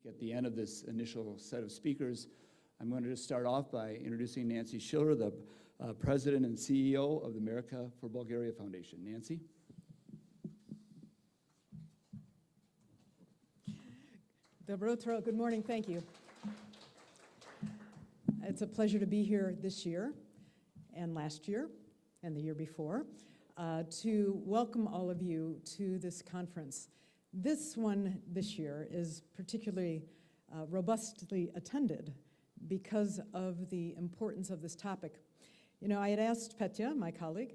at the end of this initial set of speakers. I'm going to just start off by introducing Nancy Schiller, the President and CEO of the America for Bulgaria Foundation. Nancy? Dobrotro, good morning, thank you. It's a pleasure to be here this year and last year and the year before to welcome all of you to this conference. This one this year is particularly robustly attended because of the importance of this topic. You know, I had asked Petya, my colleague,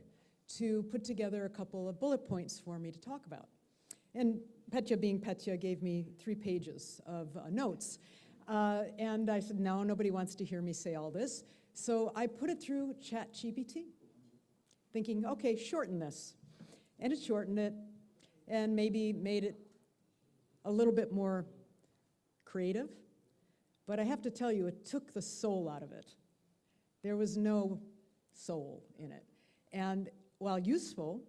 to put together a couple of bullet points for me to talk about. And Petya, being Petya, gave me 3 pages of notes. And I said, no, nobody wants to hear me say all this. So I put it through ChatGPT, thinking, okay, shorten this. And it shortened it and maybe made it a little bit more creative. But I have to tell you, it took the soul out of it. There was no soul in it. And while useful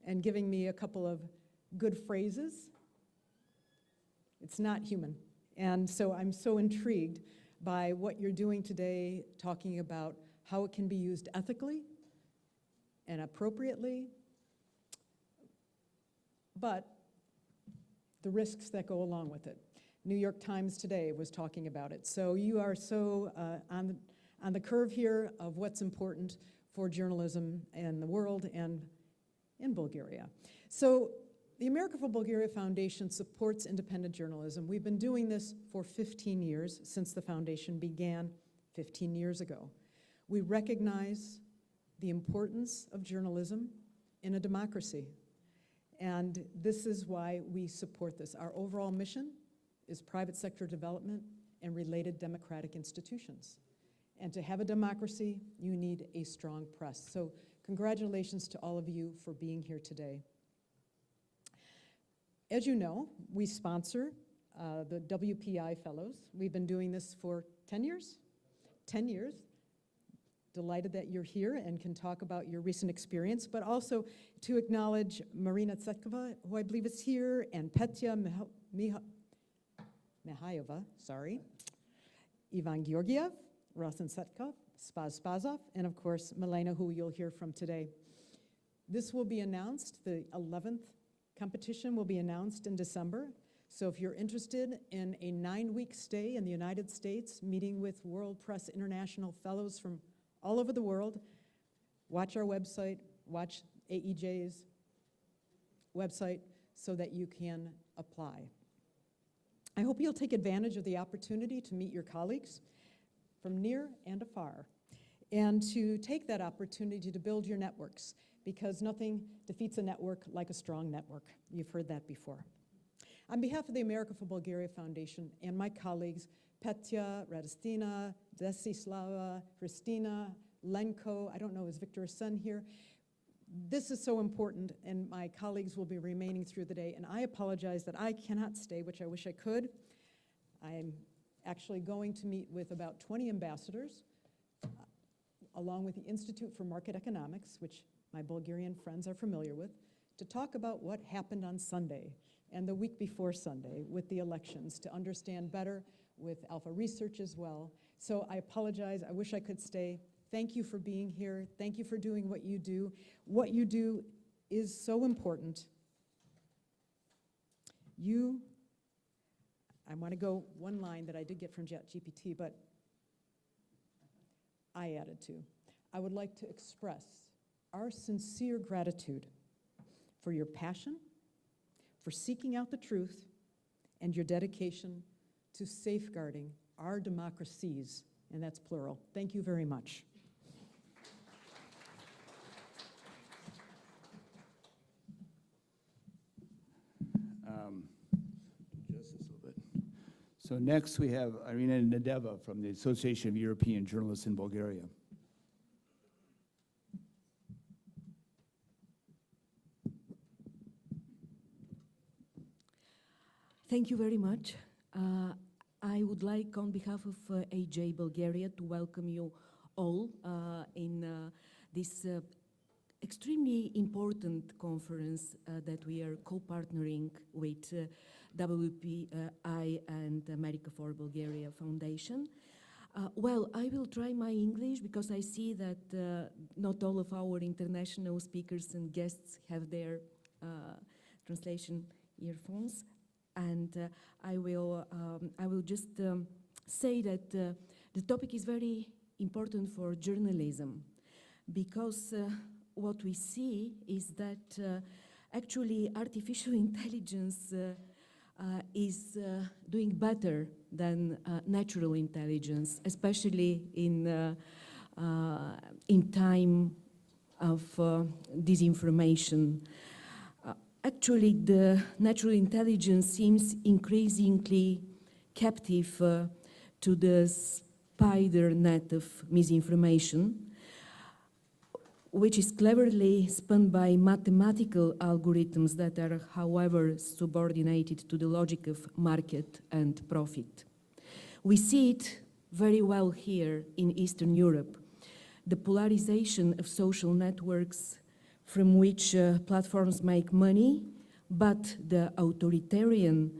and giving me a couple of good phrases, it's not human. And so I'm so intrigued by what you're doing today, talking about how it can be used ethically and appropriately, but the risks that go along with it. New York Times today was talking about it. So you are so on the curve here of what's important for journalism in the world and in Bulgaria. So the America for Bulgaria Foundation supports independent journalism. We've been doing this for 15 years, since the foundation began 15 years ago. We recognize the importance of journalism in a democracy. And this is why we support this. Our overall mission is private sector development and related democratic institutions. And to have a democracy, you need a strong press. So congratulations to all of you for being here today. As you know, we sponsor the WPI Fellows. We've been doing this for 10 years. 10 years. Delighted that you're here and can talk about your recent experience, but also to acknowledge Marina Tsetkova, who I believe is here, and Petya Mihayeva, Ivan Georgiev, Rasen Setkov, Spaz Spazov, and of course, Milena, who you'll hear from today. This will be announced, the 11th competition will be announced in December. So if you're interested in a 9-week stay in the United States, meeting with World Press International Fellows from all over the world, watch our website, watch AEJ's website so that you can apply. I hope you'll take advantage of the opportunity to meet your colleagues from near and afar, and to take that opportunity to build your networks, because nothing defeats a network like a strong network. You've heard that before. On behalf of the America for Bulgaria Foundation and my colleagues, Petya, Radistina, Desislava, Christina, Lenko, I don't know, is Victor's son here? This is so important, and my colleagues will be remaining through the day, and I apologize that I cannot stay, which I wish I could. I'm actually going to meet with about 20 ambassadors, along with the Institute for Market Economics, which my Bulgarian friends are familiar with, to talk about what happened on Sunday and the week before Sunday with the elections, to understand better with Alpha Research as well. So I apologize, I wish I could stay. Thank you for being here. Thank you for doing what you do. What you do is so important. I want to go one line that I did get from ChatGPT, but I added to. I would like to express our sincere gratitude for your passion, for seeking out the truth, and your dedication to safeguarding our democracies, and that's plural. Thank you very much. Just this little bit. So next we have Irina Nedeva from the Association of European Journalists in Bulgaria. Thank you very much. I would like, on behalf of AJ Bulgaria, to welcome you all in this extremely important conference that we are co-partnering with WPI and America for Bulgaria Foundation. Well, I will try my English because I see that not all of our international speakers and guests have their translation earphones. And I will just say that the topic is very important for journalism because what we see is that actually artificial intelligence is doing better than natural intelligence, especially in time of disinformation. Actually, the natural intelligence seems increasingly captive to the spider net of misinformation, which is cleverly spun by mathematical algorithms that are, however, subordinated to the logic of market and profit. We see it very well here in Eastern Europe. The polarization of social networks from which platforms make money, but the authoritarian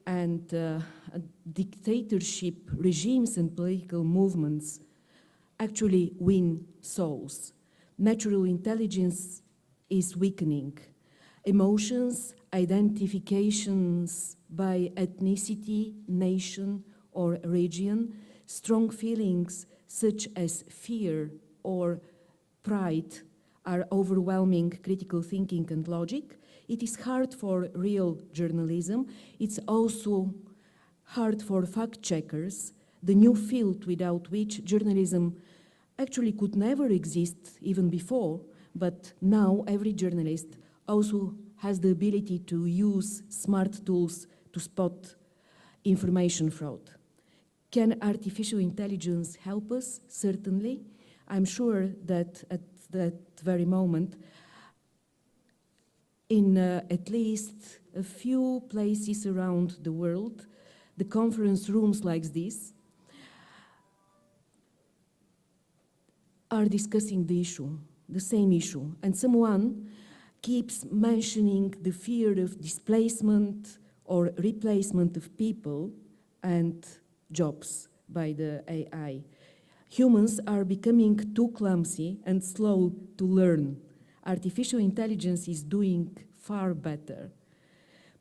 and dictatorship regimes and political movements actually win souls. Natural intelligence is weakening. Emotions, identifications by ethnicity, nation, or region, strong feelings such as fear or pride are overwhelming critical thinking and logic. It is hard for real journalism. It's also hard for fact-checkers, the new field without which journalism actually could never exist even before, but now every journalist also has the ability to use smart tools to spot information fraud. Can artificial intelligence help us? Certainly. I'm sure that at that very moment, in at least a few places around the world, the conference rooms like this are discussing the issue, the same issue, and someone keeps mentioning the fear of displacement or replacement of people and jobs by the AI. Humans are becoming too clumsy and slow to learn. Artificial intelligence is doing far better.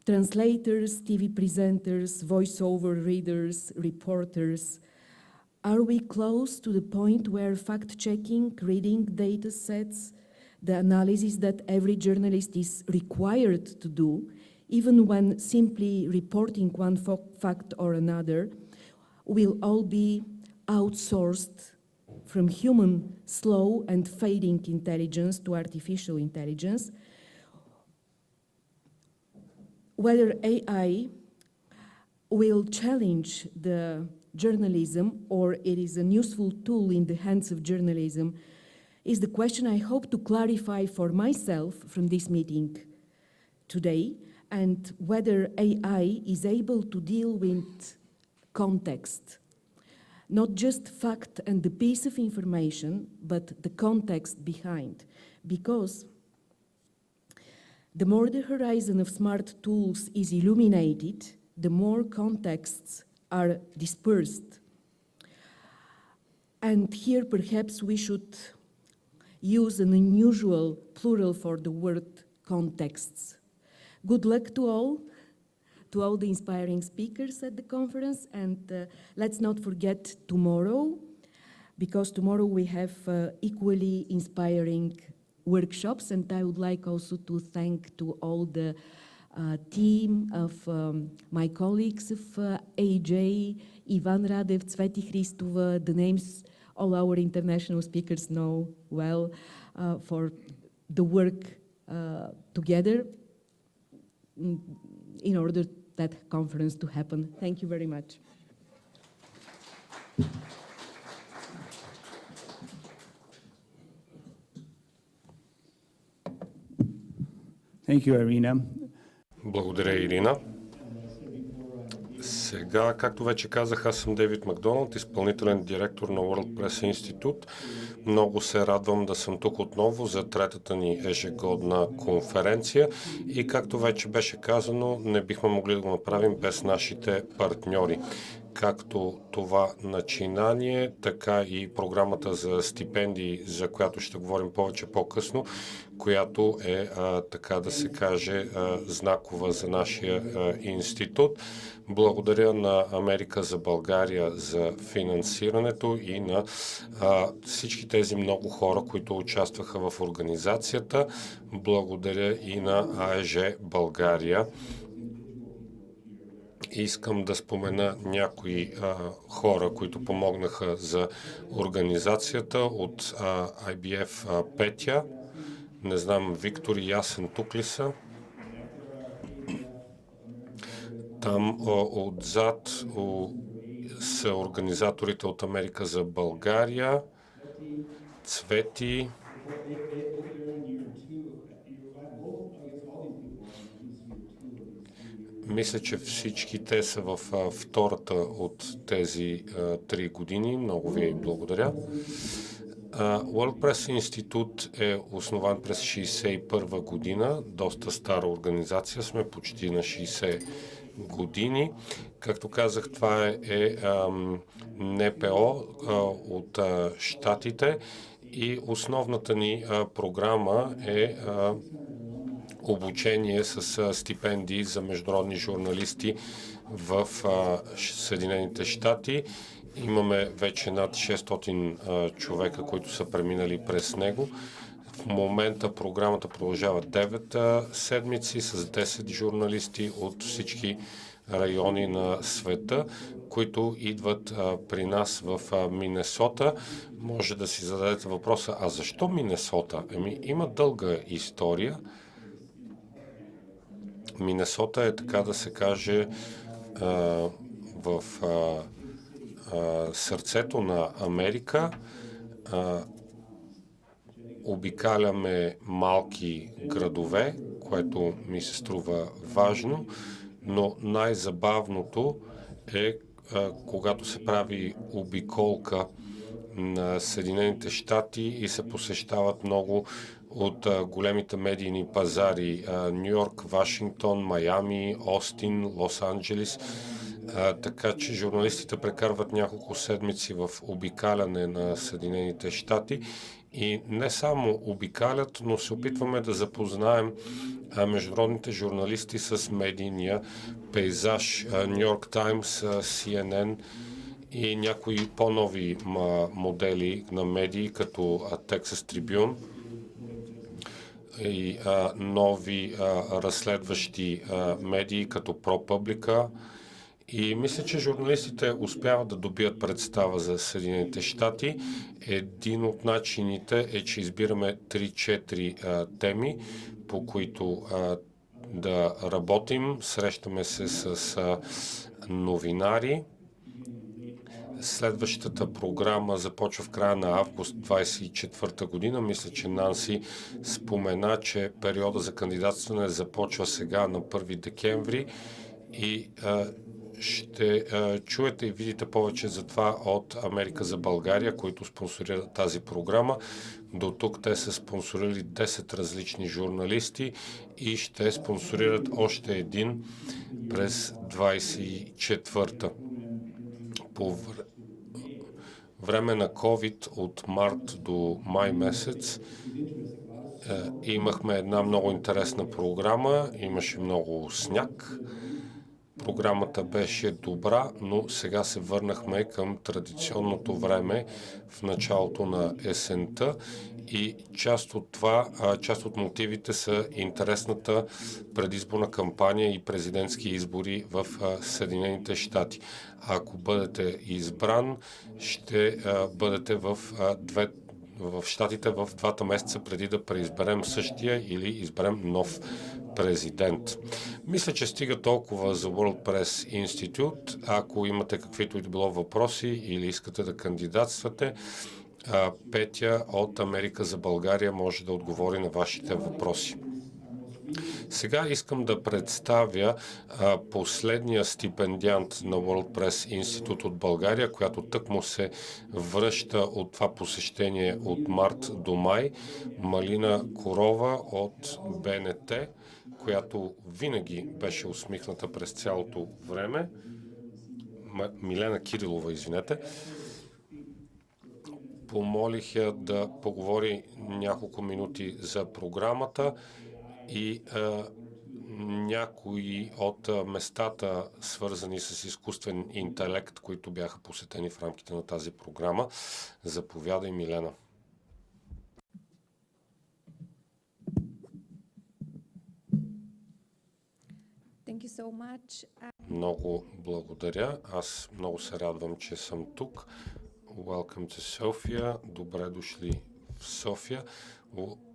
Translators, TV presenters, voiceover readers, reporters. Are we close to the point where fact-checking, reading data sets, the analysis that every journalist is required to do, even when simply reporting one fact or another, will all be outsourced from human slow and fading intelligence to artificial intelligence? Whether AI will challenge the journalism or it is a useful tool in the hands of journalism is the question I hope to clarify for myself from this meeting today, and whether AI is able to deal with context. Not just fact and the piece of information, but the context behind. Because the more the horizon of smart tools is illuminated, the more contexts are dispersed. And here perhaps we should use an unusual plural for the word contexts. Good luck to all the inspiring speakers at the conference, and let's not forget tomorrow, because tomorrow we have equally inspiring workshops, and I would like also to thank to all the team of my colleagues of AJ, Ivan Radev, Cveti Hristova, the names all our international speakers know well, for the work together in order that conference to happen. Thank you very much. Thank you, Irina. Благодаря, Ирина. Сега, както вече казах, аз съм Дейвид Макдоналд, изпълнителен директор на World Press Institute. Много се радвам да съм тук отново за третата ни ежегодна конференция и както вече беше казано, не бихме могли да го направим без нашите партньори. Както това начинание, така и програмата за стипендии, за която ще говорим повече по-късно, която е, така да се каже, знакова за нашия институт. Благодаря на Америка за България за финансирането и на всички тези много хора, които участваха в организацията. Благодаря и на АЕЖ България. Искам да спомена някои хора, които помогнаха за организацията от IBF Петя. Не знам, Виктор и Ясен тук ли са? Там отзад са организаторите от Америка за България, Цвети. Мисля, че всички те са в втората от тези 3 години. Много ви благодаря. World Press Institute е основан през 1961 година. Доста стара организация сме, почти на 60 години. Както казах, това е НПО от Щатите и основната ни програма е обучение с стипендии за международни журналисти в Съединените щати. Имаме вече над 600 човека, които са преминали през него. В момента програмата продължава 9 седмици с 10 журналисти от всички райони на света, които идват при нас в Минесота. Може да си зададете въпроса, а защо Минесота? Има дълга история. Минесота е, така да се каже, в сърцето на Америка. Обикаляме малки градове, което ми се струва важно, но най-забавното е, когато се прави обиколка на Съединените щати и се посещават много от големите медийни пазари Ню Йорк, Вашингтон, Майами, Остин, Лос-Анджелис. Така че журналистите прекарват няколко седмици в обикаляне на Съединените щати и не само обикалят, но се опитваме да запознаем международните журналисти с медийния пейзаж. Ню Йорк Таймс, CNN и някои по-нови модели на медии, като Texas Tribune и нови разследващи медии, като ProPublica. И мисля, че журналистите успяват да добият представа за Съединените щати. Един от начините е, че избираме 3-4 теми, по които да работим. Срещаме се с новинари. Следващата програма започва в края на август 2024 година. Мисля, че Нанси спомена, че периода за кандидатстване започва сега на 1 декември и ще чуете и видите повече за това от Америка за България, които спонсорират тази програма. До тук те са спонсорирали 10 различни журналисти и ще спонсорират още един през 24-та. По време на COVID от март до май месец имахме една много интересна програма, имаше много сняг. Програмата беше добра, но сега се върнахме към традиционното време в началото на есента и част от мотивите са интересната предизборна кампания и президентски избори в Съединените щати. Ако бъдете избран, ще бъдете в щатите в 2 месеца преди да преизберем същия или изберем нов президент. Мисля, че стига толкова за World Press Institute. Ако имате каквито и да било въпроси или искате да кандидатствате, Петя от Америка за България може да отговори на вашите въпроси. Сега искам да представя последния стипендиант на World Press Institute от България, която тъкмо се връща от това посещение от март до май. Малина Корова от БНТ, която винаги беше усмихната през цялото време. Милена Кирилова, извинете. Помолих я да поговори няколко минути за програмата и някои от местата, свързани с изкуствен интелект, които бяха посетени в рамките на тази програма. Заповядай, Милена. Thank you so much. Много благодаря. Аз много се радвам, че съм тук. Welcome to Sofia. Добре дошли в София.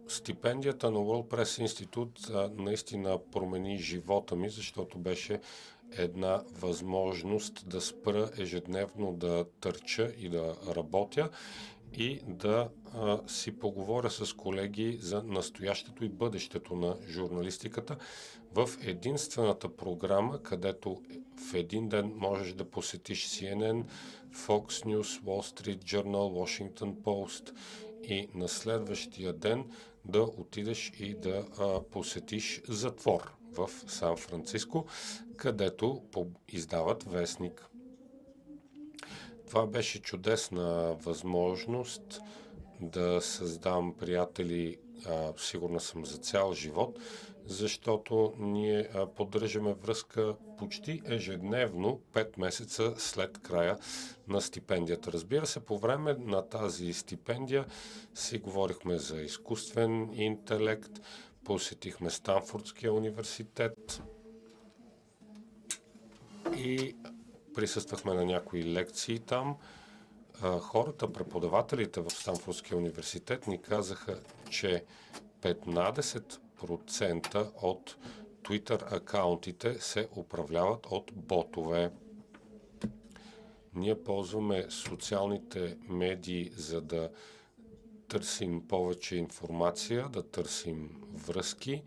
Стипендията на World Press Institute наистина промени живота ми, защото беше една възможност да спра ежедневно да търча и да работя и да си поговоря с колеги за настоящето и бъдещето на журналистиката в единствената програма, където в един ден можеш да посетиш CNN, Fox News, Wall Street Journal, Washington Post и на следващия ден да отидеш и да посетиш затвор в Сан-Франциско, където издават вестник. Това беше чудесна възможност да създам приятели, сигурна съм, за цял живот, защото ние поддържаме връзка почти ежедневно 5 месеца след края на стипендията. Разбира се, по време на тази стипендия си говорихме за изкуствен интелект, посетихме Станфордския университет и присъствахме на някои лекции там. Хората, преподавателите в Станфордския университет ни казаха, че 15% от Twitter акаунтите се управляват от ботове. Ние ползваме социалните медии, за да търсим повече информация, да търсим връзки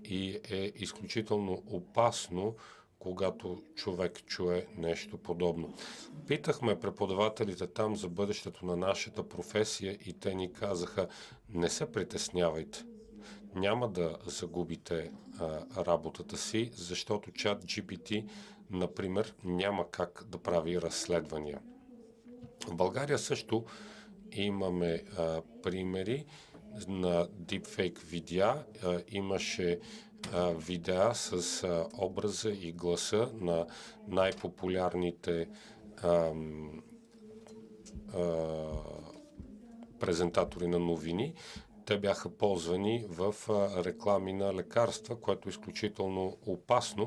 и е изключително опасно, когато човек чуе нещо подобно. Питахме преподавателите там за бъдещето на нашата професия и те ни казаха: не се притеснявайте. Няма да загубите работата си, защото чат GPT, например, няма как да прави разследвания. В България също имаме примери на deepfake видеа. Имаше видеа с образа и гласа на най-популярните презентатори на новини. Те бяха ползвани в реклами на лекарства, което е изключително опасно,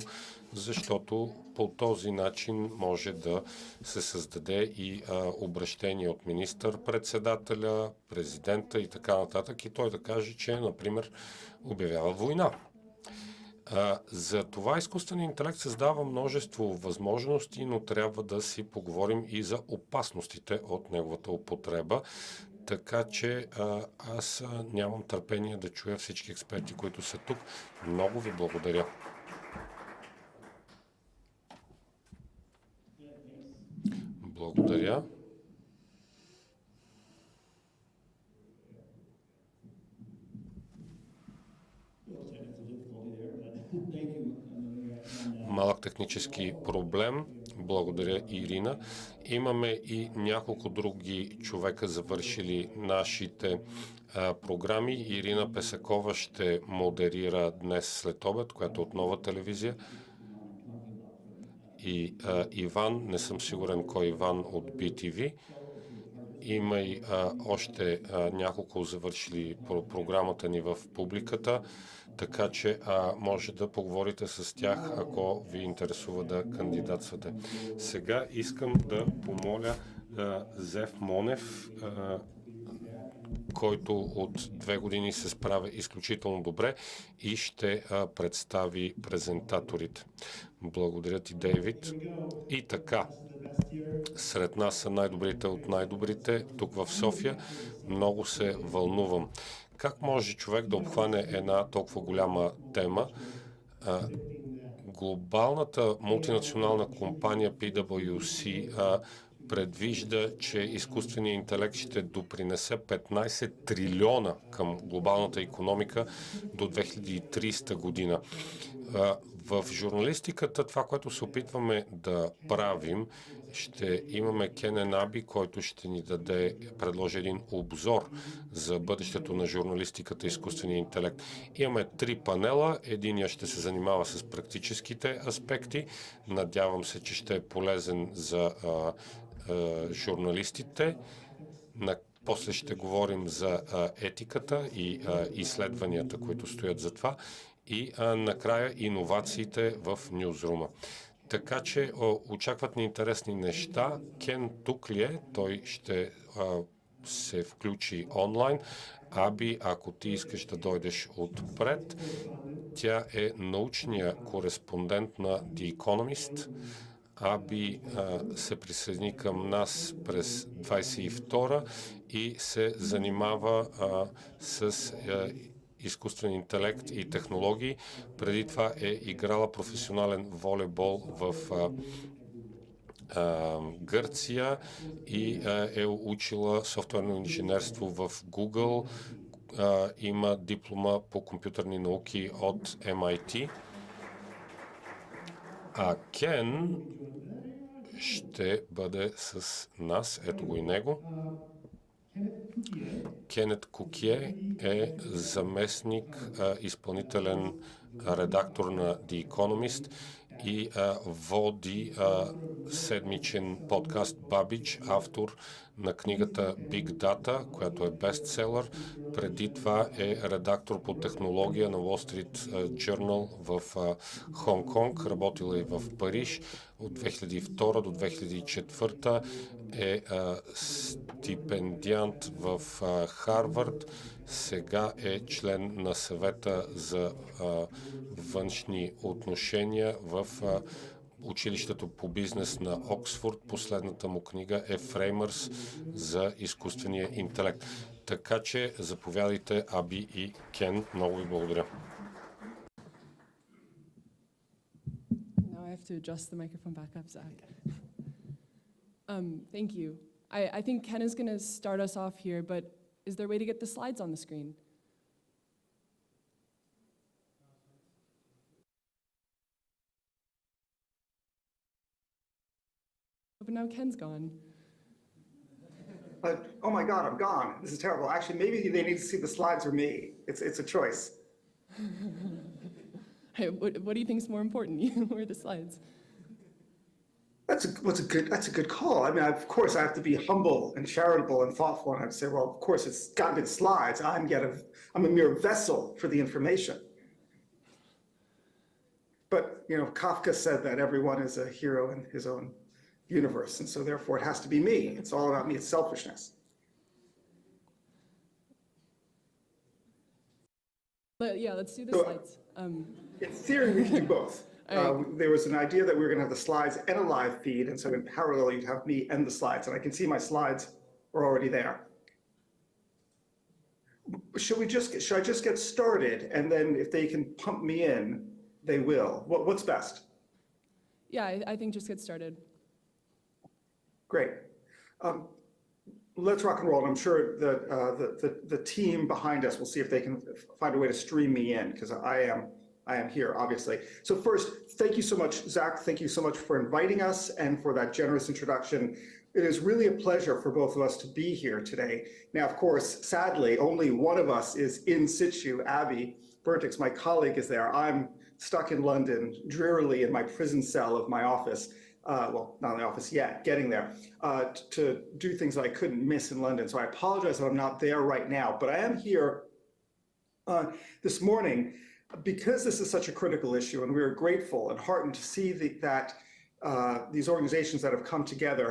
защото по този начин може да се създаде и обращение от министър-председателя, президента и така нататък, и той да каже, че, например, обявява война. За това изкуственият интелект създава множество възможности, но трябва да си поговорим и за опасностите от неговата употреба. Така че аз нямам търпение да чуя всички експерти, които са тук. Много ви благодаря. Благодаря. Малък технически проблем. Благодаря, Ирина. Имаме и няколко други човека, завършили нашите програми. Ирина Песакова ще модерира днес след обед, която е от Нова телевизия. И Иван, не съм сигурен кой Иван от BTV. Има и още няколко завършили програмата ни в публиката, така че може да поговорите с тях, ако ви интересува да кандидатствате. Сега искам да помоля Зев Монев, който от 2 години се справя изключително добре и ще представи презентаторите. Благодаря ти, Дейвид. И така, Сред нас са най-добрите от най-добрите тук в София. Много се вълнувам. Как може човек да обхване една толкова голяма тема? Глобалната мултинационална компания PwC предвижда, че изкуственият интелект ще допринесе 15 трилиона към глобалната икономика до 2030 година. В журналистиката това, което се опитваме да правим, ще имаме Кен Аби, който ще ни предложи един обзор за бъдещето на журналистиката и изкуствения интелект. Имаме 3 панела. Единия ще се занимава с практическите аспекти. Надявам се, че ще е полезен за журналистите. После ще говорим за етиката и изследванията, които стоят за това. И накрая иновациите в нюзрума. Така че очакват ни интересни неща. Кен тук ли е? Той ще се включи онлайн. Аби, ако ти искаш да дойдеш отпред, тя е научния кореспондент на The Economist. Аби се присъедини към нас през 22-а и се занимава с изкуствен интелект и технологии. Преди това е играла професионален волейбол в Гърция и е учила софтуерно инженерство в Google. Има диплома по компютърни науки от MIT. А Кен ще бъде с нас. Ето го и него. Кенет Кукие е заместник изпълнителен редактор на The Economist и води седмичен подкаст Бабич, автор на книгата Big Data, която е бестселър. Преди това е редактор по технология на Wall Street Journal в Хонг-Конг, работила и в Париж. От 2002 до 2004 е стипендиант в Харвард. Сега е член на съвета за външни отношения в училището по бизнес на Оксфорд. Последната му книга е Фреймърс за изкуствения интелект. Така че заповядайте, Аби и Кен. Много ви благодаря. Now I have to adjust the microphone back up, Zach. Thank you. I think Ken is going to start us off here, but is there a way to get the slides on the screen? But now Ken's gone. Oh my God, I'm gone. This is terrible. Actually, maybe they need to see the slides or me. It's a choice. Hey, what do you think is more important, you or the slides? That's a good call. I mean, of course, I have to be humble and charitable and thoughtful, and I'd say, well, of course, it's got to be the slides. I'm a mere vessel for the information. But you know, Kafka said that everyone is a hero in his own universe, and so therefore it has to be me. It's all about me. It's selfishness. But yeah, let's do the slides. In theory, we can do both. There was an idea that we were going to have the slides and a live feed, and so in parallel, you'd have me and the slides, and I can see my slides are already there. Should I just get started, and then if they can pump me in, they will. What's best? Yeah, I think just get started. Great. Let's rock and roll. And I'm sure that the team behind us will see if they can find a way to stream me in, because I am here, obviously. So first, thank you so much, Zach. Thank you so much for inviting us and for that generous introduction. It is really a pleasure for both of us to be here today. Now, of course, sadly, only one of us is in situ. Abby Burtix, my colleague, is there. I'm stuck in London, drearily in my prison cell of my office. Well, not in the office yet, getting there, to do things that I couldn't miss in London. So I apologize that I'm not there right now, but I am here this morning because this is such a critical issue, and we are grateful and heartened to see that these organizations that have come together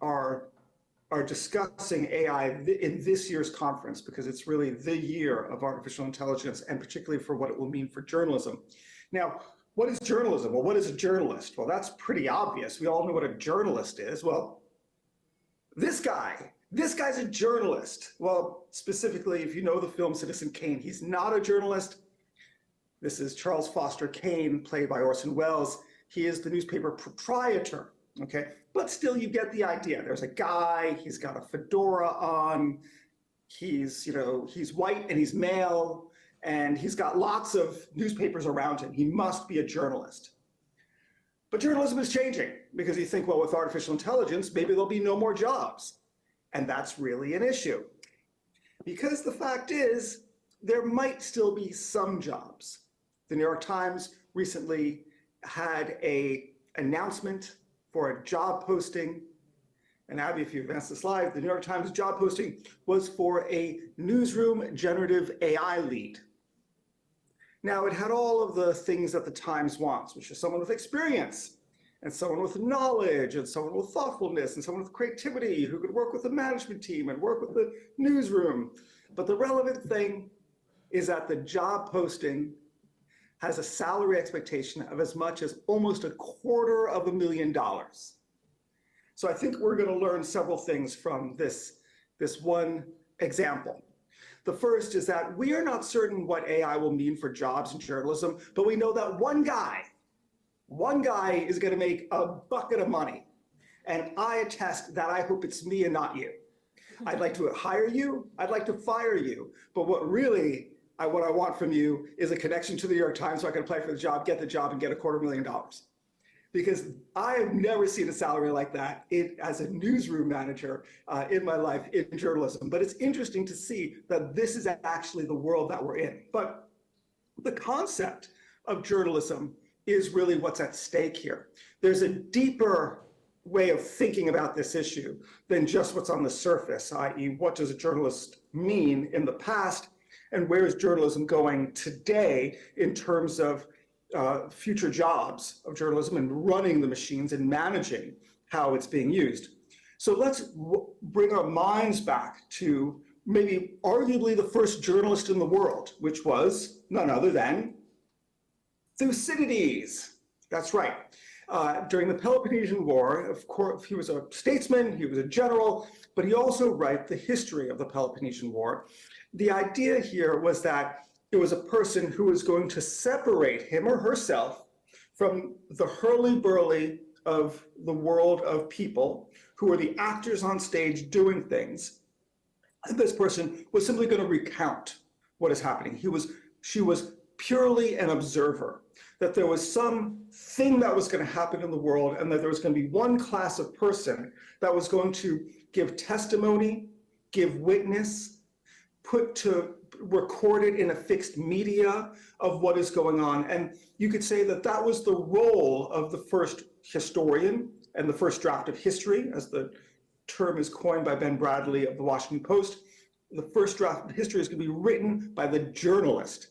are discussing AI in this year's conference, because it's really the year of artificial intelligence, and particularly for what it will mean for journalism. Now, what is journalism? Well, what is a journalist? Well, that's pretty obvious. We all know what a journalist is. Well, this guy's a journalist. Well, specifically, if you know the film Citizen Kane, he's not a journalist. This is Charles Foster Kane, played by Orson Welles. He is the newspaper proprietor, okay? But still, you get the idea. There's a guy, he's got a fedora on, he's white and he's male, and he's got lots of newspapers around him. He must be a journalist. But journalism is changing because you think, well, with artificial intelligence, maybe there'll be no more jobs. And that's really an issue. Because the fact is, there might still be some jobs. The New York Times recently had an announcement for a job posting. And Abby, if you advance the slide, the New York Times job posting was for a newsroom generative AI lead. Now, it had all of the things that the Times wants, which is someone with experience, and someone with knowledge, and someone with thoughtfulness, and someone with creativity who could work with the management team and work with the newsroom. But the relevant thing is that the job posting has a salary expectation of as much as almost $250,000. So I think we're going to learn several things from this one example. The first is that we are not certain what AI will mean for jobs in journalism, but we know that one guy is going to make a bucket of money. And I attest that I hope it's me and not you. I'd like to hire you, I'd like to fire you, but what I want from you is a connection to the New York Times so I can apply for the job, get the job, and get $250,000. Because I have never seen a salary like that as a newsroom manager in my life in journalism. But it's interesting to see that this is actually the world that we're in. But the concept of journalism is really what's at stake here. There's a deeper way of thinking about this issue than just what's on the surface, i.e. what does a journalist mean in the past and where is journalism going today in terms of future jobs of journalism and running the machines and managing how it's being used. So let's bring our minds back to maybe arguably the first journalist in the world, which was none other than Thucydides. That's right. During the Peloponnesian War, of course, he was a statesman, he was a general, but he also wrote the history of the Peloponnesian War. The idea here was that it was a person who was going to separate him or herself from the hurly-burly of the world of people who were the actors on stage doing things. And this person was simply going to recount what is happening. She was purely an observer, that there was something that was going to happen in the world and that there was going to be one class of person that was going to give testimony, give witness, record it in a fixed media of what is going on. And you could say that that was the role of the first historian and the first draft of history, as the term is coined by Ben Bradley of the Washington Post. The first draft of history is going to be written by the journalist.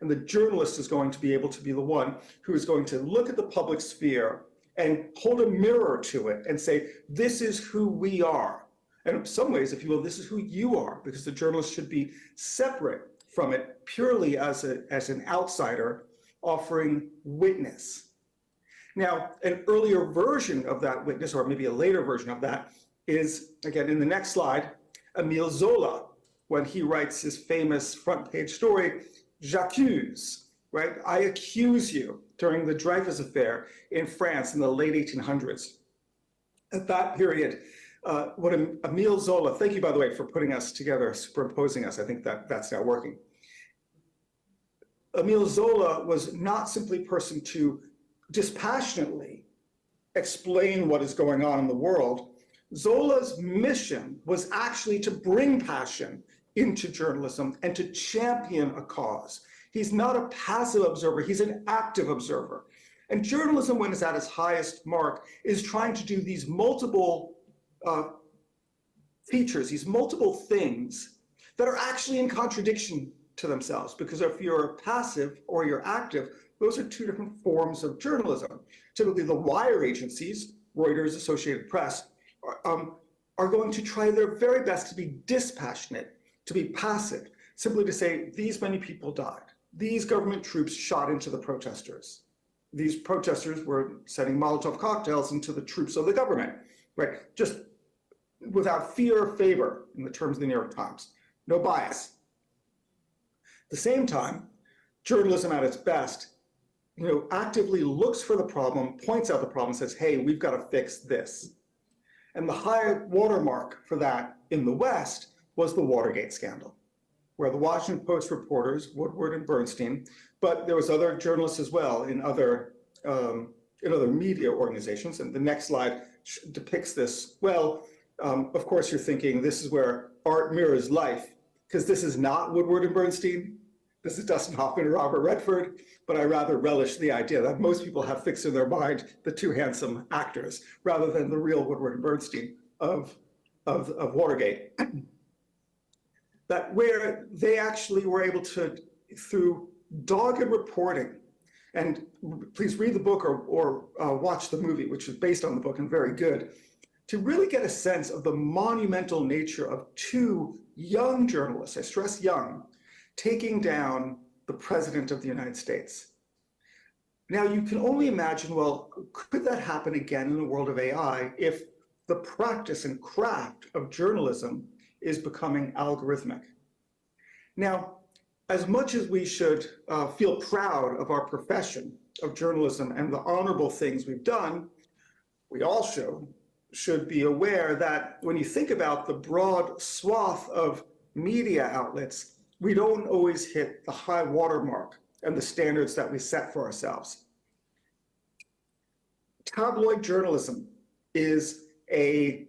And the journalist is going to be able to be the one who is going to look at the public sphere and hold a mirror to it and say, this is who we are. And in some ways, if you will, this is who you are, because the journalist should be separate from it purely as an outsider offering witness. Now, an earlier version of that witness, or maybe a later version of that, is, again, in the next slide, Émile Zola, when he writes his famous front page story, J'accuse, right? I accuse you, during the Dreyfus affair in France in the late 1800s. At that period, what Émile Zola, thank you, by the way, for putting us together, superimposing us. I think that's now working. Émile Zola was not simply a person to dispassionately explain what is going on in the world. Zola's mission was actually to bring passion into journalism and to champion a cause. He's not a passive observer, he's an active observer. And journalism, when it's at its highest mark, is trying to do these multiple features, these multiple things that are actually in contradiction to themselves, because if you're passive or you're active, those are two different forms of journalism. Typically the wire agencies, Reuters, Associated Press, are going to try their very best to be dispassionate, to be passive, simply to say, these many people died. These government troops shot into the protesters. these protesters were sending Molotov cocktails into the troops of the government, right? Just without fear or favor in the terms of the New York Times, no bias. At the same time, journalism at its best, actively looks for the problem, points out the problem, says, hey, we've got to fix this. And the high watermark for that in the West was the Watergate scandal, where the Washington Post reporters, Woodward and Bernstein, but there was other journalists as well in other media organizations. And the next slide depicts this well. Of course, you're thinking this is where art mirrors life, because this is not Woodward and Bernstein. This is Dustin Hoffman and Robert Redford, but I rather relish the idea that most people have fixed in their mind the two handsome actors rather than the real Woodward and Bernstein of Watergate. That where they actually were able to, through dogged reporting, and please read the book or watch the movie, which is based on the book and very good, to really get a sense of the monumental nature of two young journalists, I stress young, taking down the President of the United States. Now, you can only imagine, well, could that happen again in the world of AI if the practice and craft of journalism is becoming algorithmic? Now, as much as we should feel proud of our profession of journalism and the honorable things we've done, we also should be aware that when you think about the broad swath of media outlets, we don't always hit the high watermark and the standards that we set for ourselves. Tabloid journalism is a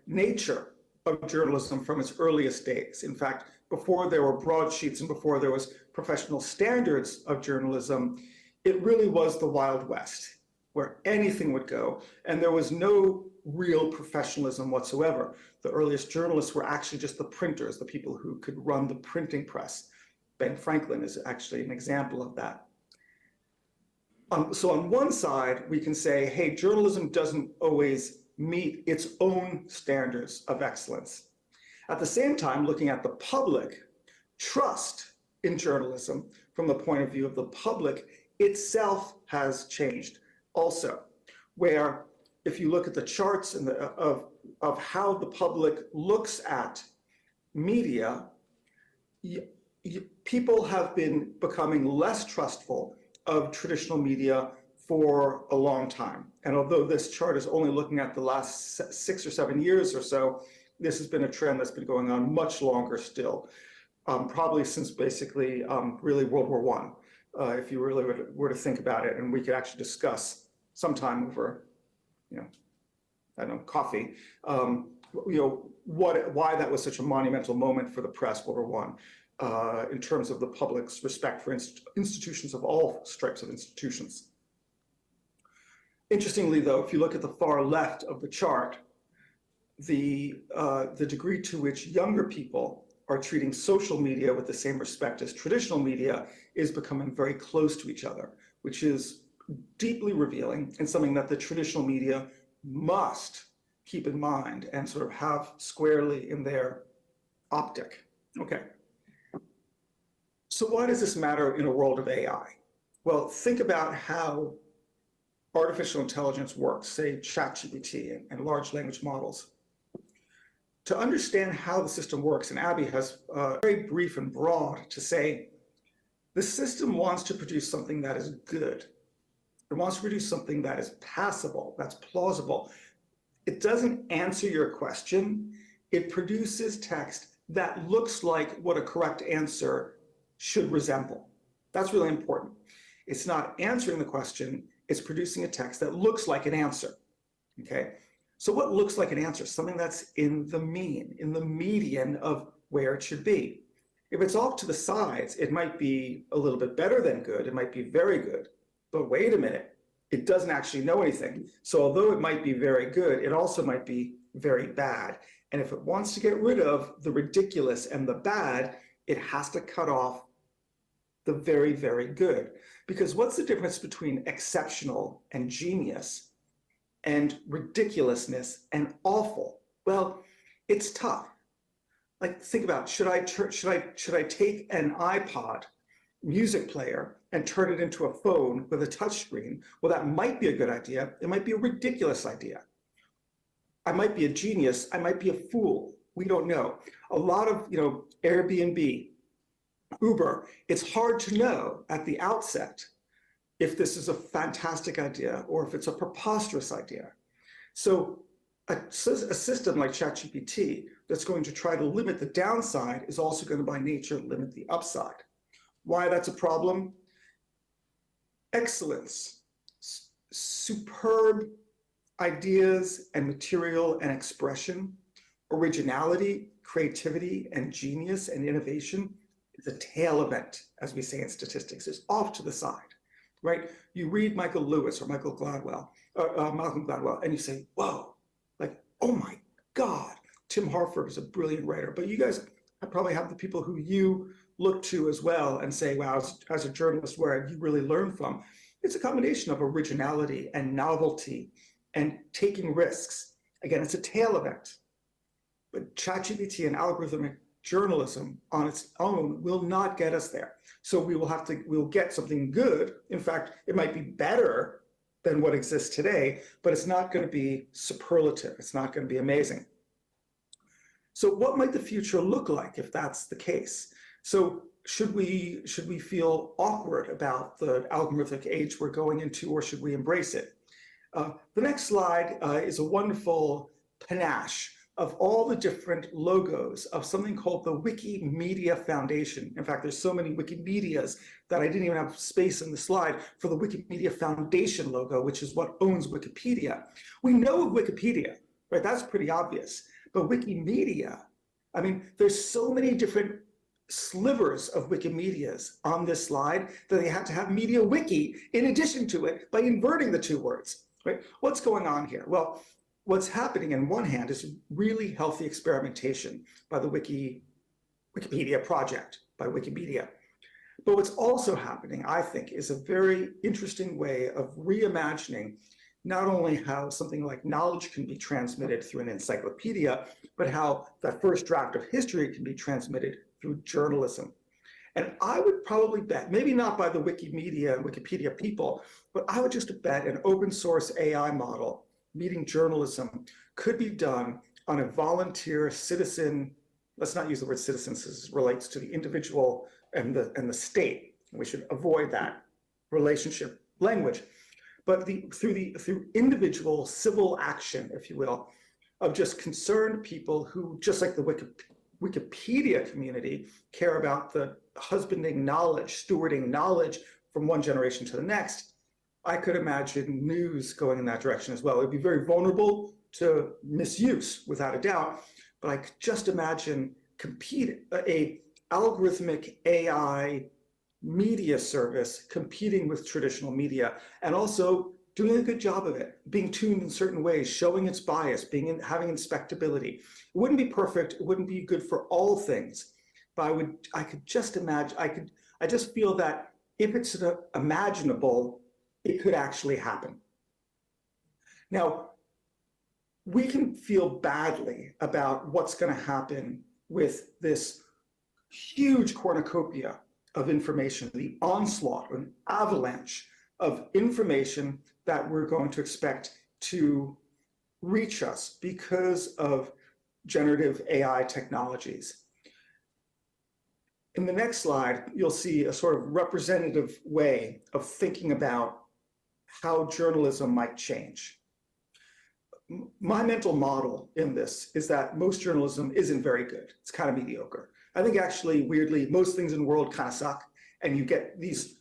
nature of journalism from its earliest days. In fact, before there were broadsheets and before there was professional standards of journalism, it really was the Wild West, where anything would go, and there was no real professionalism whatsoever. The earliest journalists were actually just the printers, the people who could run the printing press. Ben Franklin is actually an example of that. So on one side, we can say, hey, journalism doesn't always meet its own standards of excellence. At the same time, looking at the public, trust in journalism from the point of view of the public itself has changed also, where if you look at the charts and of how the public looks at media, people have been becoming less trustful of traditional media for a long time. And although this chart is only looking at the last 6 or 7 years or so, this has been a trend that's been going on much longer still, probably since basically really World War I, if you really were to think about it, and we could actually discuss sometime over, I don't know, coffee, why that was such a monumental moment for the press, World War I, in terms of the public's respect for institutions of all stripes of institutions. Interestingly, though, if you look at the far left of the chart, the degree to which younger people are treating social media with the same respect as traditional media is becoming very close to each other, which is deeply revealing and something that the traditional media must keep in mind and sort of have squarely in their optic. Okay. So why does this matter in a world of AI? Well, think about how artificial intelligence works, say ChatGPT and large language models. To understand how the system works, and Abby has very brief and broad to say, the system wants to produce something that is good. It wants to produce something that is passable, that's plausible. It doesn't answer your question. It produces text that looks like what a correct answer should resemble. That's really important. It's not answering the question, it's producing a text that looks like an answer, okay? So what looks like an answer? Something that's in the mean, in the median of where it should be. If it's off to the sides, it might be a little bit better than good, it might be very good, but wait a minute, it doesn't actually know anything. So although it might be very good, it also might be very bad. And if it wants to get rid of the ridiculous and the bad, it has to cut off the very, very good. Because what's the difference between exceptional and genius and ridiculousness and awful? Well, it's tough. Like, think about, should I take an iPod music player and turn it into a phone with a touch screen, well, that might be a good idea. It might be a ridiculous idea. I might be a genius. I might be a fool. We don't know. A lot of, Airbnb, Uber, it's hard to know at the outset if this is a fantastic idea or if it's a preposterous idea. So a system like ChatGPT that's going to try to limit the downside is also going to, by nature, limit the upside. Why that's a problem? Excellence, superb ideas and material and expression, originality, creativity, and genius and innovation is a tail event, as we say in statistics. It's off to the side, right? You read Michael Lewis or Malcolm Gladwell, and you say, whoa, like, oh my God, Tim Harford is a brilliant writer. But you guys probably have the people who you look to as well and say, wow, as a journalist, where have you really learned from? It's a combination of originality and novelty and taking risks. Again, it's a tail event. But ChatGPT and algorithmic journalism on its own will not get us there. So we'll get something good. In fact, it might be better than what exists today, but it's not going to be superlative. It's not going to be amazing. So what might the future look like if that's the case? So should we feel awkward about the algorithmic age we're going into, or should we embrace it? The next slide is a wonderful panache of all the different logos of something called the Wikimedia Foundation. In fact, there's so many Wikimedias that I didn't even have space in the slide for the Wikimedia Foundation logo, which is what owns Wikipedia. We know of Wikipedia, right? That's pretty obvious. But Wikimedia, I mean, there's so many different slivers of Wikimedias on this slide that they had to have Media Wiki in addition to it by inverting the two words, right? What's going on here? Well, what's happening in one hand is really healthy experimentation by the Wikipedia project, by Wikimedia. But what's also happening, I think, is a very interesting way of reimagining not only how something like knowledge can be transmitted through an encyclopedia, but how that first draft of history can be transmitted through journalism. And I would probably bet, maybe not by the Wikimedia and Wikipedia people, but I would just bet an open source AI model meeting journalism could be done on a volunteer citizen, let's not use the word citizen since it relates to the individual and the state. We should avoid that relationship language. But through individual civil action, if you will, of just concerned people who, just like the Wikipedia community, care about the husbanding knowledge, stewarding knowledge from one generation to the next, I could imagine news going in that direction as well. It'd be very vulnerable to misuse, without a doubt, but I could just imagine a algorithmic AI media service competing with traditional media, and also doing a good job of it, being tuned in certain ways, showing its bias, having inspectability. It wouldn't be perfect, it wouldn't be good for all things, but I could just imagine, I just feel that if it's imaginable, it could actually happen. Now, we can feel badly about what's going to happen with this huge cornucopia of information, the onslaught, an avalanche of information that we're going to expect to reach us because of generative AI technologies. In the next slide, you'll see a sort of representative way of thinking about how journalism might change. My mental model in this is that most journalism isn't very good. It's kind of mediocre. I think actually, weirdly, most things in the world kind of suck, and you get these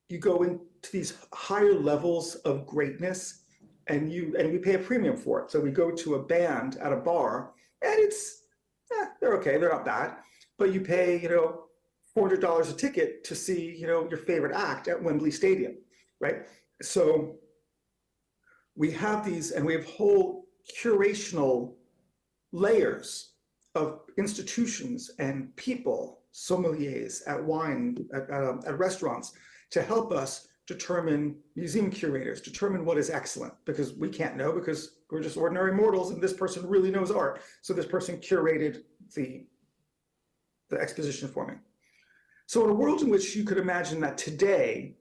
you go into these higher levels of greatness, and we pay a premium for it. So we go to a band at a bar, and they're okay, they're not bad, but you pay, $400 a ticket to see, your favorite act at Wembley Stadium, right? So we have these, and we have whole curational layers of institutions and people, sommeliers at wine, at restaurants, to help us determine, museum curators, determine what is excellent, because we can't know, because we're just ordinary mortals, and this person really knows art. So this person curated the exposition for me. So in a world in which you could imagine that today,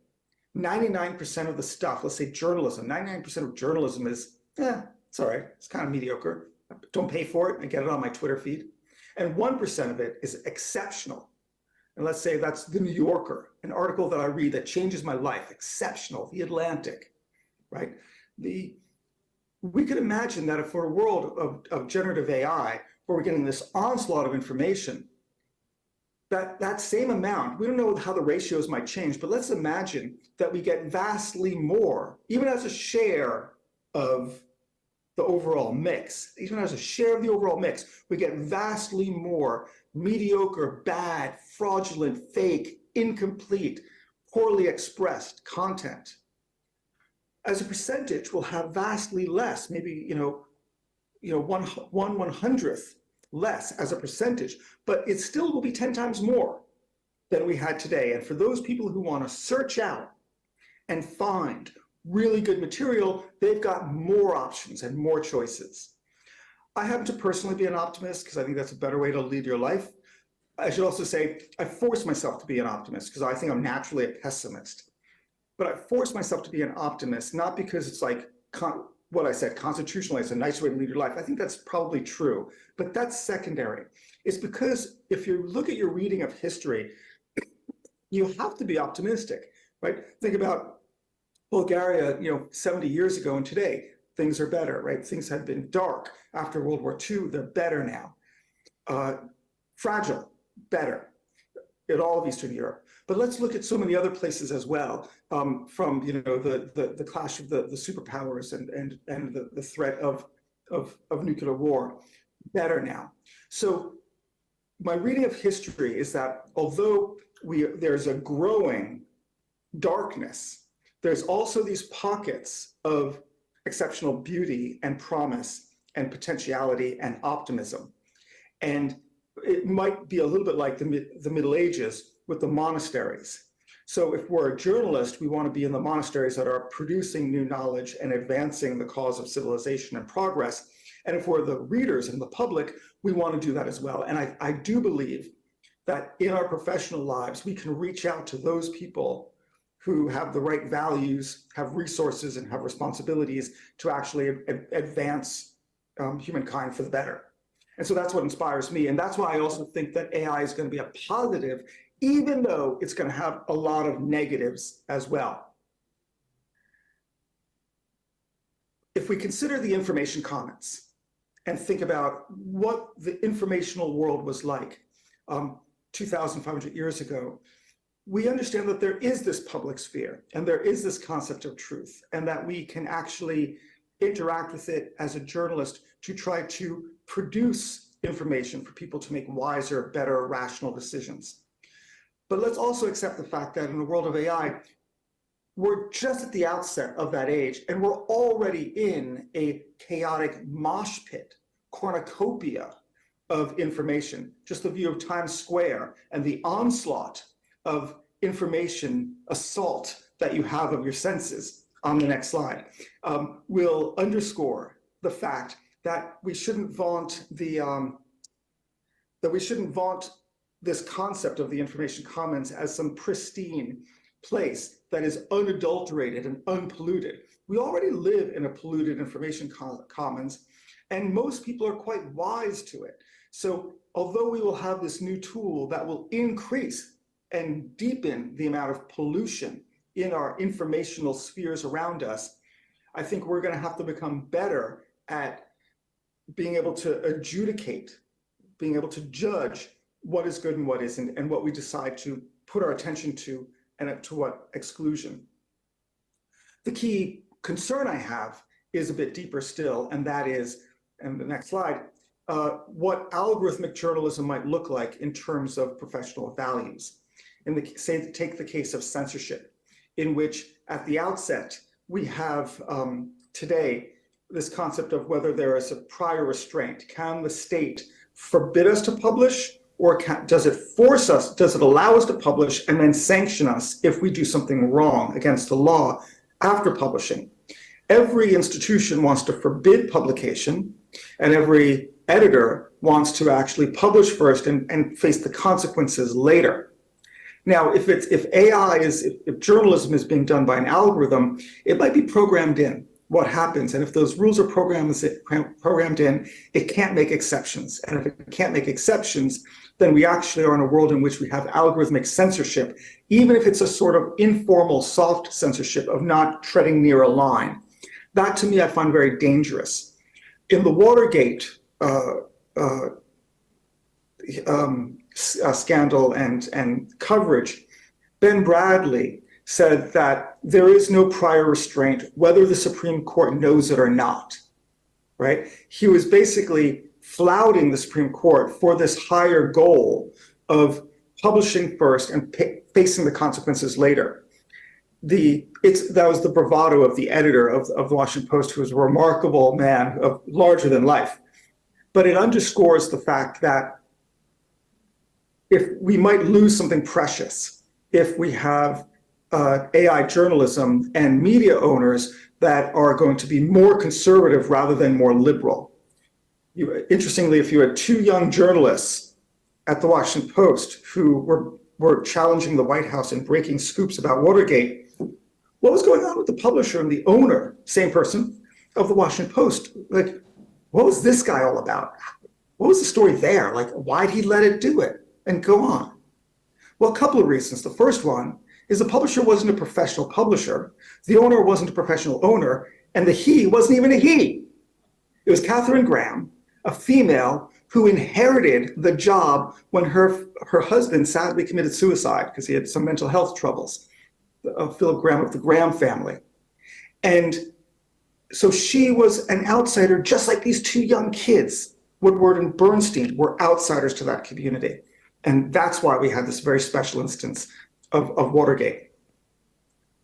99% of the stuff, let's say journalism, 99% of journalism is, it's all right, it's kind of mediocre. Don't pay for it, I get it on my Twitter feed. And 1% of it is exceptional. And let's say that's the New Yorker, an article that I read that changes my life, exceptional, the Atlantic, right? We could imagine that if for a world of generative AI, where we're getting this onslaught of information, that same amount, we don't know how the ratios might change, but let's imagine that we get vastly more, even as a share of the overall mix, even as a share of the overall mix, we get vastly more mediocre, bad, fraudulent, fake, incomplete, poorly expressed content. As a percentage, we'll have vastly less, maybe one hundredth less as a percentage, but it still will be 10 times more than we had today. And for those people who want to search out and find really good material, they've got more options and more choices. I happen to personally be an optimist because I think that's a better way to lead your life. I should also say I force myself to be an optimist because I think I'm naturally a pessimist. But I force myself to be an optimist, not because it's like what I said, constitutionally, it's a nice way to lead your life. I think that's probably true, but that's secondary. It's because if you look at your reading of history, you have to be optimistic, right? Think about Bulgaria, 70 years ago and today, things are better, right? Things had been dark after World War II, they're better now. Fragile, better in all of Eastern Europe. But let's look at so many other places as well, from the clash of the superpowers and the threat of nuclear war, better now. So my reading of history is that although there's a growing darkness, there's also these pockets of exceptional beauty and promise and potentiality and optimism. And it might be a little bit like the Middle Ages with the monasteries. So if we're a journalist, we want to be in the monasteries that are producing new knowledge and advancing the cause of civilization and progress. And if we're the readers and the public, we want to do that as well. And I do believe that in our professional lives, we can reach out to those people who have the right values, have resources, and have responsibilities to actually advance humankind for the better. And so that's what inspires me. And that's why I also think that AI is going to be a positive, even though it's going to have a lot of negatives as well. If we consider the information commons and think about what the informational world was like 2,500 years ago, we understand that there is this public sphere and there is this concept of truth, and that we can actually interact with it as a journalist to try to produce information for people to make wiser, better, rational decisions. But let's also accept the fact that in the world of AI, we're just at the outset of that age, and we're already in a chaotic mosh pit, cornucopia of information. Just the view of Times Square and the onslaught of information assault that you have of your senses on the next slide will underscore the fact that we shouldn't vaunt this concept of the information commons as some pristine place that is unadulterated and unpolluted. We already live in a polluted information commons, and most people are quite wise to it. So although we will have this new tool that will increase and deepen the amount of pollution in our informational spheres around us, I think we're going to have to become better at being able to adjudicate, being able to judge what is good and what isn't, and what we decide to put our attention to and to what exclusion. The key concern I have is a bit deeper still, and that is, and the next slide, what algorithmic journalism might look like in terms of professional values. Take the case of censorship, in which at the outset, we have today this concept of whether there is a prior restraint. Can the state forbid us to publish, or does it force us, does it allow us to publish and then sanction us if we do something wrong against the law after publishing? Every institution wants to forbid publication, and every editor wants to actually publish first and face the consequences later. Now, if journalism is being done by an algorithm, it might be programmed in what happens. And if those rules are programmed in, it can't make exceptions. And if it can't make exceptions, then we actually are in a world in which we have algorithmic censorship, even if it's a sort of informal, soft censorship of not treading near a line. That, to me, I find very dangerous. In the Watergate scandal and coverage, Ben Bradley said that there is no prior restraint, whether the Supreme Court knows it or not, right? He was basically flouting the Supreme Court for this higher goal of publishing first and facing the consequences later. That was the bravado of the editor of the Washington Post, who was a remarkable man, of larger than life. But it underscores the fact that if we might lose something precious if we have AI journalism and media owners that are going to be more conservative rather than more liberal. Interestingly, if you had two young journalists at the Washington Post who were challenging the White House and breaking scoops about Watergate, what was going on with the publisher and the owner, same person, of the Washington Post? Like, what was this guy all about? What was the story there? Like, why'd he let it do it and go on? Well, a couple of reasons. The first one is the publisher wasn't a professional publisher, the owner wasn't a professional owner, and the he wasn't even a he. It was Katharine Graham, a female who inherited the job when her husband sadly committed suicide because he had some mental health troubles, Philip Graham of the Graham family. And so she was an outsider, just like these two young kids, Woodward and Bernstein, were outsiders to that community. And that's why we had this very special instance of Watergate.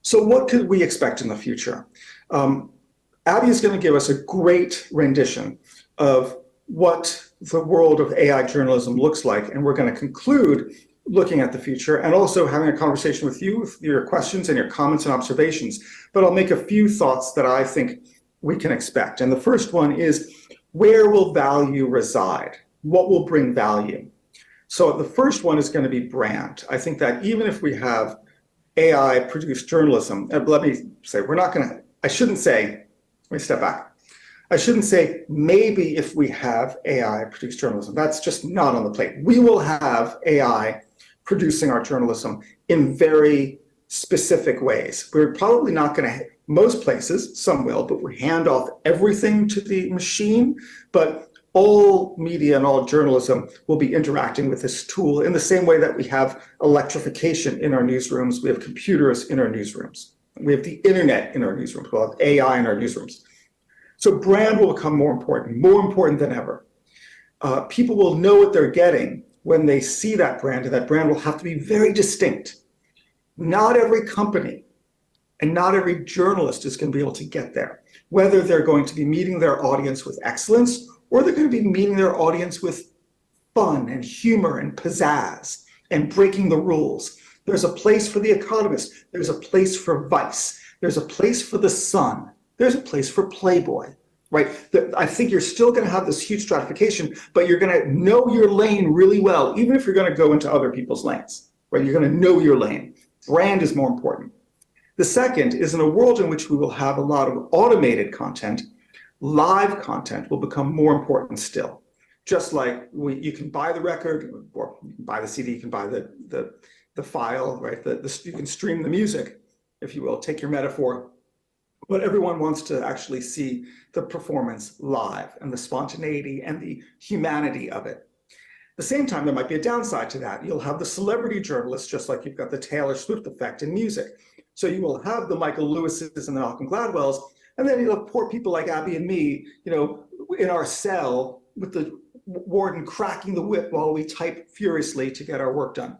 So what could we expect in the future? Abby is going to give us a great rendition of what the world of AI journalism looks like. And we're going to conclude looking at the future and also having a conversation with you, with your questions and your comments and observations. But I'll make a few thoughts that I think we can expect. And the first one is, where will value reside? What will bring value? So the first one is going to be brand. I think that even if we have AI produced journalism, let me say, let me step back. I shouldn't say maybe if we have AI produced journalism. That's just not on the plate. We will have AI producing our journalism in very specific ways. We're probably not going to, most places, some will, but we hand off everything to the machine. But all media and all journalism will be interacting with this tool in the same way that we have electrification in our newsrooms, we have computers in our newsrooms, we have the internet in our newsrooms, we'll have AI in our newsrooms. So brand will become more important than ever. People will know what they're getting when they see that brand, and that brand will have to be very distinct. Not every company and not every journalist is going to be able to get there, whether they're going to be meeting their audience with excellence or they're going to be meeting their audience with fun and humor and pizzazz and breaking the rules. There's a place for The Economist. There's a place for Vice. There's a place for The Sun. There's a place for Playboy, right? I think you're still going to have this huge stratification, but you're going to know your lane really well, even if you're going to go into other people's lanes, right? You're going to know your lane. Brand is more important. The second is, in a world in which we will have a lot of automated content, live content will become more important still. Just like you can buy the record, or you can buy the CD, you can buy the file, right? You can stream the music, if you will, take your metaphor. But everyone wants to actually see the performance live and the spontaneity and the humanity of it. At the same time, there might be a downside to that. You'll have the celebrity journalists, just like you've got the Taylor Swift effect in music. So you will have the Michael Lewises and the Malcolm Gladwells, and then you'll have poor people like Abby and me, in our cell with the warden cracking the whip while we type furiously to get our work done.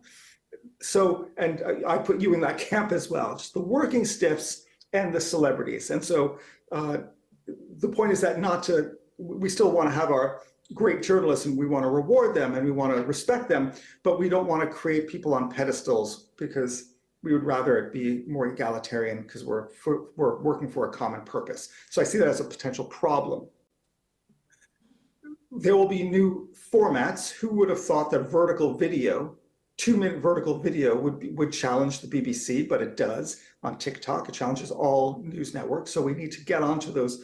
So, and I put you in that camp as well, just the working stiffs and the celebrities. And so the point is that we still want to have our great journalists and we want to reward them and we want to respect them, but we don't want to create people on pedestals because we would rather it be more egalitarian because we're working for a common purpose. So I see that as a potential problem. There will be new formats. Who would have thought that vertical video 2-minute vertical video would challenge the BBC, but it does on TikTok. It challenges all news networks. So we need to get onto those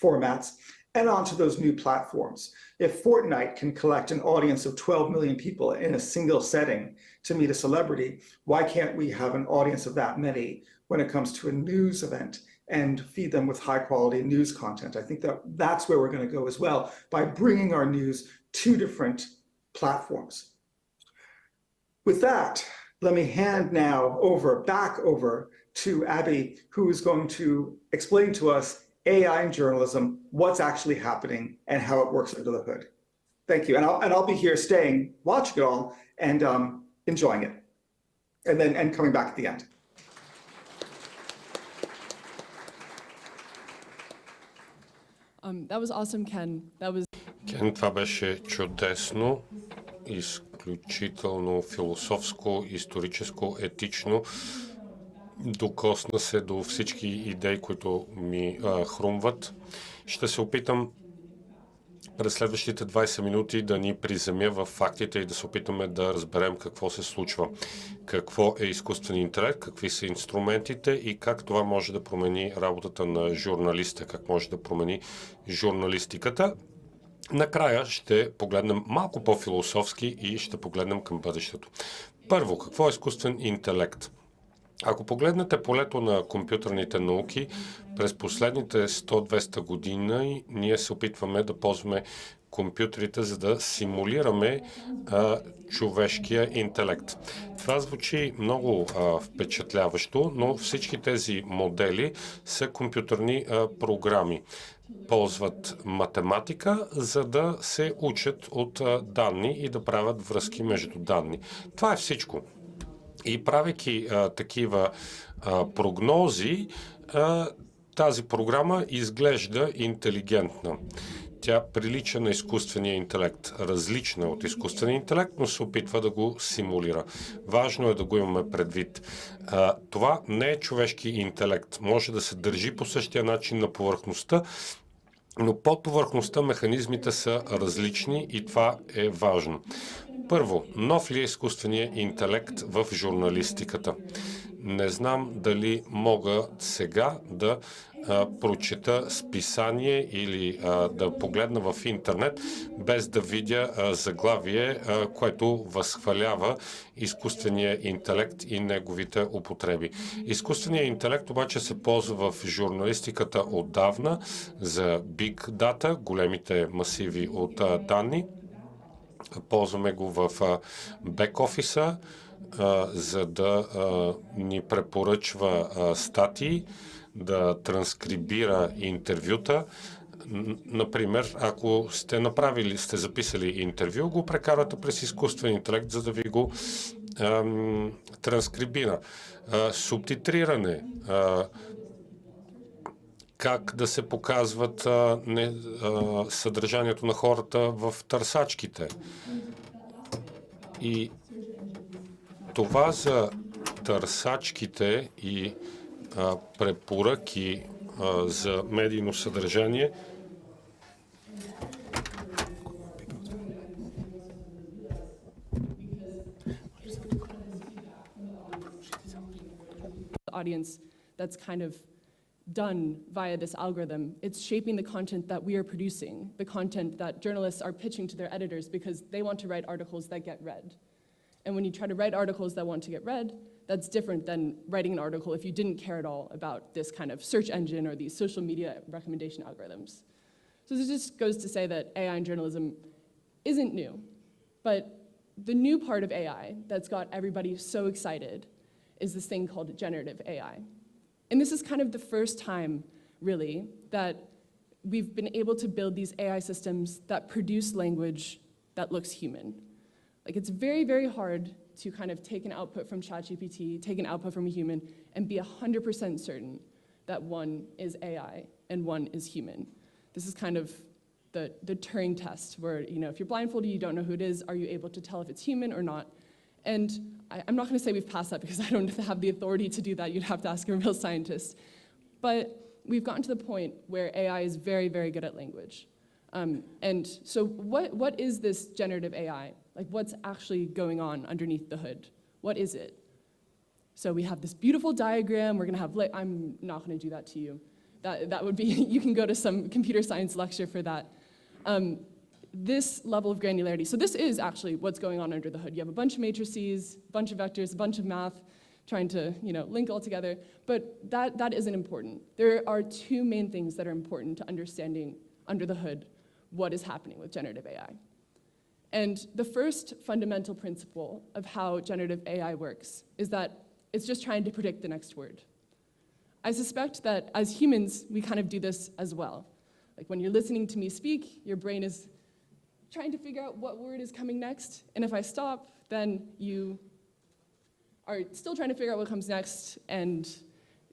formats and onto those new platforms. If Fortnite can collect an audience of 12 million people in a single setting to meet a celebrity, why can't we have an audience of that many when it comes to a news event and feed them with high quality news content? I think that that's where we're going to go as well, by bringing our news to different platforms. With that, let me hand now back over to Abby, who is going to explain to us AI in journalism, what's actually happening, and how it works under the hood. Thank you. And I'll be here staying, watching it all, and enjoying it, and coming back at the end. That was awesome, Ken. Кен, това беше чудесно, изключително философско, историческо, етично. Докосна се до всички идеи, които ми хрумват. Ще се опитам през следващите 20 минути да ни приземя в фактите и да се опитаме да разберем какво се случва. Какво е изкуствен интелект, какви са инструментите и как това може да промени работата на журналиста, как може да промени журналистиката. Накрая ще погледнем малко по-философски и ще погледнем към бъдещето. Първо, какво е изкуствен интелект? Ако погледнете полето на компютърните науки, през последните 100-200 години ние се опитваме да ползваме компютрите, за да симулираме човешкия интелект. Това звучи много впечатляващо, но всички тези модели са компютърни програми. Ползват математика, за да се учат от данни и да правят връзки между данни. Това е всичко. И правейки такива прогнози, тази програма изглежда интелигентна. Тя прилича на изкуствения интелект, различна от изкуствения интелект, но се опитва да го симулира. Важно е да го имаме предвид. Това не е човешки интелект. Може да се държи по същия начин на повърхността, но под повърхността механизмите са различни и това е важно. Първо, нов ли е изкуственият интелект в журналистиката? Не знам дали мога сега да прочета списание или да погледна в интернет, без да видя заглавие, което възхвалява изкуствения интелект и неговите употреби. Изкуственият интелект обаче се ползва в журналистиката отдавна за Big Data, големите масиви от данни. Ползваме го в бек-офиса, за да ни препоръчва статии, да транскрибира интервюта. Например, ако сте записали интервю, го прекарате през изкуствен интелект, за да ви го транскрибира. Субтитриране, как да се показват съдържанието на хората в търсачките. И това за търсачките и препоръки за медийно съдържание audience that's kind of done via this algorithm. It's shaping the content that we are producing, the content that journalists are pitching to their editors because they want to write articles that get read. And when you try to write articles that want to get read, that's different than writing an article if you didn't care at all about this kind of search engine or these social media recommendation algorithms. So this just goes to say that AI in journalism isn't new, but the new part of AI that's got everybody so excited is this thing called generative AI. And this is kind of the first time, really, that we've been able to build these AI systems that produce language that looks human. Like, it's very, very hard to kind of take an output from ChatGPT, take an output from a human, and be 100% certain that one is AI and one is human. This is kind of the Turing test, where, you know, if you're blindfolded, you don't know who it is, are you able to tell if it's human or not? And I'm not going to say we've passed that because I don't have the authority to do that. You'd have to ask a real scientist. But we've gotten to the point where AI is very, very good at language. And so what is this generative AI? Like, what's actually going on underneath the hood? What is it? So we have this beautiful diagram. We're going to have, I'm not going to do that to you. That would be, you can go to some computer science lecture for that. This level of granularity. So this is actually what's going on under the hood. You have a bunch of matrices, a bunch of vectors, a bunch of math, trying to link all together. But that isn't important. There are two main things that are important to understanding under the hood what is happening with generative AI. And the first fundamental principle of how generative AI works is that it's just trying to predict the next word. I suspect that as humans, we kind of do this as well. Like when you're listening to me speak, your brain is trying to figure out what word is coming next. And if I stop, then you are still trying to figure out what comes next. And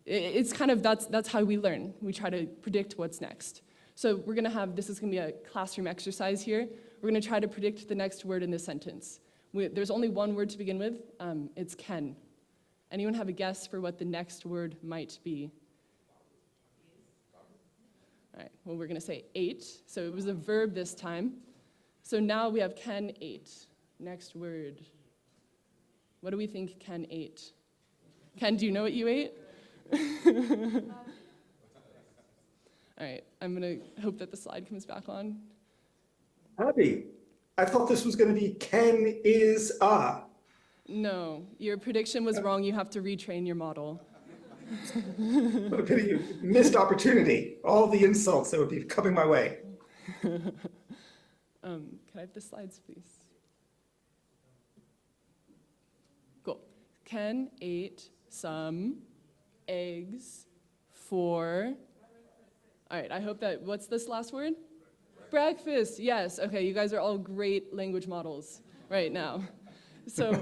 it's kind of, that's how we learn. We try to predict what's next. So we're gonna have, this is gonna be a classroom exercise here. We're gonna try to predict the next word in this sentence. There's only one word to begin with, it's can. Anyone have a guess for what the next word might be? All right, well, we're gonna say ate. So it was a verb this time. So now we have can ate. Next word. What do we think Ken ate? Ken, do you know what you ate? All right, I'm gonna hope that the slide comes back on. Abby, I thought this was going to be Ken is a. No, your prediction was wrong. You have to retrain your model. What a pity, you missed opportunity. All the insults that would be coming my way. Can I have the slides, please? Cool. Ken ate some eggs for, all right, I hope that, what's this last word? Breakfast, yes. Okay, you guys are all great language models right now. So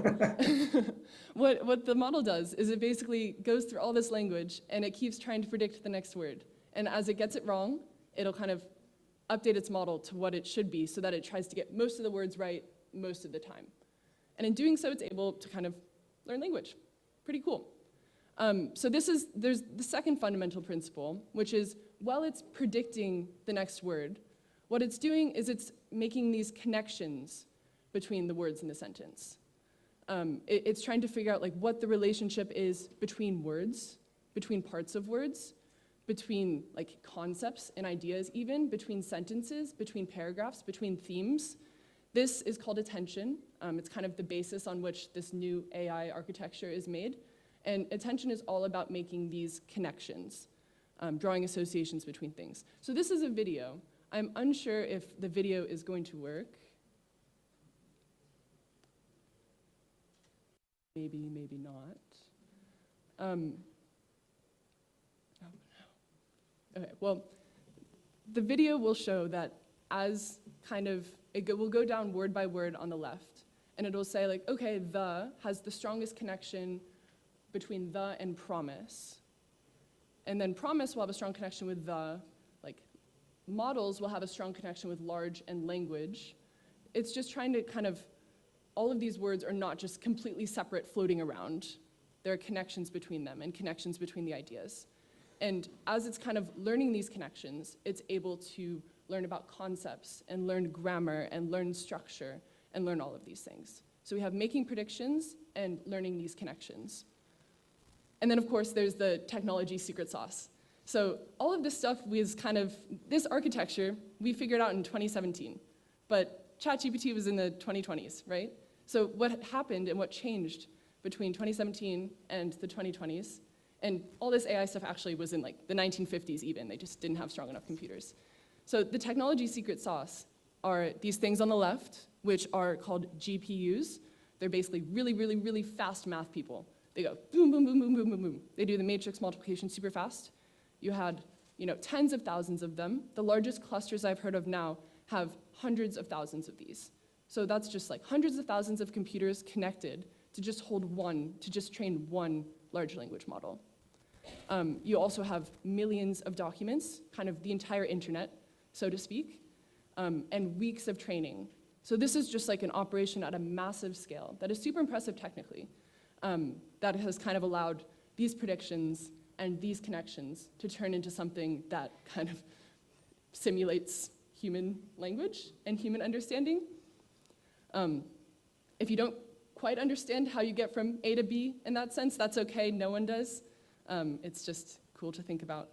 what the model does is it basically goes through all this language and it keeps trying to predict the next word. And as it gets it wrong, it'll kind of update its model to what it should be so that it tries to get most of the words right most of the time. And in doing so, it's able to kind of learn language. Pretty cool. So there's the second fundamental principle, which is while it's predicting the next word, what it's doing is it's making these connections between the words in the sentence. It's trying to figure out like what the relationship is between words, between parts of words, between like concepts and ideas even, between sentences, between paragraphs, between themes. This is called attention. It's kind of the basis on which this new AI architecture is made. And attention is all about making these connections, drawing associations between things. So this is a video. I'm unsure if the video is going to work. Maybe, maybe not. Oh, no. Okay, well, the video will show that as kind of, will go down word by word on the left, and it'll say like, okay, the has the strongest connection between the and promise. And then promise will have a strong connection with the, like models will have a strong connection with large and language. It's just trying to kind of, all of these words are not just completely separate floating around. There are connections between them and connections between the ideas. And as it's kind of learning these connections, it's able to learn about concepts and learn grammar and learn structure and learn all of these things. So we have making predictions and learning these connections. And then of course there's the technology secret sauce. So all of this stuff was kind of, this architecture we figured out in 2017, but ChatGPT was in the 2020s, right? So what happened and what changed between 2017 and the 2020s, and all this AI stuff actually was in like the 1950s even, they just didn't have strong enough computers. So the technology secret sauce are these things on the left, which are called GPUs. They're basically really, really, really fast math people. They go boom, boom, boom, boom, boom, boom, boom. They do the matrix multiplication super fast. You had, tens of thousands of them. The largest clusters I've heard of now have hundreds of thousands of these. So that's just like hundreds of thousands of computers connected to just hold one, to just train one large language model. You also have millions of documents, kind of the entire internet, so to speak, and weeks of training. So this is just like an operation at a massive scale that is super impressive technically, that has kind of allowed these predictions and these connections to turn into something that kind of simulates human language and human understanding. If you don't quite understand how you get from A to B in that sense, that's okay, no one does. It's just cool to think about.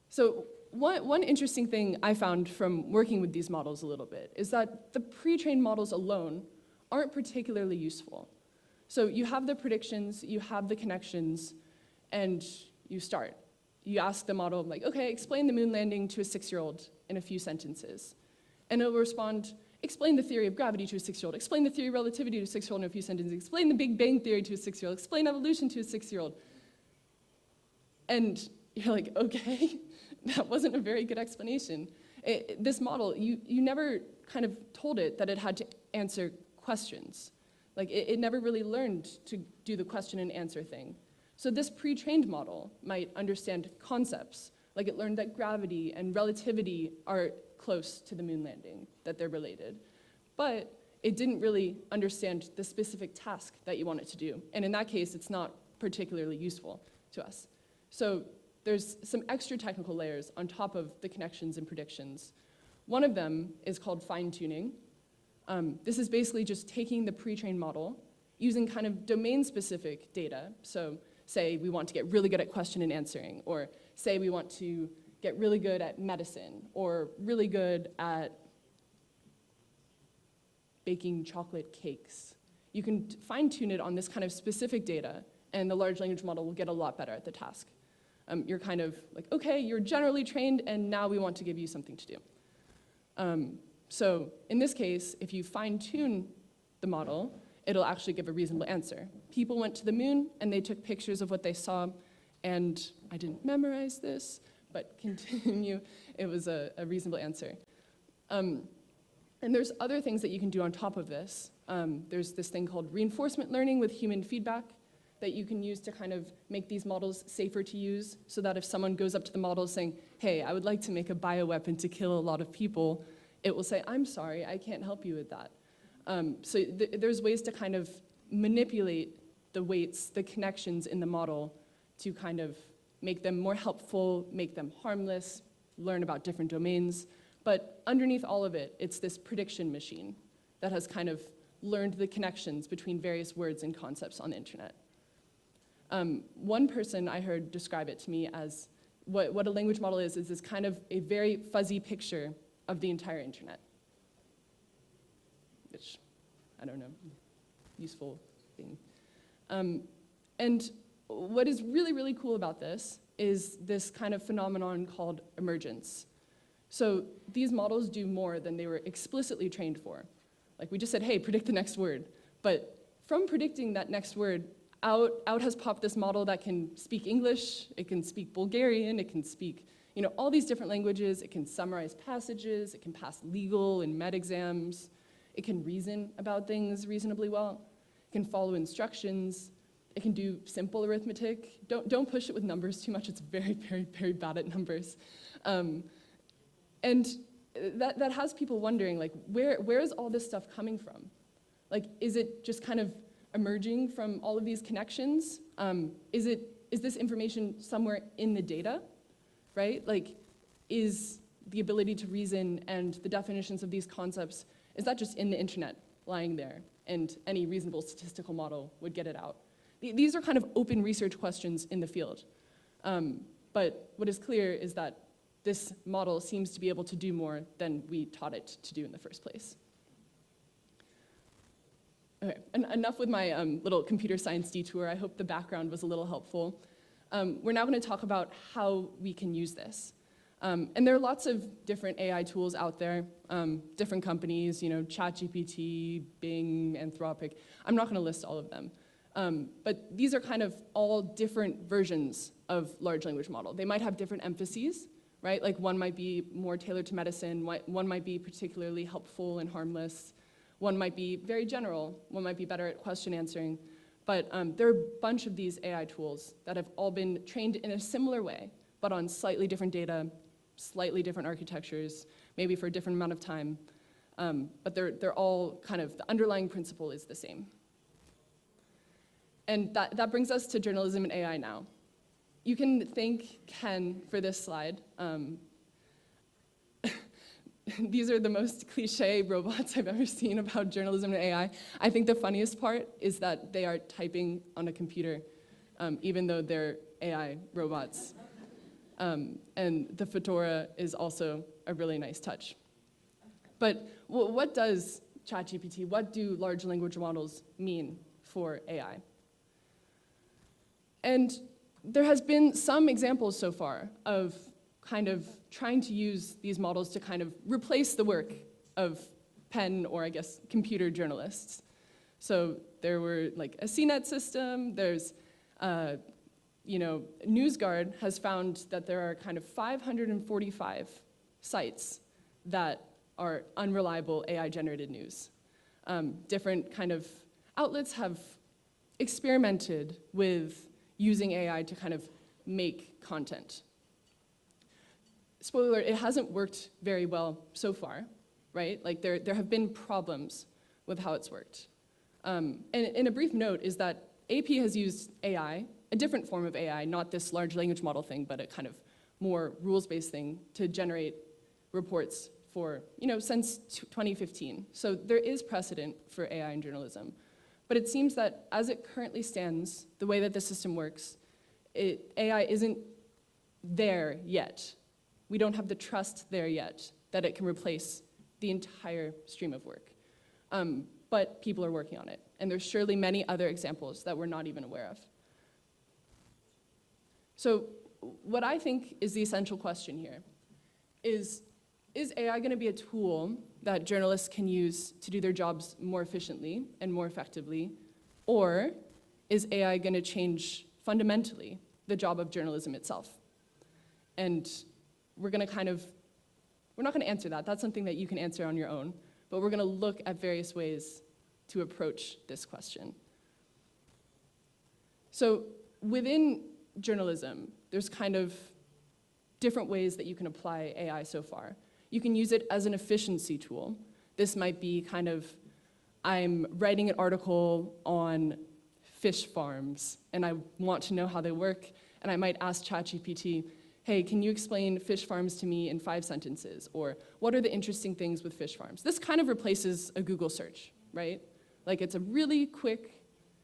So one interesting thing I found from working with these models a little bit is that the pre-trained models alone aren't particularly useful. So you have the predictions, you have the connections, and you start. You ask the model, like, okay, explain the moon landing to a 6-year-old in a few sentences. And it'll respond, explain the theory of gravity to a 6-year-old, explain the theory of relativity to a 6-year-old in a few sentences, explain the Big Bang theory to a 6-year-old, explain evolution to a 6-year-old. And you're like, okay, that wasn't a very good explanation. This model, you never kind of told it that it had to answer questions. Like, it never really learned to do the question and answer thing. So this pre-trained model might understand concepts, like it learned that gravity and relativity are close to the moon landing, that they're related. But it didn't really understand the specific task that you want it to do. And in that case, it's not particularly useful to us. So there's some extra technical layers on top of the connections and predictions. One of them is called fine-tuning. This is basically just taking the pre-trained model, using kind of domain-specific data. So say we want to get really good at question and answering, or say we want to get really good at medicine, or really good at baking chocolate cakes. You can fine-tune it on this kind of specific data, and the large language model will get a lot better at the task. You're kind of like, okay, you're generally trained, and now we want to give you something to do. So in this case, if you fine-tune the model, it'll actually give a reasonable answer. People went to the moon, and they took pictures of what they saw, and I didn't memorize this, but continue, it was a reasonable answer. And there's other things that you can do on top of this. There's this thing called reinforcement learning with human feedback that you can use to kind of make these models safer to use, so that if someone goes up to the model saying, hey, I would like to make a bioweapon to kill a lot of people, it will say, I'm sorry, I can't help you with that. So there's ways to kind of manipulate the weights, the connections in the model to kind of make them more helpful, make them harmless, learn about different domains. But underneath all of it, it's this prediction machine that has kind of learned the connections between various words and concepts on the internet. One person I heard describe it to me as what a language model is this kind of a very fuzzy picture of the entire internet. Which, I don't know, useful thing. And what is really, really cool about this is this kind of phenomenon called emergence. So these models do more than they were explicitly trained for. Like we just said, hey, predict the next word. But from predicting that next word, out has popped this model that can speak English, it can speak Bulgarian, it can speak all these different languages, it can summarize passages, it can pass legal and med exams, it can reason about things reasonably well, it can follow instructions, it can do simple arithmetic. Don't push it with numbers too much, it's very, very, very bad at numbers. And that has people wondering, like, where is all this stuff coming from? Like, is it just kind of emerging from all of these connections? Is this information somewhere in the data, right? Like, is the ability to reason and the definitions of these concepts, is that just in the internet, lying there, and any reasonable statistical model would get it out? These are kind of open research questions in the field. But what is clear is that this model seems to be able to do more than we taught it to do in the first place. Okay, enough with my little computer science detour. I hope the background was a little helpful. We're now going to talk about how we can use this. And there are lots of different AI tools out there, different companies, ChatGPT, Bing, Anthropic. I'm not going to list all of them. But these are kind of all different versions of large language model. They might have different emphases, right? Like one might be more tailored to medicine, one might be particularly helpful and harmless, one might be very general, one might be better at question answering. But there are a bunch of these AI tools that have all been trained in a similar way, but on slightly different data, slightly different architectures, maybe for a different amount of time. But they're all kind of, the underlying principle is the same. And that brings us to journalism and AI now. You can thank Ken for this slide. these are the most cliche robots I've ever seen about journalism and AI. I think the funniest part is that they are typing on a computer, even though they're AI robots. And the fedora is also a really nice touch. But what does ChatGPT, what do large language models mean for AI? And there has been some examples so far of kind of trying to use these models to kind of replace the work of pen or, I guess, computer journalists. So there were like a CNET system, there's, NewsGuard has found that there are kind of 545 sites that are unreliable AI-generated news. Different kind of outlets have experimented with using AI to kind of make content. Spoiler alert, it hasn't worked very well so far, right? Like there have been problems with how it's worked. And a brief note is that AP has used AI, a different form of AI, not this large language model thing, but a kind of more rules-based thing to generate reports for, since 2015. So there is precedent for AI in journalism. But it seems that as it currently stands, the way that the system works, AI isn't there yet. We don't have the trust there yet that it can replace the entire stream of work. But people are working on it. And there's surely many other examples that we're not even aware of. So what I think is the essential question here is AI going to be a tool that journalists can use to do their jobs more efficiently and more effectively? Or is AI going to change fundamentally the job of journalism itself? And we're not going to answer that. That's something that you can answer on your own. But we're going to look at various ways to approach this question. So within journalism, there's kind of different ways that you can apply AI so far. You can use it as an efficiency tool. This might be kind of, I'm writing an article on fish farms, and I want to know how they work, and I might ask ChatGPT, hey, can you explain fish farms to me in 5 sentences? Or what are the interesting things with fish farms? This kind of replaces a Google search, right? Like it's a really quick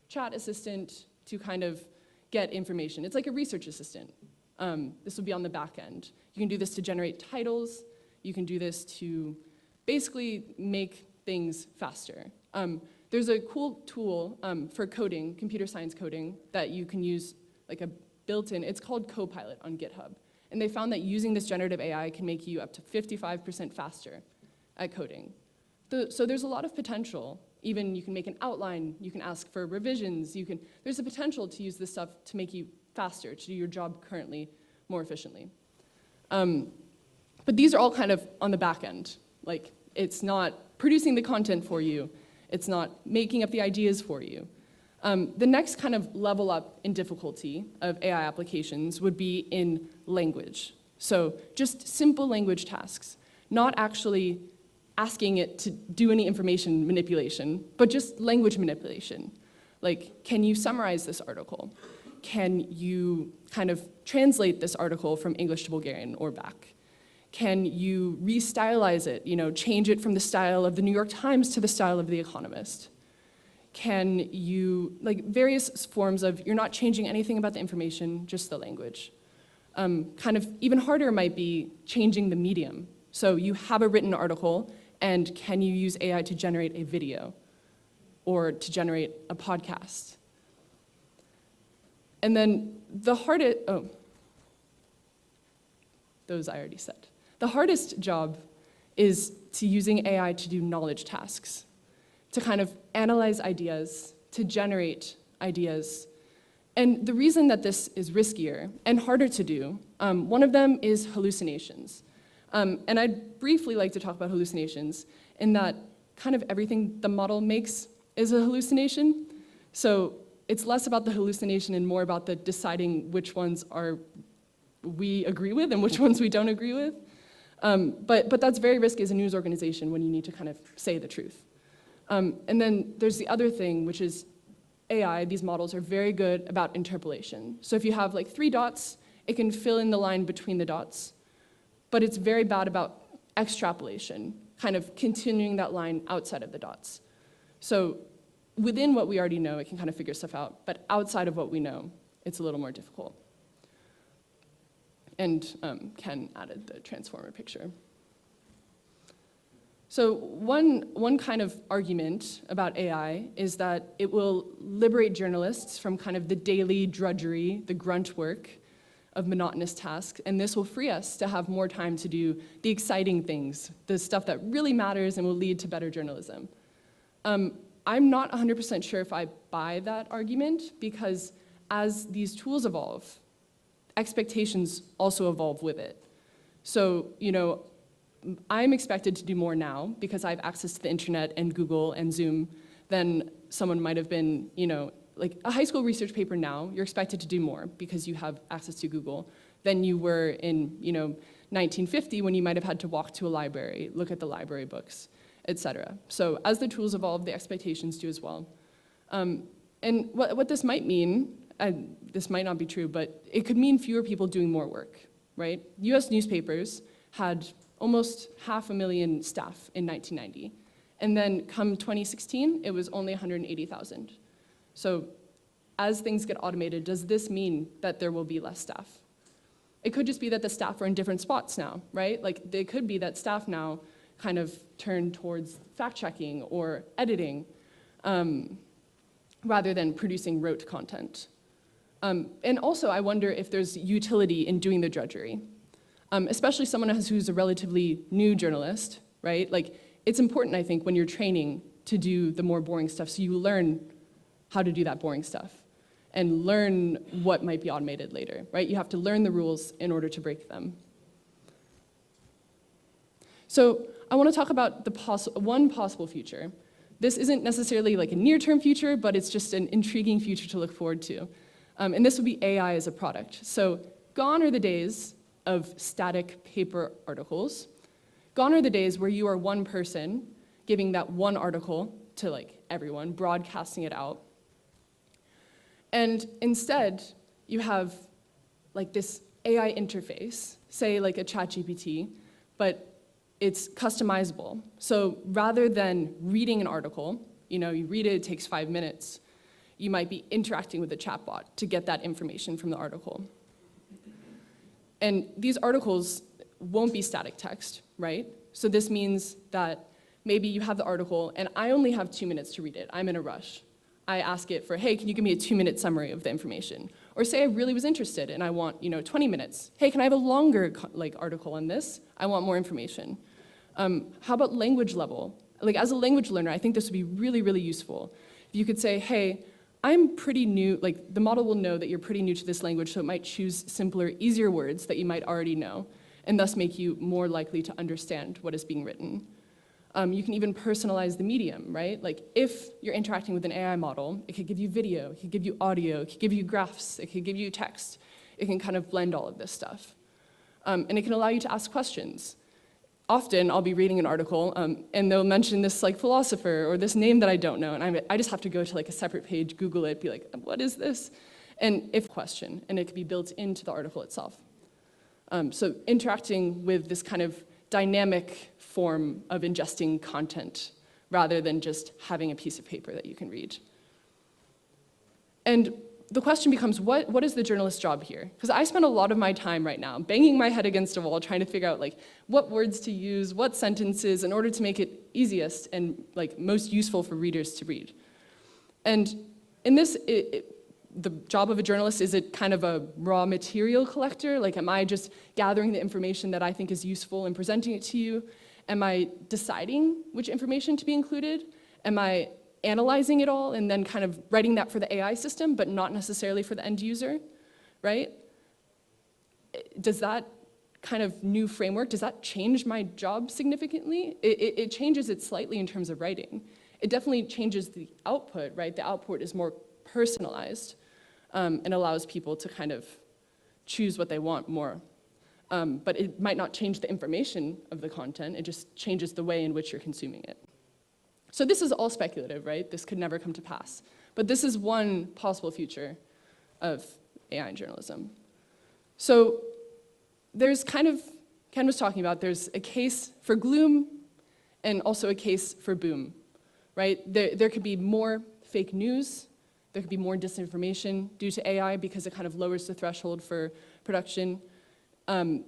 chat assistant to kind of get information. It's like a research assistant. This will be on the back end. You can do this to generate titles. You can do this to basically make things faster. There's a cool tool for coding, computer science coding, that you can use like a built-in, it's called Copilot on GitHub. And they found that using this generative AI can make you up to 55% faster at coding. So there's a lot of potential. Even you can make an outline, you can ask for revisions, there's a potential to use this stuff to make you faster, to do your job currently more efficiently. But these are all kind of on the back end. Like, it's not producing the content for you. It's not making up the ideas for you. The next kind of level up in difficulty of AI applications would be in language. So just simple language tasks, not actually asking it to do any information manipulation, but just language manipulation. Like, can you summarize this article? Can you kind of translate this article from English to Bulgarian or back? Can you restylize it, change it from the style of the New York Times to the style of The Economist? Can you, like various forms of, you're not changing anything about the information, just the language. Kind of even harder might be changing the medium. So you have a written article, and can you use AI to generate a video or to generate a podcast? And then the hardest, those I already said. The hardest job is to using AI to do knowledge tasks, to kind of analyze ideas, to generate ideas. And the reason that this is riskier and harder to do, one of them is hallucinations. And I'd briefly like to talk about hallucinations in that kind of everything the model makes is a hallucination. So it's less about the hallucination and more about the deciding which ones we agree with and which ones we don't agree with. But that's very risky as a news organization when you need to kind of say the truth. And then there's the other thing, which is AI, these models are very good about interpolation. So if you have like 3 dots, it can fill in the line between the dots. But it's very bad about extrapolation, kind of continuing that line outside of the dots. So within what we already know, it can kind of figure stuff out, but outside of what we know, it's a little more difficult. And Ken added the transformer picture. So one kind of argument about AI is that it will liberate journalists from kind of the daily drudgery, the grunt work of monotonous tasks, and this will free us to have more time to do the exciting things, the stuff that really matters and will lead to better journalism. I'm not 100% sure if I buy that argument, because as these tools evolve, expectations also evolve with it. So, you know, I'm expected to do more now because I have access to the internet and Google and Zoom than someone might have been, you know, like a high school research paper now, you're expected to do more because you have access to Google than you were in, you know, 1950 when you might have had to walk to a library, look at the library books, etc. So as the tools evolve, the expectations do as well. And what this might mean, this might not be true, but it could mean fewer people doing more work, right? US newspapers had almost 500,000 staff in 1990. And then come 2016, it was only 180,000. So as things get automated, does this mean that there will be less staff? It could just be that the staff are in different spots now, right? Like, it could be that staff now kind of turn towards fact-checking or editing rather than producing rote content. And also, I wonder if there's utility in doing the drudgery. Especially someone who's a relatively new journalist, right? Like, it's important, I think, when you're training to do the more boring stuff, so you learn how to do that boring stuff and learn what might be automated later, right? You have to learn the rules in order to break them. So I want to talk about one possible future. This isn't necessarily like a near-term future, but it's just an intriguing future to look forward to. And this would be AI as a product. So gone are the days of static paper articles. Gone are the days where you are one person giving that one article to like everyone, broadcasting it out. And instead, you have like this AI interface, say like a ChatGPT, but it's customizable. So rather than reading an article, you know, you read it, it takes 5 minutes, you might be interacting with the chatbot to get that information from the article. And these articles won't be static text, right? So this means that maybe you have the article and I only have 2 minutes to read it. I'm in a rush. I ask it for, hey, can you give me a 2-minute summary of the information? Or say I really was interested and I want, you know, 20 minutes. Hey, can I have a longer article on this? I want more information. How about language level? Like, as a language learner, I think this would be really, really useful. If you could say, hey, I'm pretty new, like the model will know that you're pretty new to this language, so it might choose simpler, easier words that you might already know, and thus make you more likely to understand what is being written. You can even personalize the medium, right? Like, if you're interacting with an AI model, it could give you video, it could give you audio, it could give you graphs, it could give you text. It can kind of blend all of this stuff. And it can allow you to ask questions. Often, I'll be reading an article, and they'll mention this like philosopher or this name that I don't know, and I just have to go to like a separate page, Google it, be like, what is this? And if question, and it can be built into the article itself. So interacting with this kind of dynamic form of ingesting content rather than just having a piece of paper that you can read. And the question becomes, what is the journalist's job here? Because I spend a lot of my time right now banging my head against a wall trying to figure out like what words to use, what sentences in order to make it easiest and like most useful for readers to read. And in this, the job of a journalist, is it kind of a raw material collector? Like, am I just gathering the information that I think is useful and presenting it to you? Am I deciding which information to be included? Am I analyzing it all and then kind of writing that for the AI system, but not necessarily for the end user, right? Does that kind of new framework, does that change my job significantly? It changes it slightly in terms of writing. It definitely changes the output, right? The output is more personalized and allows people to kind of choose what they want more. But it might not change the information of the content, it just changes the way in which you're consuming it. So this is all speculative, right? This could never come to pass. But this is one possible future of AI in journalism. So there's kind of Ken was talking about, there's a case for gloom and also a case for boom, right? There could be more fake news, there could be more disinformation due to AI because it kind of lowers the threshold for production.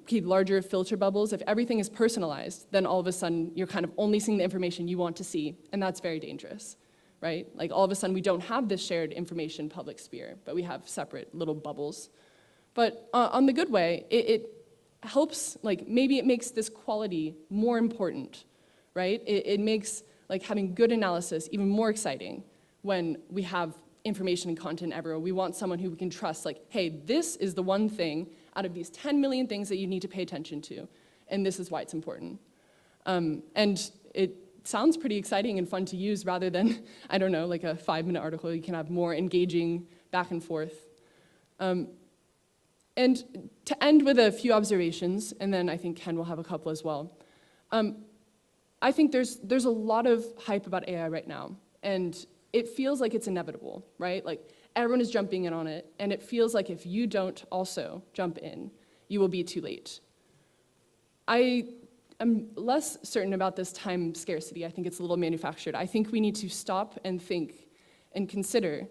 Keep larger filter bubbles. If everything is personalized, then all of a sudden you're kind of only seeing the information you want to see, and that's very dangerous, right? Like all of a sudden we don't have this shared information public sphere, but we have separate little bubbles. But on the good way, it helps, like maybe it makes this quality more important, right? It makes like having good analysis even more exciting when we have information and content everywhere. We want someone who we can trust, like, hey, this is the one thing out of these 10 million things that you need to pay attention to, and this is why it's important. And it sounds pretty exciting and fun to use rather than, I don't know, like a 5-minute article. You can have more engaging back and forth. And to end with a few observations, and then I think Ken will have a couple as well. I think there's a lot of hype about AI right now, and it feels like it's inevitable, right? Like everyone is jumping in on it, and it feels like if you don't also jump in, you will be too late. I am less certain about this time scarcity. I think it's a little manufactured. I think we need to stop and think and consider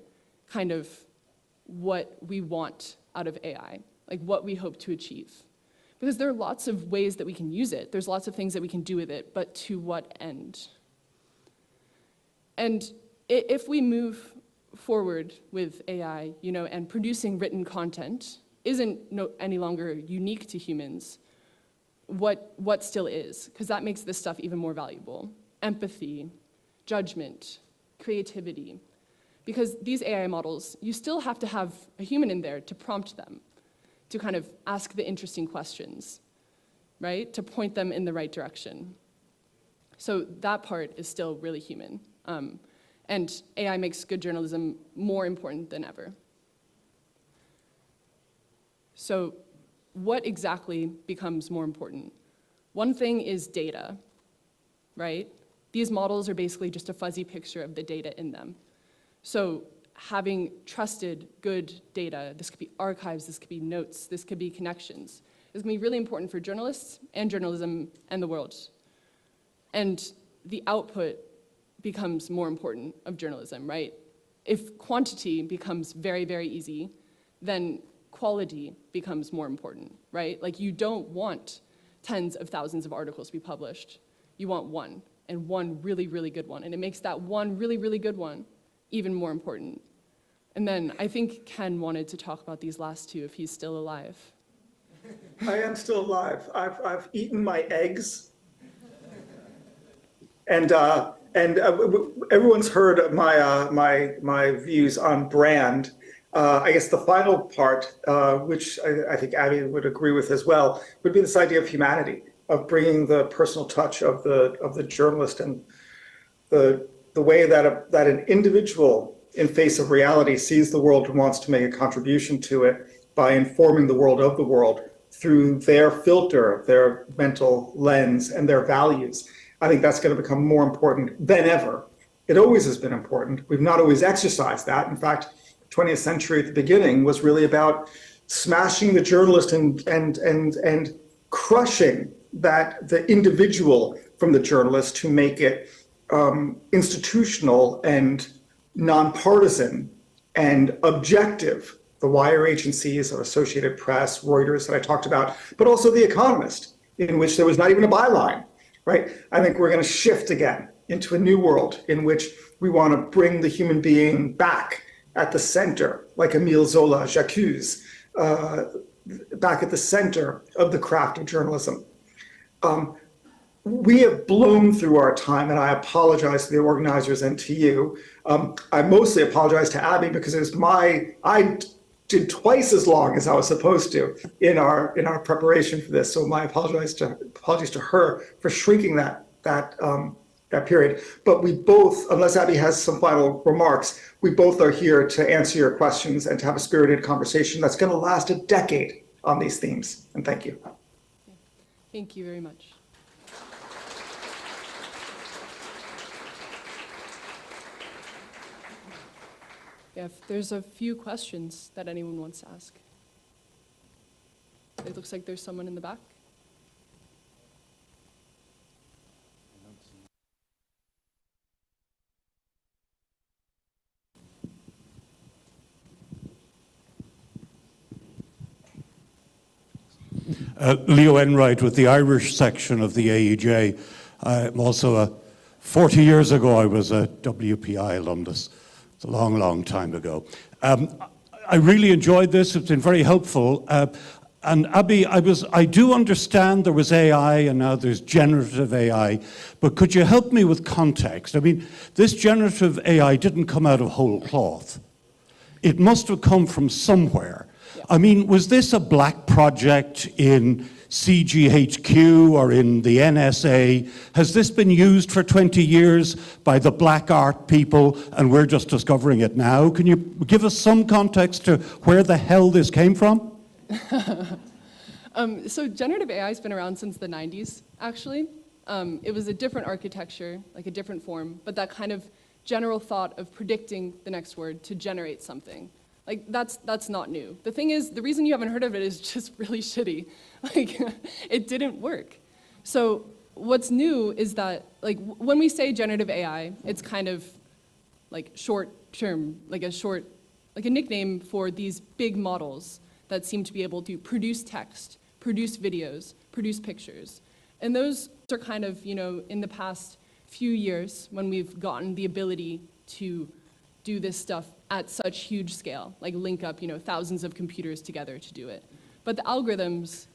kind of what we want out of AI, like what we hope to achieve. Because there are lots of ways that we can use it. There's lots of things that we can do with it, but to what end? And if we move forward with AI, you know, and producing written content isn't any longer unique to humans, what still is? Because that makes this stuff even more valuable. Empathy, judgment, creativity. Because these AI models, you still have to have a human in there to prompt them, to kind of ask the interesting questions, right? To point them in the right direction. So that part is still really human. And AI makes good journalism more important than ever. So what exactly becomes more important? One thing is data, right? These models are basically just a fuzzy picture of the data in them. So having trusted, good data, this could be archives, this could be notes, this could be connections, is going to be really important for journalists and journalism and the world. And the output becomes more important of journalism, right? If quantity becomes very, very easy, then quality becomes more important, right? Like you don't want tens of thousands of articles to be published. You want one, and one really, really good one. And it makes that one really, really good one even more important. And then I think Ken wanted to talk about these last two if he's still alive. I am still alive. I've eaten my eggs. And everyone's heard of my views on brand. I guess the final part, which I think Abby would agree with as well, would be this idea of humanity, of bringing the personal touch of the journalist and the way that an individual in face of reality sees the world and wants to make a contribution to it by informing the world of the world through their filter, their mental lens, and their values. I think that's going to become more important than ever. It always has been important. We've not always exercised that. In fact, the 20th century at the beginning was really about smashing the journalist and crushing the individual from the journalist to make it institutional and nonpartisan and objective. The wire agencies of Associated Press, Reuters that I talked about, but also The Economist, in which there was not even a byline. Right? I think we're going to shift again into a new world in which we want to bring the human being back at the center, like Émile Zola, J'accuse, back at the center of the craft of journalism. We have blown through our time, and I apologize to the organizers and to you. I mostly apologize to Abby because it was I did twice as long as I was supposed to in our preparation for this. So my apologies to her for shrinking that period. But we both, unless Abby has some final remarks, we both are here to answer your questions and to have a spirited conversation that's going to last a decade on these themes. And thank you. Thank you very much. Yeah, if there's a few questions that anyone wants to ask. It looks like there's someone in the back. Leo Enright with the Irish section of the AEJ. I'm also 40 years ago, I was a WPI alumnus. It's a long, long time ago. I really enjoyed this. It's been very helpful. And Abby, I do understand there was AI and now there's generative AI, but could you help me with context? I mean, this generative AI didn't come out of whole cloth. It must have come from somewhere. Yeah. I mean, was this a black project in CGHQ or in the NSA? Has this been used for 20 years by the black art people and we're just discovering it now? Can you give us some context to where the hell this came from? So generative AI has been around since the 90s, actually. It was a different architecture, like a different form, but that kind of general thought of predicting the next word to generate something. Like, that's not new. The thing is, the reason you haven't heard of it is just really shitty. Like, it didn't work. So what's new is that, like, when we say generative AI, it's kind of like short term, like a nickname for these big models that seem to be able to produce text, produce videos, produce pictures. And those are kind of, in the past few years when we've gotten the ability to do this stuff at such huge scale, like link up, thousands of computers together to do it. But the algorithms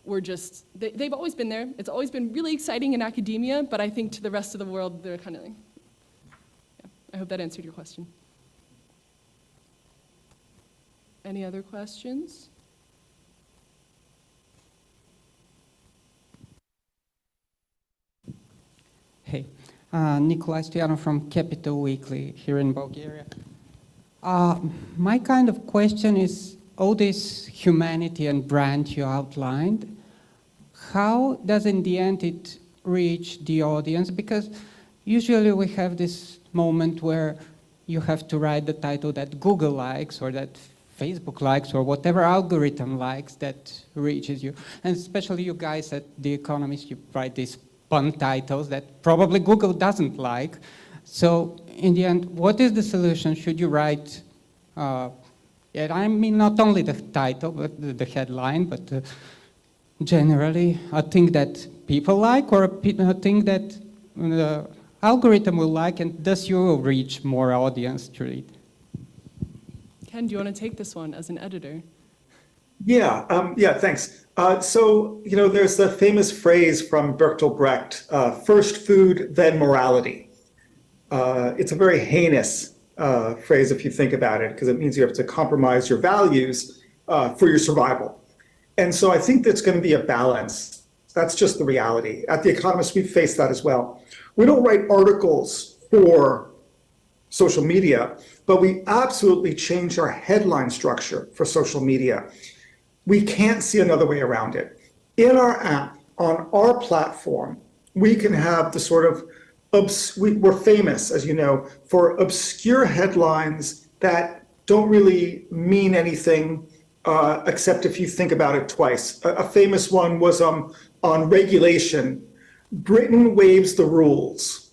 were just, they've always been there. It's always been really exciting in academia, but I think to the rest of the world, they're kind of like, yeah. I hope that answered your question. Any other questions? Hey, Nikolai Stoyanov from Capital Weekly here in Bulgaria. My kind of question is, all this humanity and brand you outlined, how does in the end it reach the audience? Because usually we have this moment where you have to write the title that Google likes or that Facebook likes or whatever algorithm likes that reaches you. And especially you guys at The Economist, you write these pun titles that probably Google doesn't like. So in the end, what is the solution? Should you write, I mean, not only the title, but the headline, but generally a thing that people like or a thing that the algorithm will like, and thus you will reach more audience to read? Ken, do you want to take this one as an editor? Yeah, thanks. So, there's the famous phrase from Bertolt Brecht, first food, then morality. It's a very heinous phrase if you think about it, because it means you have to compromise your values for your survival. And so I think that's going to be a balance. That's just the reality. At The Economist, we face that as well. We don't write articles for social media, but we absolutely changed our headline structure for social media. We can't see another way around it. In our app, on our platform, we can have the sort of, we're famous, as you know, for obscure headlines that don't really mean anything except if you think about it twice. A famous one was on regulation. Britain waives the rules,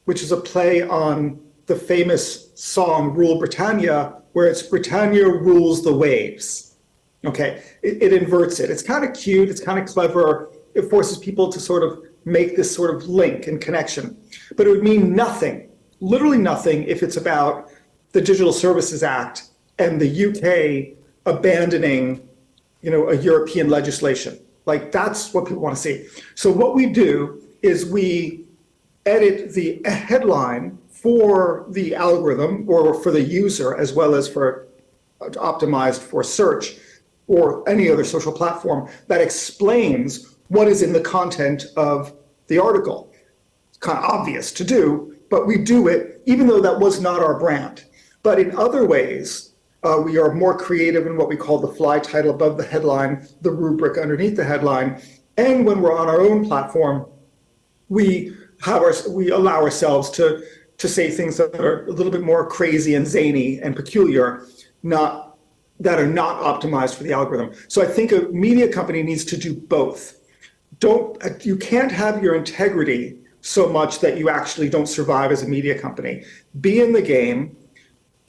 which is a play on the famous song Rule Britannia, where it's Britannia rules the waves. Okay, it inverts it. It's kind of cute, it's kind of clever. It forces people to sort of make this sort of link and connection. But it would mean nothing, literally nothing, if it's about the Digital Services Act and the UK abandoning, a European legislation. Like, that's what people want to see. So what we do is we edit the headline for the algorithm or for the user, as well as for optimized for search or any other social platform, that explains what is in the content of the article. It's kind of obvious to do, but we do it even though that was not our brand. But in other ways, we are more creative in what we call the fly title above the headline, the rubric underneath the headline. And when we're on our own platform, we allow ourselves to say things that are a little bit more crazy and zany and peculiar, that are not optimized for the algorithm. So I think a media company needs to do both. You can't have your integrity so much that you actually don't survive as a media company. Be in the game,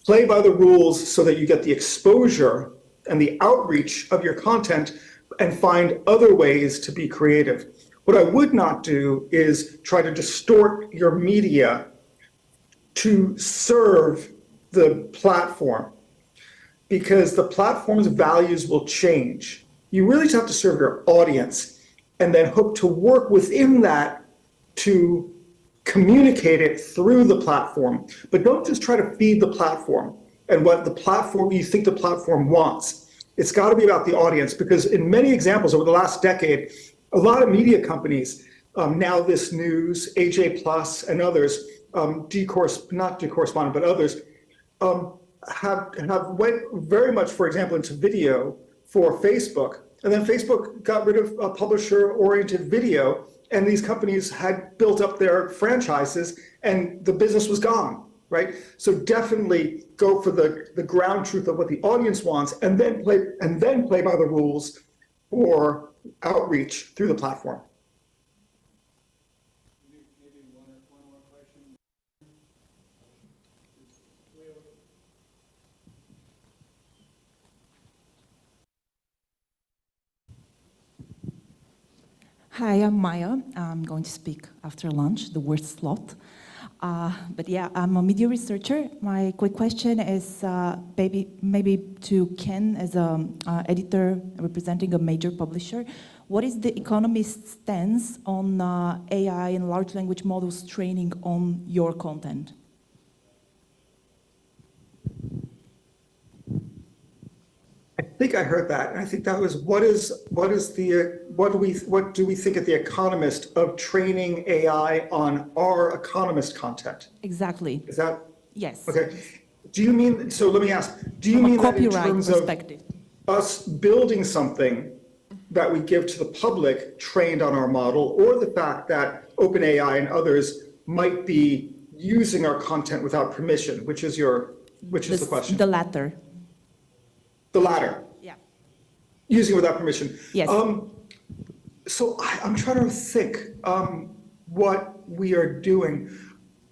play by the rules so that you get the exposure and the outreach of your content, and find other ways to be creative. What I would not do is try to distort your media to serve the platform, because the platform's values will change. You really just have to serve your audience and then hope to work within that to communicate it through the platform. But don't just try to feed the platform and what the platform you think the platform wants. It's got to be about the audience, because in many examples over the last decade, a lot of media companies, Now This News, AJ Plus, and others, not decorrespondent, but others, have went very much, for example, into video for Facebook, and then Facebook got rid of publisher-oriented video, and these companies had built up their franchises, and the business was gone, right? So definitely go for the ground truth of what the audience wants, and then play by the rules for outreach through the platform. Hi, I'm Maya. I'm going to speak after lunch, the worst slot. But yeah, I'm a media researcher. My quick question is maybe to Ken, as an editor representing a major publisher. What is the Economist's stance on AI and large language models training on your content? I think I heard that, and I think that was what do we think at The Economist of training AI on our Economist content? Exactly. Is that? Yes. Okay. Do you mean, so let me ask, do you From a mean that in copyright terms perspective? of us building something that we give to the public trained on our model, or the fact that OpenAI and others might be using our content without permission, which is the question? The latter. The latter. Yeah. Using without permission. Yes. So I'm trying to think what we are doing.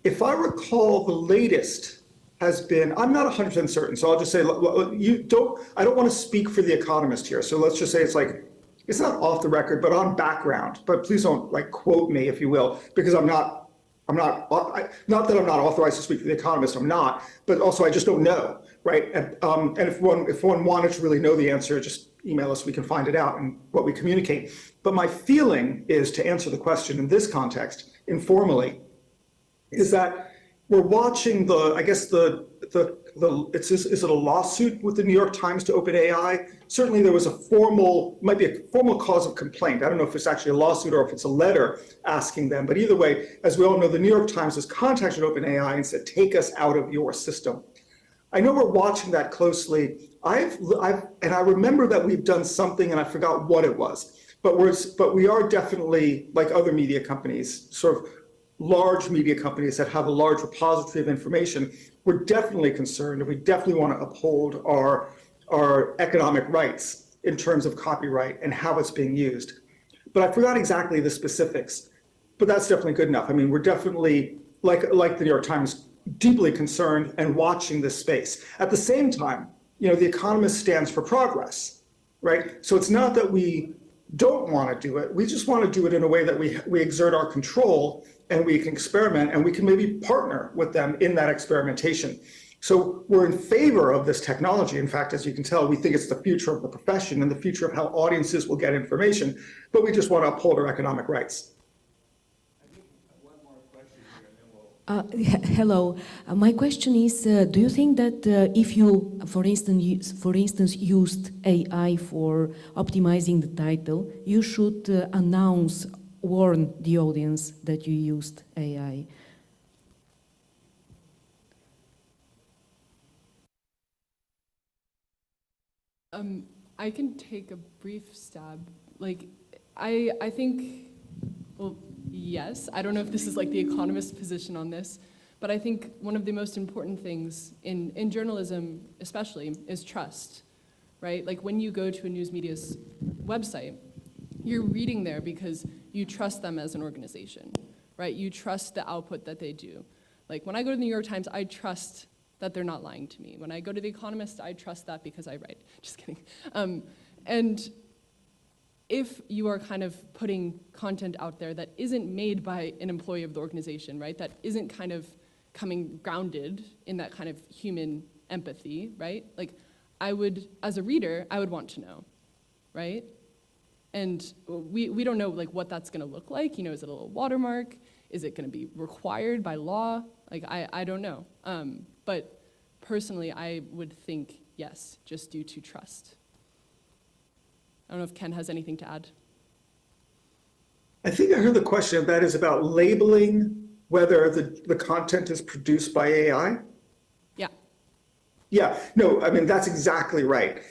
If I recall, the latest has been, I'm not 100% certain, so I'll just say, I don't want to speak for The Economist here. So let's just say it's not off the record, but on background. But please don't quote me, if you will, because not that I'm not authorized to speak for The Economist, I'm not, but also I just don't know, right? And if one wanted to really know the answer, just email us, we can find it out and what we communicate. But my feeling is, to answer the question in this context, informally, is that we're watching is it a lawsuit with the New York Times to OpenAI? Certainly there was might be a formal cause of complaint. I don't know if it's actually a lawsuit or if it's a letter asking them, but either way, as we all know, the New York Times has contacted OpenAI and said, take us out of your system. I know we're watching that closely. And I remember that we've done something, and I forgot what it was, but we are definitely, like other media companies, sort of large media companies that have a large repository of information, we're definitely concerned, and we definitely want to uphold our economic rights in terms of copyright and how it's being used. But I forgot exactly the specifics, but that's definitely good enough. I mean, we're definitely, like the New York Times, deeply concerned and watching this space. At the same time, The Economist stands for progress, right? So it's not that we don't want to do it. We just want to do it in a way that we exert our control, and we can experiment, and we can maybe partner with them in that experimentation. So we're in favor of this technology. In fact, as you can tell, we think it's the future of the profession and the future of how audiences will get information, but we just want to uphold our economic rights. Hello. My question is, do you think that if you, for instance, used AI for optimizing the title, you should warn the audience that you used AI? I can take a brief stab. I think, well, yes. I don't know if this is The Economist's position on this, but I think one of the most important things in journalism especially is trust, right? When you go to a news media's website, you're reading there because you trust them as an organization, right? You trust the output that they do. When I go to the New York Times, I trust that they're not lying to me. When I go to The Economist, I trust that because I write. Just kidding. And if you are kind of putting content out there that isn't made by an employee of the organization, right, that isn't kind of coming grounded in that kind of human empathy, right, like I would, as a reader, I would want to know, right? And we don't know like what that's gonna look like, you know, is it a little watermark? Is it gonna be required by law? Like, I don't know. But personally, I would think yes, just due to trust. I don't know if Ken has anything to add. I think I heard the question that is about labeling whether the content is produced by AI. Yeah. Yeah, no, I mean, that's exactly right.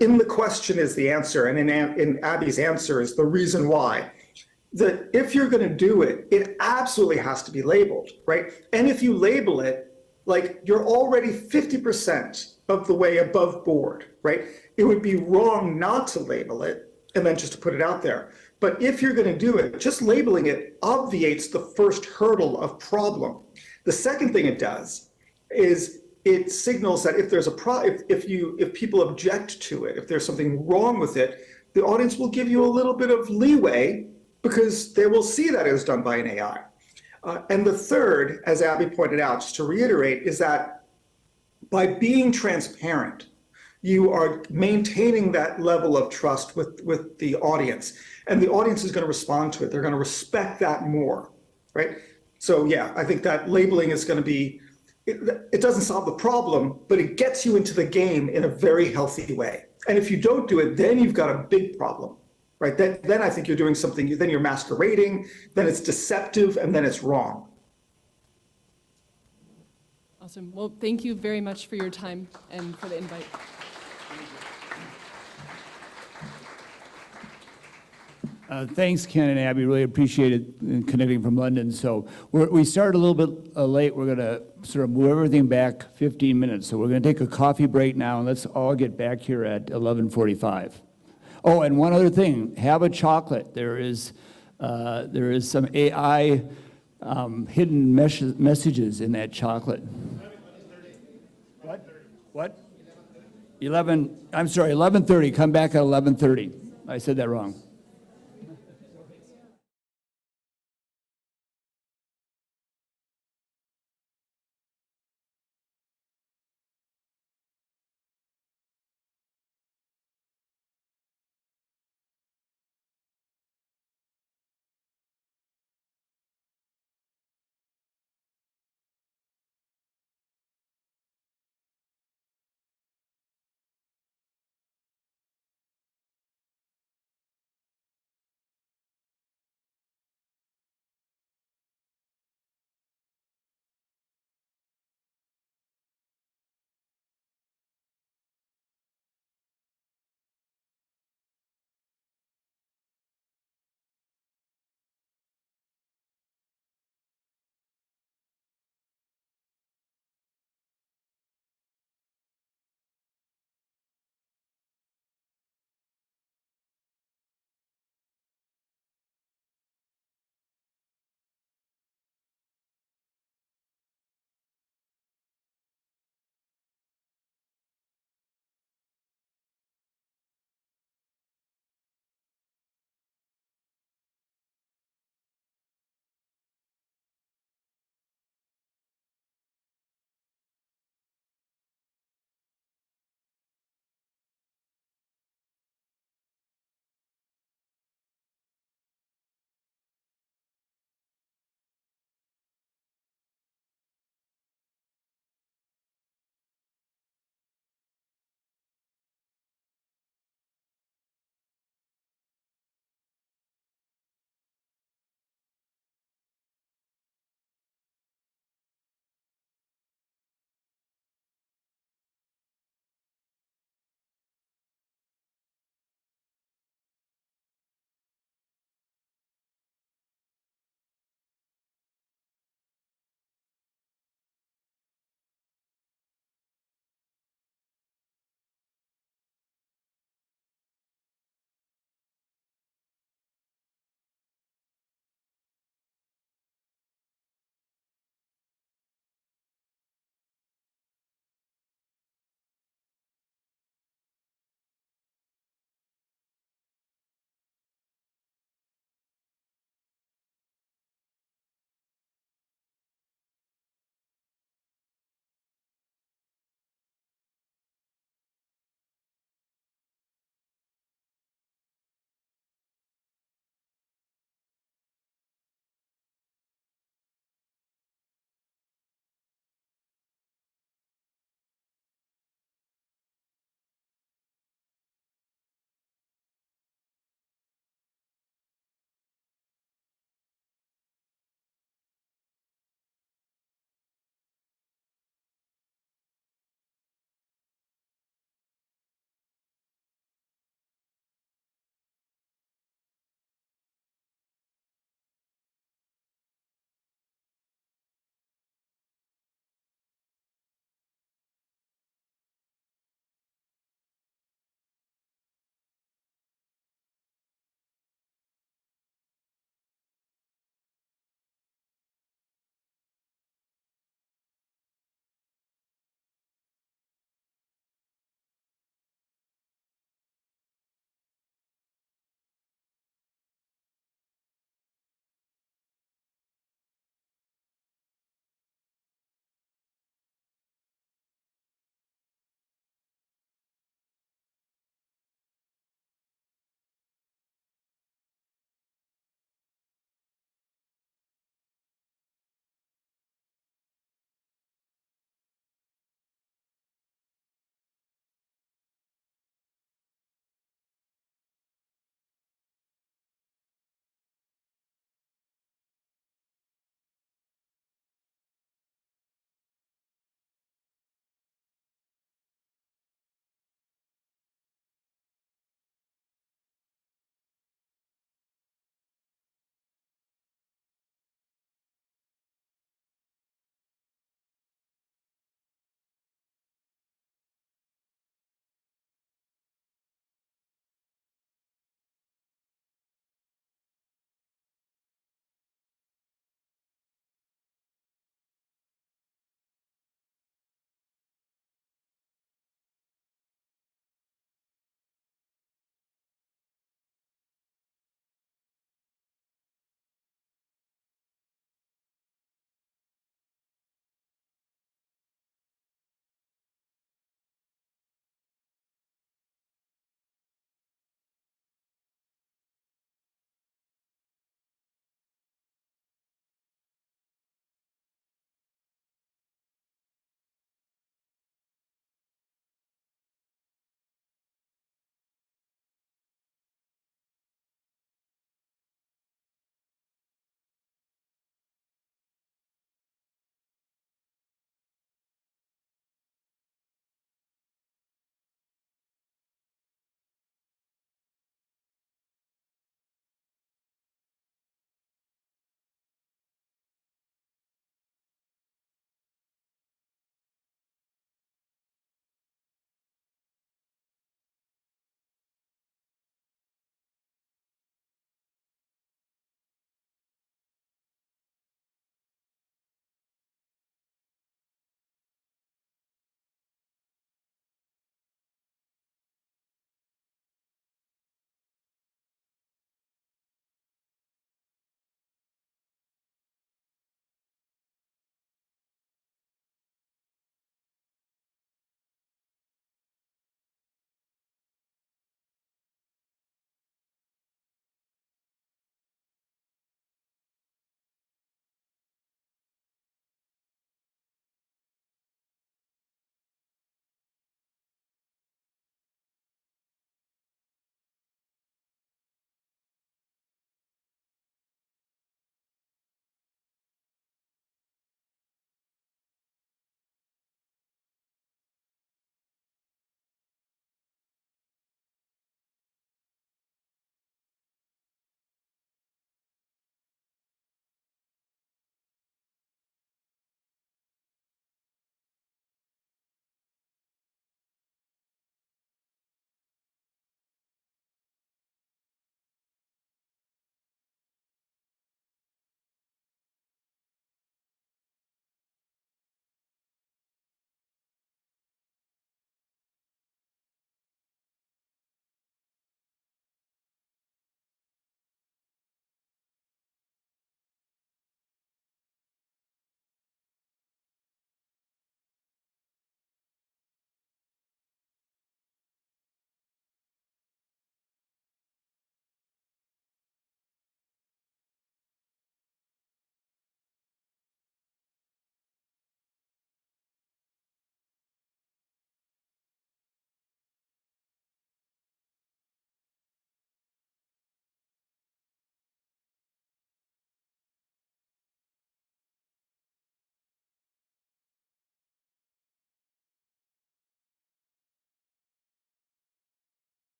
In the question is the answer, and in Abby's answer is the reason why. That if you're going to do it, it absolutely has to be labeled, right? And if you label it, like you're already 50% of the way above board, right? It would be wrong not to label it and then just to put it out there. But if you're going to do it, just labeling it obviates the first hurdle of problem. The second thing it does is it signals that if there's if people object to it, if there's something wrong with it, the audience will give you a little bit of leeway because they will see that it was done by an AI. And the third, as Abby pointed out, just to reiterate, is that by being transparent, you are maintaining that level of trust with the audience. And the audience is going to respond to it. They're going to respect that more, right? So yeah, I think that labeling is going to be, it doesn't solve the problem, but it gets you into the game in a very healthy way. And if you don't do it, then you've got a big problem, right? Then I think you're doing something, then you're masquerading, then it's deceptive, and then it's wrong. Awesome. Well, thank you very much for your time and for the invite. Thanks, Ken and Abby. Really appreciate it connecting from London. So we started a little bit late. We're going to sort of move everything back 15 minutes. So we're going to take a coffee break now, and let's all get back here at 11:45. Oh, and one other thing. Have a chocolate. There is some AI hidden messages in that chocolate. What? 11. I'm sorry, 11:30. Come back at 11:30. I said that wrong.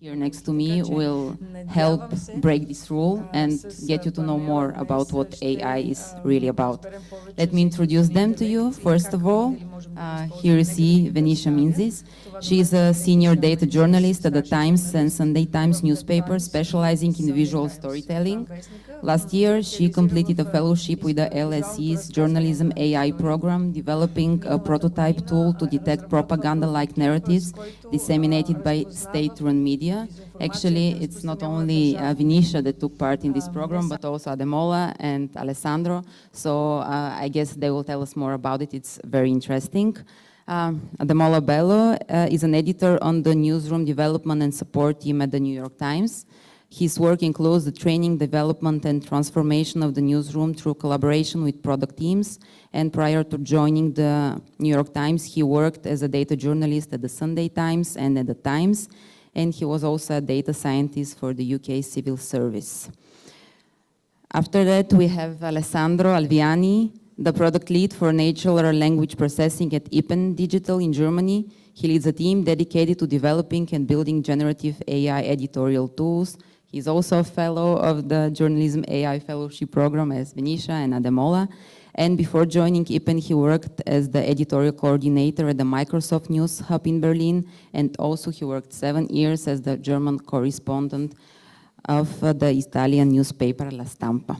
here next to me will help break this rule and get you to know more about what AI is really about. Let me introduce them to you. First of all, here you see Venetia Minzis. She is a senior data journalist at the Times and Sunday Times newspaper, specializing in visual storytelling. Last year, she completed a fellowship with the LSE's Journalism AI program, developing a prototype tool to detect propaganda-like narratives disseminated by state-run media. Actually, it's not only Venetia that took part in this program, but also Ademola and Alessandro. So I guess they will tell us more about it. It's very interesting. Ademola Bello is an editor on the newsroom development and support team at the New York Times. His work includes the training, development, and transformation of the newsroom through collaboration with product teams. And prior to joining the New York Times, he worked as a data journalist at the Sunday Times and at the Times. And he was also a data scientist for the UK Civil Service. After that, we have Alessandro Alviani, the product lead for natural language processing at IPEN Digital in Germany. He leads a team dedicated to developing and building generative AI editorial tools. He's also a fellow of the Journalism AI Fellowship Program as Venetia and Ademola. And before joining IPEN, he worked as the editorial coordinator at the Microsoft News Hub in Berlin. And also he worked 7 years as the German correspondent of the Italian newspaper La Stampa.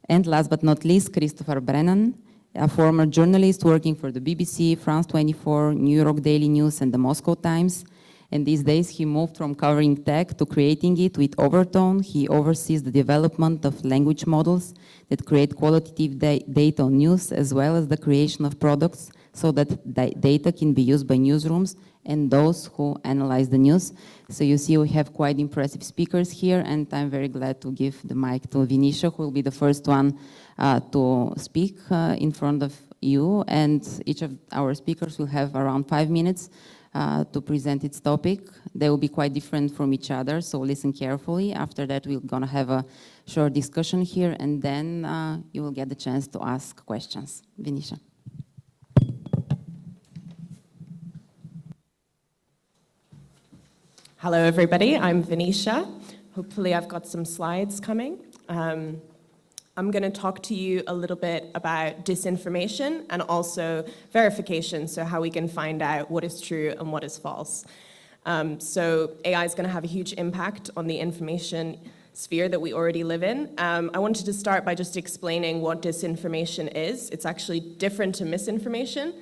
And last but not least, Christopher Brennan, a former journalist working for the BBC, France 24, New York Daily News, and the Moscow Times. And these days he moved from covering tech to creating it with Overtone. He oversees the development of language models that create qualitative data on news, as well as the creation of products so that data can be used by newsrooms and those who analyze the news. So you see we have quite impressive speakers here, and I'm very glad to give the mic to Venetia, who will be the first one to speak in front of you. And each of our speakers will have around 5 minutes to present its topic. They will be quite different from each other, so listen carefully. After that, we're gonna have a short discussion here, and then you will get the chance to ask questions. Venetia. Hello, everybody. I'm Venetia. Hopefully, I've got some slides coming. I'm going to talk to you a little bit about disinformation and also verification, so how we can find out what is true and what is false. So AI is going to have a huge impact on the information sphere that we already live in. I wanted to start by just explaining what disinformation is. It's actually different to misinformation.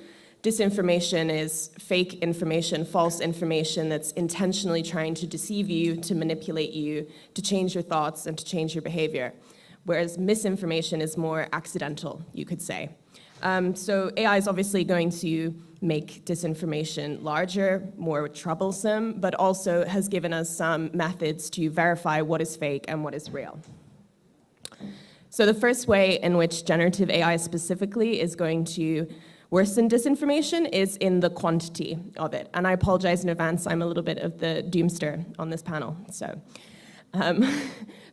Disinformation is fake information, false information that's intentionally trying to deceive you, to manipulate you, to change your thoughts, and to change your behavior. Whereas misinformation is more accidental, you could say. So AI is obviously going to make disinformation larger, more troublesome, but also has given us some methods to verify what is fake and what is real. So the first way in which generative AI specifically is going to worsen disinformation is in the quantity of it. And I apologize in advance, I'm a little bit of the doomster on this panel.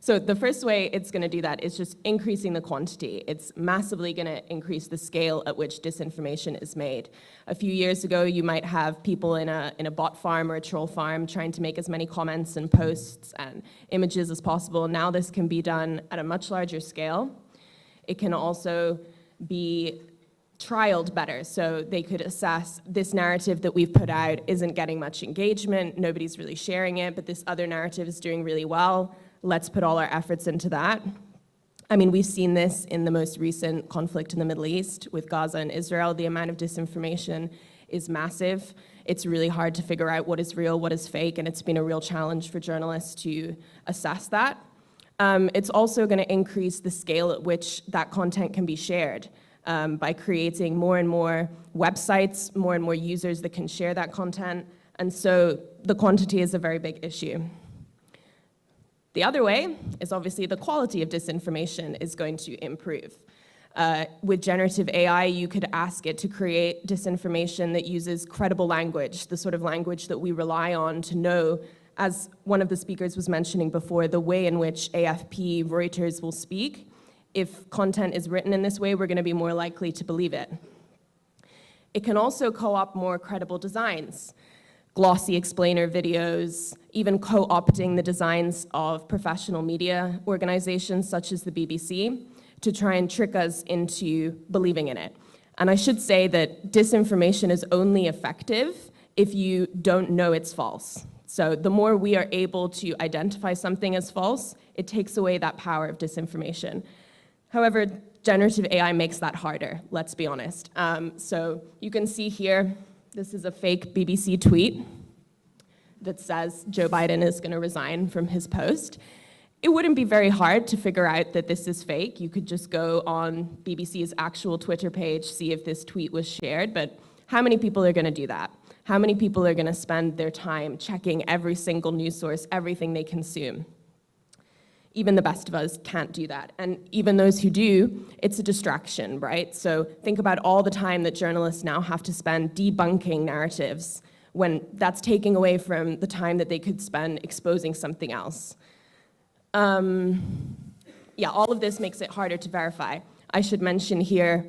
So the first way it's going to do that is just increasing the quantity. It's massively going to increase the scale at which disinformation is made. A few years ago, you might have people in a bot farm or a troll farm trying to make as many comments and posts and images as possible. Now this can be done at a much larger scale. It can also be trialed better, so they could assess this narrative that we've put out isn't getting much engagement, nobody's really sharing it, but this other narrative is doing really well. Let's put all our efforts into that. I mean, we've seen this in the most recent conflict in the Middle East with Gaza and Israel. The amount of disinformation is massive. It's really hard to figure out what is real, what is fake, and it's been a real challenge for journalists to assess that. It's also going to increase the scale at which that content can be shared. By creating more and more websites, more and more users that can share that content. And so the quantity is a very big issue. The other way is obviously the quality of disinformation is going to improve. With generative AI, you could ask it to create disinformation that uses credible language, the sort of language that we rely on to know, as one of the speakers was mentioning before, the way in which AFP, Reuters will speak. If content is written in this way, we're going to be more likely to believe it. It can also co-opt more credible designs. glossy explainer videos, even co-opting the designs of professional media organizations such as the BBC to try and trick us into believing in it. And I should say that disinformation is only effective if you don't know it's false. So the more we are able to identify something as false, it takes away that power of disinformation. However, generative AI makes that harder, let's be honest. So you can see here, this is a fake BBC tweet that says Joe Biden is going to resign from his post. It wouldn't be very hard to figure out that this is fake. You could just go on BBC's actual Twitter page, see if this tweet was shared, but how many people are going to do that? How many people are going to spend their time checking every single news source, everything they consume? Even the best of us can't do that. And even those who do, it's a distraction, right? So think about all the time that journalists now have to spend debunking narratives when that's taking away from the time that they could spend exposing something else. Yeah, all of this makes it harder to verify. I should mention here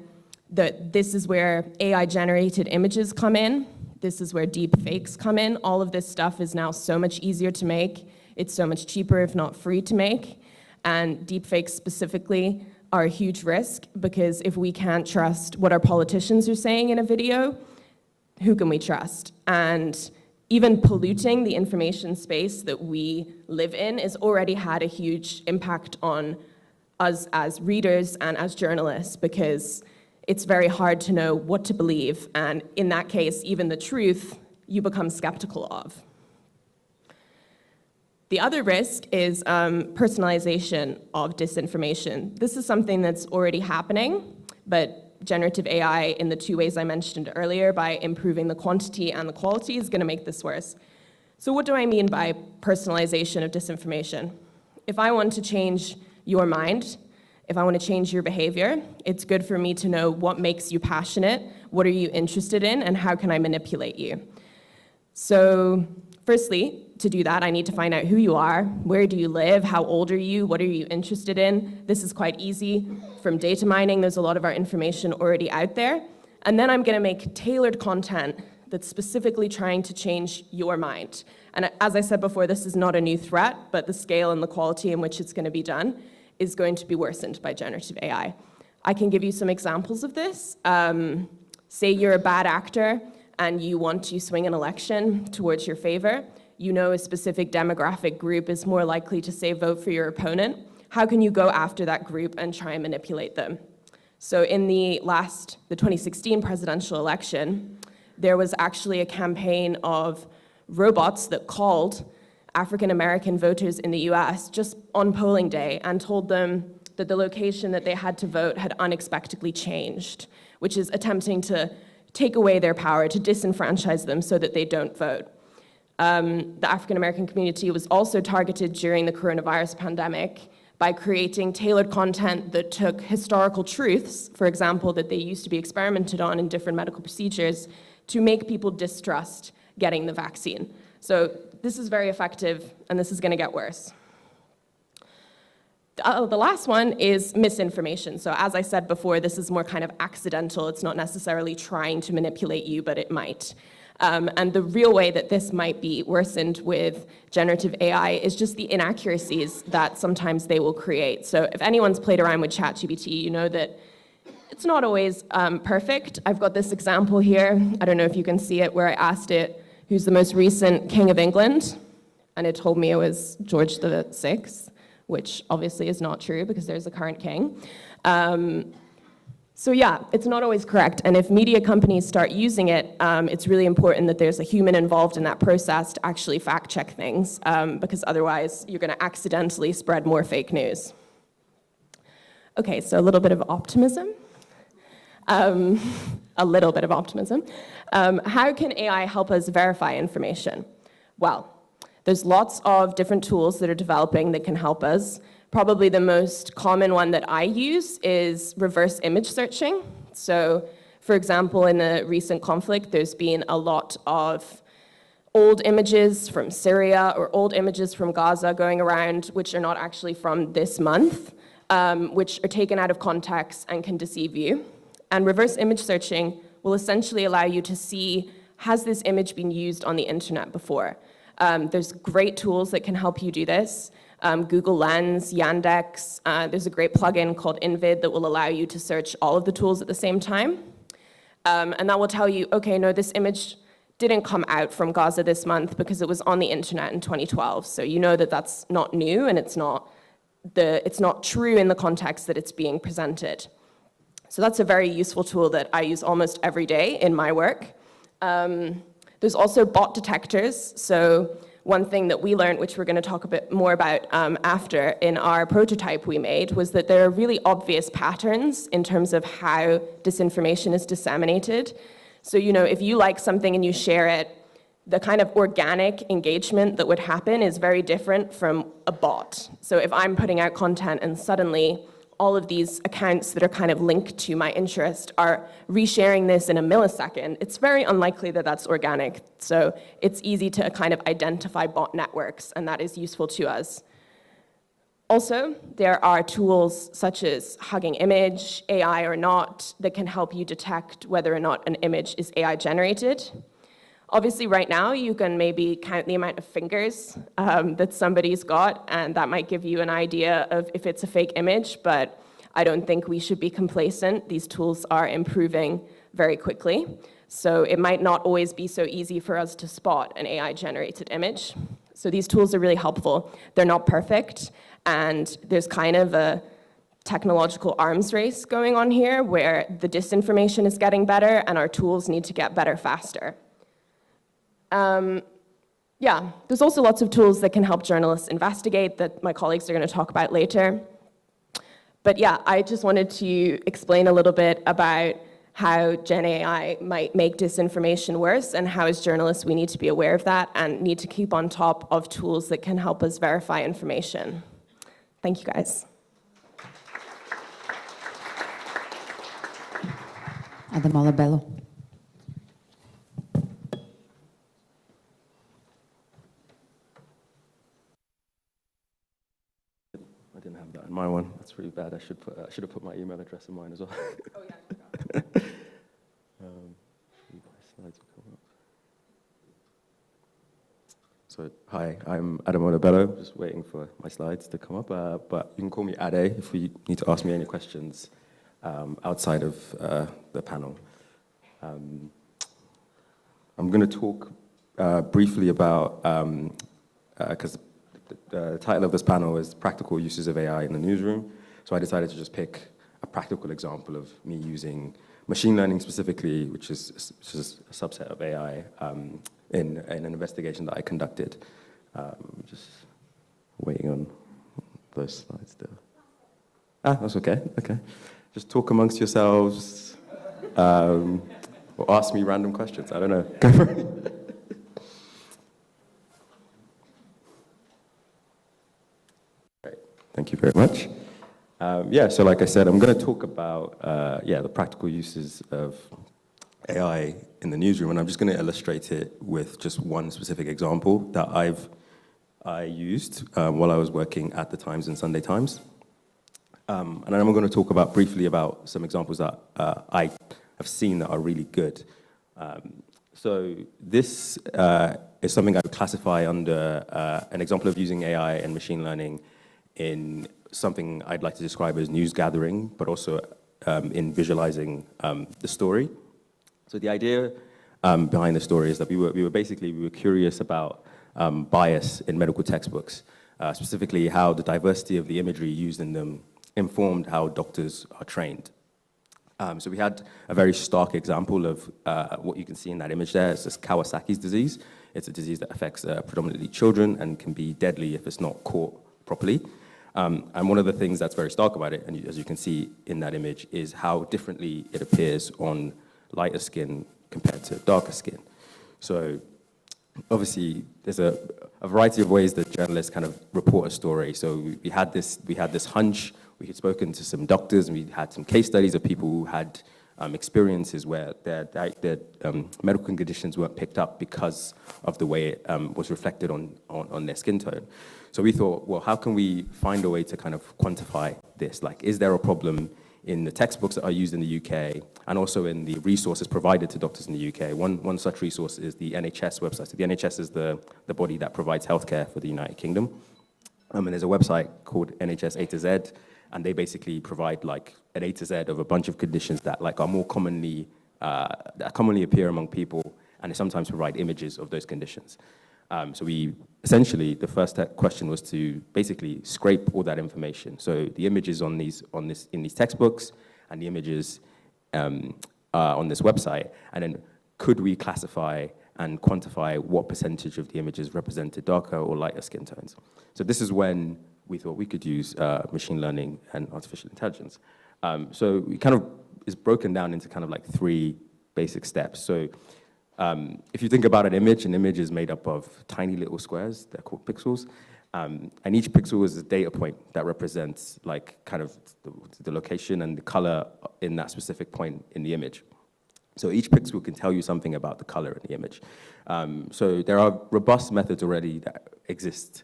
that this is where AI-generated images come in. This is where deep fakes come in. All of this stuff is now so much easier to make. It's so much cheaper, if not free, to make. And deep fakes specifically are a huge risk because if we can't trust what our politicians are saying in a video, who can we trust? And even polluting the information space that we live in has already had a huge impact on us as readers and as journalists because it's very hard to know what to believe. And in that case, even the truth, you become skeptical of. The other risk is personalization of disinformation. This is something that's already happening, but generative AI in the two ways I mentioned earlier by improving the quantity and the quality is going to make this worse. So what do I mean by personalization of disinformation? If I want to change your mind, if I want to change your behavior, it's good for me to know what makes you passionate, what are you interested in, and how can I manipulate you? So firstly, to do that, I need to find out who you are, where do you live, how old are you, what are you interested in? This is quite easy. From data mining, there's a lot of our information already out there. And then I'm going to make tailored content that's specifically trying to change your mind. And as I said before, this is not a new threat, but the scale and the quality in which it's going to be done is going to be worsened by generative AI. I can give you some examples of this. Say you're a bad actor and you want to swing an election towards your favor. You know a specific demographic group is more likely to say vote for your opponent. How can you go after that group and try and manipulate them? So in the 2016 presidential election, there was actually a campaign of robots that called African-American voters in the US just on polling day and told them that the location that they had to vote had unexpectedly changed, which is attempting to take away their power, to disenfranchise them so that they don't vote. The African-American community was also targeted during the coronavirus pandemic by creating tailored content that took historical truths, for example, that they used to be experimented on in different medical procedures, to make people distrust getting the vaccine. So this is very effective, and this is going to get worse. The last one is misinformation. So as I said before, this is more kind of accidental. It's not necessarily trying to manipulate you, but it might. And the real way that this might be worsened with generative AI is just the inaccuracies that sometimes they will create. So if anyone's played around with ChatGPT, you know that it's not always perfect. I've got this example here. I don't know if you can see it, where I asked it, who's the most recent king of England? And it told me it was George VI, which obviously is not true because there's a current king. So yeah, it's not always correct. And if media companies start using it, it's really important that there's a human involved in that process to actually fact check things, because otherwise you're going to accidentally spread more fake news. Okay, so a little bit of optimism. A little bit of optimism. How can AI help us verify information? Well, there's lots of different tools that are developing that can help us. Probably the most common one that I use is reverse image searching. So, for example, in a recent conflict, there's been a lot of old images from Syria or old images from Gaza going around, which are not actually from this month, which are taken out of context and can deceive you. And reverse image searching will essentially allow you to see has this image been used on the internet before? There's great tools that can help you do this. Google Lens, Yandex, there's a great plugin called Invid that will allow you to search all of the tools at the same time. And that will tell you, okay, no, this image didn't come out from Gaza this month because it was on the internet in 2012. So you know that that's not new and it's not true in the context that it's being presented. So that's a very useful tool that I use almost every day in my work. There's also bot detectors. So one thing that we learned, which we're going to talk a bit more about after in our prototype we made, was that there are really obvious patterns in terms of how disinformation is disseminated. So, you know, if you like something and you share it, the kind of organic engagement that would happen is very different from a bot. So if I'm putting out content and suddenly all of these accounts that are kind of linked to my interest are resharing this in a millisecond, it's very unlikely that that's organic. So it's easy to kind of identify bot networks, and that is useful to us. Also, there are tools such as Hugging Image, AI or not, that can help you detect whether or not an image is AI generated. Obviously, right now, you can maybe count the amount of fingers that somebody's got, and that might give you an idea of if it's a fake image, but I don't think we should be complacent. These tools are improving very quickly, so it might not always be so easy for us to spot an AI-generated image. So these tools are really helpful. They're not perfect, and there's kind of a technological arms race going on here where the disinformation is getting better and our tools need to get better faster. Yeah, there's also lots of tools that can help journalists investigate that my colleagues are going to talk about later. But yeah, I just wanted to explain a little bit about how Gen AI might make disinformation worse and how as journalists we need to be aware of that and need to keep on top of tools that can help us verify information. Thank you, guys. Adamola Bello. I didn't have that in my one. That's really bad. I should have put my email address in mine as well. Oh, yeah. Slides will come up. So, hi, I'm Adamola Bello. Just waiting for my slides to come up. But you can call me Ade if you need to ask me any questions outside of the panel. I'm going to talk briefly about, because the title of this panel is Practical Uses of AI in the Newsroom. So I decided to just pick a practical example of me using machine learning specifically, which is a subset of AI, in an investigation that I conducted. Just waiting on those slides still. That's okay, okay. Just talk amongst yourselves, or ask me random questions, I don't know. Go for it. Great, thank you very much. Yeah, so like I said, I'm going to talk about the practical uses of AI in the newsroom, and I'm just going to illustrate it with just one specific example that I used while I was working at the Times and Sunday Times. And then I'm going to talk briefly about some examples that I have seen that are really good. So this is something I would classify under an example of using AI and machine learning in something I'd like to describe as news gathering, but also in visualizing the story. So the idea behind the story is that we were curious about bias in medical textbooks, specifically how the diversity of the imagery used in them informed how doctors are trained. So we had a very stark example of what you can see in that image there. It's this Kawasaki's disease. It's a disease that affects predominantly children and can be deadly if it's not caught properly. And one of the things that's very stark about it, and as you can see in that image, is how differently it appears on lighter skin compared to darker skin. So obviously, there's a variety of ways that journalists kind of report a story. So we had this hunch. We had spoken to some doctors, and we had some case studies of people who had experiences where their medical conditions weren't picked up because of the way it was reflected on their skin tone. So we thought, well, how can we find a way to kind of quantify this? Like, is there a problem in the textbooks that are used in the UK, and also in the resources provided to doctors in the UK. One such resource is the NHS website. So the NHS is the body that provides healthcare for the United Kingdom. And there's a website called NHS A to Z, and they basically provide like an A to Z of a bunch of conditions that like are more commonly, that commonly appear among people, and they sometimes provide images of those conditions. So we essentially, the first question was to basically scrape all that information. So the images in these textbooks and the images on this website, and then could we classify and quantify what percentage of the images represented darker or lighter skin tones. So this is when we thought we could use machine learning and artificial intelligence. So we kind of, it's broken down into kind of like 3 basic steps. So if you think about an image is made up of tiny little squares, they're called pixels, and each pixel is a data point that represents like kind of the location and the color in that specific point in the image. So each pixel can tell you something about the color in the image. So there are robust methods already that exist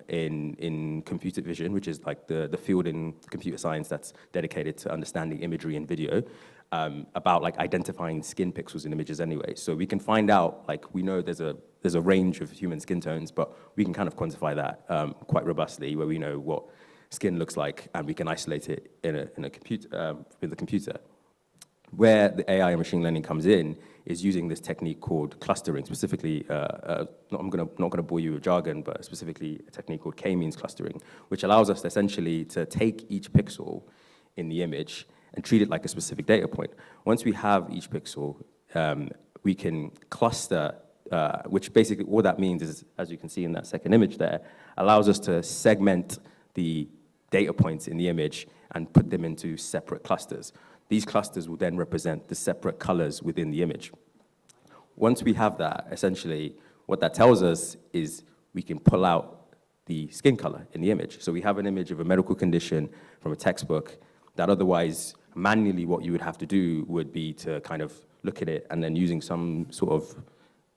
in computer vision, which is like the field in computer science that's dedicated to understanding imagery and video, about like identifying skin pixels in images anyway. So we can find out, like we know there's a range of human skin tones, but we can kind of quantify that quite robustly, where we know what skin looks like, and we can isolate it in a computer with the computer. Where the AI and machine learning comes in is using this technique called clustering, specifically, I'm not gonna bore you with jargon, but specifically a technique called k-means clustering, which allows us essentially to take each pixel in the image and treat it like a specific data point. Once we have each pixel, we can cluster, which basically what that means is, as you can see in that second image there, allows us to segment the data points in the image and put them into separate clusters. These clusters will then represent the separate colors within the image. Once we have that, essentially, what that tells us is we can pull out the skin color in the image. So we have an image of a medical condition from a textbook that otherwise, manually, what you would have to do would be to kind of look at it and then using some sort of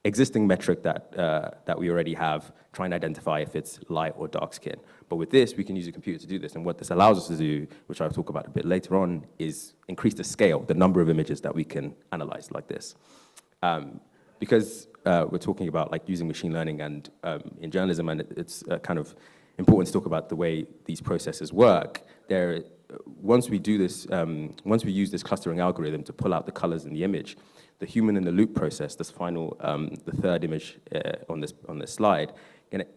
existing metric that we already have, try and identify if it's light or dark skin. But with this, we can use a computer to do this. And what this allows us to do, which I'll talk about a bit later on, is increase the scale, the number of images that we can analyze like this. Because we're talking about like using machine learning and in journalism, and it's kind of important to talk about the way these processes work. Once we do this, once we use this clustering algorithm to pull out the colors in the image, the human in the loop process, this final, the third image on this slide,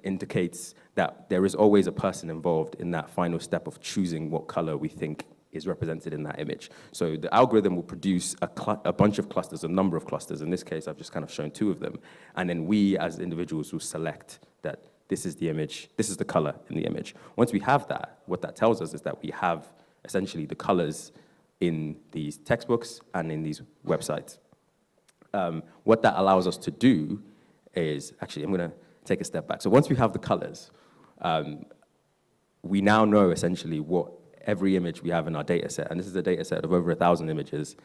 indicates that there is always a person involved in that final step of choosing what color we think is represented in that image. So the algorithm will produce a bunch of clusters, a number of clusters. In this case, I've just kind of shown 2 of them. And then we, as individuals, will select that this is the image, this is the color in the image. Once we have that, what that tells us is that we have essentially the colors in these textbooks and in these websites. What that allows us to do is, actually, I'm gonna take a step back. So once we have the colors, we now know essentially what every image we have in our data set, and this is a data set of over 1,000 images,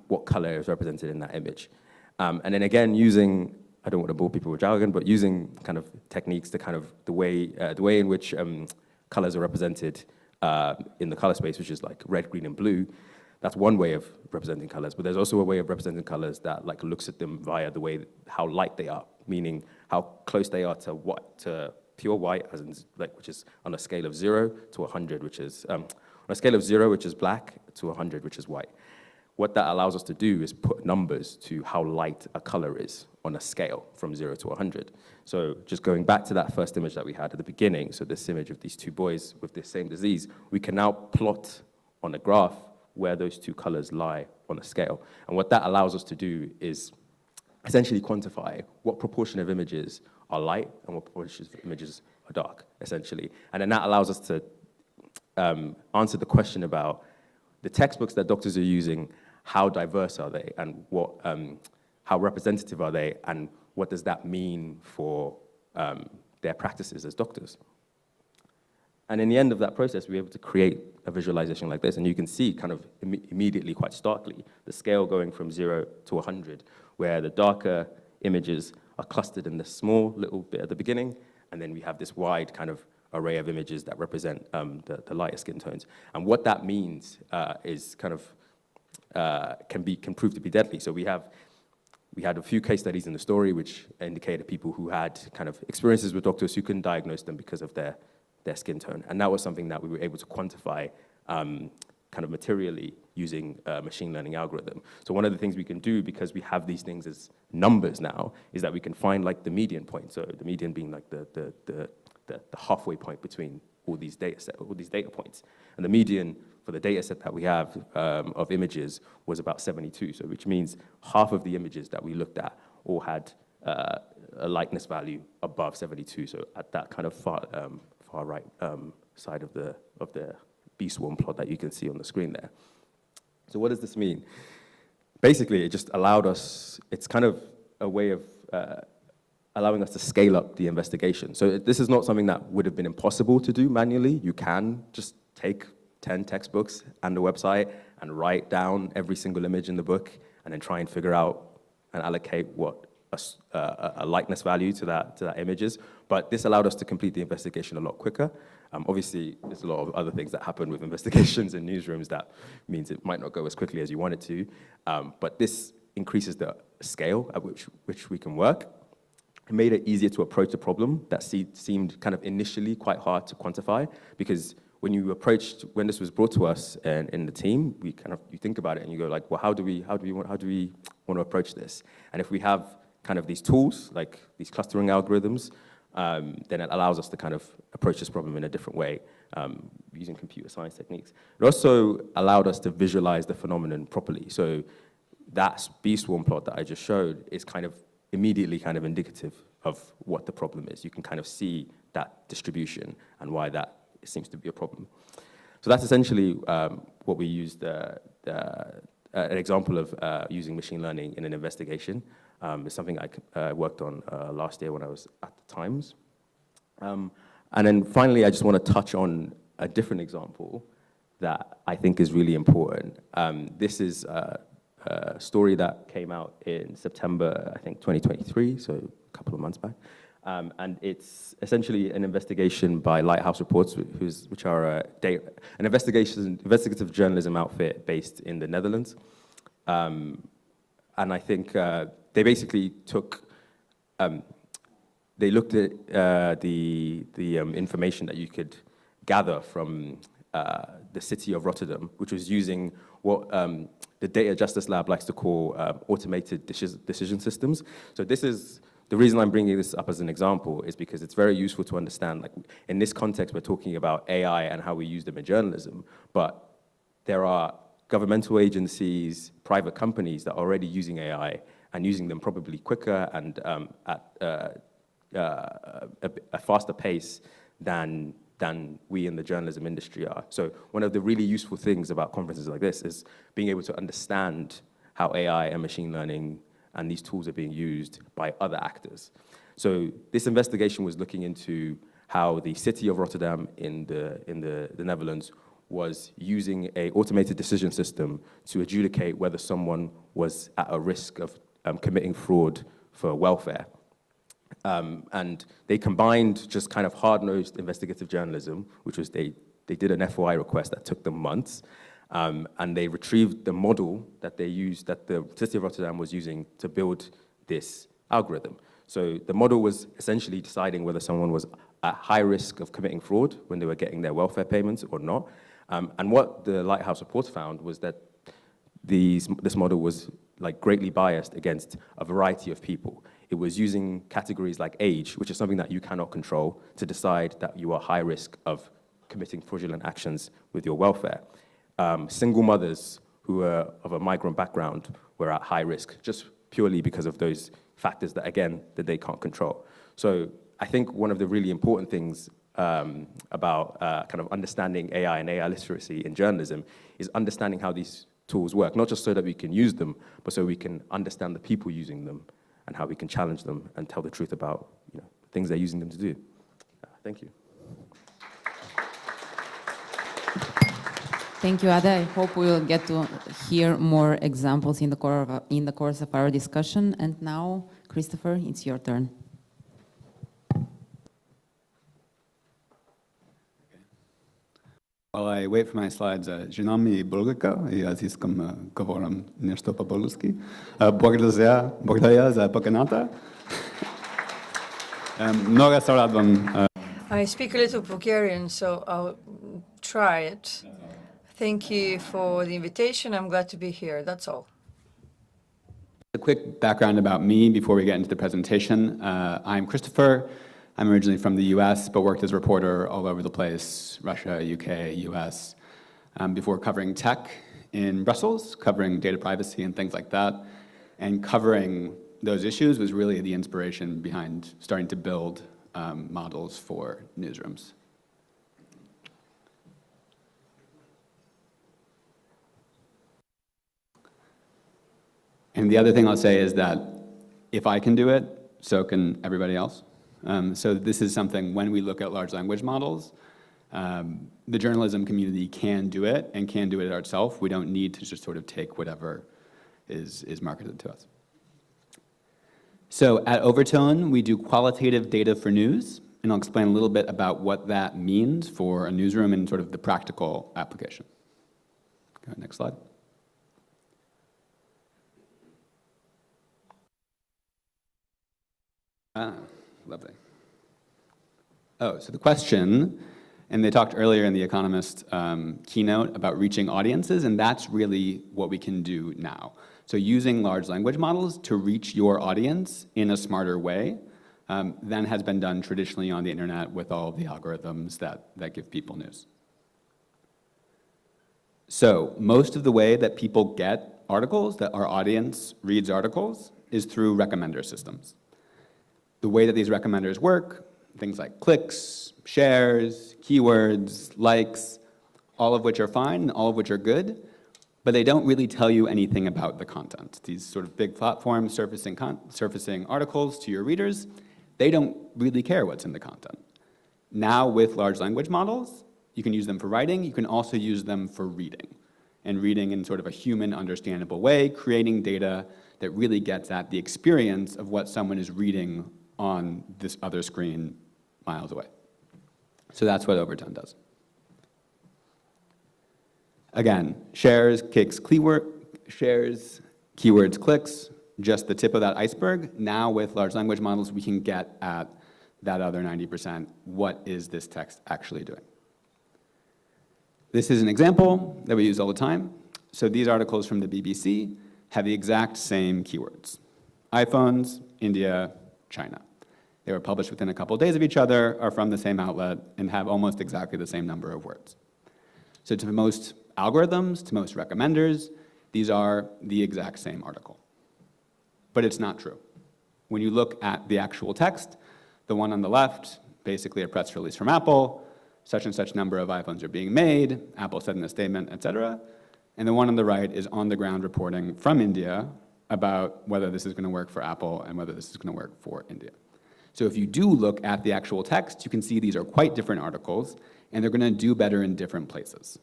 what color is represented in that image. And then again, using, I don't want to bore people with jargon, but using kind of techniques to kind of the way in which colors are represented in the color space, which is like red, green, and blue. That's one way of representing colors, but there's also a way of representing colors that like looks at them via the way how light they are, meaning how close they are to pure white, as in like, which is on a scale of 0 to 100, which is on a scale of 0, which is black, to 100, which is white. What that allows us to do is put numbers to how light a color is on a scale from 0 to 100. So just going back to that first image that we had at the beginning, so this image of these 2 boys with this same disease, we can now plot on a graph where those 2 colors lie on a scale. And what that allows us to do is essentially quantify what proportion of images are light and what proportion of images are dark, essentially. And then that allows us to answer the question about the textbooks that doctors are using, how diverse are they, and what, how representative are they, and what does that mean for their practices as doctors. And in the end of that process, we're able to create a visualization like this, and you can see kind of immediately, quite starkly, the scale going from 0 to 100, where the darker images are clustered in this small little bit at the beginning, and then we have this wide kind of array of images that represent the lighter skin tones. And what that means is kind of can prove to be deadly. So we had a few case studies in the story which indicated people who had kind of experiences with doctors who couldn't diagnose them because of their skin tone. And that was something that we were able to quantify kind of materially using a machine learning algorithm. So one of the things we can do, because we have these things as numbers now, is that we can find like the median point. So the median being like the halfway point between all these data points. And the median for the data set that we have of images was about 72, so which means half of the images that we looked at all had a likeness value above 72, so at that kind of far right side of the B-swarm plot that you can see on the screen there. So what does this mean? Basically, it just allowed us, it's kind of a way of allowing us to scale up the investigation. So this is not something that would have been impossible to do manually. You can just take 10 textbooks and a website and write down every single image in the book and then try and figure out and allocate what a likeness value to that image is. But this allowed us to complete the investigation a lot quicker. Obviously, there's a lot of other things that happen with investigations in newsrooms that means it might not go as quickly as you want it to. But this increases the scale at which we can work. It made it easier to approach the problem that seemed kind of initially quite hard to quantify, because when this was brought to us and in the team, you think about it and you go like, well, how do we want to approach this? And if we have kind of these tools, like these clustering algorithms, then it allows us to kind of approach this problem in a different way using computer science techniques. It also allowed us to visualize the phenomenon properly. So that B-swarm plot that I just showed is kind of immediately kind of indicative of what the problem is. You can kind of see that distribution and why that seems to be a problem. So that's essentially what we used, an example of using machine learning in an investigation. It's something I worked on last year when I was at the Times. And then finally, I just want to touch on a different example that I think is really important. This is a story that came out in September, I think, 2023, so a couple of months back. And it's essentially an investigation by Lighthouse Reports, which are an investigative journalism outfit based in the Netherlands. And I think they basically they looked at the information that you could gather from the city of Rotterdam, which was using what the Data Justice Lab likes to call automated decision systems. So this is, the reason I'm bringing this up as an example is because it's very useful to understand, like in this context, we're talking about AI and how we use them in journalism, but there are governmental agencies, private companies that are already using AI and using them probably quicker and at a faster pace than we in the journalism industry are. So one of the really useful things about conferences like this is being able to understand how AI and machine learning and these tools are being used by other actors. So this investigation was looking into how the city of Rotterdam in the Netherlands was using an automated decision system to adjudicate whether someone was at a risk of committing fraud for welfare. And they combined just kind of hard-nosed investigative journalism, which was they did an FOI request that took them months, and they retrieved the model that they used, that the city of Rotterdam was using to build this algorithm. So the model was essentially deciding whether someone was at high risk of committing fraud when they were getting their welfare payments or not. And what the Lighthouse report found was that this model was like greatly biased against a variety of people. It was using categories like age, which is something that you cannot control, to decide that you are high risk of committing fraudulent actions with your welfare. Single mothers who were of a migrant background were at high risk, just purely because of those factors that, again, that they can't control. So I think one of the really important things about kind of understanding AI and AI literacy in journalism is understanding how these tools work, not just so that we can use them, but so we can understand the people using them and how we can challenge them and tell the truth about things they're using them to do. Thank you. Thank you, Ada. I hope we will get to hear more examples in the course of our discussion. And now, Christopher, it's your turn. While I wait for my slides, Journalists-Bulgaria, и аз искам говорим нещо по-български. Благодаря за поканата. Много се радвам. I speak a little Bulgarian, so I'll try it. Thank you for the invitation. I'm glad to be here. That's all. A quick background about me before we get into the presentation. I'm Christopher. I'm originally from the US, but worked as a reporter all over the place, Russia, UK, US, before covering tech in Brussels, covering data privacy and things like that. And covering those issues was really the inspiration behind starting to build models for newsrooms. And the other thing I'll say is that if I can do it, so can everybody else. So this is something, when we look at large language models, the journalism community can do it and can do it ourselves. We don't need to just sort of take whatever is marketed to us. So at Overtone, we do qualitative data for news, and I'll explain a little bit about what that means for a newsroom and sort of the practical application. Go ahead, next slide. Lovely. Oh, so the question, and they talked earlier in the Economist keynote about reaching audiences, and that's really what we can do now. So using large language models to reach your audience in a smarter way than has been done traditionally on the internet with all the algorithms that give people news. So most of the way that people get articles, that our audience reads articles, is through recommender systems. The way that these recommenders work, things like clicks, shares, keywords, likes, all of which are fine, all of which are good, but they don't really tell you anything about the content. These sort of big platforms surfacing articles to your readers, they don't really care what's in the content. Now with large language models, you can use them for writing, you can also use them for reading, and reading in sort of a human understandable way, creating data that really gets at the experience of what someone is reading on this other screen miles away. So that's what Overtone does. Again, shares, keywords, clicks, just the tip of that iceberg. Now with large language models, we can get at that other 90%. What is this text actually doing? This is an example that we use all the time. So these articles from the BBC have the exact same keywords. iPhones, India, China. They were published within a couple of days of each other, are from the same outlet, and have almost exactly the same number of words. So to most algorithms, to most recommenders, these are the exact same article. But it's not true. When you look at the actual text, the one on the left, basically a press release from Apple, such and such number of iPhones are being made, Apple said in a statement, etc. And the one on the right is on-the-ground reporting from India about whether this is going to work for Apple and whether this is going to work for India. So if you do look at the actual text, you can see these are quite different articles, and they're going to do better in different places.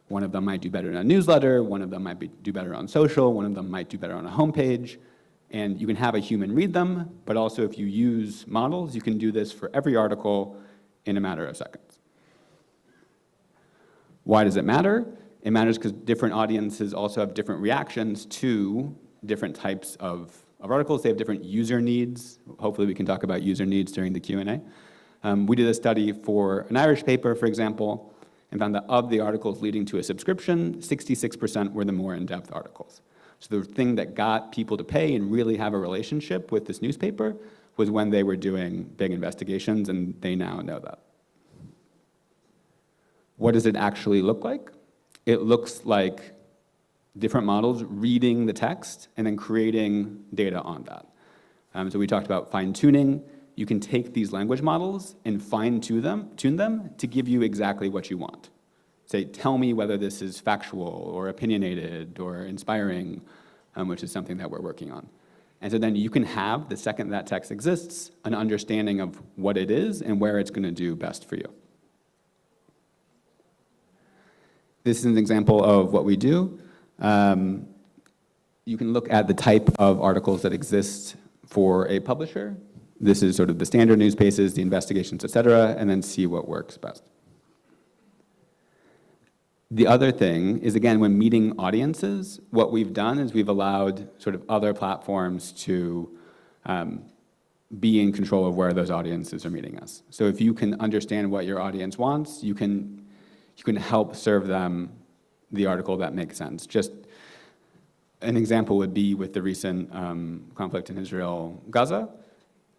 One of them might do better in a newsletter, one of them might do better on social, one of them might do better on a homepage, and you can have a human read them, but also if you use models, you can do this for every article in a matter of seconds. Why does it matter? It matters because different audiences also have different reactions to different types of articles. They have different user needs. Hopefully we can talk about user needs during the Q&A. We did a study for an Irish paper, for example, and found that of the articles leading to a subscription, 66% were the more in-depth articles. So the thing that got people to pay and really have a relationship with this newspaper was when they were doing big investigations, and they now know that. What does it actually look like? It looks like different models reading the text and then creating data on that. So we talked about fine-tuning. You can take these language models and tune them to give you exactly what you want. Say, tell me whether this is factual or opinionated or inspiring, which is something that we're working on. And so then you can have, the second that text exists, an understanding of what it is and where it's going to do best for you. This is an example of what we do. You can look at the type of articles that exist for a publisher. This is sort of the standard news pieces, the investigations, et cetera, and then see what works best. The other thing is, again, when meeting audiences, what we've done is we've allowed sort of other platforms to be in control of where those audiences are meeting us. So if you can understand what your audience wants, you can help serve them the article that makes sense. Just an example would be with the recent conflict in Israel-Gaza.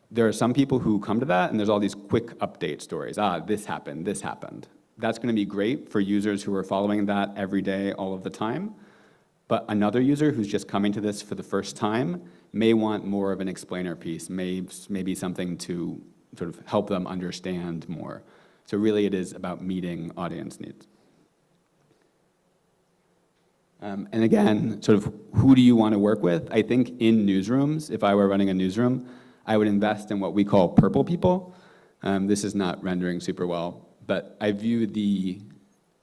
There are some people who come to that, and there's all these quick update stories. This happened, this happened. That's going to be great for users who are following that every day, all of the time. But another user who's just coming to this for the first time may want more of an explainer piece, maybe something to sort of help them understand more. So really it is about meeting audience needs. And again, sort of who do you want to work with? I think in newsrooms, if I were running a newsroom, I would invest in what we call purple people. This is not rendering super well, but I view the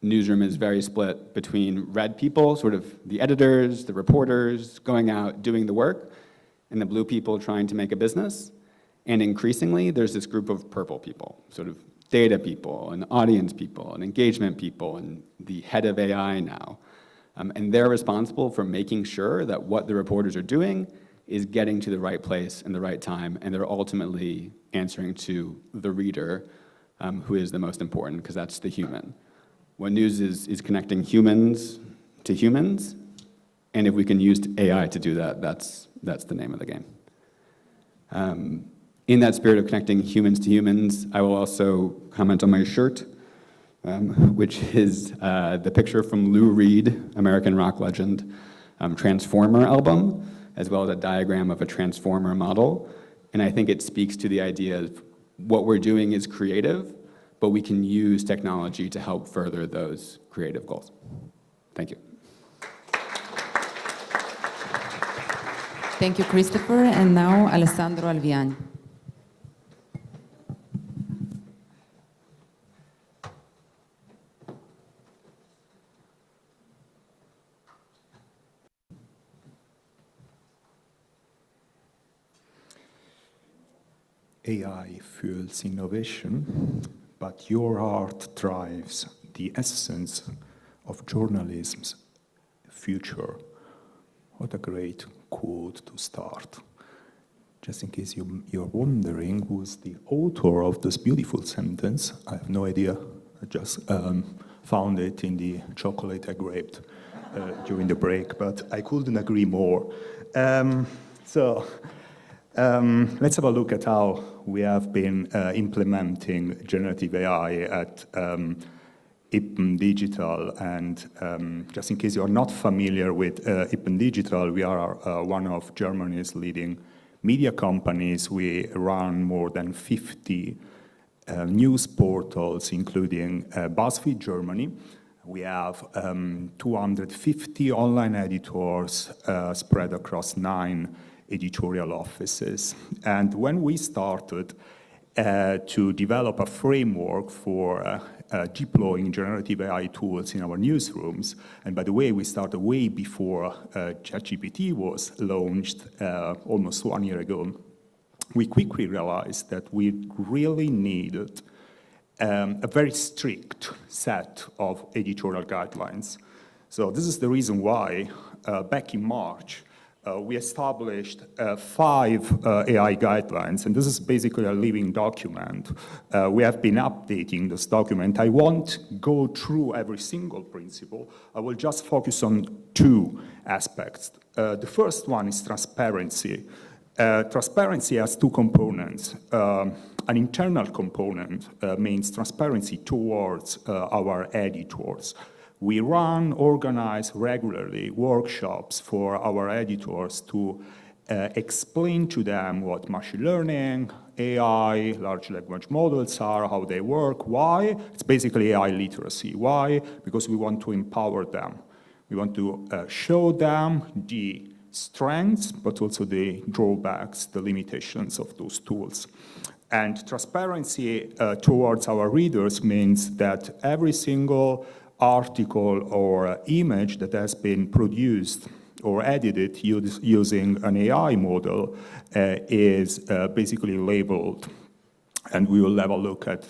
newsroom as very split between red people, sort of the editors, the reporters, going out, doing the work, and the blue people trying to make a business. And increasingly, there's this group of purple people, sort of data people, and audience people, and engagement people, and the head of AI now. And they're responsible for making sure that what the reporters are doing is getting to the right place in the right time, and they're ultimately answering to the reader, who is the most important, because that's the human. What news is connecting humans to humans, and if we can use AI to do that, that's the name of the game. In that spirit of connecting humans to humans, I will also comment on my shirt, which is the picture from Lou Reed, American rock legend, Transformer album, as well as a diagram of a transformer model. And I think it speaks to the idea of what we're doing is creative, but we can use technology to help further those creative goals. Thank you. Thank you, Christopher. And now, Alessandro Alviani. AI fuels innovation, but your art drives the essence of journalism's future. What a great quote to start. Just in case you're wondering who's the author of this beautiful sentence, I have no idea. I just found it in the chocolate I grabbed during the break, but I couldn't agree more. Let's have a look at how we have been implementing generative AI at Ippen Digital. And just in case you're not familiar with Ippen Digital, we are one of Germany's leading media companies. We run more than 50 news portals, including BuzzFeed Germany. We have 250 online editors spread across 9 editorial offices. And when we started to develop a framework for deploying generative AI tools in our newsrooms, and by the way, we started way before ChatGPT was launched almost 1 year ago, we quickly realized that we really needed a very strict set of editorial guidelines. So this is the reason why back in March, we established 5 AI guidelines, and this is basically a living document. We have been updating this document. I won't go through every single principle. I will just focus on 2 aspects. The first one is transparency. Transparency has 2 components. An internal component means transparency towards our editors. We organize regularly workshops for our editors to explain to them what machine learning, AI, large language models are, how they work, why. It's basically AI literacy. Why? Because we want to empower them. We want to show them the strengths, but also the drawbacks, the limitations of those tools. And transparency towards our readers means that every single article or image that has been produced or edited using an AI model is basically labeled And we will have a look at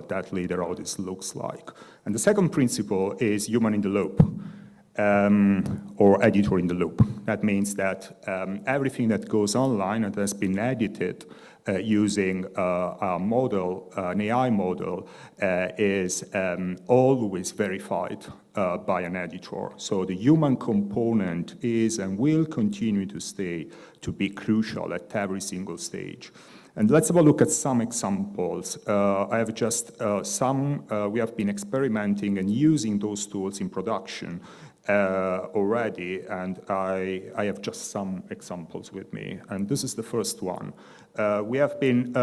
that later, how this looks like. And the second principle is human in the loop, or editor in the loop. That means that everything that goes online and has been edited using a model, an AI model, is always verified by an editor. So the human component is and will continue to be crucial at every single stage. And let's have a look at some examples. I have just we have been experimenting and using those tools in production already, and I have just some examples with me. And this is the first one. We have been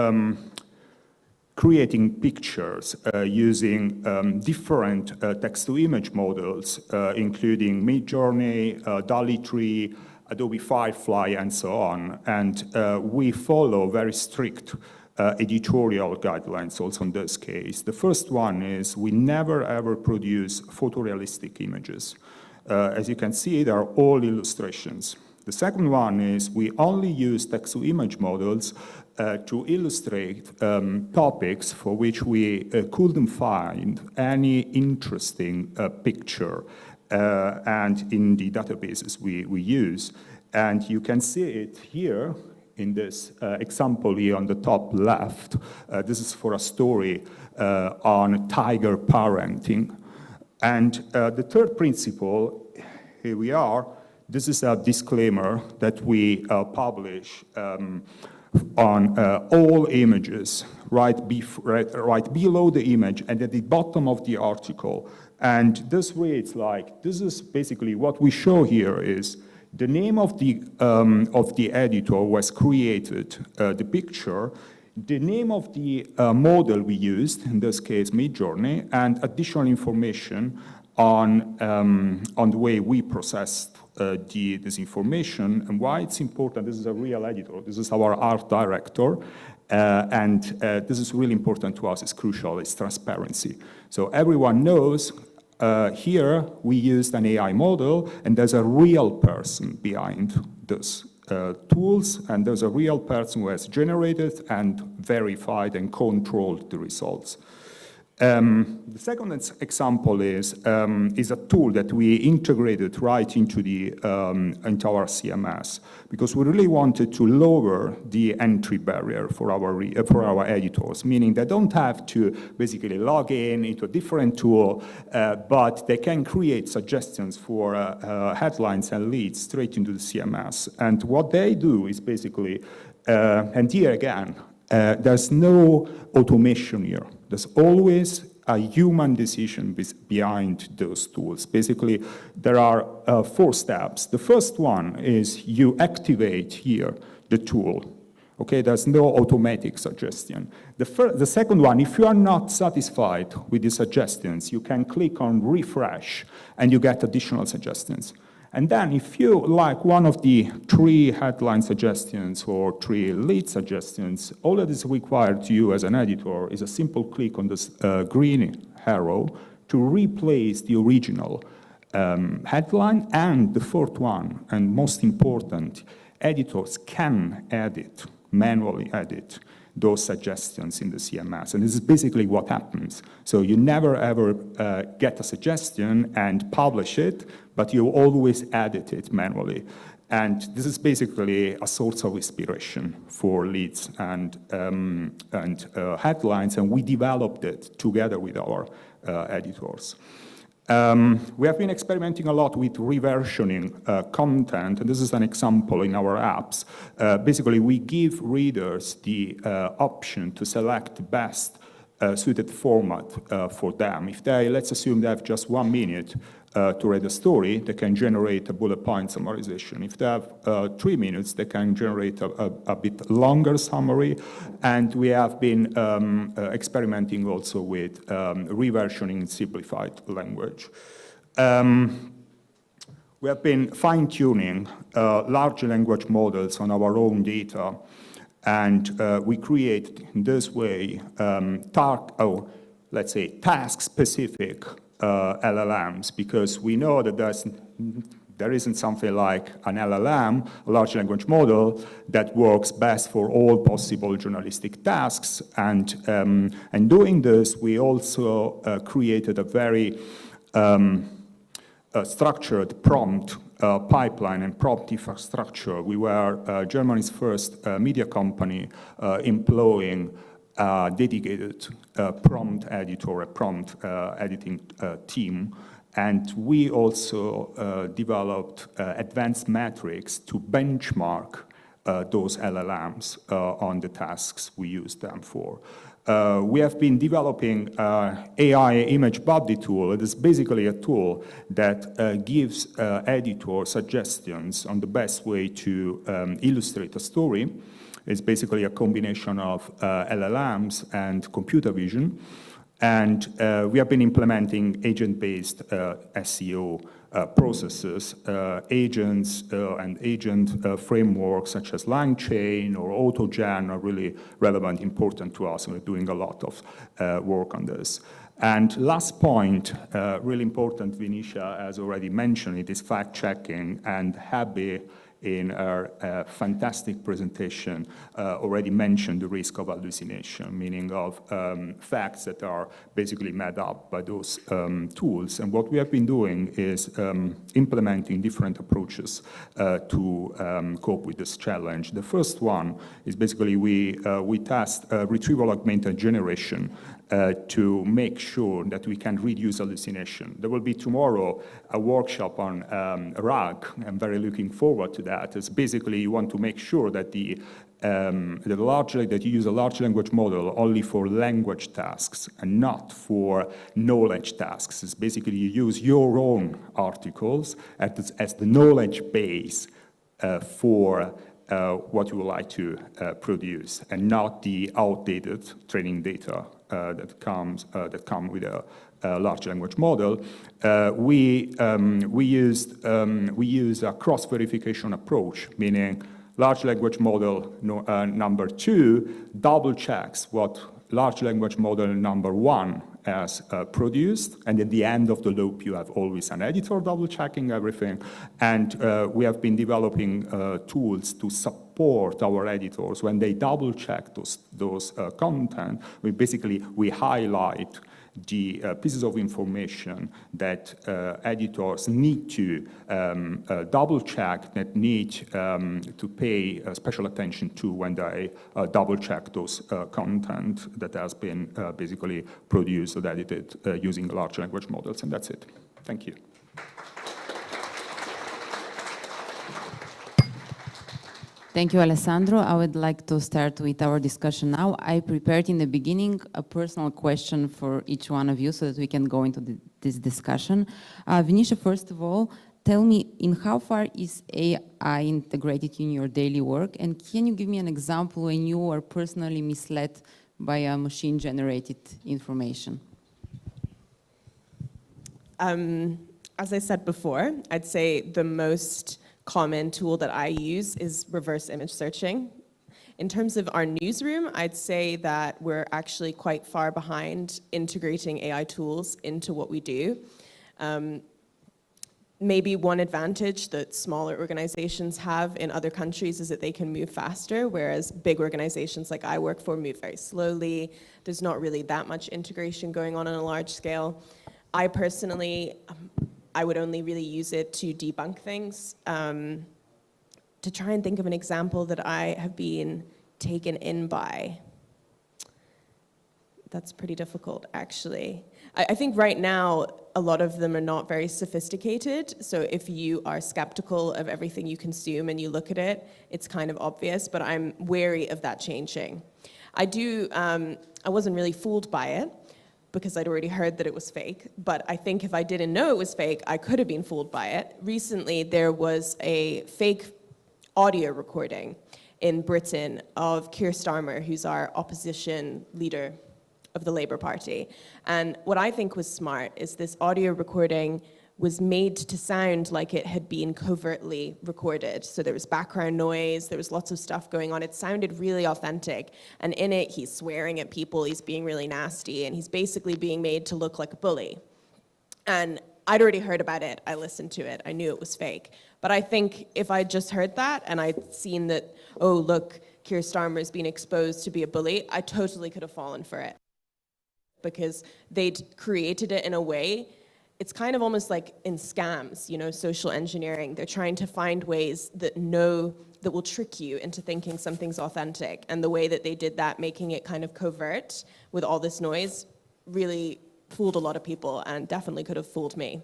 creating pictures using different text-to-image models, including Midjourney, DALL-E 3, Adobe Firefly, and so on. And we follow very strict editorial guidelines also in this case. The first one is we never ever produce photorealistic images. As you can see, they are all illustrations. The second one is we only use text-to-image models to illustrate topics for which we couldn't find any interesting picture and in the databases we use. And you can see it here in this example here on the top left. This is for a story on tiger parenting. And the third principle, here we are, this is a disclaimer that we publish on all images, right below the image and at the bottom of the article. And this reads like, this is basically what we show here is the name of the editor who has created the picture, the name of the model we used, in this case Midjourney, and additional information on the way we processed this information and why it's important. This is a real editor. This is our art director. And this is really important to us. It's crucial. It's transparency. So everyone knows here we used an AI model, and there's a real person behind this tools, and there's a real person who has generated and verified and controlled the results. The second example is a tool that we integrated right into our CMS, because we really wanted to lower the entry barrier for our editors, meaning they don't have to basically log in into a different tool, but they can create suggestions for headlines and leads straight into the CMS. And what they do is basically, and here again, there's no automation here. There's always a human decision behind those tools. Basically, there are 4 steps. The first one is you activate here the tool. Okay, there's no automatic suggestion. The second one, if you are not satisfied with the suggestions, you can click on refresh and you get additional suggestions. And then if you like one of the 3 headline suggestions or 3 lead suggestions, all that is required to you as an editor is a simple click on this green arrow to replace the original headline. And the fourth one, and most important, editors can manually edit those suggestions in the CMS. And this is basically what happens. So you never ever get a suggestion and publish it, but you always edit it manually. And this is basically a source of inspiration for leads and headlines, and we developed it together with our editors. We have been experimenting a lot with reversioning content, and this is an example in our apps. Basically, we give readers the option to select the best suited format for them. If they, let's assume they have just 1 minute to read a story, they can generate a bullet point summarization. If they have 3 minutes, they can generate a bit longer summary. And we have been experimenting also with reversioning in simplified language. We have been fine-tuning large language models on our own data. And we create in this way, let's say, task-specific LLMs, because we know that there's There isn't something like an LLM, a large language model, that works best for all possible journalistic tasks. And doing this, we also created a very structured prompt pipeline and prompt infrastructure. We were Germany's first media company employing a dedicated prompt editor, a prompt editing team. And we also developed advanced metrics to benchmark those LLMs on the tasks we use them for. We have been developing AI image body tool. It is basically a tool that gives editors suggestions on the best way to illustrate a story. It's basically a combination of LLMs and computer vision. And we have been implementing agent-based SEO processes, agents and agent frameworks such as LangChain or AutoGen are really relevant, important to us, and we're doing a lot of work on this. And last point, really important, Vinisha has already mentioned it, is fact-checking, and Happy in our fantastic presentation already mentioned the risk of hallucination, meaning of facts that are basically made up by those tools. And what we have been doing is implementing different approaches to cope with this challenge. The first one is basically we test retrieval augmented generation to make sure that we can reduce hallucination. There will be tomorrow a workshop on RAG. I'm very looking forward to that. It's basically you want to make sure that that you use a large language model only for language tasks and not for knowledge tasks. It's basically you use your own articles as the knowledge base for what you would like to produce, and not the outdated training data that come with a large language model. We use a cross-verification approach, meaning large language model number 2 double checks what large language model number 1 has produced, and at the end of the loop you have always an editor double checking everything. And we have been developing tools to support our editors when they double check those content. We highlight the pieces of information that editors need to double check, that need to pay special attention to when they double check those content that has been basically produced or edited using large language models. And that's it. Thank you. Thank you, Alessandro. I would like to start with our discussion now. I prepared in the beginning a personal question for each one of you so that we can go into this discussion. Vinisha, first of all, tell me, in how far is AI integrated in your daily work? And can you give me an example when you were personally misled by a machine-generated information? As I said before, I'd say the most common tool that I use is reverse image searching. In terms of our newsroom, I'd say that we're actually quite far behind integrating AI tools into what we do. Maybe one advantage that smaller organizations have in other countries is that they can move faster, whereas big organizations like I work for move very slowly. There's not really that much integration going on a large scale. I personally, I would only really use it to debunk things. To try and think of an example that I have been taken in by. That's pretty difficult, actually. I think right now, a lot of them are not very sophisticated. So if you are skeptical of everything you consume and you look at it, it's kind of obvious, but I'm wary of that changing. I wasn't really fooled by it, because I'd already heard that it was fake. But I think if I didn't know it was fake, I could have been fooled by it. Recently, there was a fake audio recording in Britain of Keir Starmer, who's our opposition leader of the Labour Party. And what I think was smart is this audio recording was made to sound like it had been covertly recorded. So there was background noise, there was lots of stuff going on. It sounded really authentic. And in it, he's swearing at people, he's being really nasty, and he's basically being made to look like a bully. And I'd already heard about it. I listened to it. I knew it was fake. But I think if I'd just heard that and I'd seen that, oh, look, Keir Starmer's been exposed to be a bully, I totally could have fallen for it. Because they'd created it in a way, it's kind of almost like in scams, you know, social engineering. They're trying to find ways that will trick you into thinking something's authentic. And the way that they did that, making it kind of covert with all this noise, really fooled a lot of people and definitely could have fooled me.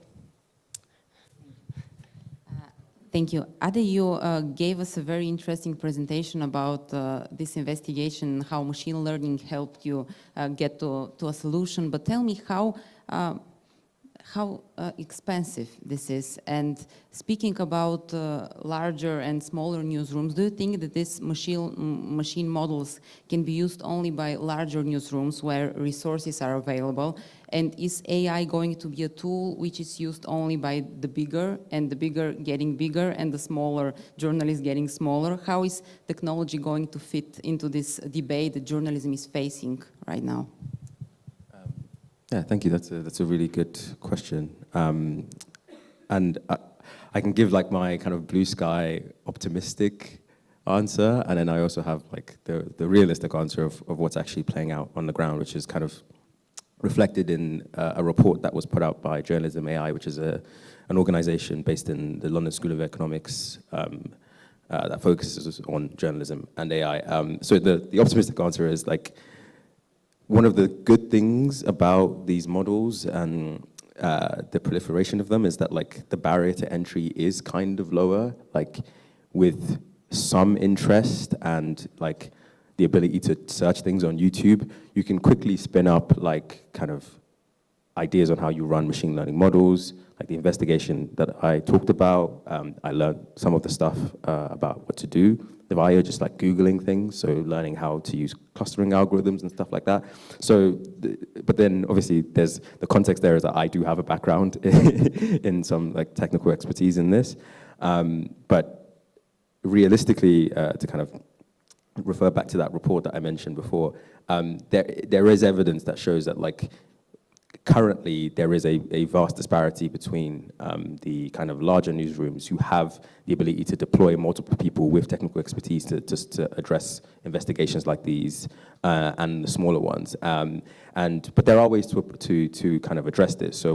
Thank you. Ada, you gave us a very interesting presentation about this investigation, how machine learning helped you get to a solution. But tell me how expensive this is. And speaking about larger and smaller newsrooms, do you think that these machine models can be used only by larger newsrooms where resources are available? And is AI going to be a tool which is used only by the bigger, and the bigger getting bigger, and the smaller journalists getting smaller? How is technology going to fit into this debate that journalism is facing right now? Yeah, thank you. That's a really good question. And I can give like my kind of blue sky optimistic answer, and then I also have like the realistic answer of what's actually playing out on the ground, which is kind of reflected in a report that was put out by Journalism AI, which is an organization based in the London School of Economics that focuses on journalism and AI. So the optimistic answer is like, one of the good things about these models and the proliferation of them is that like the barrier to entry is kind of lower, like with some interest and like the ability to search things on YouTube, you can quickly spin up like kind of ideas on how you run machine learning models, like the investigation that I talked about. I learned some of the stuff about what to do via just like Googling things, so learning how to use clustering algorithms and stuff like that. So, but then obviously there's the context there is that I do have a background in some like technical expertise in this. But realistically, to kind of refer back to that report that I mentioned before, there is evidence that shows that like currently there is a vast disparity between the kind of larger newsrooms who have the ability to deploy multiple people with technical expertise to address investigations like these and the smaller ones. But there are ways to kind of address this. So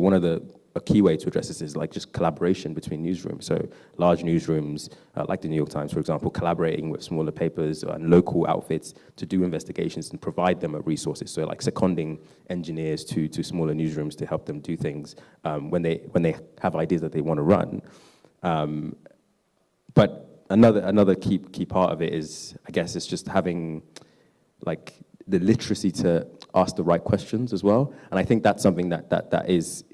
a key way to address this is like just collaboration between newsrooms. So large newsrooms, like the New York Times, for example, collaborating with smaller papers and local outfits to do investigations and provide them with resources. So like seconding engineers to smaller newsrooms to help them do things when they have ideas that they want to run. But another key part of it is, I guess, it's just having like the literacy to ask the right questions as well. And I think that's something that is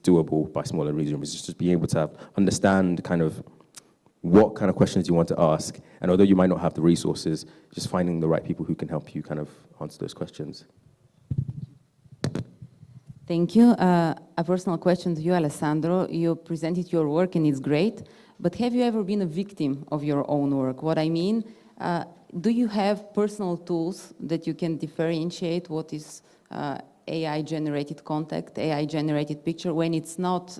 doable by smaller newsrooms. It's just being able to understand kind of what kind of questions you want to ask, and although you might not have the resources, just finding the right people who can help you kind of answer those questions. Thank you. A personal question to you, Alessandro. You presented your work and it's great, but have you ever been a victim of your own work? What I mean, do you have personal tools that you can differentiate what is AI-generated content, AI-generated picture, when it's not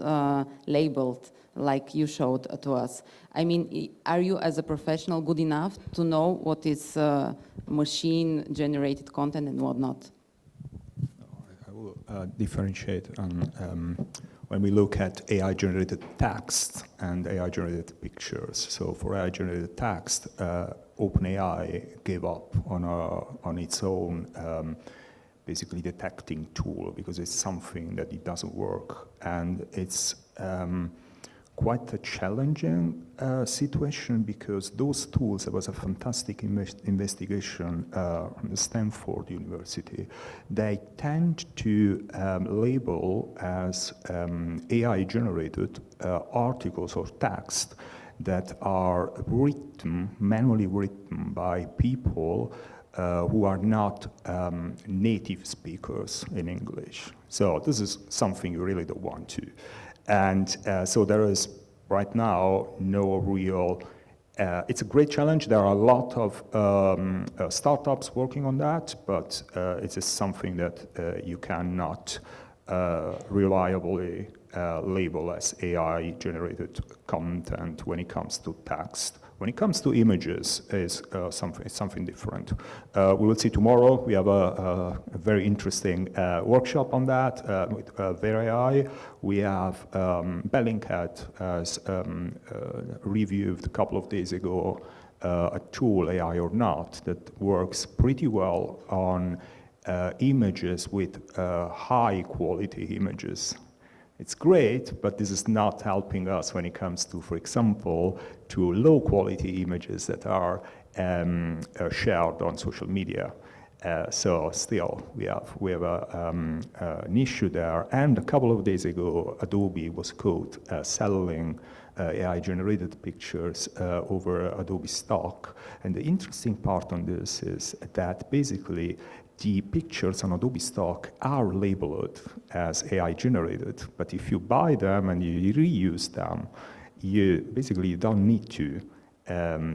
labeled like you showed to us? I mean, are you as a professional good enough to know what is machine-generated content and what not? I will differentiate on when we look at AI-generated text and AI-generated pictures. So for AI-generated text, OpenAI gave up on its own basically detecting tool because it's something that it doesn't work, and it's quite a challenging situation because those tools, there was a fantastic investigation from the Stanford University, they tend to label as AI-generated articles or text that are manually written by people who are not native speakers in English. So this is something you really don't want to. And so there is right now no real, it's a great challenge. There are a lot of startups working on that, but it is something that you cannot reliably label as AI-generated content when it comes to text. When it comes to images, it's something different. We will see tomorrow. We have a very interesting workshop on that with VerAI. We have Bellingcat has reviewed a couple of days ago a tool, AI or not, that works pretty well on images with high quality images. It's great, but this is not helping us when it comes to, for example, to low quality images that are shared on social media. So still, we have an issue there. And a couple of days ago, Adobe was caught selling AI-generated pictures over Adobe stock. And the interesting part on this is that basically the pictures on Adobe stock are labeled as AI-generated, but if you buy them and you reuse them, you basically don't need to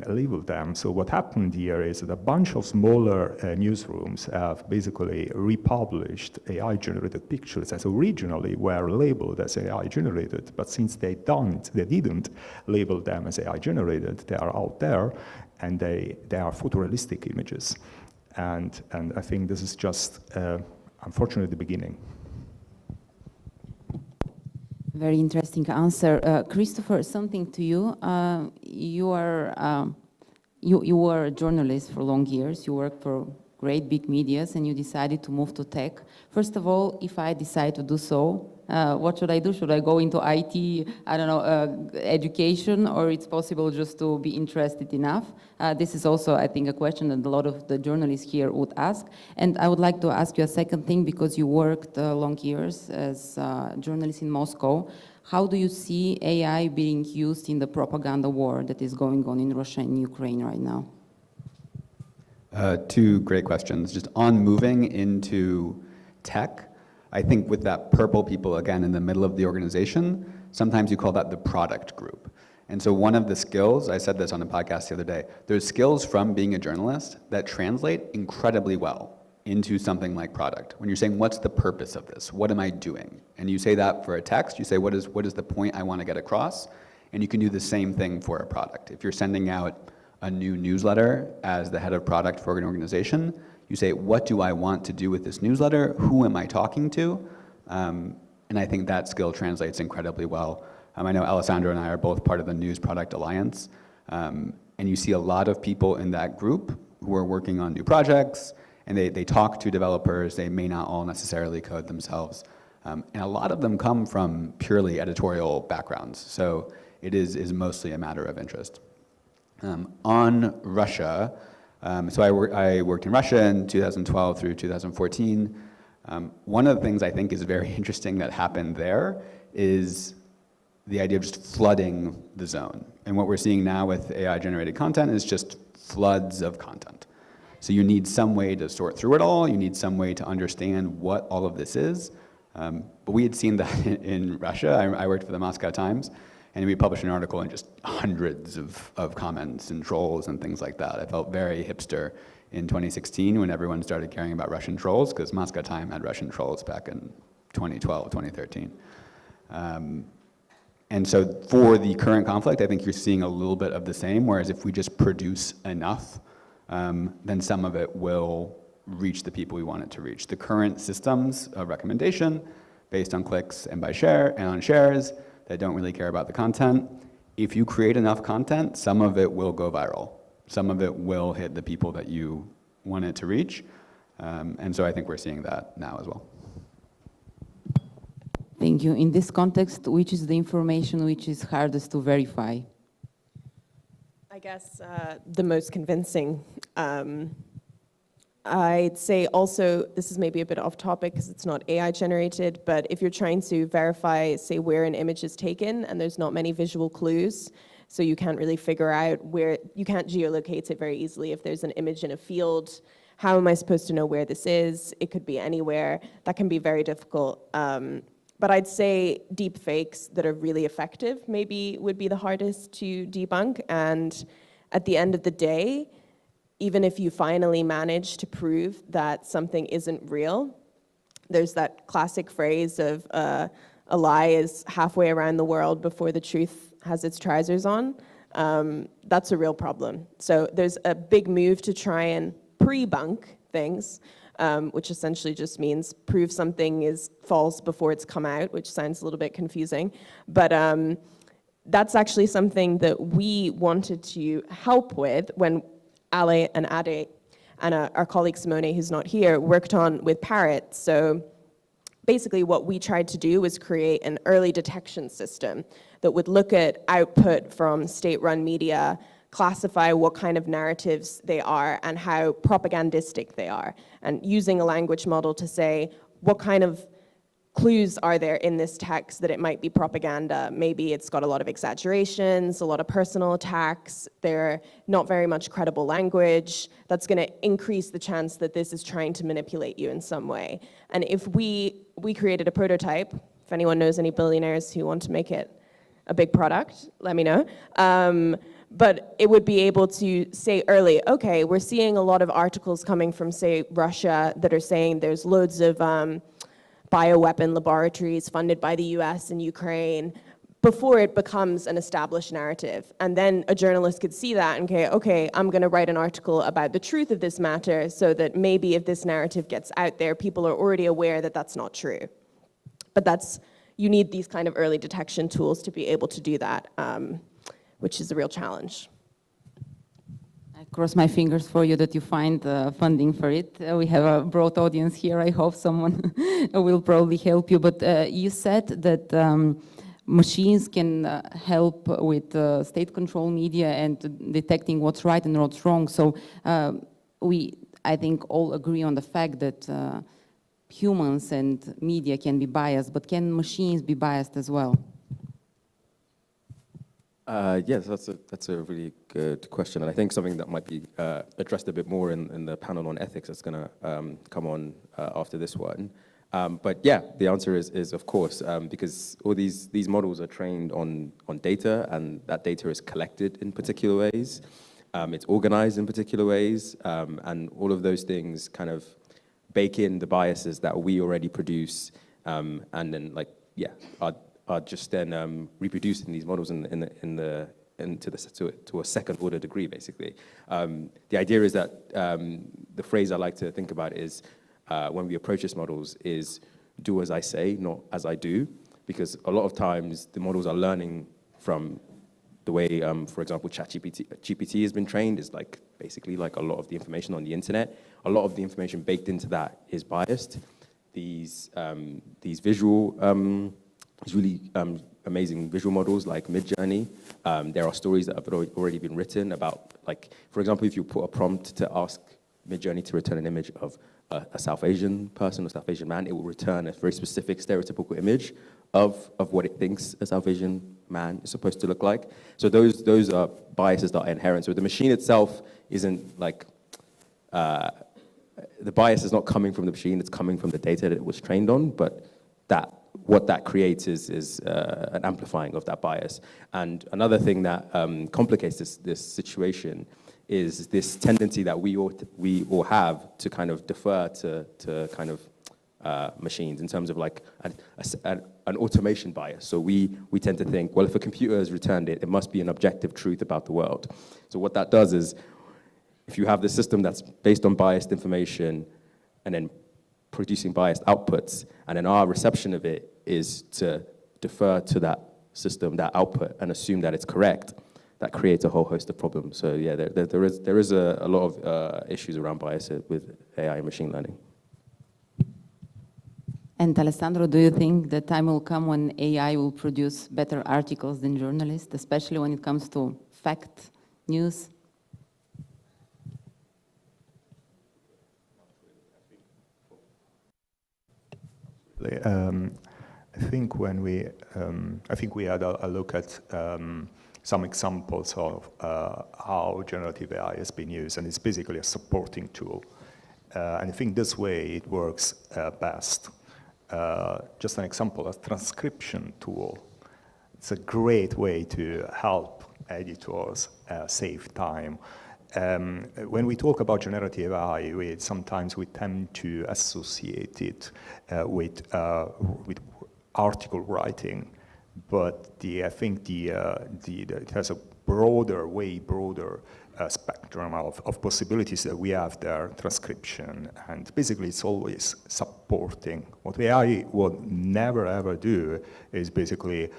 label them. So what happened here is that a bunch of smaller newsrooms have basically republished AI-generated pictures as originally were labeled as AI-generated, but since they didn't label them as AI-generated, they are out there, and they are photorealistic images. And I think this is just, unfortunately, the beginning. Very interesting answer. Christopher, something to you. You were a journalist for long years. You worked for great big medias, and you decided to move to tech. First of all, if I decide to do so, what should I do? Should I go into IT, I don't know, education, or it's possible just to be interested enough? This is also, I think, a question that a lot of the journalists here would ask. And I would like to ask you a second thing, because you worked long years as a journalist in Moscow. How do you see AI being used in the propaganda war that is going on in Russia and Ukraine right now? Two great questions. Just on moving into tech, I think with that purple people, again, in the middle of the organization, sometimes you call that the product group. And so one of the skills, I said this on a podcast the other day, there's skills from being a journalist that translate incredibly well into something like product. When you're saying, what's the purpose of this? What am I doing? And you say that for a text, you say, what is the point I want to get across? And you can do the same thing for a product. If you're sending out a new newsletter as the head of product for an organization, you say, what do I want to do with this newsletter? Who am I talking to? And I think that skill translates incredibly well. I know Alessandro and I are both part of the News Product Alliance, and you see a lot of people in that group who are working on new projects, and they talk to developers. They may not all necessarily code themselves. And a lot of them come from purely editorial backgrounds, so it is mostly a matter of interest. On Russia, so I worked in Russia in 2012 through 2014. One of the things I think is very interesting that happened there is the idea of just flooding the zone. And what we're seeing now with AI-generated content is just floods of content. So you need some way to sort through it all. You need some way to understand what all of this is. But we had seen that in Russia. I worked for the Moscow Times, and we published an article and just hundreds of comments and trolls and things like that. I felt very hipster in 2016 when everyone started caring about Russian trolls, because Moscow Times had Russian trolls back in 2012, 2013. And so for the current conflict, I think you're seeing a little bit of the same, whereas if we just produce enough, then some of it will reach the people we want it to reach. The current systems of recommendation, based on clicks and by share and on shares, that don't really care about the content. If you create enough content, some of it will go viral. Some of it will hit the people that you want it to reach. And so I think we're seeing that now as well. Thank you. In this context, which is the information which is hardest to verify? I guess the most convincing. I'd say also, this is maybe a bit off topic because it's not AI generated, but if you're trying to verify, say, where an image is taken and there's not many visual clues, so you can't really figure out where, you can't geolocate it very easily. If there's an image in a field, how am I supposed to know where this is? It could be anywhere. That can be very difficult. But I'd say deep fakes that are really effective maybe would be the hardest to debunk. And at the end of the day, even if you finally manage to prove that something isn't real, there's that classic phrase of a lie is halfway around the world before the truth has its trousers on. That's a real problem. So there's a big move to try and pre-bunk things, which essentially just means prove something is false before it's come out, which sounds a little bit confusing. But that's actually something that we wanted to help with when Ale and Ade and our colleague Simone, who's not here, worked on with Parrot. So basically what we tried to do was create an early detection system that would look at output from state-run media, classify what kind of narratives they are and how propagandistic they are, and using a language model to say what kind of clues are there in this text that it might be propaganda. Maybe it's got a lot of exaggerations, a lot of personal attacks, they're not very much credible language. That's going to increase the chance that this is trying to manipulate you in some way. And if we created a prototype, if anyone knows any billionaires who want to make it a big product, let me know. But it would be able to say early, okay, we're seeing a lot of articles coming from, say, Russia that are saying there's loads of bioweapon laboratories funded by the US and Ukraine, before it becomes an established narrative. And then a journalist could see that and say, okay, I'm gonna write an article about the truth of this matter so that maybe if this narrative gets out there, people are already aware that that's not true. But you need these kind of early detection tools to be able to do that, which is a real challenge. I cross my fingers for you that you find funding for it. We have a broad audience here. I hope someone will probably help you. But you said that machines can help with state control media and detecting what's right and what's wrong. So I think, all agree on the fact that humans and media can be biased, but can machines be biased as well? Yes, that's a really good question, and I think something that might be addressed a bit more in the panel on ethics that's going to come on after this one. But yeah, the answer is of course, because all these models are trained on data, and that data is collected in particular ways. It's organized in particular ways, and all of those things kind of bake in the biases that we already produce, and then are just then reproduced in these models to a second order degree, basically. The idea is that the phrase I like to think about is when we approach these models is do as I say, not as I do, because a lot of times the models are learning from the way, for example, GPT has been trained is basically like a lot of the information on the internet. A lot of the information baked into that is biased. These visual these really amazing visual models like Midjourney. There are stories that have already been written about, for example, if you put a prompt to ask Midjourney to return an image of a South Asian person or South Asian man, it will return a very specific stereotypical image of what it thinks a South Asian man is supposed to look like. So those are biases that are inherent. So the machine itself isn't the bias is not coming from the machine, it's coming from the data that it was trained on, but what that creates is an amplifying of that bias. And another thing that complicates this situation is this tendency that we all have to kind of defer to kind of machines in terms of an automation bias. So we tend to think, well, if a computer has returned it, it must be an objective truth about the world. So what that does is, if you have this system that's based on biased information and then producing biased outputs, and then our reception of it is to defer to that system, that output, and assume that it's correct, that creates a whole host of problems. So yeah, there is a lot of issues around bias with AI and machine learning. And Alessandro, do you think the time will come when AI will produce better articles than journalists, especially when it comes to fact news? I think we had a look at some examples of how generative AI has been used, and it's basically a supporting tool. And I think this way it works best. Just an example, a transcription tool. It's a great way to help editors save time. When we talk about generative AI, sometimes we tend to associate it with article writing, but I think it has a broader, way broader spectrum of possibilities that we have there, transcription, and basically it's always supporting. What AI will never ever do is basically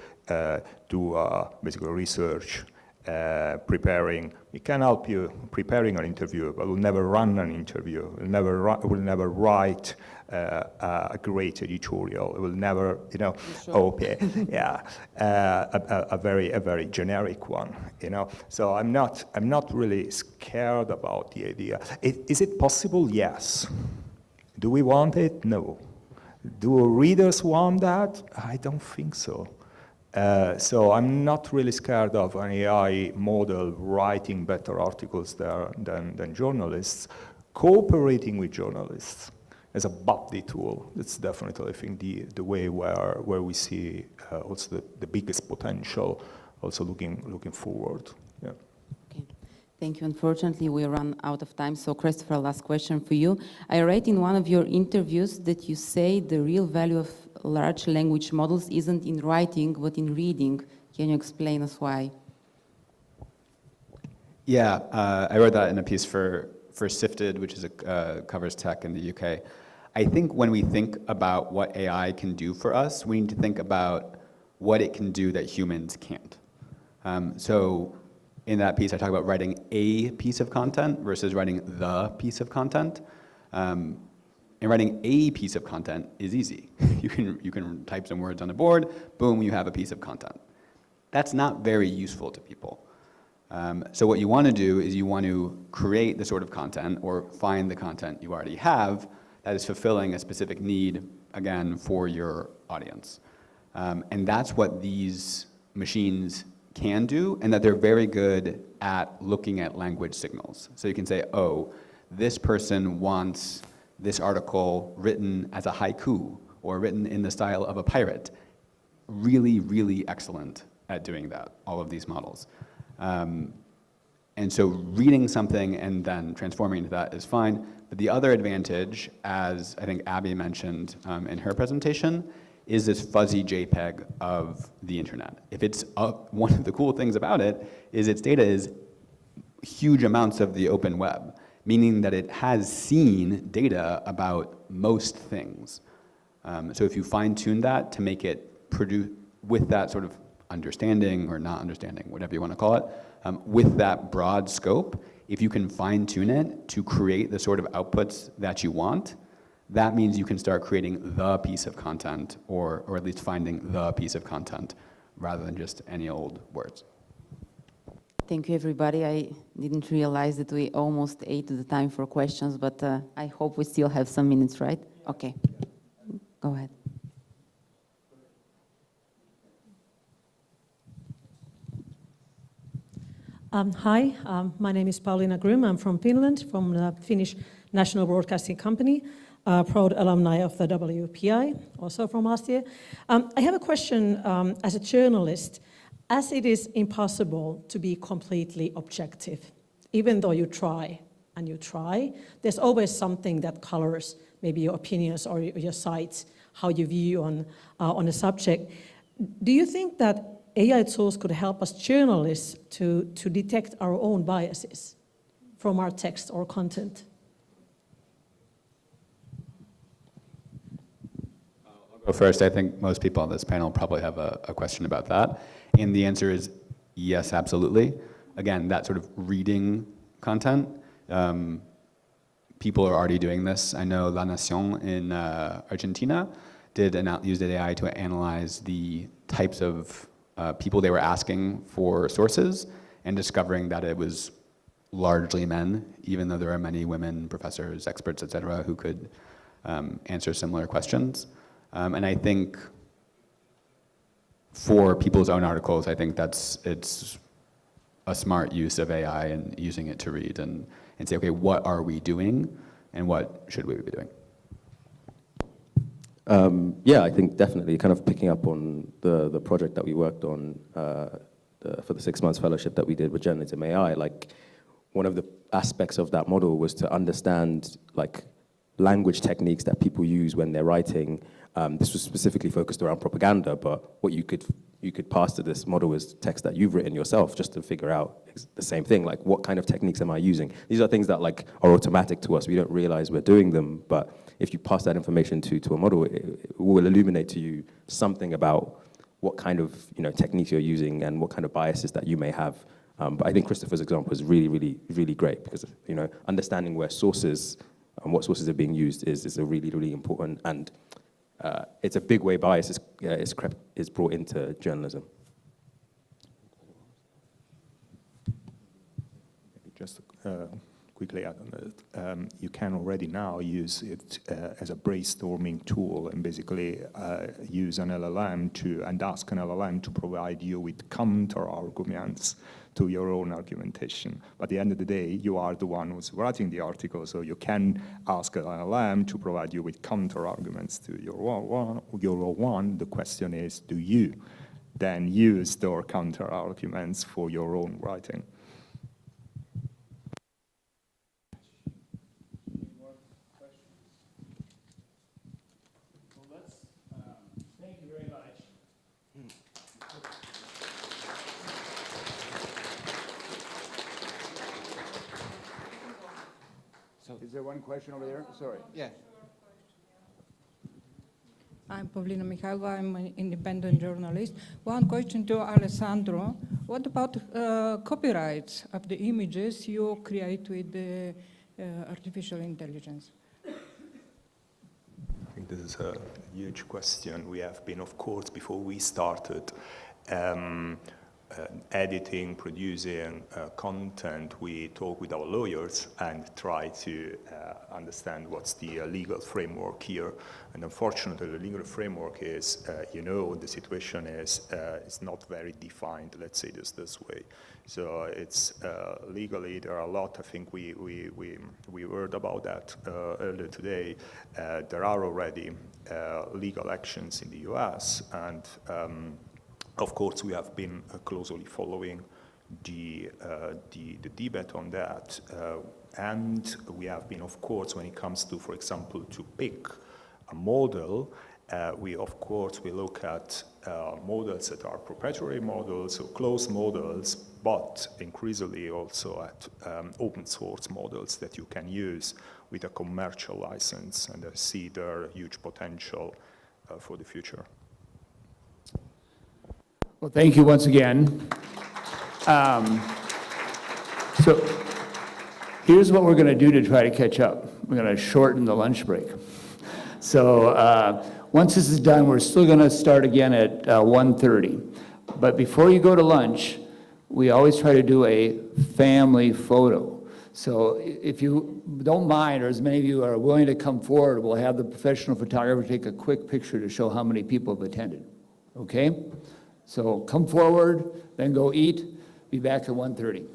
do basically research, preparing. It can help you preparing an interview, but will never run an interview. Will never write a great editorial. It will never, okay, yeah, a very generic one, So I'm not really scared about the idea. Is it possible? Yes. Do we want it? No. Do readers want that? I don't think so. So I'm not really scared of an AI model writing better articles there than journalists. Cooperating with journalists as a buddy tool, that's definitely, I think, the way where we see also the biggest potential, also looking forward. Yeah. Okay. Thank you. Unfortunately, we run out of time. So Christopher, last question for you. I read in one of your interviews that you say the real value of large language models isn't in writing, but in reading. Can you explain us why? Yeah, I wrote that in a piece for Sifted, which is covers tech in the UK. I think when we think about what AI can do for us, we need to think about what it can do that humans can't. So in that piece, I talk about writing a piece of content versus writing the piece of content. And writing a piece of content is easy. You can type some words on a board, boom, you have a piece of content. That's not very useful to people. So what you want to do is you want to create the sort of content or find the content you already have that is fulfilling a specific need, again, for your audience. And that's what these machines can do, and that they're very good at looking at language signals. So you can say, oh, this person wants this article written as a haiku or written in the style of a pirate. Really, really excellent at doing that, all of these models. And so reading something and then transforming into that is fine. But the other advantage, as I think Abby mentioned in her presentation, is this fuzzy JPEG of the internet. If it's one of the cool things about it is its data is huge amounts of the open web, meaning that it has seen data about most things. So if you fine-tune that to make it produce with that sort of understanding or not understanding, whatever you want to call it, with that broad scope, if you can fine-tune it to create the sort of outputs that you want, that means you can start creating the piece of content, or at least finding the piece of content, rather than just any old words. Thank you, everybody. I didn't realize that we almost ate the time for questions, but I hope we still have some minutes, right? Okay. Go ahead. Hi, my name is Pauliina Grym. I'm from Finland, from the Finnish National Broadcasting Company, proud alumni of the WPI, also from last year. I have a question as a journalist. As it is impossible to be completely objective, even though you try and you try, there's always something that colors maybe your opinions or your sites, how you view on a subject. Do you think that AI tools could help us journalists to detect our own biases from our text or content? I'll go first. I think most people on this panel probably have a question about that. And the answer is yes, absolutely. Again, that sort of reading content, people are already doing this. I know La Nación in Argentina used AI to analyze the types of people they were asking for sources and discovering that it was largely men, even though there are many women, professors, experts, et cetera, who could answer similar questions. And I think for people's own articles, I think it's a smart use of AI and using it to read and say, okay, what are we doing and what should we be doing? Yeah, I think definitely kind of picking up on the project that we worked on for the 6 months fellowship that we did with Journalism AI, like one of the aspects of that model was to understand like language techniques that people use when they're writing. This was specifically focused around propaganda, but what you could pass to this model is text that you've written yourself, just to figure out the same thing, like what kind of techniques am I using? These are things that like are automatic to us. We don't realize we're doing them, but if you pass that information to a model, it will illuminate to you something about what kind of techniques you're using and what kind of biases that you may have. But I think Christopher's example is really, really, really great because understanding where sources and what sources are being used is a really, really important, and it's a big way bias is brought into journalism. Just quickly add on that, you can already now use it as a brainstorming tool and basically use an LLM and ask an LLM to provide you with counter arguments to your own argumentation. But at the end of the day, you are the one who's writing the article, so you can ask an LLM to provide you with counter arguments to your one. The question is, do you then use those counter arguments for your own writing? Is there one question over there? Sorry. Yeah. I'm Pavlina Mikhailova, I'm an independent journalist. One question to Alessandro. What about copyrights of the images you create with the artificial intelligence? I think this is a huge question. We have been, of course, before we started editing, producing content, we talk with our lawyers and try to understand what's the legal framework here. And unfortunately, the legal framework is, the situation is not very defined, let's say this way. So it's legally, there are a lot, I think we heard about that earlier today. There are already legal actions in the US, and of course, we have been closely following the debate on that. And we have been, of course, when it comes to, for example, to pick a model, we look at models that are proprietary models, so closed models, but increasingly also at open source models that you can use with a commercial license. And I see their huge potential for the future. Well, thank you once again. So here's what we're going to do to try to catch up. We're going to shorten the lunch break. So once this is done, we're still going to start again at 1:30. But before you go to lunch, we always try to do a family photo. So if you don't mind, or as many of you are willing to come forward, we'll have the professional photographer take a quick picture to show how many people have attended. Okay? So come forward, then go eat. Be back at 1:30.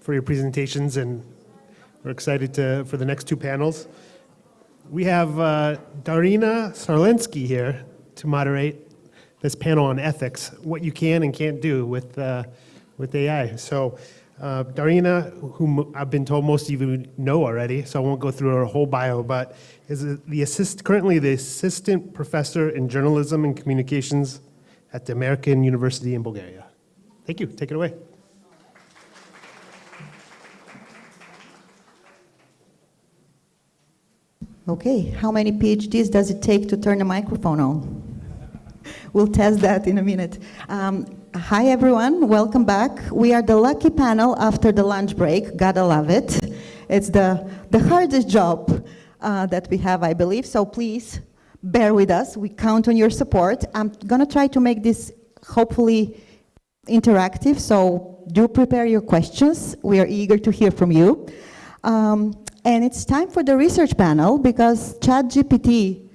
for your presentations, and we're excited for the next two panels. We have Darina Sarlensky here to moderate this panel on ethics, what you can and can't do with AI. So Darina, whom I've been told most of you know already, so I won't go through her whole bio, but is currently the assistant professor in journalism and communications at the American University in Bulgaria. Thank you. Take it away. Okay, how many PhDs does it take to turn a microphone on? We'll test that in a minute. Hi everyone, welcome back. We are the lucky panel after the lunch break, gotta love it. It's the hardest job that we have, I believe, so please bear with us. We count on your support. I'm gonna try to make this hopefully interactive, so do prepare your questions. We are eager to hear from you. And it's time for the research panel because ChatGPT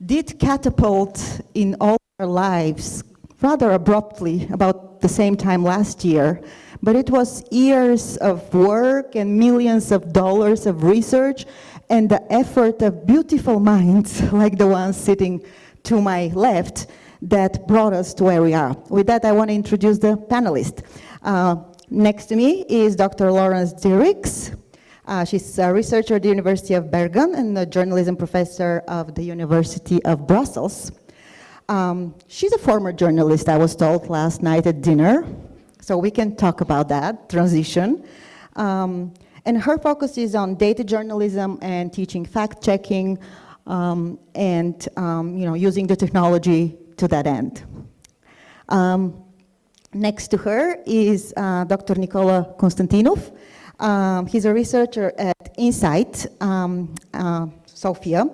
did catapult in all our lives rather abruptly about the same time last year. But it was years of work and millions of dollars of research and the effort of beautiful minds like the ones sitting to my left that brought us to where we are. With that, I want to introduce the panelists. Next to me is Dr. Lawrence Dirks. She's a researcher at the University of Bergen and a journalism professor of the University of Brussels. She's a former journalist, I was told last night at dinner, so we can talk about that transition. And her focus is on data journalism and teaching fact-checking and using the technology to that end. Next to her is Dr. Nikola Konstantinov. He's a researcher at Insight, Sofia.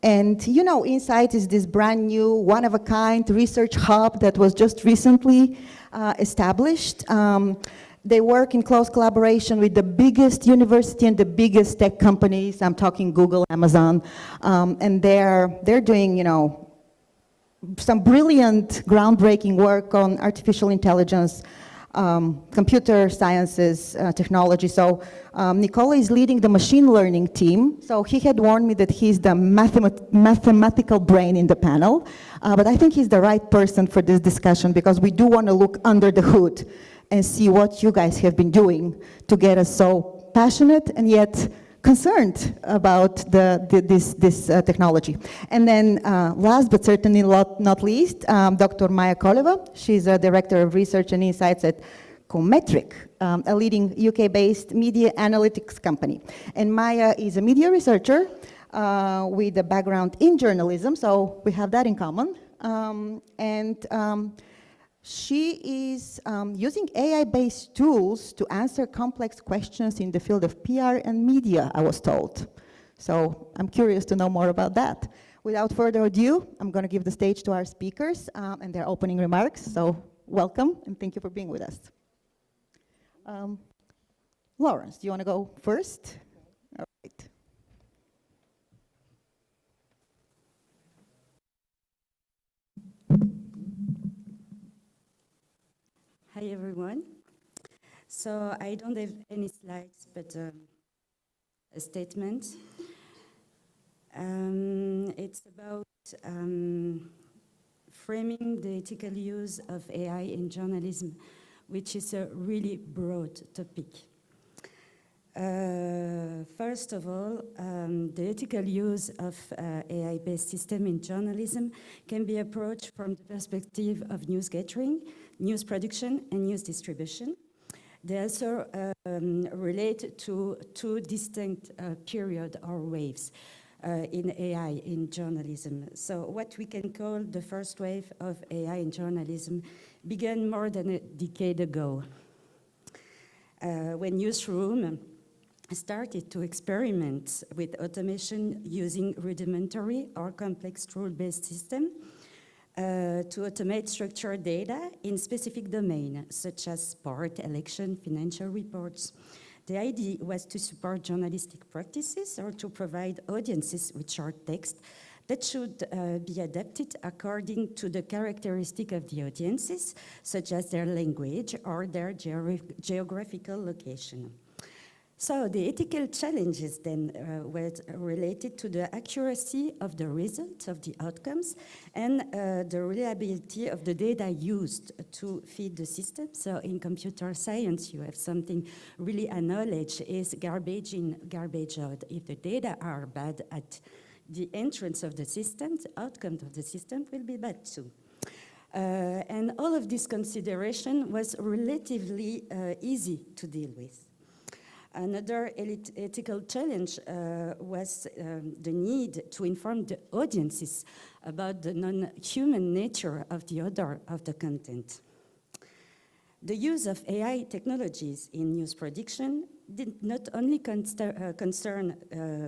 And you know, Insight is this brand new, one-of-a-kind research hub that was just recently established. They work in close collaboration with the biggest university and the biggest tech companies. I'm talking Google, Amazon. And they're doing, some brilliant, groundbreaking work on artificial intelligence, computer sciences, technology. So Nikola is leading the machine learning team. So he had warned me that he's the mathematical brain in the panel. But I think he's the right person for this discussion because we do want to look under the hood and see what you guys have been doing to get us so passionate and yet concerned about this technology. And then last but certainly not least, Dr. Maya Koleva. She's a director of research and insights at Cometric, a leading UK-based media analytics company. And Maya is a media researcher with a background in journalism, so we have that in common. She is using AI-based tools to answer complex questions in the field of PR and media, I was told. So I'm curious to know more about that. Without further ado, I'm going to give the stage to our speakers and their opening remarks. So welcome, and thank you for being with us. Lawrence, do you want to go first? All right. Hi, everyone. So I don't have any slides, but a statement. It's about framing the ethical use of AI in journalism, which is a really broad topic. First of all, the ethical use of AI-based system in journalism can be approached from the perspective of news gathering, news production, and news distribution. They also relate to two distinct periods or waves in AI in journalism. So what we can call the first wave of AI in journalism began more than a decade ago, when newsroom started to experiment with automation using rudimentary or complex rule-based system to automate structured data in specific domains, such as sport, election, financial reports. The idea was to support journalistic practices or to provide audiences with short text that should be adapted according to the characteristic of the audiences, such as their language or their geographical location. So the ethical challenges then were related to the accuracy of the results, of the outcomes, and the reliability of the data used to feed the system. So in computer science, you have something really acknowledged is garbage in, garbage out. If the data are bad at the entrance of the system, the outcome of the system will be bad too. And all of this consideration was relatively easy to deal with. Another ethical challenge was the need to inform the audiences about the non-human nature of the author of the content. The use of AI technologies in news production did not only concern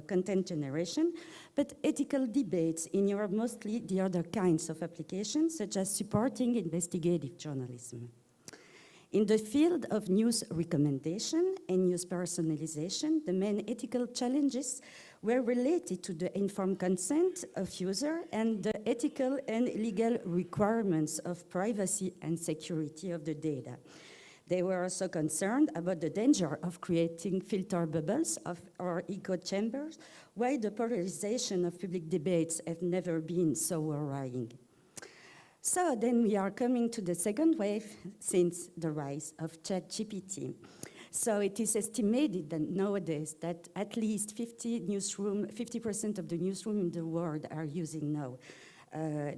content generation, but ethical debates in Europe, mostly the other kinds of applications, such as supporting investigative journalism. In the field of news recommendation and news personalization, the main ethical challenges were related to the informed consent of users and the ethical and legal requirements of privacy and security of the data. They were also concerned about the danger of creating filter bubbles or echo chambers, why the polarization of public debates have never been so worrying. So then we are coming to the second wave since the rise of ChatGPT. So it is estimated that nowadays that at least 50% of the newsroom in the world are using now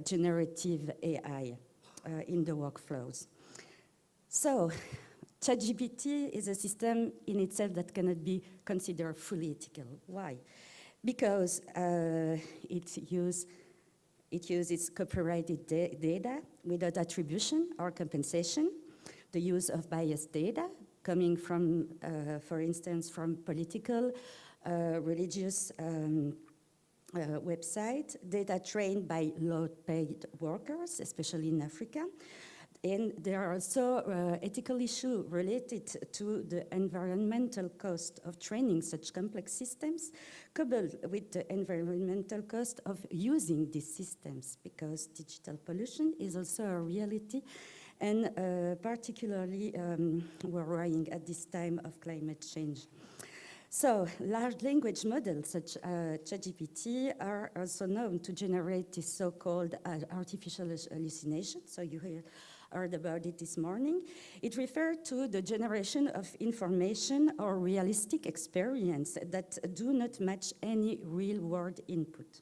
generative AI in the workflows. So ChatGPT is a system in itself that cannot be considered fully ethical. Why? Because it uses copyrighted data without attribution or compensation, the use of biased data coming from, for instance, from political, religious websites, data trained by low-paid workers, especially in Africa. And there are also ethical issues related to the environmental cost of training such complex systems, coupled with the environmental cost of using these systems, because digital pollution is also a reality, and particularly worrying at this time of climate change. So large language models such as ChatGPT are also known to generate this so-called artificial hallucination. So you heard about it this morning. It referred to the generation of information or realistic experience that do not match any real-world input.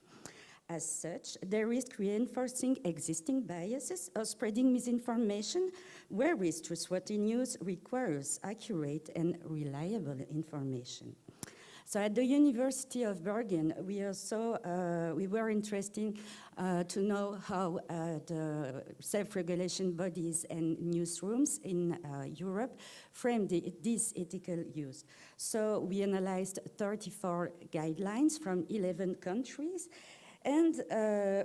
As such, they risk reinforcing existing biases or spreading misinformation, whereas trustworthy news requires accurate and reliable information. So at the University of Bergen, we were interested to know how the self-regulation bodies and newsrooms in Europe frame this ethical use. So we analyzed 34 guidelines from 11 countries, and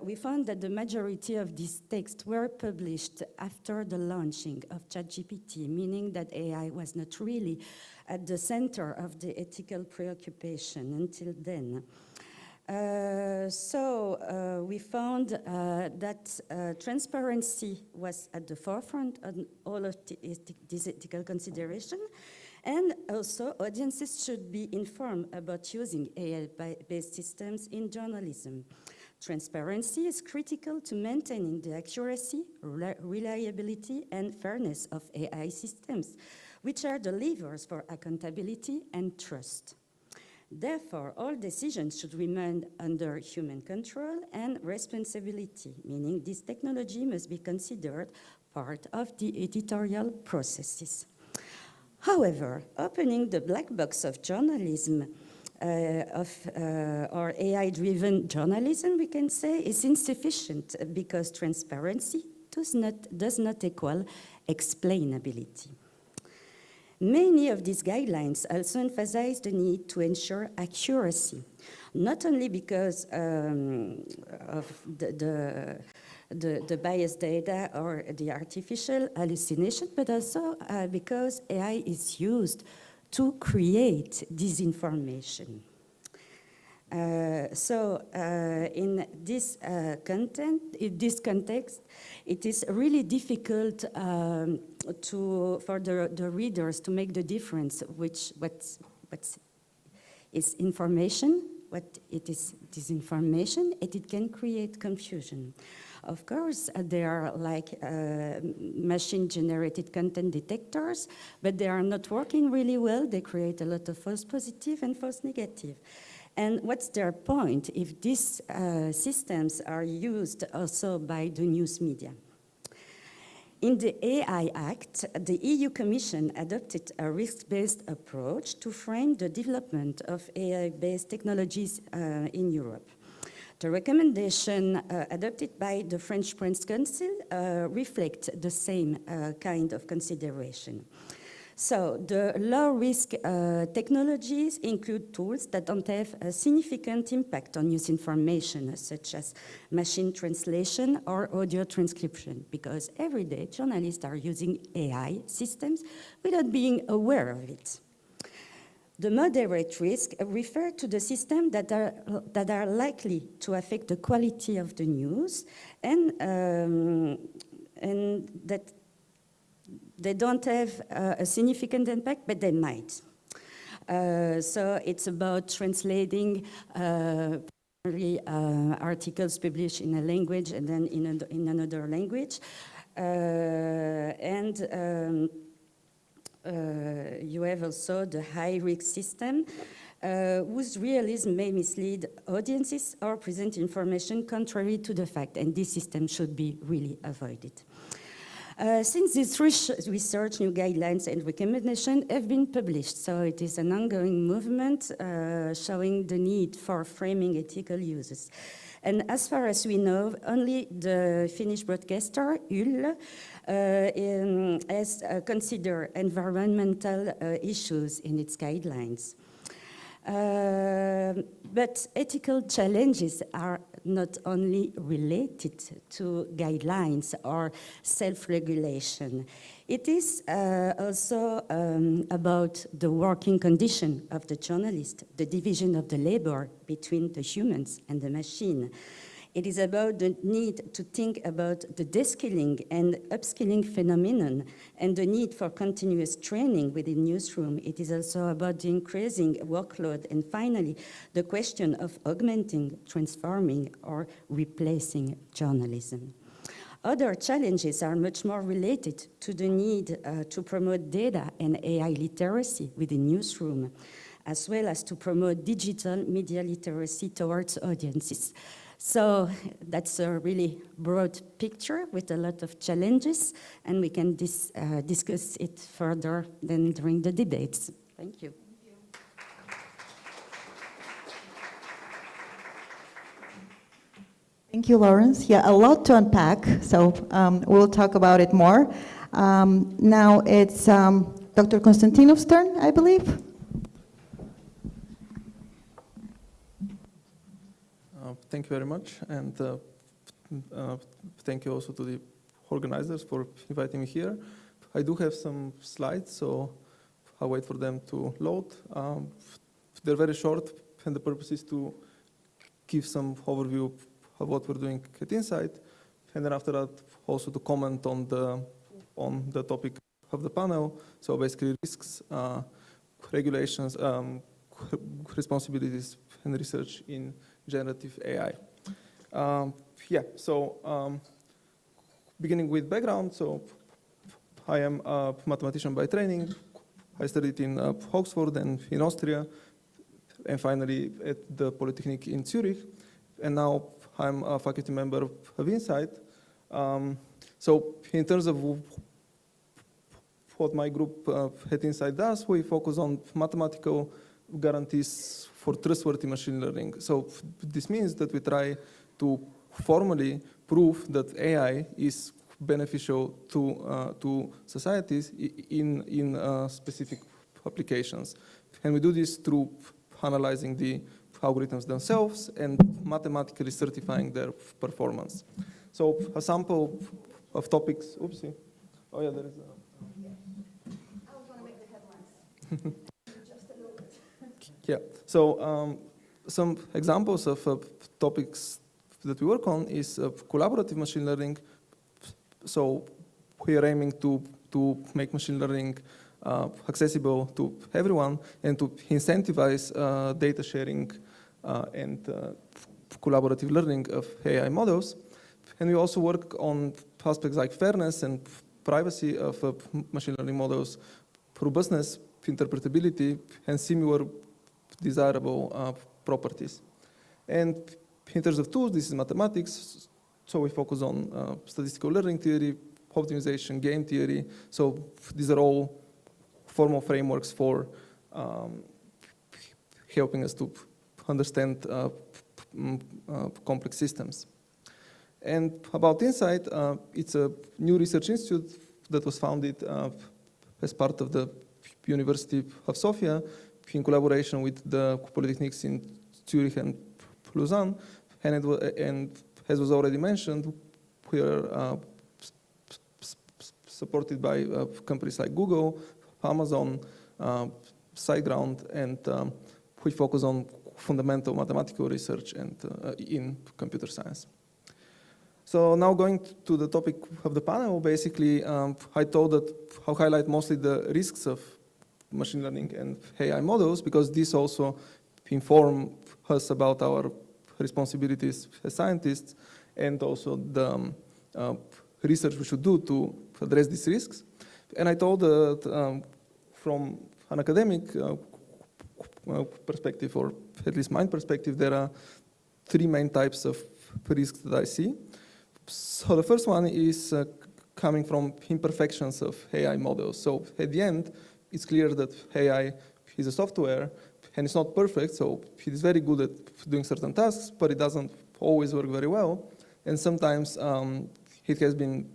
we found that the majority of these texts were published after the launching of ChatGPT, meaning that AI was not really at the center of the ethical preoccupation until then. We found that transparency was at the forefront of all of this ethical consideration, and also audiences should be informed about using AI-based systems in journalism. Transparency is critical to maintaining the accuracy, reliability, and fairness of AI systems, which are the levers for accountability and trust. Therefore, all decisions should remain under human control and responsibility, meaning this technology must be considered part of the editorial processes. However, opening the black box of journalism, or AI-driven journalism, we can say, is insufficient because transparency does not equal explainability. Many of these guidelines also emphasize the need to ensure accuracy, not only because of the biased data or the artificial hallucination, but also because AI is used to create disinformation. In this context, it is really difficult for the readers to make the difference what is information, what it is disinformation, and it can create confusion. Of course, there are like machine-generated content detectors, but they are not working really well. They create a lot of false positive and false negative. And what's their point if these systems are used also by the news media? In the AI Act, the EU Commission adopted a risk-based approach to frame the development of AI-based technologies in Europe. The recommendation adopted by the French Press Council reflect the same kind of consideration. So the low-risk technologies include tools that don't have a significant impact on news information, such as machine translation or audio transcription, because every day journalists are using AI systems without being aware of it. The moderate risk refer to the systems that are likely to affect the quality of the news and that they don't have a significant impact, but they might. So it's about translating articles published in a language and then in another language. You have also the high-risk system, whose realism may mislead audiences or present information contrary to the fact, and this system should be really avoided. Since this research, new guidelines and recommendations have been published, so it is an ongoing movement showing the need for framing ethical uses. And as far as we know, only the Finnish broadcaster, YLE, has considered environmental issues in its guidelines. But ethical challenges are not only related to guidelines or self-regulation. It is also about the working condition of the journalist, the division of the labor between the humans and the machine. It is about the need to think about the deskilling and upskilling phenomenon and the need for continuous training within newsroom. It is also about the increasing workload and finally the question of augmenting, transforming or replacing journalism. Other challenges are much more related to the need to promote data and AI literacy within newsroom, as well as to promote digital media literacy towards audiences. So that's a really broad picture with a lot of challenges, and we can discuss it further then during the debates. Thank you. Thank you, Lawrence. Yeah, a lot to unpack, so we'll talk about it more. Now it's Dr. Konstantinov's turn, I believe. Thank you very much, and thank you also to the organizers for inviting me here. I do have some slides, so I'll wait for them to load. They're very short, and the purpose is to give some overview of what we're doing at Insight, and then after that, also to comment on the topic of the panel. So basically, risks, regulations, responsibilities, and research in generative AI. Beginning with background, so I am a mathematician by training. I studied in Oxford and in Austria, and finally at the Polytechnic in Zurich. And now I'm a faculty member of Insight. So in terms of what my group at Insight does, we focus on mathematical guarantees for trustworthy machine learning. So this means that we try to formally prove that AI is beneficial to societies in specific applications. And we do this through analyzing the algorithms themselves and mathematically certifying their performance. So a sample of topics, oopsie. Oh yeah, there is a... I was going to make the headlines. Yeah, so some examples of topics that we work on is collaborative machine learning. So we are aiming to make machine learning accessible to everyone and to incentivize data sharing and collaborative learning of AI models. And we also work on aspects like fairness and privacy of machine learning models, robustness, interpretability, and similar desirable properties. And in terms of tools, this is mathematics, so we focus on statistical learning theory, optimization, game theory. So these are all formal frameworks for helping us to understand complex systems. And about Insight, it's a new research institute that was founded as part of the University of Sofia in collaboration with the polytechnics in Zurich and Lausanne. And as was already mentioned, we are supported by companies like Google, Amazon, SiteGround, and we focus on fundamental mathematical research and in computer science. So now going to the topic of the panel, basically, I thought that I'll highlight mostly the risks of machine learning and AI models, because these also inform us about our responsibilities as scientists and also the research we should do to address these risks. And I thought that from an academic perspective, or at least my perspective, there are three main types of risks that I see. So the first one is coming from imperfections of AI models. So at the end, it's clear that AI is a software and it's not perfect, so it is very good at doing certain tasks, but it doesn't always work very well. And sometimes it has been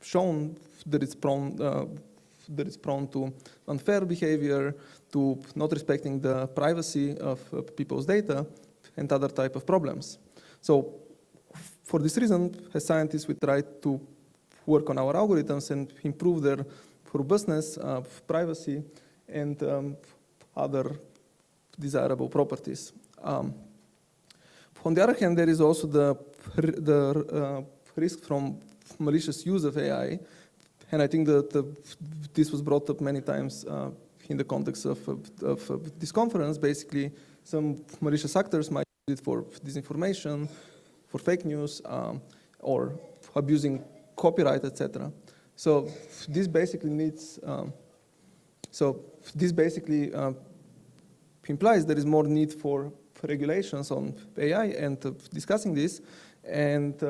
shown that it's prone to unfair behavior, to not respecting the privacy of people's data, and other type of problems. So for this reason, as scientists, we try to work on our algorithms and improve their robustness, privacy, and other desirable properties. On the other hand, there is also the risk from malicious use of AI, and I think that this was brought up many times in the context of this conference. Basically, some malicious actors might use it for disinformation, for fake news, or abusing copyright, etc. So this basically implies there is more need for regulations on AI and discussing this. And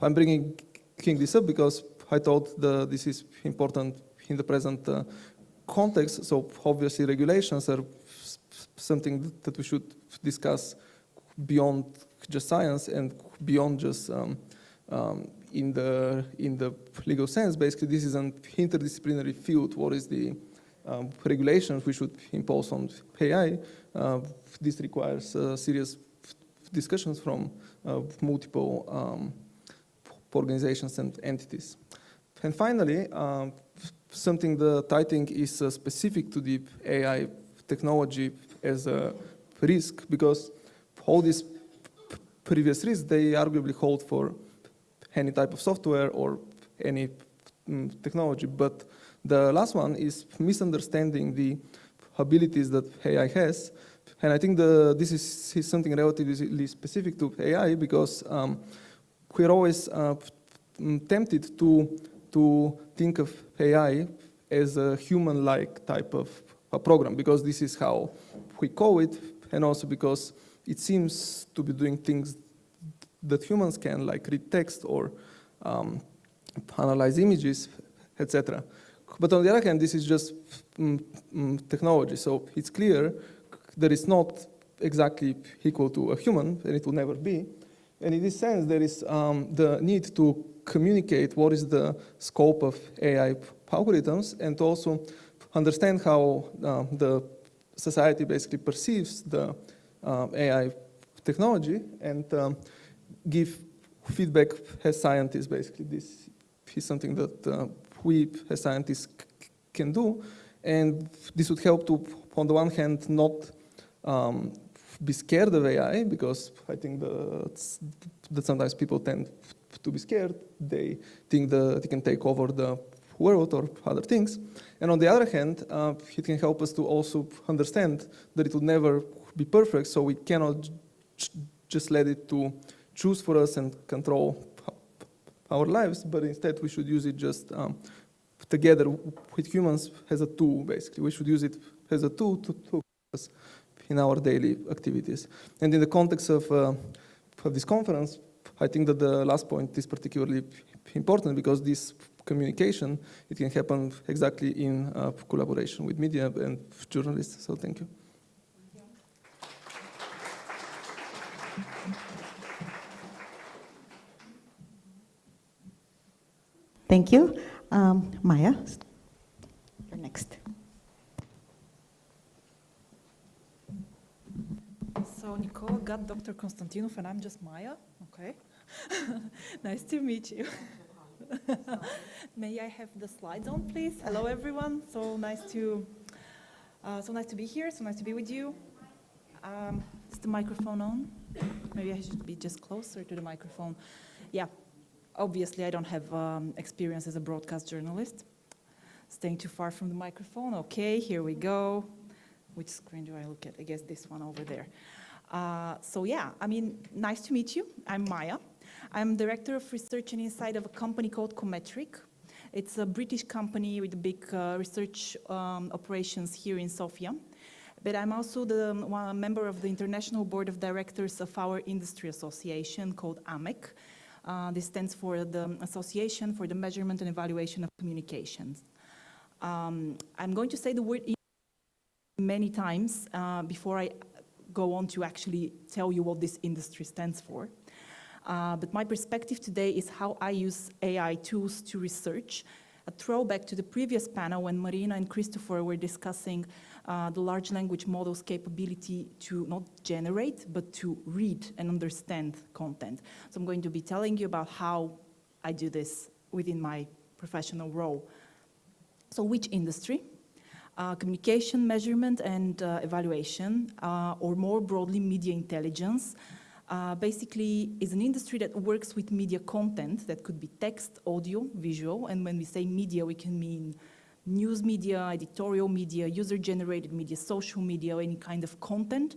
I'm bringing this up because I thought this is important in the present context. So obviously regulations are something that we should discuss beyond just science and beyond just in the legal sense. Basically, this is an interdisciplinary field. What is the regulations we should impose on AI? This requires serious discussions from multiple organizations and entities. And finally, something that I think is specific to the AI technology as a risk, because all these previous risks, they arguably hold for any type of software or any technology. But the last one is misunderstanding the abilities that AI has. And I think this is something relatively specific to AI, because we're always tempted to think of AI as a human-like type of a program, because this is how we call it, and also because it seems to be doing things that humans can, like read text or analyze images, etc. But on the other hand, this is just technology, so it's clear that it's not exactly equal to a human, and it will never be. And in this sense, there is the need to communicate what is the scope of AI algorithms, and also understand how the society basically perceives the AI technology, and give feedback as scientists. Basically, this is something that we as scientists can do, and this would help to, on the one hand, not be scared of AI, because I think that sometimes people tend to be scared. They think that it can take over the world or other things. And on the other hand, it can help us to also understand that it will never be perfect, so we cannot just let it to choose for us and control our lives, but instead we should use it just together with humans as a tool, basically. We should use it as a tool to help us in our daily activities. And in the context of this conference, I think that the last point is particularly important, because this communication, it can happen exactly in collaboration with media and journalists. So thank you. Thank you. Maya, you're next. So Nicole got Dr. Konstantinov and I'm just Maya. Okay. Nice to meet you. May I have the slides on, please? Hello, everyone. So nice to be here. So nice to be with you. Is the microphone on? Maybe I should be just closer to the microphone. Yeah. Obviously, I don't have experience as a broadcast journalist. Staying too far from the microphone. Okay, here we go. Which screen do I look at? I guess this one over there. So yeah, I mean, nice to meet you. I'm Maya. I'm Director of Research and Insight of a company called Cometric. It's a British company with big research operations here in Sofia. But I'm also one member of the International Board of Directors of our industry association called AMEC. This stands for the Association for the Measurement and Evaluation of Communications. I'm going to say the word many times before I go on to actually tell you what this industry stands for. But my perspective today is how I use AI tools to research, a throwback to the previous panel when Marina and Christopher were discussing the large language model's capability to not generate, but to read and understand content. So I'm going to be telling you about how I do this within my professional role. So which industry? Communication, measurement, and evaluation, or more broadly, media intelligence, basically is an industry that works with media content that could be text, audio, visual, and when we say media, we can mean news media, editorial media, user-generated media, social media, any kind of content.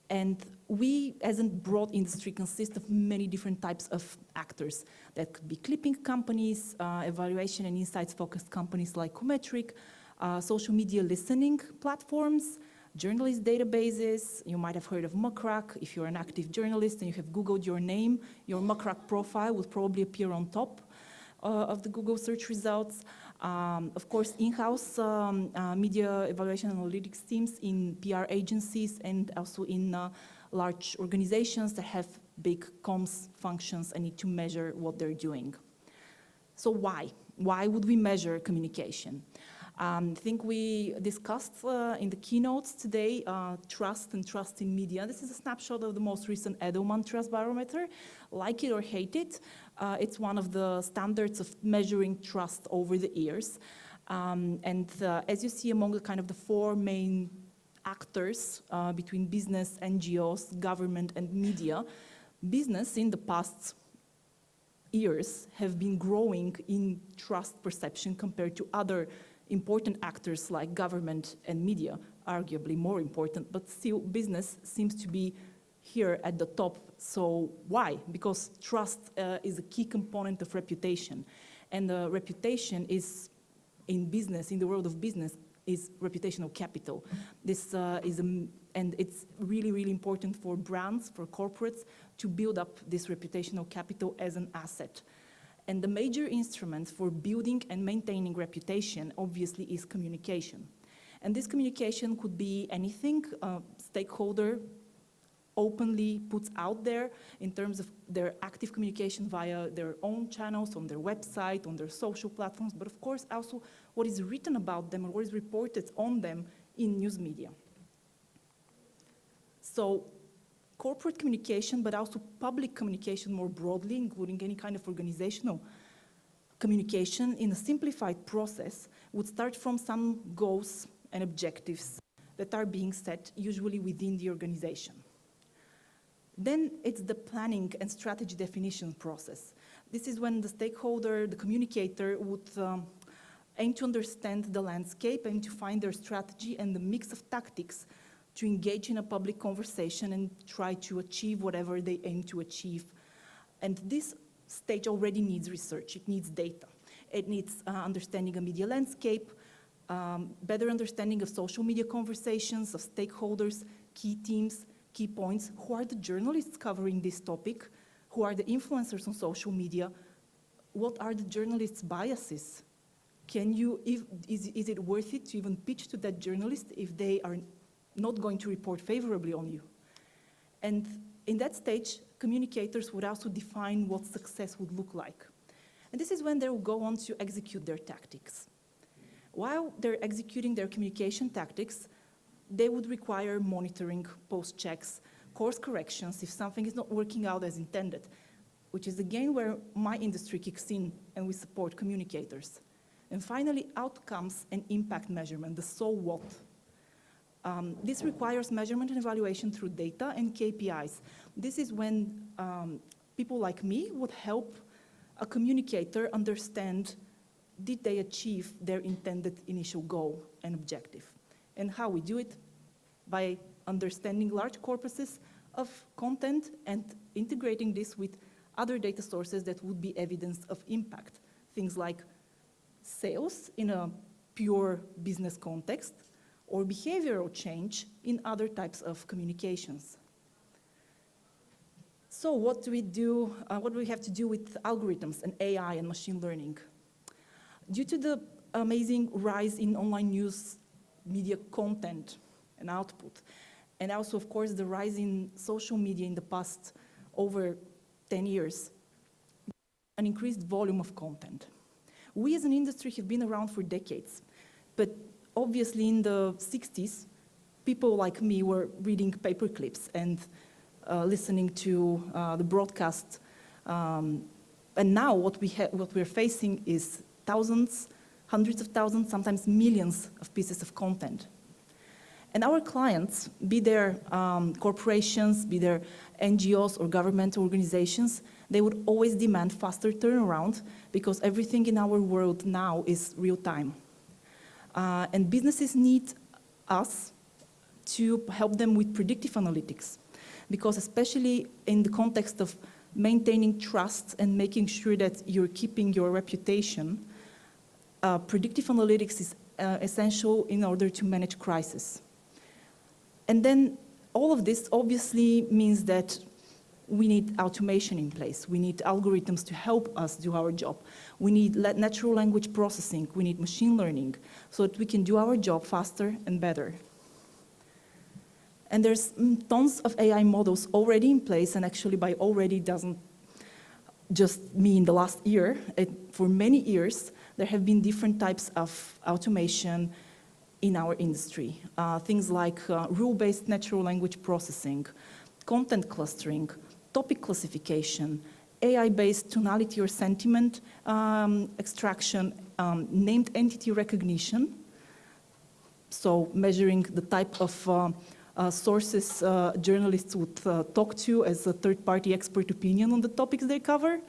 And we, as a broad industry, consist of many different types of actors. That could be clipping companies, evaluation and insights-focused companies like Cometric, social media listening platforms, journalist databases. You might have heard of Muckrack. If you're an active journalist and you have Googled your name, your Muckrack profile will probably appear on top of the Google search results. Of course, in-house media evaluation analytics teams in PR agencies and also in large organizations that have big comms functions and need to measure what they're doing. So why? Why would we measure communication? I think we discussed in the keynotes today trust and trust in media. This is a snapshot of the most recent Edelman Trust Barometer. Like it or hate it, it's one of the standards of measuring trust over the years. As you see, among the kind of the four main actors between business, NGOs, government, and media, business in the past years have been growing in trust perception compared to other important actors like government and media, arguably more important, but still business seems to be here at the top. So why? Because trust is a key component of reputation. And reputation is, in business, in the world of business, is reputational capital. This and it's really, really important for brands, for corporates, to build up this reputational capital as an asset. And the major instrument for building and maintaining reputation, obviously, is communication. And this communication could be anything stakeholder openly puts out there in terms of their active communication via their own channels, on their website, on their social platforms, but of course also what is written about them or what is reported on them in news media. So corporate communication, but also public communication more broadly, including any kind of organizational communication in a simplified process, would start from some goals and objectives that are being set, usually within the organization. Then it's the planning and strategy definition process. This is when the stakeholder, the communicator, would aim to understand the landscape, aim to find their strategy and the mix of tactics to engage in a public conversation and try to achieve whatever they aim to achieve. And this stage already needs research, it needs data. It needs understanding of media landscape, better understanding of social media conversations, of stakeholders, key teams, key points, who are the journalists covering this topic, who are the influencers on social media, what are the journalists' biases? Is it worth it to even pitch to that journalist if they are not going to report favorably on you? And in that stage, communicators would also define what success would look like. And this is when they will go on to execute their tactics. While they're executing their communication tactics, they would require monitoring, post-checks, course corrections if something is not working out as intended, which is again where my industry kicks in and we support communicators. And finally, outcomes and impact measurement, the so what. This requires measurement and evaluation through data and KPIs. This is when people like me would help a communicator understand, did they achieve their intended initial goal and objective? And how we do it? By understanding large corpuses of content and integrating this with other data sources that would be evidence of impact. Things like sales in a pure business context, or behavioral change in other types of communications. So what do we do, what do we have to do with algorithms and AI and machine learning? Due to the amazing rise in online news media content and output, and also, of course, the rise in social media in the past over 10 years, an increased volume of content. We as an industry have been around for decades, but obviously in the 60s, people like me were reading paper clips and listening to the broadcast. And now what we're facing is thousands, hundreds of thousands, sometimes millions of pieces of content. And our clients, be they corporations, be they NGOs or governmental organizations, they would always demand faster turnaround because everything in our world now is real time. And businesses need us to help them with predictive analytics, because especially in the context of maintaining trust and making sure that you're keeping your reputation, predictive analytics is essential in order to manage crisis. And then all of this obviously means that we need automation in place. We need algorithms to help us do our job. We need natural language processing. We need machine learning so that we can do our job faster and better. And there's tons of AI models already in place, and actually by already doesn't just mean the last year. For many years, there have been different types of automation in our industry. Things like rule-based natural language processing, content clustering, topic classification, AI-based tonality or sentiment extraction, named entity recognition, so measuring the type of sources journalists would talk to as a third-party expert opinion on the topics they cover,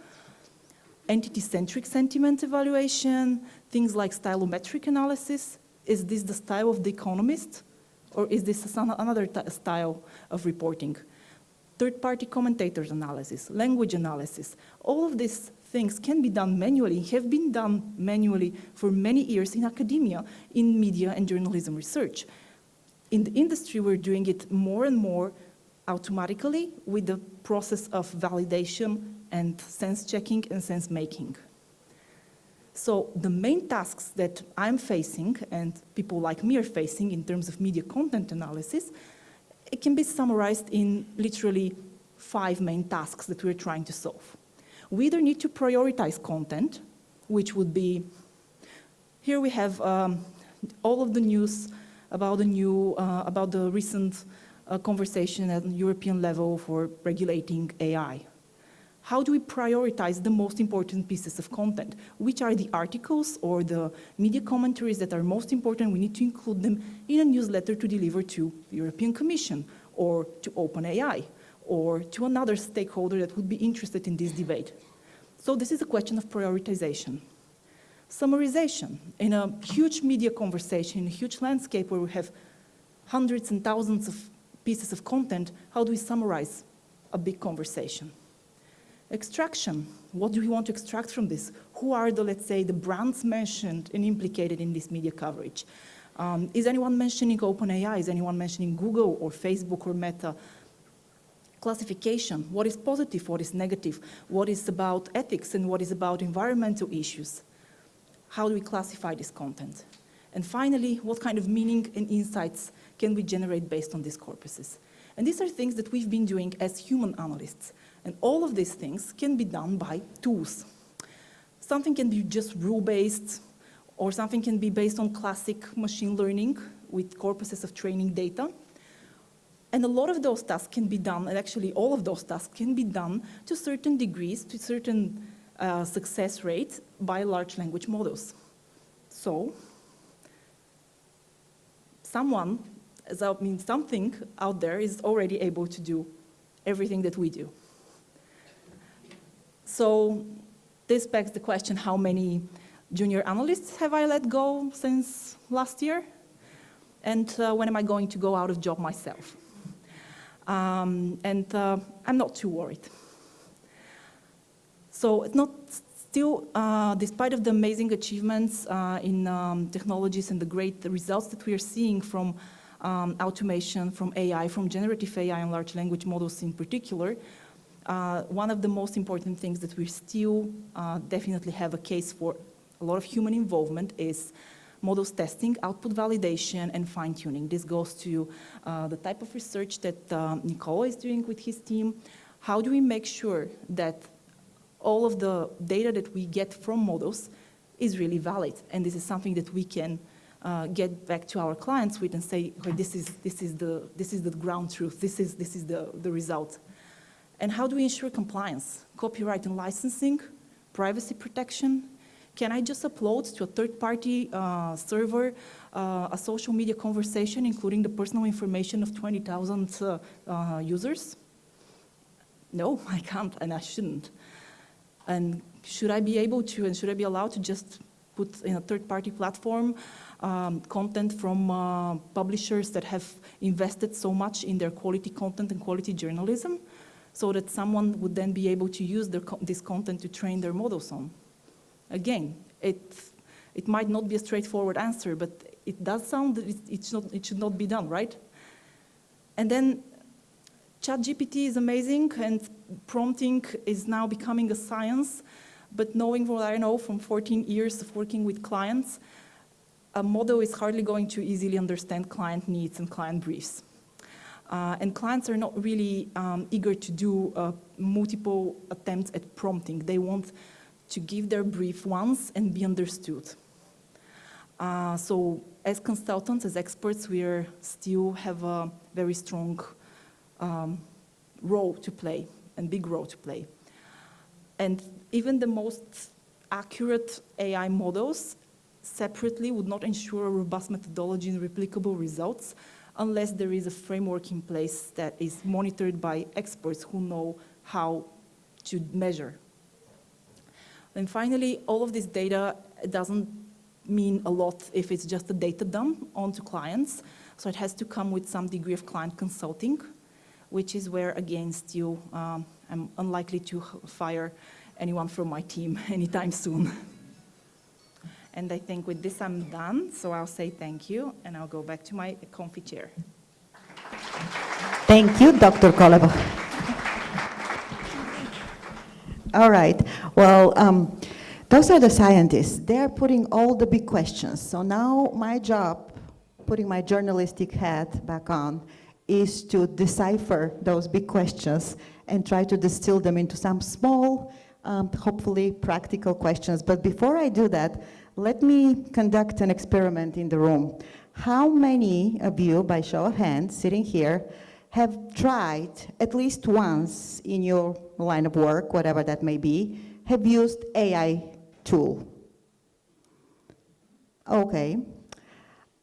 entity-centric sentiment evaluation, things like stylometric analysis. Is this the style of The Economist, or is this another style of reporting? Third-party commentators analysis, language analysis, all of these things can be done manually, have been done manually for many years in academia, in media and journalism research. In the industry, we're doing it more and more automatically with the process of validation and sense checking and sense making. So the main tasks that I'm facing and people like me are facing in terms of media content analysis, it can be summarized in literally 5 main tasks that we're trying to solve. We either need to prioritize content, which would be, here we have all of the news about the recent conversation at the European level for regulating AI. How do we prioritize the most important pieces of content? Which are the articles or the media commentaries that are most important? We need to include them in a newsletter to deliver to the European Commission or to OpenAI or to another stakeholder that would be interested in this debate. So this is a question of prioritization. Summarization. In a huge media conversation, in a huge landscape where we have hundreds and thousands of pieces of content, how do we summarize a big conversation? Extraction. What do we want to extract from this? Who are the, let's say, the brands mentioned and implicated in this media coverage? Is anyone mentioning OpenAI? Is anyone mentioning Google or Facebook or Meta? Classification. What is positive? What is negative? What is about ethics and what is about environmental issues? How do we classify this content? And finally, what kind of meaning and insights can we generate based on these corpuses? And these are things that we've been doing as human analysts. And all of these things can be done by tools. Something can be just rule-based, or something can be based on classic machine learning with corpuses of training data. And a lot of those tasks can be done, and actually all of those tasks can be done to certain degrees, to certain success rates by large language models. So, something out there is already able to do everything that we do. So this begs the question, how many junior analysts have I let go since last year? And when am I going to go out of job myself? I'm not too worried. So it's not still, despite of the amazing achievements in technologies and the great results that we are seeing from automation, from AI, from generative AI and large language models in particular, one of the most important things that we still definitely have a case for a lot of human involvement is models testing, output validation, and fine-tuning. This goes to the type of research that Nicola is doing with his team. How do we make sure that all of the data that we get from models is really valid? And this is something that we can get back to our clients with and say, okay, this is the ground truth, this is the result. And how do we ensure compliance? Copyright and licensing, privacy protection. Can I just upload to a third-party server a social media conversation, including the personal information of 20,000 users? No, I can't, and I shouldn't. And should I be able to, and should I be allowed to just put in a third-party platform content from publishers that have invested so much in their quality content and quality journalism, so that someone would then be able to use this content to train their models on? Again, it might not be a straightforward answer, but it does sound that it should not be done, right? And then ChatGPT is amazing, and prompting is now becoming a science, but knowing what I know from 14 years of working with clients, a model is hardly going to easily understand client needs and client briefs. And clients are not really eager to do multiple attempts at prompting. They want to give their brief once and be understood. So as consultants, as experts, we still have a very strong role to play, and big role to play. And even the most accurate AI models separately would not ensure a robust methodology and replicable results unless there is a framework in place that is monitored by experts who know how to measure. And finally, all of this data doesn't mean a lot if it's just a data dump onto clients. So it has to come with some degree of client consulting, which is where, again, still I'm unlikely to fire anyone from my team anytime soon. And I think with this I'm done, so I'll say thank you, and I'll go back to my comfy chair. Thank you, Dr. Koleva. All right, well, those are the scientists. They're putting all the big questions. So now my job, putting my journalistic hat back on, is to decipher those big questions and try to distill them into some small, hopefully practical questions. But before I do that, let me conduct an experiment in the room. How many of you, by show of hands, sitting here, have tried at least once in your line of work, whatever that may be, have used AI tool? Okay.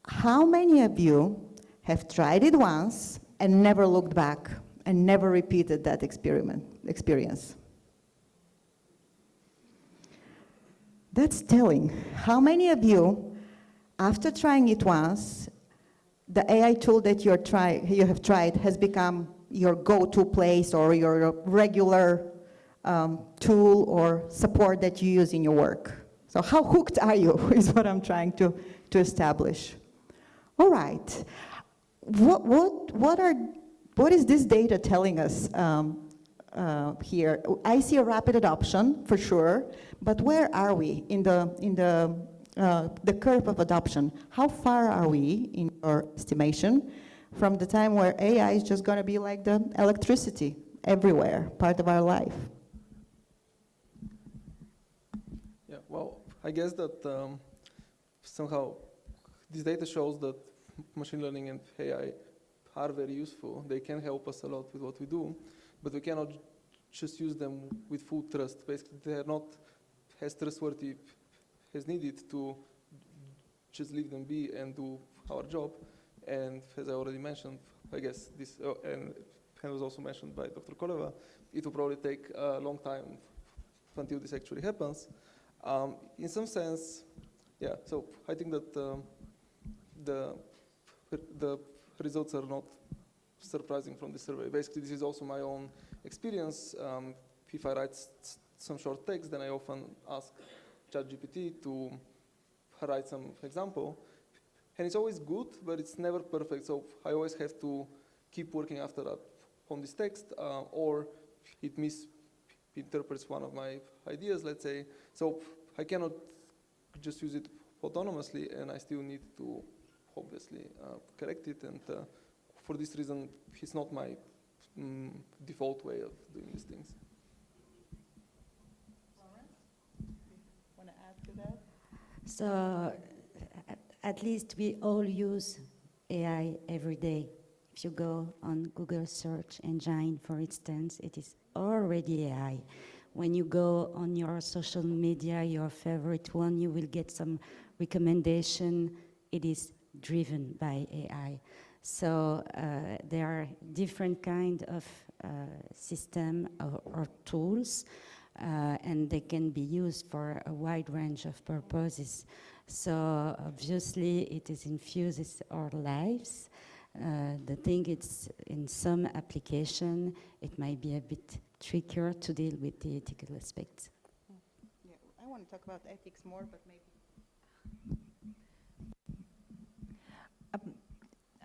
How many of you have tried it once and never looked back and never repeated that experience? That's telling. How many of you, after trying it once, the AI tool that you have tried has become your go-to place or your regular tool or support that you use in your work? So how hooked are you is what I'm trying to establish. All right. What is this data telling us here? I see a rapid adoption for sure, but where are we in the curve of adoption? How far are we in your estimation from the time where AI is just going to be like the electricity everywhere, part of our life? Yeah, well, I guess that somehow this data shows that machine learning and AI are very useful. They can help us a lot with what we do, but we cannot just use them with full trust. Basically, they are not as trustworthy as needed to just leave them be and do our job. And as I already mentioned, I guess this, and it was also mentioned by Dr. Koleva, it will probably take a long time until this actually happens. In some sense, yeah, so I think that the results are not surprising from the survey. Basically, this is also my own experience. If I write some short text, then I often ask ChatGPT to write some example. And it's always good, but it's never perfect. So I always have to keep working after that on this text, or it misinterprets one of my ideas, let's say. So I cannot just use it autonomously, and I still need to obviously correct it. And for this reason, it's not my default way of doing these things. Want to add to that? So at least we all use AI every day. If you go on Google search engine, for instance, it is already AI. When you go on your social media, your favorite one, you will get some recommendation. It is driven by AI. So there are different kind of system or tools, and they can be used for a wide range of purposes. So obviously it is infuses our lives. The thing is, in some application, it might be a bit trickier to deal with the ethical aspects. Yeah, I want to talk about ethics more, but maybe.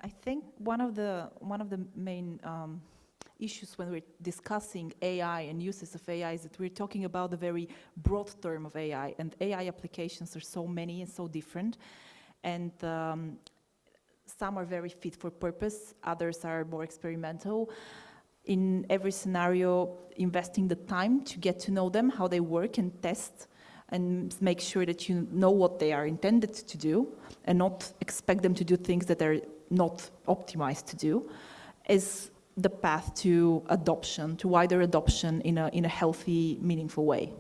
I think one of the main issues when we're discussing AI and uses of AI is that we're talking about the very broad term of AI, and AI applications are so many and so different, and some are very fit for purpose, others are more experimental. In every scenario, investing the time to get to know them, how they work, and test and make sure that you know what they are intended to do and not expect them to do things that are not optimized to do, is the path to adoption, to wider adoption in a healthy, meaningful way.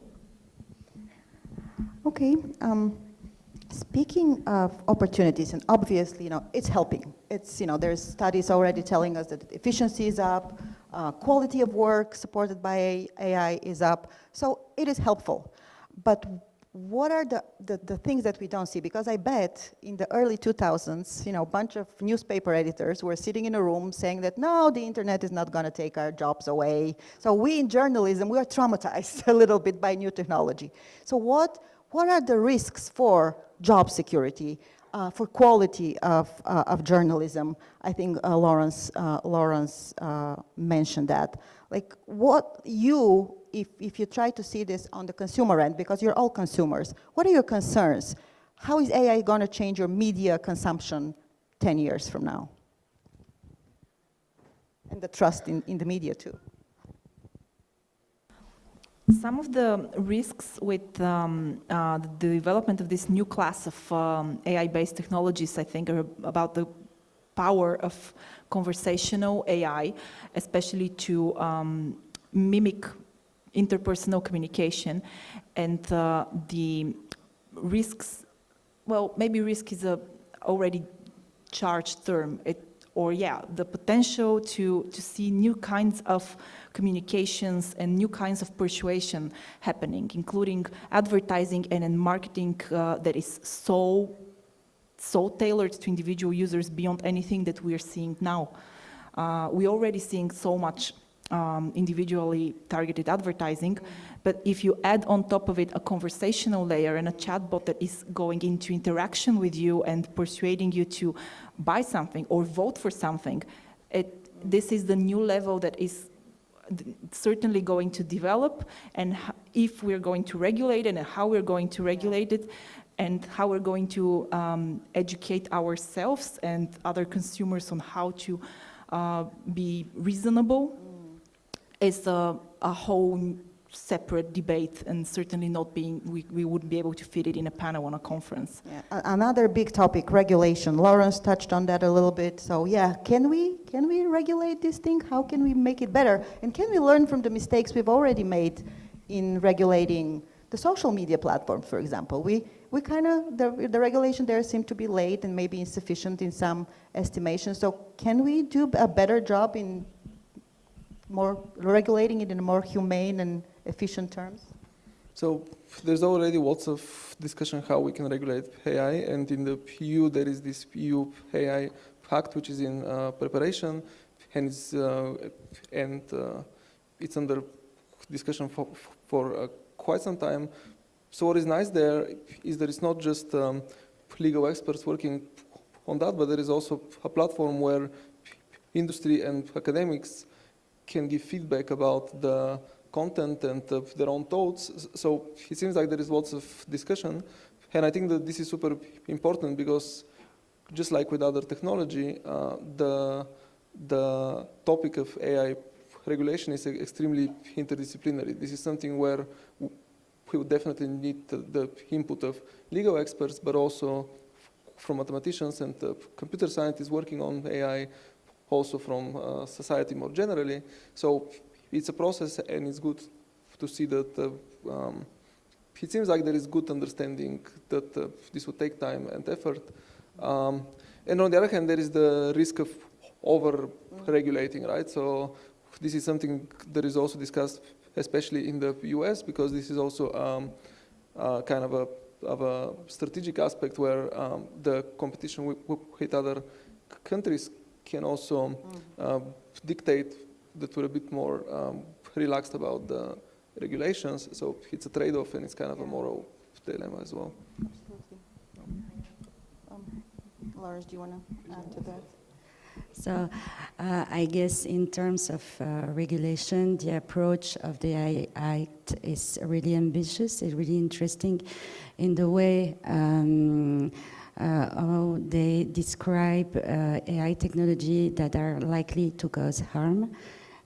Okay. Speaking of opportunities, and obviously, it's helping. It's, there's studies already telling us that efficiency is up, quality of work supported by AI is up. So it is helpful. But what are the things that we don't see? Because I bet in the early 2000s, a bunch of newspaper editors were sitting in a room saying that, no, the internet is not going to take our jobs away. So we in journalism, we are traumatized a little bit by new technology. So what are the risks for job security, for quality of journalism? I think Lawrence mentioned that. Like, if you try to see this on the consumer end, because you're all consumers, what are your concerns? How is AI going to change your media consumption 10 years from now? And the trust in the media too. Some of the risks with the development of this new class of AI-based technologies, I think, are about the power of conversational AI, especially to mimic interpersonal communication, and the risks, well, maybe risk is a already charged term, the potential to see new kinds of communications and new kinds of persuasion happening, including advertising and in marketing that is so tailored to individual users beyond anything that we are seeing now. We're already seeing so much individually targeted advertising, but if you add on top of it a conversational layer and a chatbot that is going into interaction with you and persuading you to buy something or vote for something, this is the new level that is certainly going to develop, and if we're going to regulate it and how we're going to regulate it, and how we're going to educate ourselves and other consumers on how to be reasonable, is a whole separate debate, and certainly not being, we wouldn't be able to fit it in a panel on a conference. Yeah. Another big topic, regulation. Lawrence touched on that a little bit. So yeah, can we regulate this thing? How can we make it better? And can we learn from the mistakes we've already made in regulating the social media platforms, for example? We kind of, the regulation there seemed to be late and maybe insufficient in some estimations. So can we do a better job in more regulating it in a more humane and efficient terms? So there's already lots of discussion how we can regulate AI, and in the EU there is this EU AI Act which is in preparation, and it's under discussion for quite some time. So what is nice there is that it's not just legal experts working on that, but there is also a platform where industry and academics can give feedback about the content and their own thoughts. So it seems like there is lots of discussion, and I think that this is super important because just like with other technology, the topic of AI regulation is extremely interdisciplinary. This is something where we would definitely need the input of legal experts, but also from mathematicians and computer scientists working on AI, also from society more generally. So it's a process, and it's good to see that it seems like there is good understanding that this will take time and effort. And on the other hand, there is the risk of over-regulating, right? So this is something that is also discussed, especially in the US, because this is also kind of a strategic aspect where the competition with other countries can also dictate that we're a bit more relaxed about the regulations. So it's a trade-off, and it's kind of a moral dilemma as well. Lars, do you want to add to that? So I guess in terms of regulation, the approach of the AI Act is really ambitious, it's really interesting in the way how they describe AI technology that are likely to cause harm.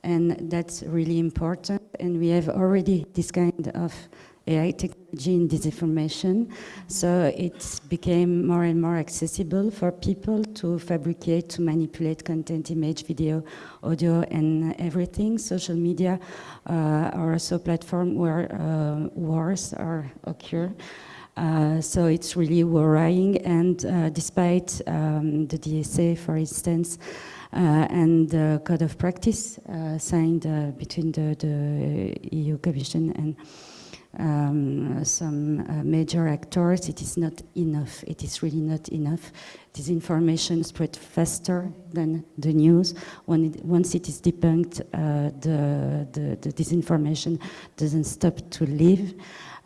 And that's really important. And we have already this kind of AI technology in disinformation. So it became more and more accessible for people to fabricate, to manipulate content, image, video, audio, and everything. Social media are also platforms where wars occur. So it's really worrying. And despite the DSA, for instance, and the code of practice signed between the EU Commission and some major actors, it is not enough. It is really not enough. Disinformation spreads faster than the news. Once it is debunked, the disinformation doesn't stop to live.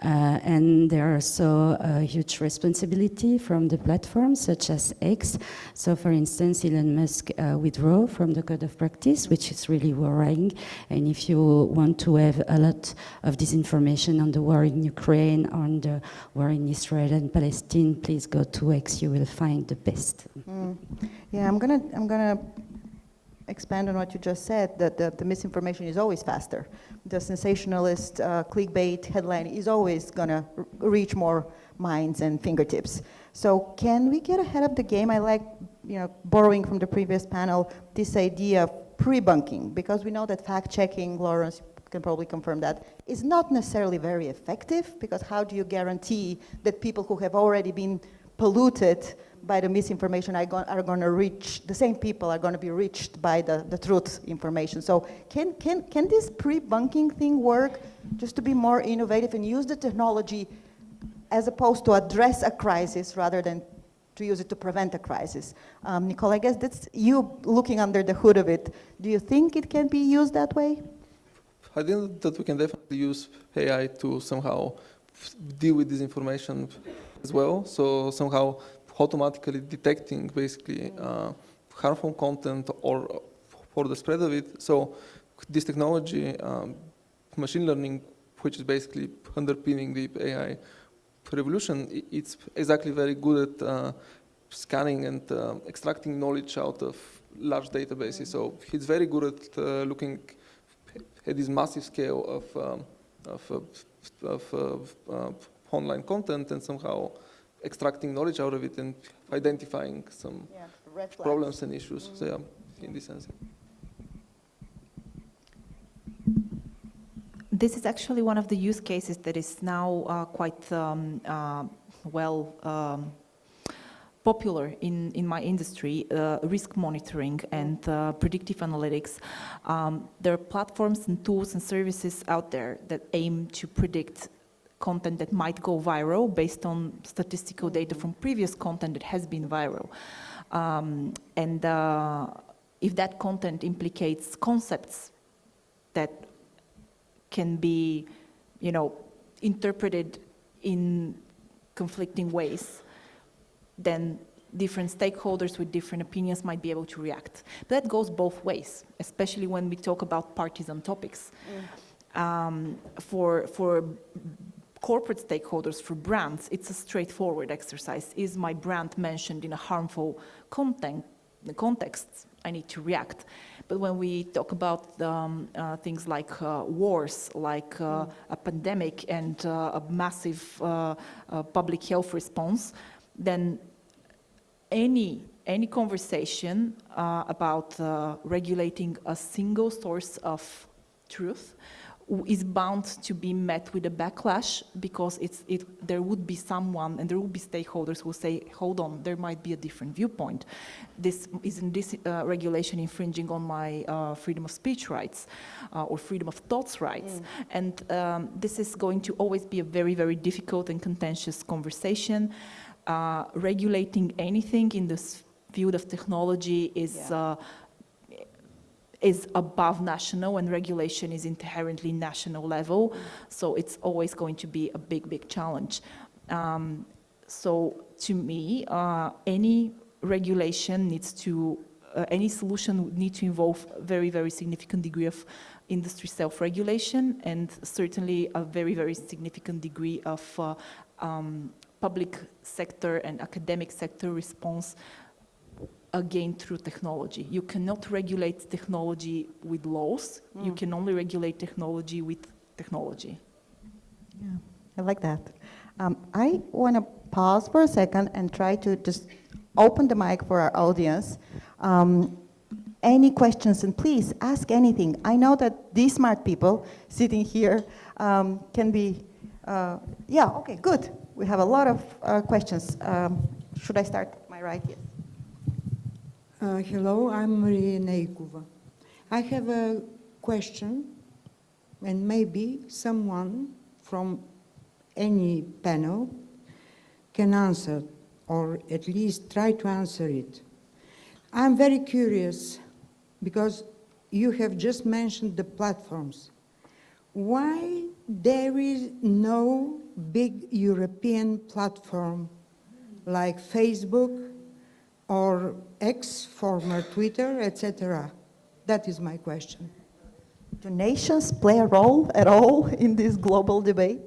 And there are also a huge responsibility from the platforms such as X. So for instance, Elon Musk withdrew from the code of practice, which is really worrying. And if you want to have a lot of disinformation on the war in Ukraine, on the war in Israel and Palestine, please go to X, you will find the best. Yeah, I'm gonna expand on what you just said, that the misinformation is always faster. The sensationalist clickbait headline is always gonna reach more minds and fingertips. So can we get ahead of the game? I like borrowing from the previous panel, this idea of pre-bunking, because we know that fact-checking, Lawrence can probably confirm that, is not necessarily very effective, because how do you guarantee that people who have already been polluted by the misinformation are going to reach, the same people are going to be reached by the truth information. So can this pre-bunking thing work just to be more innovative and use the technology as opposed to address a crisis rather than to use it to prevent a crisis? Nicole, I guess that's you looking under the hood of it. Do you think it can be used that way? I think that we can definitely use AI to somehow deal with this information as well. So somehow automatically detecting basically harmful content or for the spread of it. So this technology, machine learning, which is basically underpinning the AI revolution, it's exactly very good at scanning and extracting knowledge out of large databases. So it's very good at looking at this massive scale of online content and somehow extracting knowledge out of it and identifying some problems and issues. So yeah, in this sense. This is actually one of the use cases that is now quite popular in my industry, risk monitoring and predictive analytics. There are platforms and tools and services out there that aim to predict content that might go viral based on statistical data from previous content that has been viral. And if that content implicates concepts that can be, interpreted in conflicting ways, then different stakeholders with different opinions might be able to react. But that goes both ways, especially when we talk about partisan topics. For corporate stakeholders, for brands, it's a straightforward exercise. Is my brand mentioned in a harmful context? I need to react. But when we talk about things like wars, like a pandemic and a massive public health response, then any conversation about regulating a single source of truth is bound to be met with a backlash, because there would be someone and there would be stakeholders who say, hold on, there might be a different viewpoint. Isn't this regulation infringing on my freedom of speech rights or freedom of thoughts rights? And this is going to always be a very, very difficult and contentious conversation. Regulating anything in this field of technology is above national, and regulation is inherently national level. So it's always going to be a big, big challenge. So to me, any regulation needs to, any solution would need to involve a very, very significant degree of industry self-regulation, and certainly a very, very significant degree of public sector and academic sector response, again, through technology. You cannot regulate technology with laws. You can only regulate technology with technology. Yeah, I like that. I want to pause for a second and try to just open the mic for our audience. Any questions, and please ask anything. I know that these smart people sitting here can be, yeah, okay, good. We have a lot of questions. Should I start my right? Yes. Hello, I'm Maria Neikova. I have a question, and maybe someone from any panel can answer, or at least try to answer it. I'm very curious, because you have just mentioned the platforms. Why there is no big European platform like Facebook or X, former Twitter, etc.? That is my question. Do nations play a role at all in this global debate?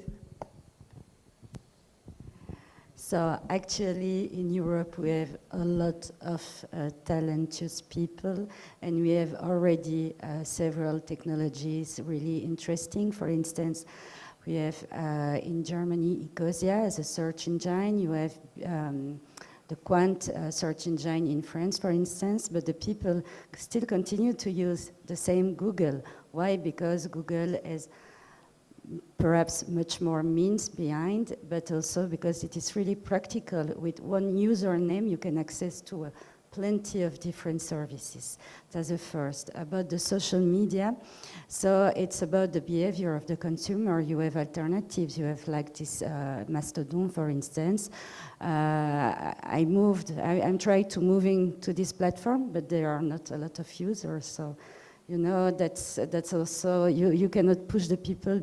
So actually in Europe we have a lot of talented people, and we have already several technologies really interesting. For instance, we have in Germany Ecosia as a search engine. You have the Quant search engine in France, for instance, but the people still continue to use the same Google. Why? Because Google is perhaps much more means behind, but also because it is really practical. With one username, you can access to plenty of different services. That's the first. About the social media, so it's about the behavior of the consumer. You have alternatives. You have like this Mastodon, for instance. I'm trying to moving to this platform, but there are not a lot of users. So, you know, that's also, you cannot push the people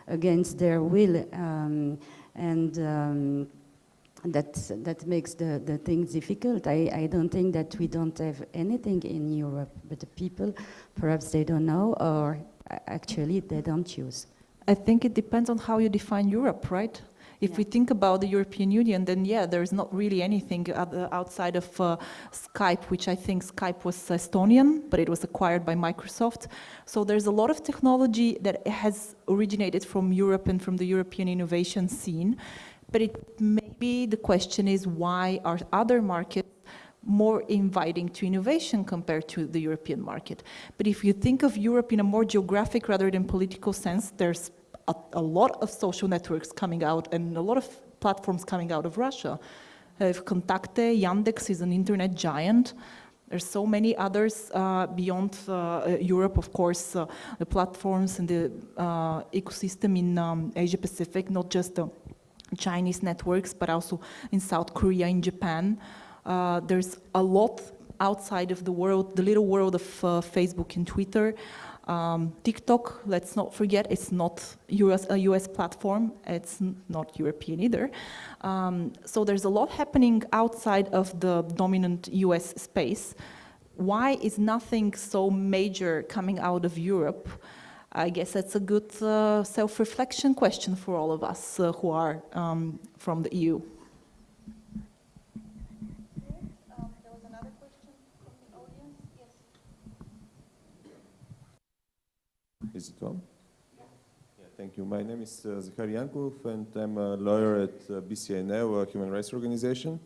against their will. That makes the things difficult. I don't think that we don't have anything in Europe, but the people, perhaps they don't know, or actually they don't use. I think it depends on how you define Europe, right? If we think about the European Union, then yeah, there's not really anything outside of Skype, which I think Skype was Estonian, but it was acquired by Microsoft. So there's a lot of technology that has originated from Europe and from the European innovation scene. But maybe the question is, why are other markets more inviting to innovation compared to the European market? But if you think of Europe in a more geographic rather than political sense, there's a lot of social networks coming out and a lot of platforms coming out of Russia. Kontakte, Yandex is an internet giant. There's so many others beyond Europe, of course, the platforms and the ecosystem in Asia Pacific, not just the Chinese networks, but also in South Korea, in Japan. There's a lot outside of the world, the little world of Facebook and Twitter. TikTok, let's not forget, it's not a US platform, it's not European either. So there's a lot happening outside of the dominant US space. Why is nothing so major coming out of Europe? I guess that's a good self-reflection question for all of us who are from the EU. There was another question from the audience. Yes. Is it on? Yeah, thank you. My name is Zakhar Yankov, and I'm a lawyer at BCNL, a human rights organization.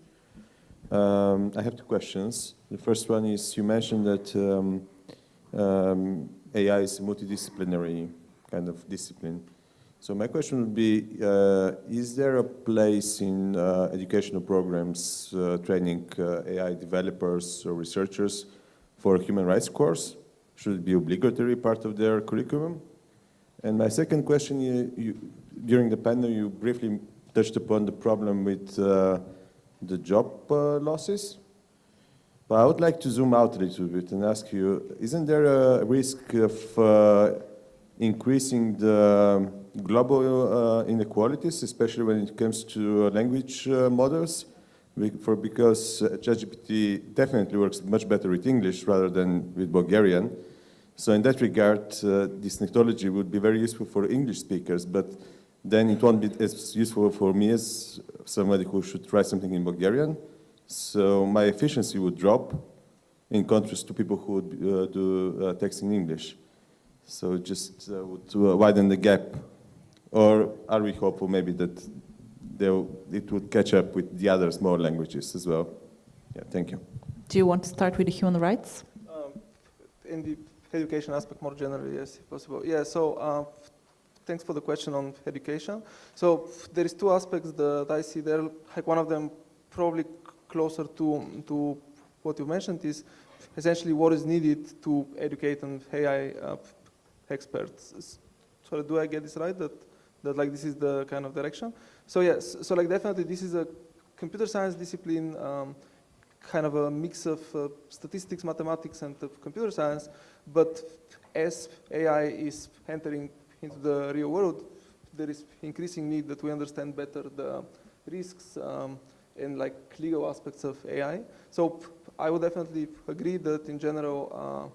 I have two questions. The first one is, you mentioned that AI is a multidisciplinary kind of discipline. So my question would be, is there a place in educational programs training AI developers or researchers for a human rights course? Should it be obligatory part of their curriculum? And my second question, during the panel, you briefly touched upon the problem with the job losses. But I would like to zoom out a little bit and ask you, isn't there a risk of increasing the global inequalities, especially when it comes to language models? Because ChatGPT definitely works much better with English rather than with Bulgarian. So in that regard, this technology would be very useful for English speakers, but then it won't be as useful for me as somebody who should write something in Bulgarian. So my efficiency would drop in contrast to people who would do text in English. So just would widen the gap. Or are we hopeful maybe that it would catch up with the other small languages as well? Yeah, thank you. Do you want to start with the human rights? In the education aspect more generally, yes, if possible. Yeah, so thanks for the question on education. So there is two aspects that I see there. Like one of them probably closer to what you mentioned is essentially what is needed to educate an AI experts. So do I get this right, that like this is the kind of direction? So yes, so like definitely this is a computer science discipline, kind of a mix of statistics, mathematics, and computer science. But as AI is entering into the real world, there is increasing need that we understand better the risks and like legal aspects of AI. So I would definitely agree that in general,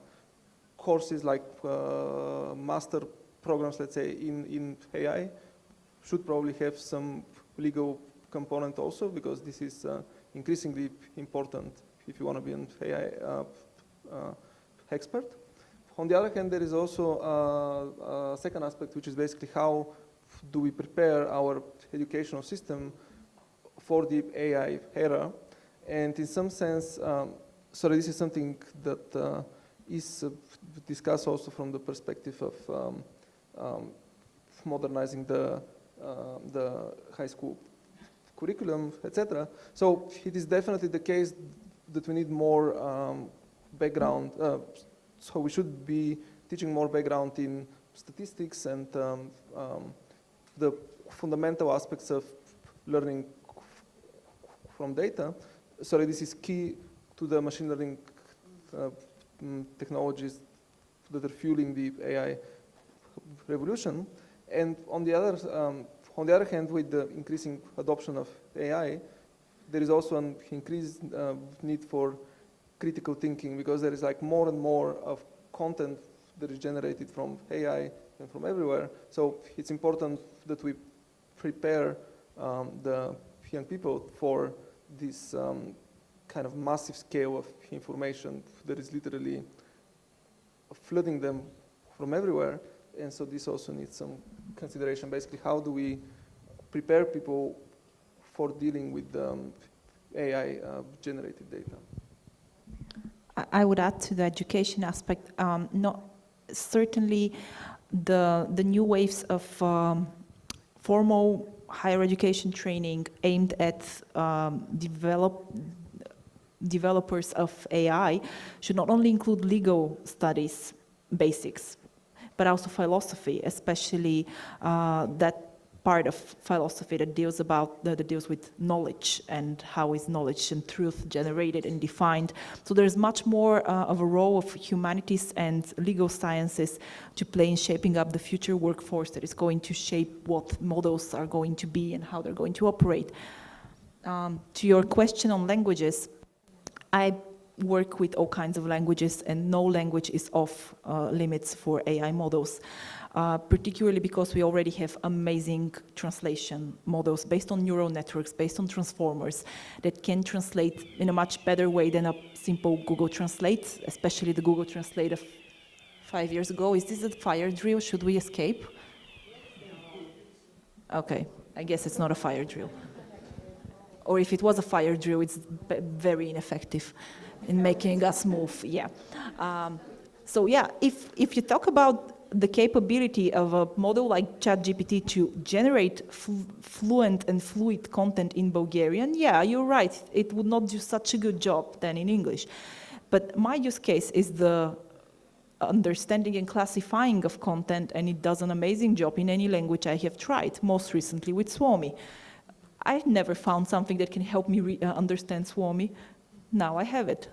courses like master programs, let's say, in AI should probably have some legal component also, because this is increasingly important if you want to be an AI expert. On the other hand, there is also a second aspect, which is basically how do we prepare our educational system for the AI era. And in some sense, so this is something that is discussed also from the perspective of modernizing the high school curriculum, etc. So it is definitely the case that we need more background. So we should be teaching more background in statistics and the fundamental aspects of learning from data. So this is key to the machine learning technologies that are fueling the AI revolution. And on the other hand, with the increasing adoption of AI, there is also an increased need for critical thinking, because there is like more and more of content that is generated from AI and from everywhere. So it's important that we prepare the young people for this kind of massive scale of information that is literally flooding them from everywhere. And so this also needs some consideration. Basically, how do we prepare people for dealing with AI generated data? I would add to the education aspect, certainly the new waves of formal higher education training aimed at developers of AI should not only include legal studies basics, but also philosophy, especially that part of philosophy that deals with knowledge and how is knowledge and truth generated and defined. So there's much more of a role of humanities and legal sciences to play in shaping up the future workforce that is going to shape what models are going to be and how they're going to operate. To your question on languages, I work with all kinds of languages, and no language is off limits for AI models. Particularly because we already have amazing translation models based on neural networks, based on transformers, that can translate in a much better way than a simple Google Translate, especially the Google Translate of 5 years ago. Is this a fire drill? Should we escape? Okay, I guess it's not a fire drill. Or if it was a fire drill, it's very ineffective in making us move, yeah. So yeah, if you talk about the capability of a model like ChatGPT to generate fluent and fluid content in Bulgarian, yeah, you're right. It would not do such a good job than in English. But my use case is the understanding and classifying of content, and it does an amazing job in any language I have tried, most recently with Suomi. I've never found something that can help me understand Suomi. Now I have it.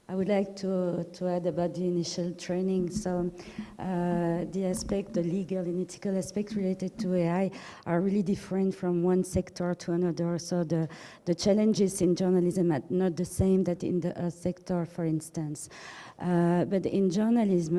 I would like to add about the initial training. So the aspect, the legal and ethical aspect related to AI are really different from one sector to another. So the challenges in journalism are not the same that in the sector, for instance. But in journalism,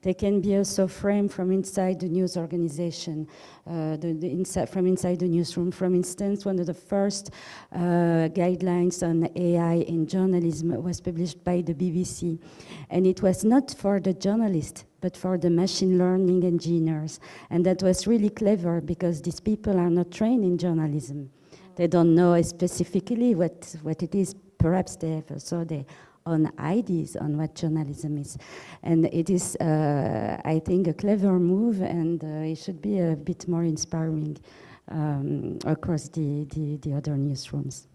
they can be also framed from inside the news organization, from inside the newsroom. For instance, one of the first guidelines on AI in journalism was published by the BBC. And it was not for the journalist, but for the machine learning engineers. And that was really clever, because these people are not trained in journalism. They don't know specifically what it is. Perhaps they have also their own ideas on what journalism is. And it is, I think, a clever move, and it should be a bit more inspiring across the other newsrooms.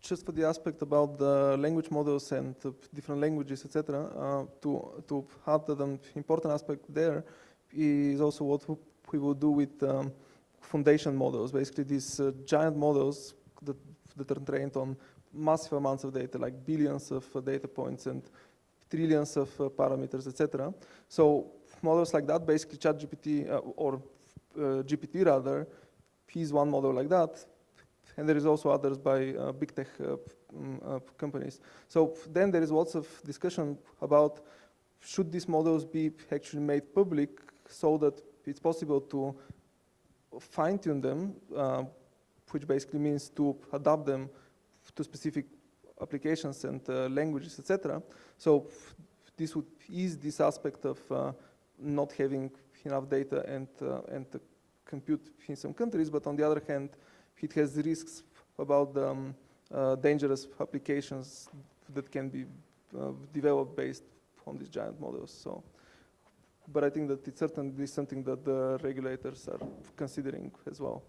Just for the aspect about the language models and different languages, etc., to add that an important aspect there is also what we will do with foundation models. Basically, these giant models that are trained on massive amounts of data, like billions of data points and trillions of parameters, etc. So models like that, basically ChatGPT or GPT rather, is one model like that. And there is also others by big tech companies. So then there is lots of discussion about should these models be actually made public so that it's possible to fine-tune them, which basically means to adapt them to specific applications and languages, etc. So this would ease this aspect of not having enough data and compute in some countries, but on the other hand, it has risks about dangerous applications that can be developed based on these giant models. So, but I think that it's certainly something that the regulators are considering as well.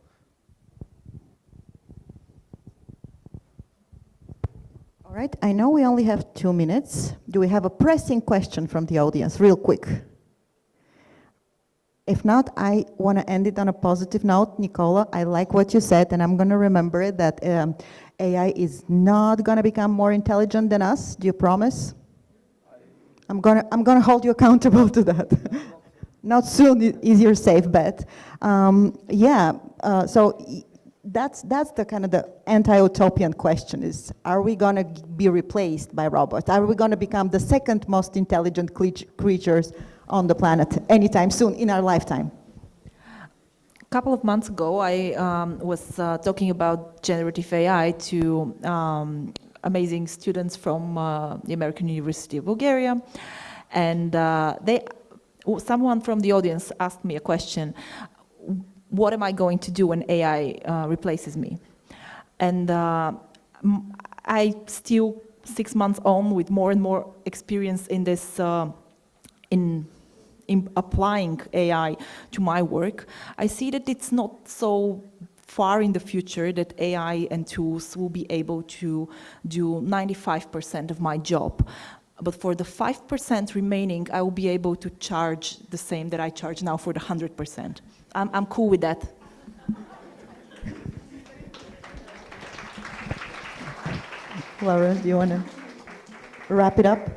All right, I know we only have 2 minutes. Do we have a pressing question from the audience, real quick? If not, I want to end it on a positive note. Nicola, I like what you said, and I'm going to remember it, that AI is not going to become more intelligent than us. Do you promise? I'm going to hold you accountable to that. Not soon is your safe bet. So that's the kind of the anti-utopian question is, are we going to be replaced by robots? Are we going to become the second most intelligent creatures on the planet anytime soon in our lifetime? A couple of months ago, I was talking about generative AI to amazing students from the American University of Bulgaria, and someone from the audience asked me a question: what am I going to do when AI replaces me? And I still, 6 months on, with more and more experience in this, in applying AI to my work, I see that it's not so far in the future that AI and tools will be able to do 95% of my job. But for the 5% remaining, I will be able to charge the same that I charge now for the 100%. I'm cool with that. Laura, do you want to wrap it up?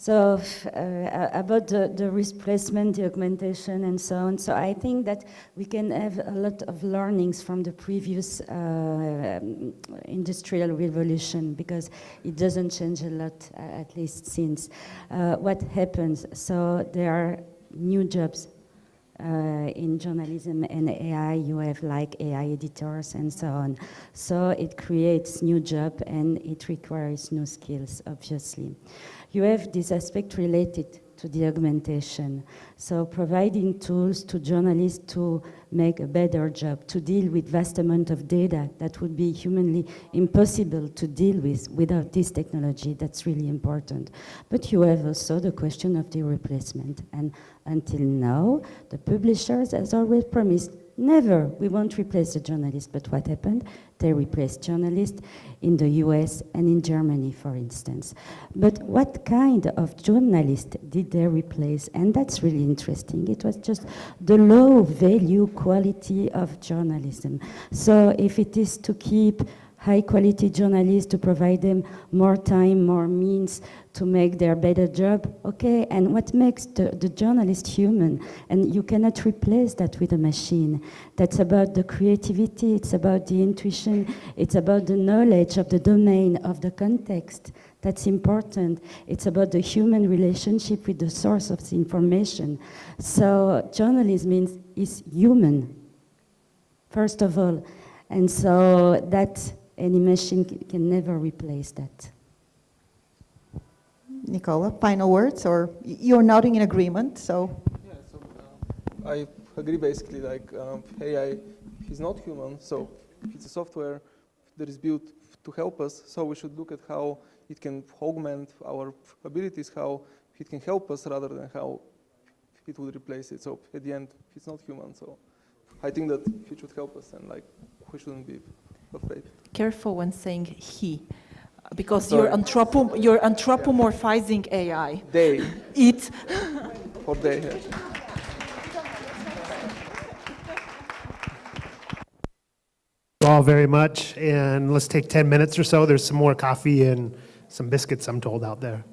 So about the replacement, the augmentation, and so on. So I think that we can have a lot of learnings from the previous industrial revolution, because it doesn't change a lot, at least since. What happens? So there are new jobs in journalism and AI. You have like AI editors and so on. So it creates new jobs and it requires new skills, obviously. You have this aspect related to the augmentation. So providing tools to journalists to make a better job, to deal with vast amount of data that would be humanly impossible to deal with without this technology. That's really important. But you have also the question of the replacement. And until now, the publishers, as always promised, never, we won't replace the journalists. But what happened? They replaced journalists in the US and in Germany, for instance. But what kind of journalists did they replace? And that's really interesting. It was just the low value quality of journalism. So if it is to keep high quality journalists, to provide them more time, more means to make their better job, okay, and what makes the journalist human? And you cannot replace that with a machine. That's about the creativity, it's about the intuition, it's about the knowledge of the domain, of the context. That's important. It's about the human relationship with the source of the information. So journalism is human, first of all. And so that any machine can never replace that. Nicola, final words, or you're nodding in agreement, so. Yeah, so I agree basically, like AI is not human, so it's a software that is built to help us, so we should look at how it can augment our abilities, how it can help us rather than how it will replace it. So at the end, it's not human, so I think that it should help us, and like we shouldn't be afraid. Careful when saying he, because you're anthropomorphizing AI. They. It. Or they. Yeah. You all very much, and let's take 10 minutes or so. There's some more coffee and some biscuits, I'm told, out there.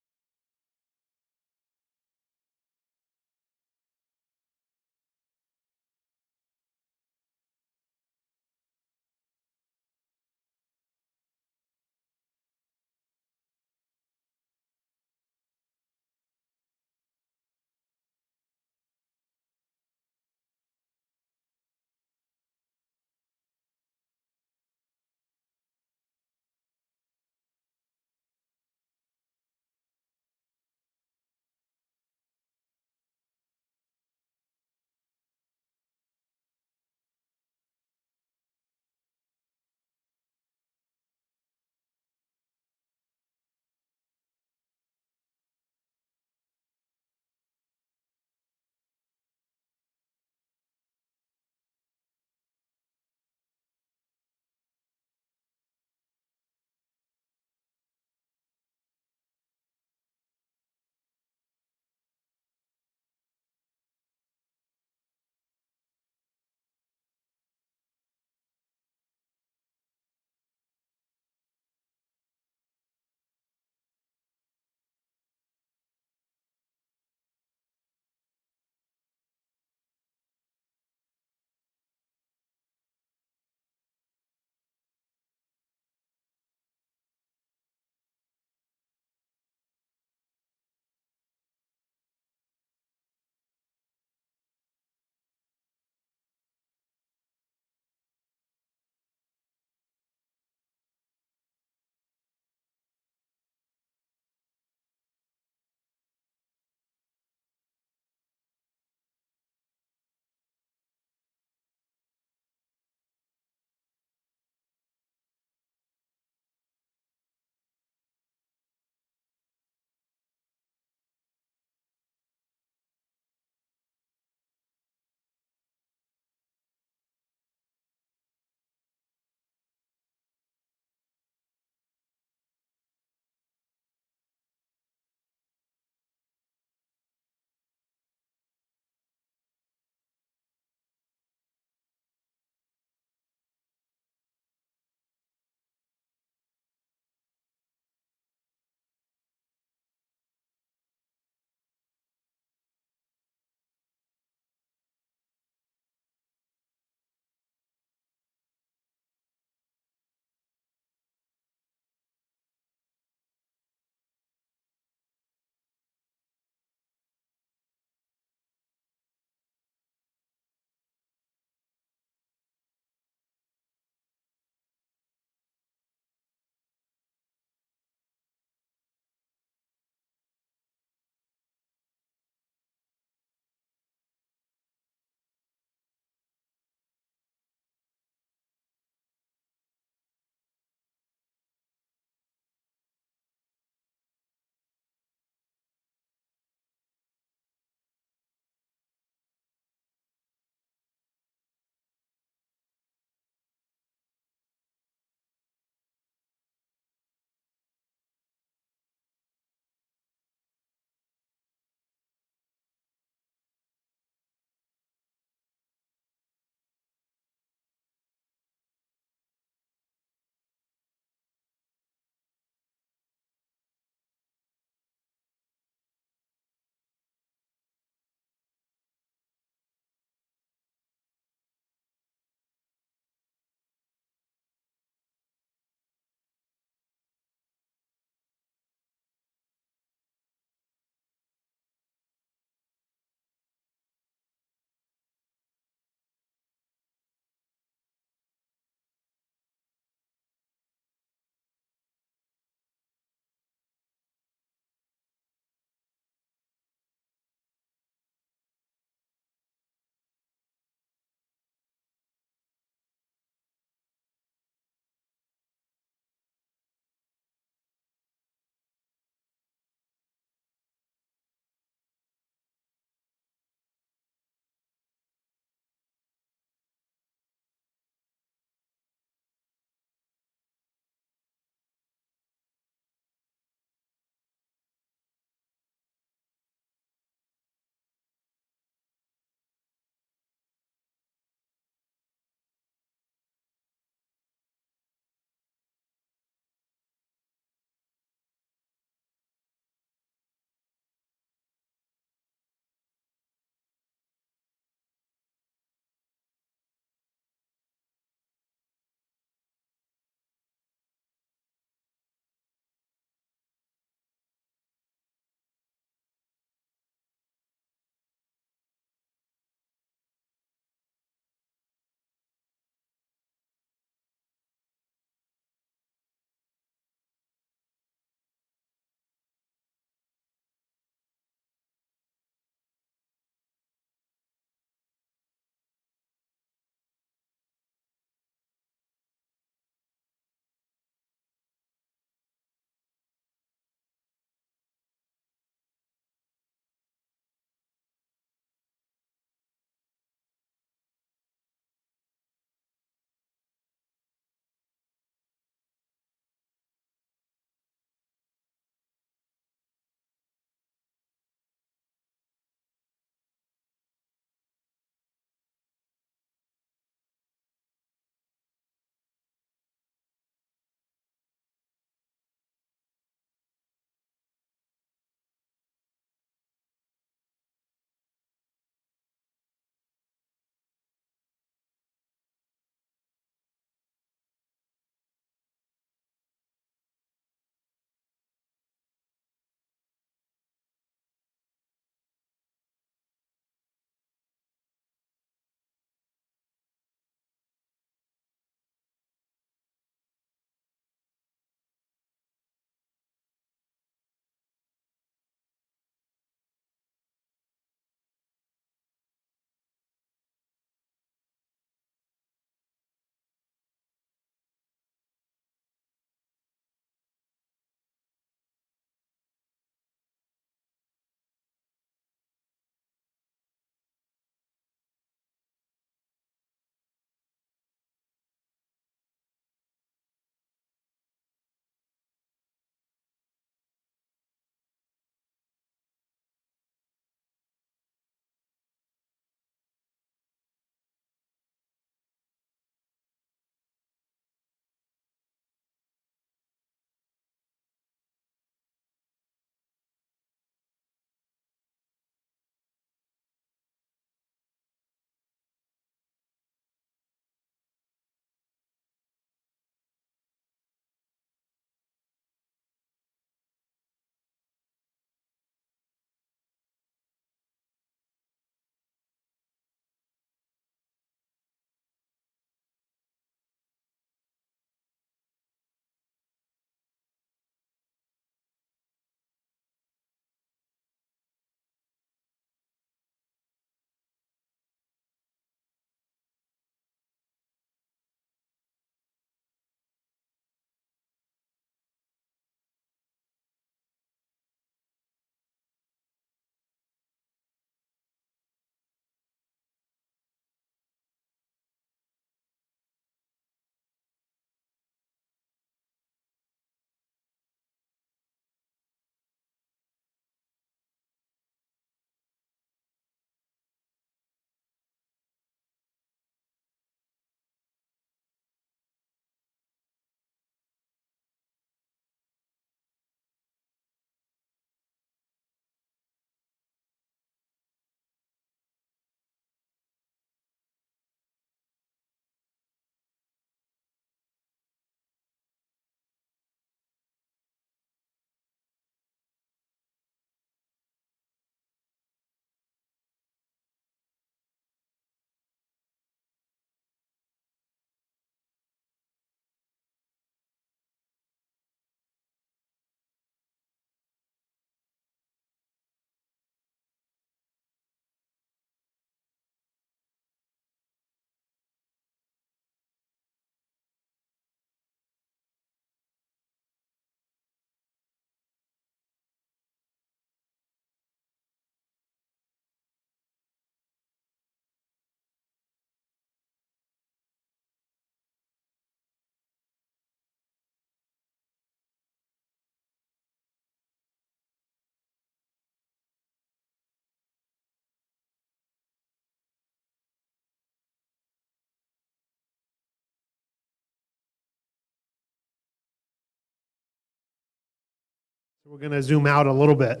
We're going to zoom out a little bit,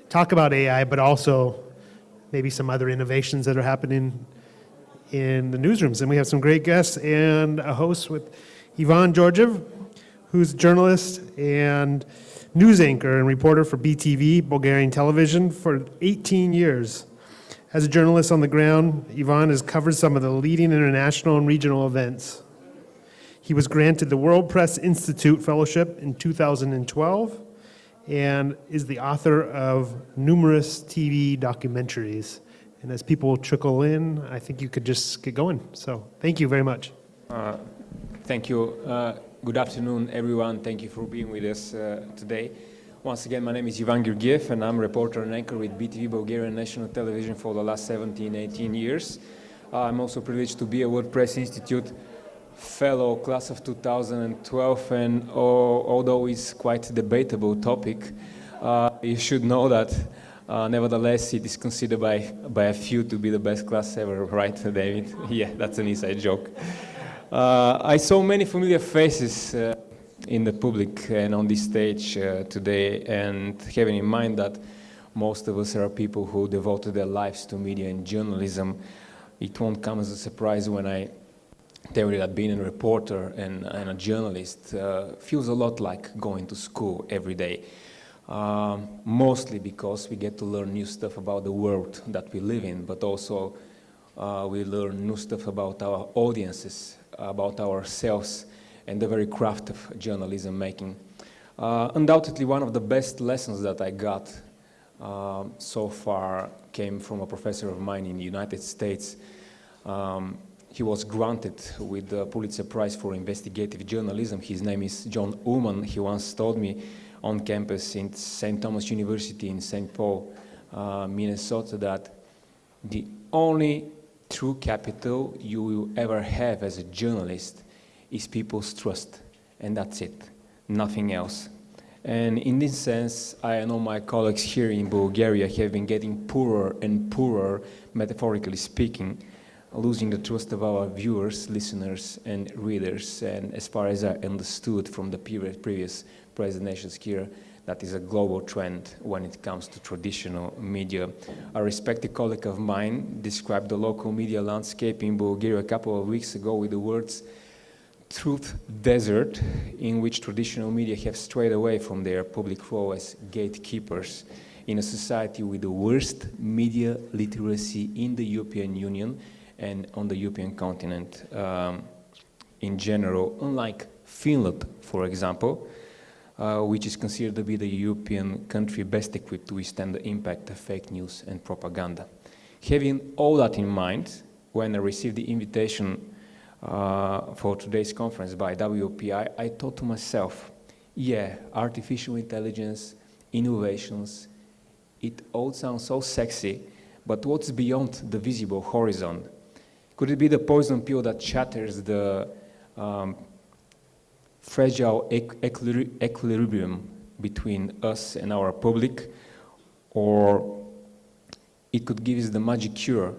talk about AI, but also maybe some other innovations that are happening in the newsrooms. And we have some great guests and a host with Ivan Georgiev, who's a journalist and news anchor and reporter for BTV, Bulgarian television, for 18 years. As a journalist on the ground, Ivan has covered some of the leading international and regional events. He was granted the World Press Institute Fellowship in 2012 and is the author of numerous TV documentaries. And as people trickle in, I think you could just get going. So thank you very much. Thank you. Good afternoon, everyone. Thank you for being with us today. Once again, my name is Ivan Georgiev, and I'm a reporter and anchor with BTV Bulgarian National Television for the last 17, 18 years. I'm also privileged to be a World Press Institute Fellow, class of 2012, and although it's quite a debatable topic, you should know that nevertheless it is considered by a few to be the best class ever, right, David? Yeah, that's an inside joke. I saw many familiar faces in the public and on this stage today, and having in mind that most of us are people who devoted their lives to media and journalism, it won't come as a surprise when I tell you that being a reporter and a journalist feels a lot like going to school every day. Mostly because we get to learn new stuff about the world that we live in, but also we learn new stuff about our audiences, about ourselves, and the very craft of journalism making. Undoubtedly, one of the best lessons that I got so far came from a professor of mine in the United States. He was granted with the Pulitzer Prize for Investigative Journalism. His name is John Ullman. He once told me on campus in St. Thomas University in St. Paul, Minnesota, that the only true capital you will ever have as a journalist is people's trust, and that's it, nothing else. And in this sense, I know my colleagues here in Bulgaria have been getting poorer and poorer, metaphorically speaking, losing the trust of our viewers, listeners, and readers. And as far as I understood from the previous presentations here, that is a global trend when it comes to traditional media. A respected colleague of mine described the local media landscape in Bulgaria a couple of weeks ago with the words truth desert, in which traditional media have strayed away from their public role as gatekeepers in a society with the worst media literacy in the European Union and on the European continent in general, unlike Finland, for example, which is considered to be the European country best equipped to withstand the impact of fake news and propaganda. Having all that in mind, when I received the invitation for today's conference by WPI, I thought to myself, yeah, artificial intelligence, innovations, it all sounds so sexy, but what's beyond the visible horizon? Could it be the poison pill that shatters the fragile equilibrium between us and our public, or it could give us the magic cure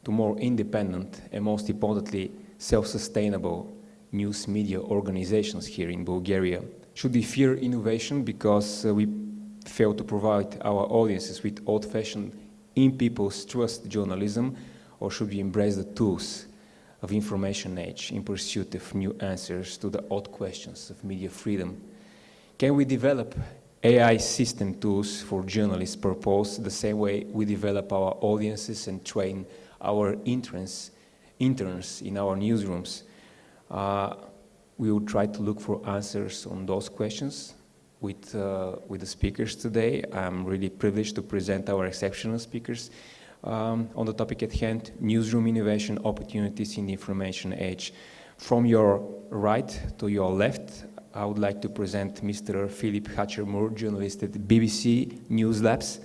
to more independent and, most importantly, self-sustainable news media organizations here in Bulgaria? Should we fear innovation because we fail to provide our audiences with old-fashioned in people's trust journalism, or should we embrace the tools of information age in pursuit of new answers to the odd questions of media freedom? Can we develop AI system tools for journalists' purpose the same way we develop our audiences and train our interns in our newsrooms? We will try to look for answers on those questions with the speakers today. I'm really privileged to present our exceptional speakers on the topic at hand, newsroom innovation opportunities in the information age. From your right to your left, I would like to present Mr. Philip Hatcher-Moore, journalist at BBC News Labs.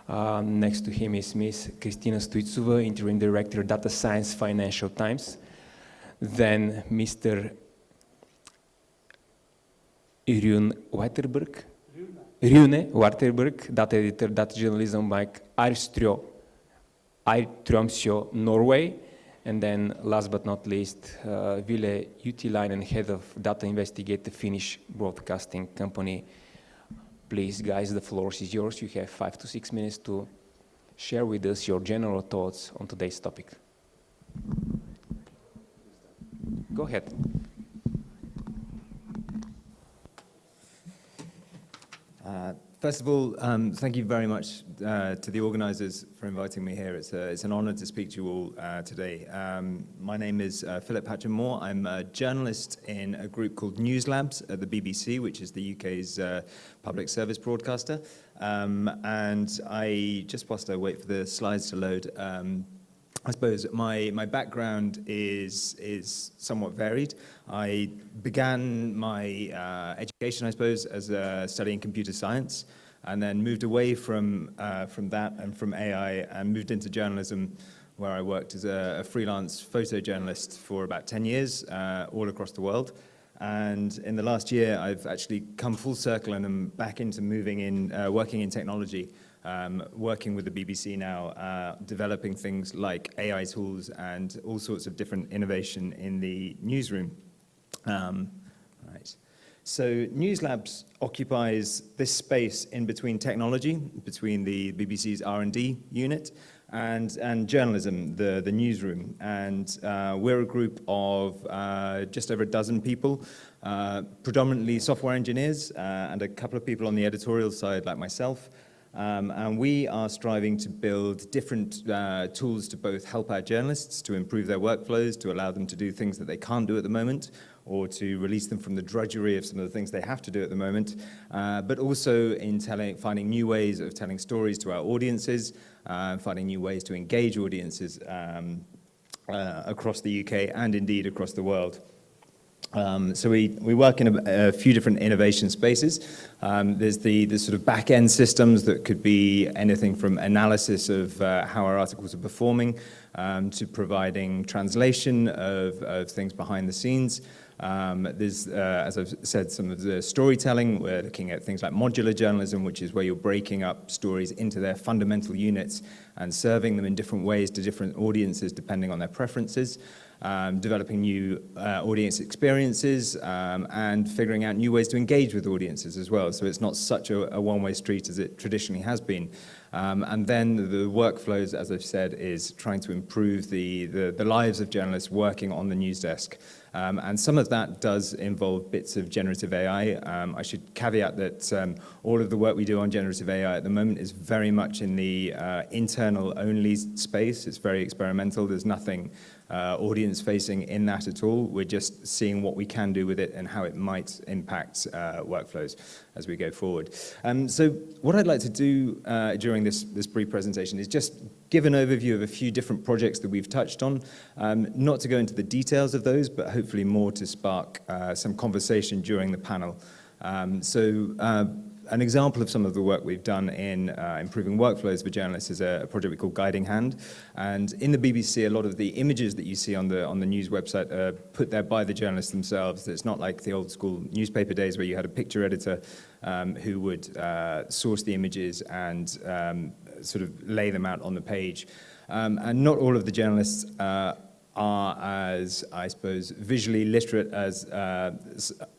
Next to him is Ms. Kristina Stoitsova, Interim Director, Data Science, Financial Times. Then Mr. Rune Waterberg, Data Editor, Data Journalism by Tromsø, Norway. And then, last but not least, Ville Utilainen, Head of Data Investigator, Finnish Broadcasting Company. Please, guys, the floor is yours. You have 5 to 6 minutes to share with us your general thoughts on today's topic. Go ahead. First of all, thank you very much to the organizers for inviting me here. It's an honor to speak to you all today. My name is Philip Patchen-Moore. I'm a journalist in a group called News Labs at the BBC, which is the UK's public service broadcaster. And just whilst I wait for the slides to load, I suppose my background is somewhat varied. I began my education, I suppose, as studying computer science, and then moved away from that and from AI and moved into journalism, where I worked as a freelance photojournalist for about 10 years, all across the world. And in the last year, I've actually come full circle and I'm back into working in technology. Working with the BBC now, developing things like AI tools and all sorts of different innovation in the newsroom. Right. So News Labs occupies this space in between technology, between the BBC's R&D unit, and journalism, the newsroom. And we're a group of just over a dozen people, predominantly software engineers, and a couple of people on the editorial side like myself. And we are striving to build different tools to both help our journalists to improve their workflows, to allow them to do things that they can't do at the moment, or to release them from the drudgery of some of the things they have to do at the moment, but also in finding new ways of telling stories to our audiences, finding new ways to engage audiences across the UK and indeed across the world. So we work in a few different innovation spaces. There's the sort of back-end systems that could be anything from analysis of how our articles are performing to providing translation of things behind the scenes. There's, as I've said, some of the storytelling. We're looking at things like modular journalism, which is where you're breaking up stories into their fundamental units and serving them in different ways to different audiences depending on their preferences. Developing new audience experiences and figuring out new ways to engage with audiences as well. So it's not such a one-way street as it traditionally has been. And then the workflows, as I've said, is trying to improve the lives of journalists working on the news desk. And some of that does involve bits of generative AI. I should caveat that all of the work we do on generative AI at the moment is very much in the internal-only space. It's very experimental. There's nothing audience-facing in that at all. We're just seeing what we can do with it and how it might impact workflows as we go forward. So what I'd like to do during this brief presentation is just give an overview of a few different projects that we've touched on, not to go into the details of those, but hopefully more to spark some conversation during the panel. An example of some of the work we've done in improving workflows for journalists is a project we call Guiding Hand. And in the BBC, a lot of the images that you see on the news website are put there by the journalists themselves. It's not like the old school newspaper days where you had a picture editor who would source the images and sort of lay them out on the page. And not all of the journalists are as, I suppose, visually literate as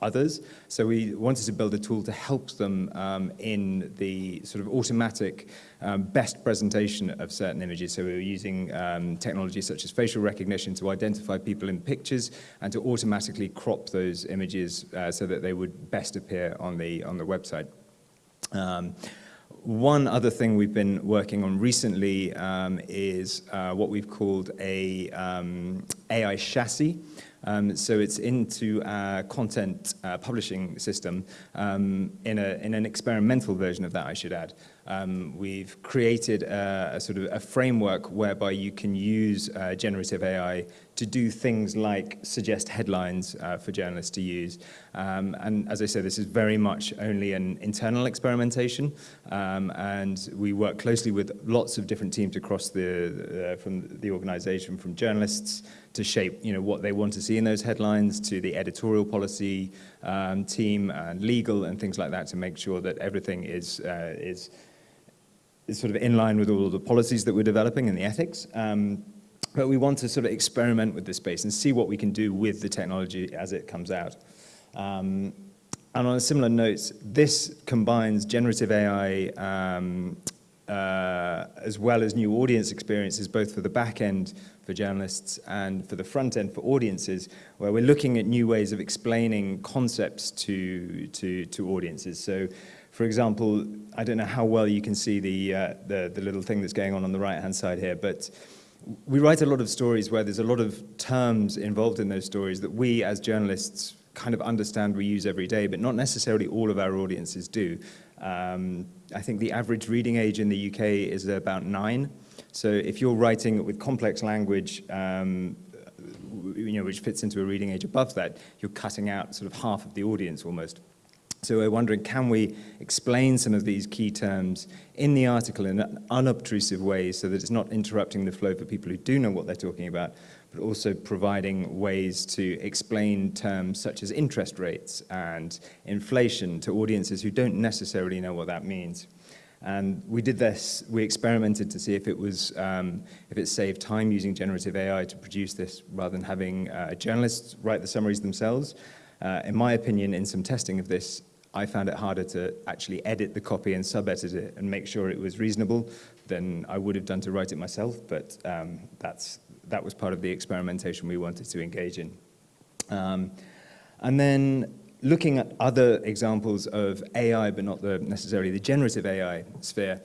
others. So we wanted to build a tool to help them in the sort of automatic best presentation of certain images. So we were using technology such as facial recognition to identify people in pictures and to automatically crop those images so that they would best appear on the website. One other thing we've been working on recently is what we've called a AI chassis. So it's into our content publishing system in an experimental version of that, I should add. We've created a sort of a framework whereby you can use generative AI to do things like suggest headlines for journalists to use. And as I said, this is very much only an internal experimentation. And we work closely with lots of different teams across from the organization, from journalists to shape what they want to see in those headlines, to the editorial policy team and legal and things like that, to make sure that everything is sort of in line with all of the policies that we're developing and the ethics. But we want to sort of experiment with this space and see what we can do with the technology as it comes out. And on a similar note, this combines generative AI as well as new audience experiences, both for the back end for journalists and for the front end for audiences, where we're looking at new ways of explaining concepts to audiences. So, for example, I don't know how well you can see the little thing that's going on the right-hand side here, but we write a lot of stories where there's a lot of terms involved in those stories that we as journalists kind of understand, we use every day, but not necessarily all of our audiences do. I think the average reading age in the UK is about 9. So if you're writing with complex language, which fits into a reading age above that, you're cutting out sort of half of the audience almost. So we're wondering, can we explain some of these key terms in the article in an unobtrusive way so that it's not interrupting the flow for people who do know what they're talking about, but also providing ways to explain terms such as interest rates and inflation to audiences who don't necessarily know what that means. And we did this, we experimented to see if it saved time using generative AI to produce this rather than having journalists write the summaries themselves. In my opinion, in some testing of this, I found it harder to actually edit the copy and sub-edit it and make sure it was reasonable than I would have done to write it myself, but that was part of the experimentation we wanted to engage in. And then looking at other examples of AI, but not necessarily the generative AI sphere,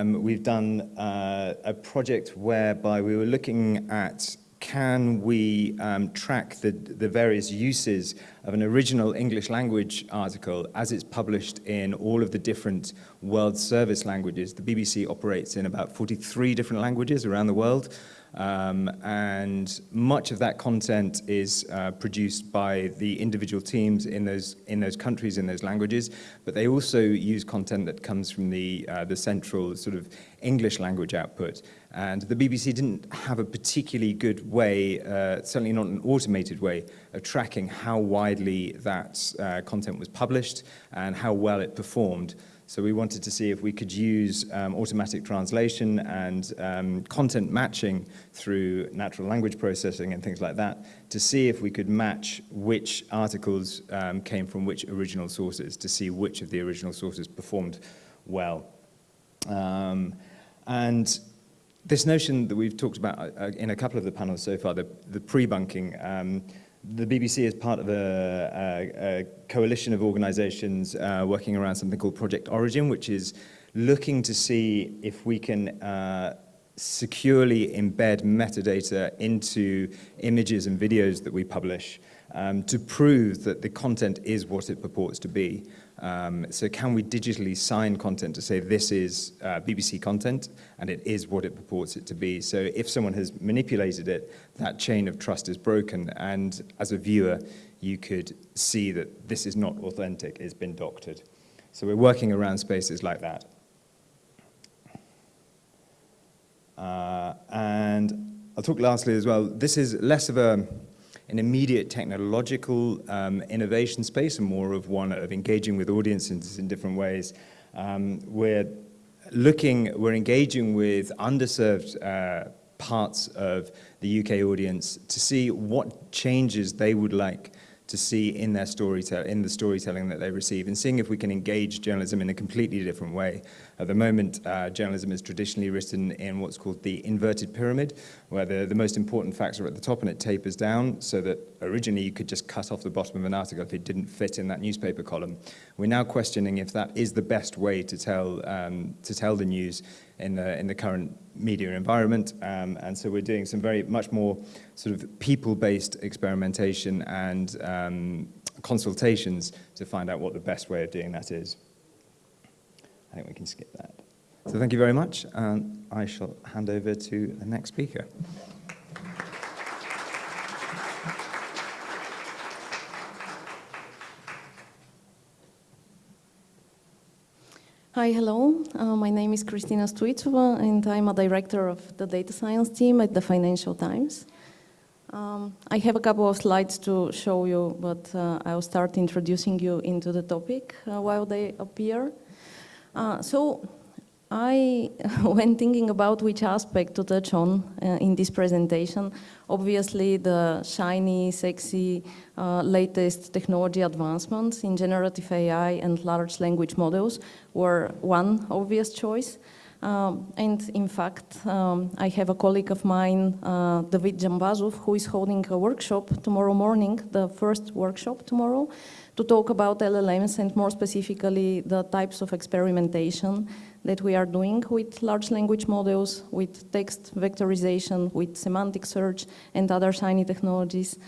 we've done a project whereby we were looking at can we track the various uses of an original English language article as it's published in all of the different world service languages. The BBC operates in about 43 different languages around the world. And much of that content is produced by the individual teams in those countries, in those languages, but they also use content that comes from the central sort of English language output. And the BBC didn't have a particularly good way, certainly not an automated way, of tracking how widely that content was published and how well it performed. So we wanted to see if we could use automatic translation and content matching through natural language processing and things like that to see if we could match which articles came from which original sources, to see which of the original sources performed well. And this notion that we've talked about in a couple of the panels so far, the pre-bunking, the BBC is part of a coalition of organizations working around something called Project Origin, which is looking to see if we can securely embed metadata into images and videos that we publish to prove that the content is what it purports to be. So can we digitally sign content to say this is BBC content and it is what it purports it to be? So if someone has manipulated it, that chain of trust is broken, and as a viewer you could see that this is not authentic, it's been doctored. So we're working around spaces like that. And I'll talk lastly as well, this is less of an immediate technological innovation space and more of one of engaging with audiences in different ways. We're engaging with underserved parts of the UK audience to see what changes they would like to see in their in the storytelling that they receive, and seeing if we can engage journalism in a completely different way. At the moment, journalism is traditionally written in what's called the inverted pyramid, where the most important facts are at the top and it tapers down, so that originally you could just cut off the bottom of an article if it didn't fit in that newspaper column. We're now questioning if that is the best way to tell the news in the current media environment, and so we're doing some much more sort of people-based experimentation and consultations to find out what the best way of doing that is. I think we can skip that. So thank you very much, and I shall hand over to the next speaker. Hi, hello. My name is Kristina Stoichova, and I'm a director of the data science team at the Financial Times. I have a couple of slides to show you, but I'll start introducing you into the topic while they appear. So when thinking about which aspect to touch on in this presentation, obviously the shiny, sexy, latest technology advancements in generative AI and large language models were one obvious choice. And in fact, I have a colleague of mine, David Jambazov, who is holding a workshop tomorrow morning, the first workshop tomorrow, to talk about LLMs and more specifically the types of experimentation that we are doing with large language models, with text vectorization, with semantic search and other shiny technologies.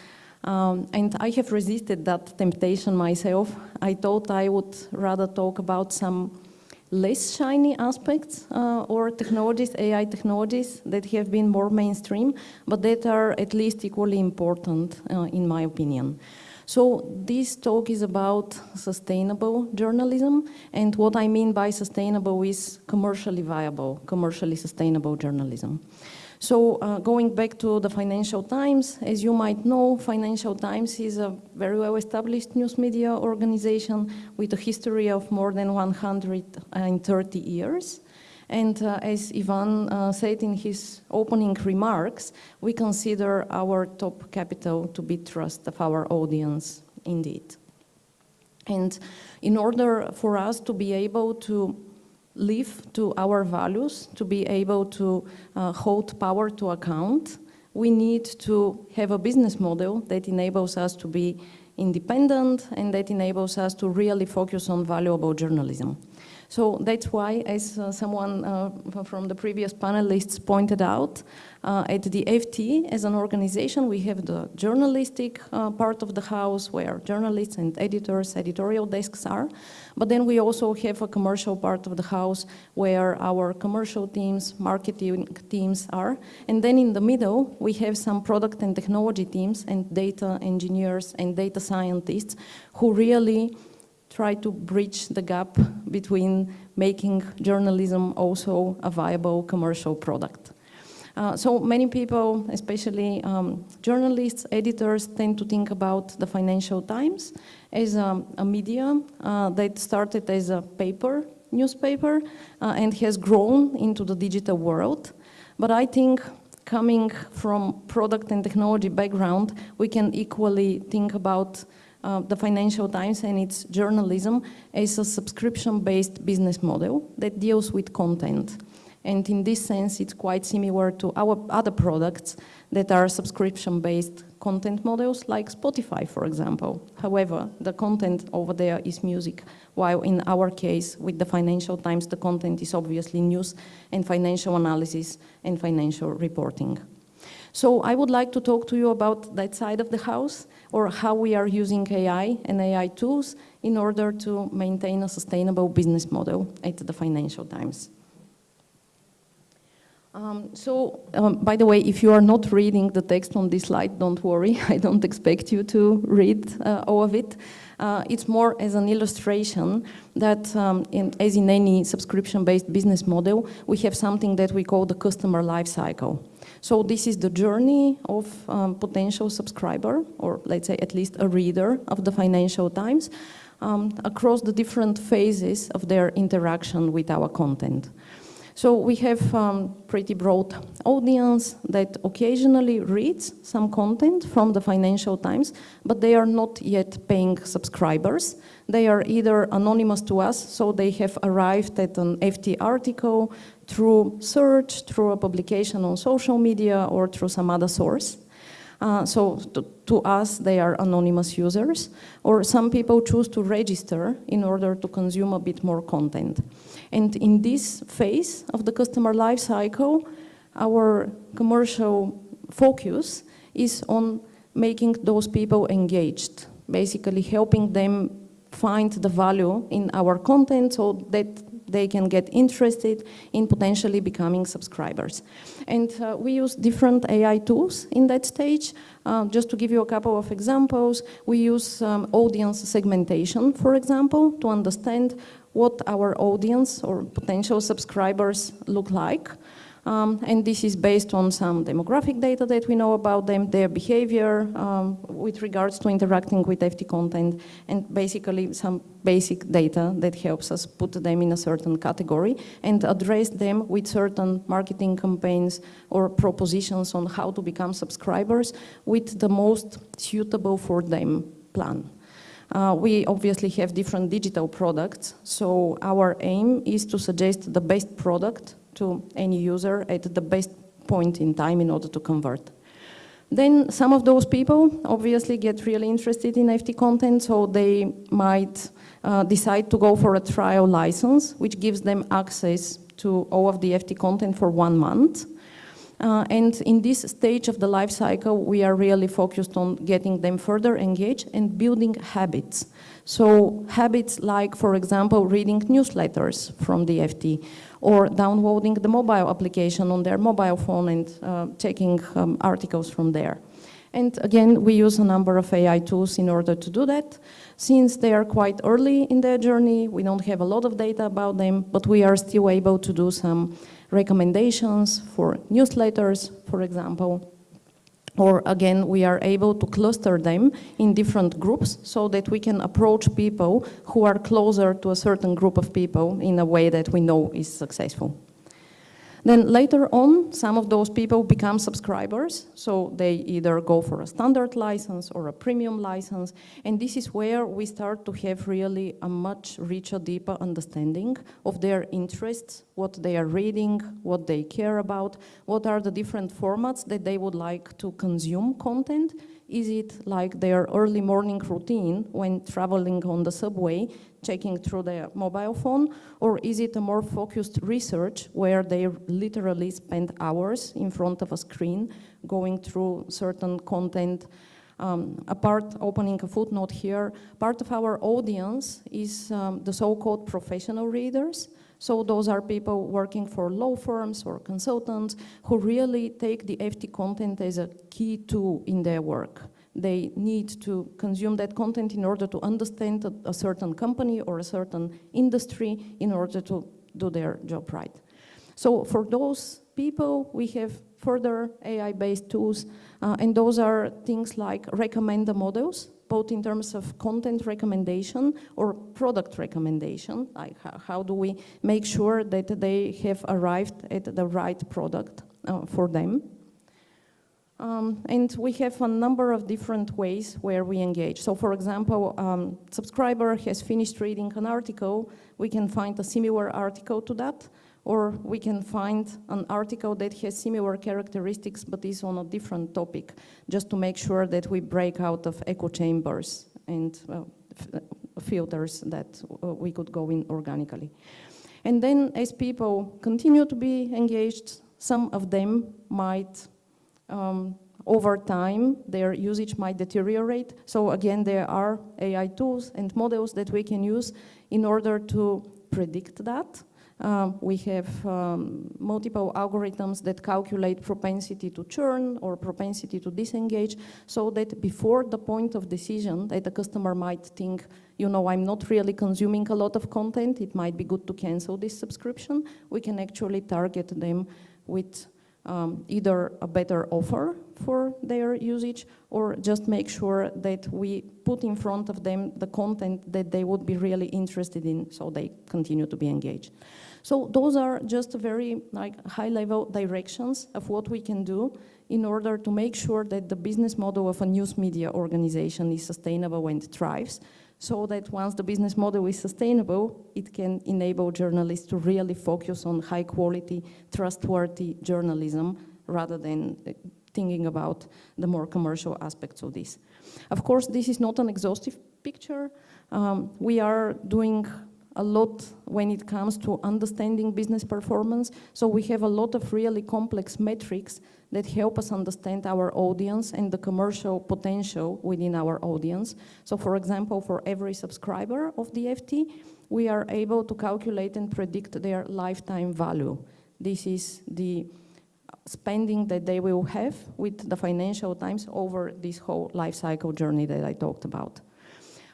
And I have resisted that temptation myself. I thought I would rather talk about some less shiny aspects or technologies, AI technologies that have been more mainstream, but that are at least equally important in my opinion. So this talk is about sustainable journalism, and what I mean by sustainable is commercially viable, commercially sustainable journalism. So going back to the Financial Times, as you might know, Financial Times is a very well-established news media organization with a history of more than 130 years. And as Ivan said in his opening remarks, we consider our top capital to be trust of our audience, indeed. And in order for us to be able to live to our values, to be able to hold power to account, we need to have a business model that enables us to be independent and that enables us to really focus on valuable journalism. So that's why, as someone from the previous panelists pointed out, at the FT, as an organization, we have the journalistic part of the house where journalists and editors, editorial desks are. But then we also have a commercial part of the house where our commercial teams, marketing teams are. And then in the middle, we have some product and technology teams and data engineers and data scientists who really try to bridge the gap between making journalism also a viable commercial product. So many people, especially journalists, editors, tend to think about the Financial Times as a media that started as a newspaper, and has grown into the digital world. But I think coming from product and technology background, we can equally think about the Financial Times and its journalism as a subscription-based business model that deals with content. And in this sense, it's quite similar to our other products that are subscription-based content models like Spotify, for example. However, the content over there is music, while in our case, with the Financial Times, the content is obviously news and financial analysis and financial reporting. So I would like to talk to you about that side of the house, or how we are using AI and AI tools in order to maintain a sustainable business model at the Financial Times. By the way, if you are not reading the text on this slide, don't worry. I don't expect you to read all of it. It's more as an illustration that, as in any subscription-based business model, we have something that we call the customer life cycle. So this is the journey of potential subscriber, or let's say at least a reader of the Financial Times, across the different phases of their interaction with our content. So we have pretty broad audience that occasionally reads some content from the Financial Times, but they are not yet paying subscribers. They are either anonymous to us, so they have arrived at an FT article through search, through a publication on social media, or through some other source. So to us, they are anonymous users, or some people choose to register in order to consume a bit more content. And in this phase of the customer life cycle, our commercial focus is on making those people engaged, basically helping them find the value in our content so that they can get interested in potentially becoming subscribers. And we use different AI tools in that stage. Just to give you a couple of examples, we use audience segmentation, for example, to understand what our audience or potential subscribers look like. And this is based on some demographic data that we know about them, their behavior with regards to interacting with FT content, and basically some basic data that helps us put them in a certain category and address them with certain marketing campaigns or propositions on how to become subscribers with the most suitable for them plan. We obviously have different digital products, so our aim is to suggest the best product to any user at the best point in time in order to convert. Then some of those people obviously get really interested in FT content, so they might decide to go for a trial license, which gives them access to all of the FT content for 1 month. And in this stage of the life cycle, we are really focused on getting them further engaged and building habits. So habits like, for example, reading newsletters from the FT, or downloading the mobile application on their mobile phone and checking articles from there. And again, we use a number of AI tools in order to do that. Since they are quite early in their journey, we don't have a lot of data about them, but we are still able to do some recommendations for newsletters, for example. Or again, we are able to cluster them in different groups so that we can approach people who are closer to a certain group of people in a way that we know is successful. Then later on, some of those people become subscribers, so they either go for a standard license or a premium license, and this is where we start to have really a much richer, deeper understanding of their interests, what they are reading, what they care about, what are the different formats that they would like to consume content. Is it like their early morning routine when traveling on the subway, checking through their mobile phone, or is it a more focused research where they literally spend hours in front of a screen going through certain content? Opening a footnote here, part of our audience is the so-called professional readers. So those are people working for law firms or consultants who really take the FT content as a key tool in their work. They need to consume that content in order to understand a certain company or a certain industry in order to do their job right. So for those people, we have further AI-based tools, and those are things like recommender models, both in terms of content recommendation or product recommendation, like how do we make sure that they have arrived at the right product for them. And we have a number of different ways where we engage. So for example, subscriber has finished reading an article, we can find a similar article to that, or we can find an article that has similar characteristics but is on a different topic, just to make sure that we break out of echo chambers and filters that we could go in organically. And then as people continue to be engaged, some of them might, over time, their usage might deteriorate. So again, there are AI tools and models that we can use in order to predict that. We have multiple algorithms that calculate propensity to churn or propensity to disengage, so that before the point of decision that the customer might think, you know, I'm not really consuming a lot of content, it might be good to cancel this subscription, we can actually target them with either a better offer for their usage or just make sure that we put in front of them the content that they would be really interested in so they continue to be engaged. So those are just very high-level directions of what we can do in order to make sure that the business model of a news media organization is sustainable and thrives, so that once the business model is sustainable, it can enable journalists to really focus on high-quality, trustworthy journalism rather than thinking about the more commercial aspects of this. Of course, this is not an exhaustive picture. We are doing a lot when it comes to understanding business performance. So we have a lot of really complex metrics that help us understand our audience and the commercial potential within our audience. So for example, for every subscriber of the FT, we are able to calculate and predict their lifetime value. This is the spending that they will have with the Financial Times over this whole life cycle journey that I talked about.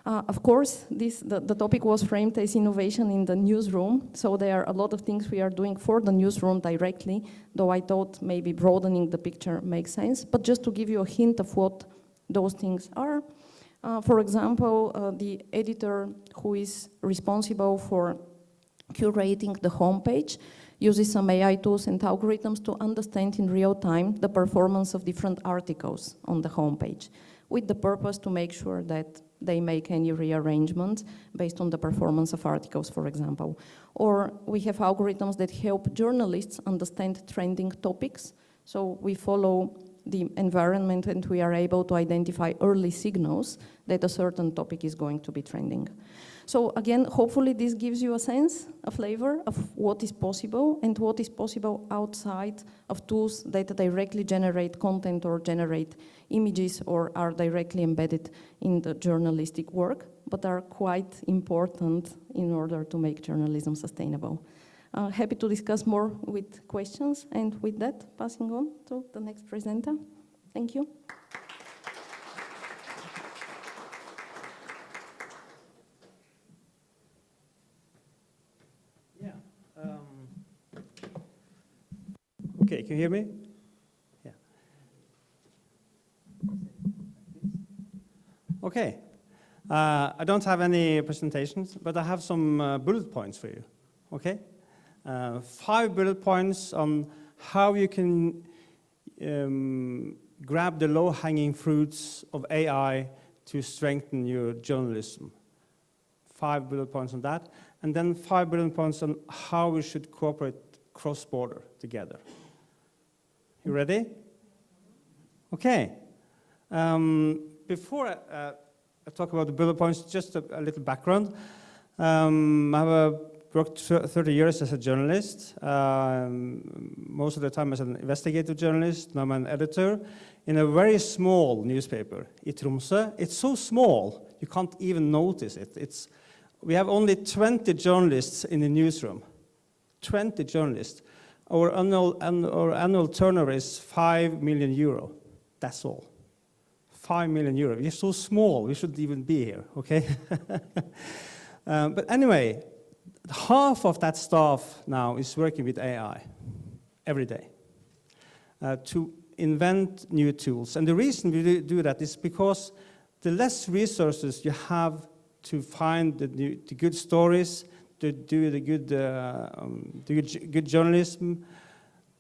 Of course, the topic was framed as innovation in the newsroom, so there are a lot of things we are doing for the newsroom directly, though I thought maybe broadening the picture makes sense. But just to give you a hint of what those things are, for example, the editor who is responsible for curating the homepage uses some AI tools and algorithms to understand in real time the performance of different articles on the homepage, with the purpose to make sure that they make any rearrangements based on the performance of articles, for example. Or we have algorithms that help journalists understand trending topics. So we follow the environment and we are able to identify early signals that a certain topic is going to be trending. So again, hopefully this gives you a sense, a flavor of what is possible and what is possible outside of tools that directly generate content or generate images or are directly embedded in the journalistic work, but are quite important in order to make journalism sustainable. Happy to discuss more with questions, and with that, passing on to the next presenter. Thank you. Okay, can you hear me? Yeah. Okay. I don't have any presentations, but I have some bullet points for you. Okay? 5 bullet points on how you can grab the low-hanging fruits of AI to strengthen your journalism. 5 bullet points on that, and then 5 bullet points on how we should cooperate cross-border together. You ready? Okay. Before I talk about the bullet points, just a little background. I have worked 30 years as a journalist, most of the time as an investigative journalist. Now I'm an editor in a very small newspaper in Tromsø. It's so small, you can't even notice it. We have only 20 journalists in the newsroom. 20 journalists. Our annual turnover is 5 million euro. That's all. 5 million euro. We're so small, we shouldn't even be here, okay? But anyway, half of that staff now is working with AI every day to invent new tools. And the reason we do that is because the less resources you have to find the good stories, to do the good journalism,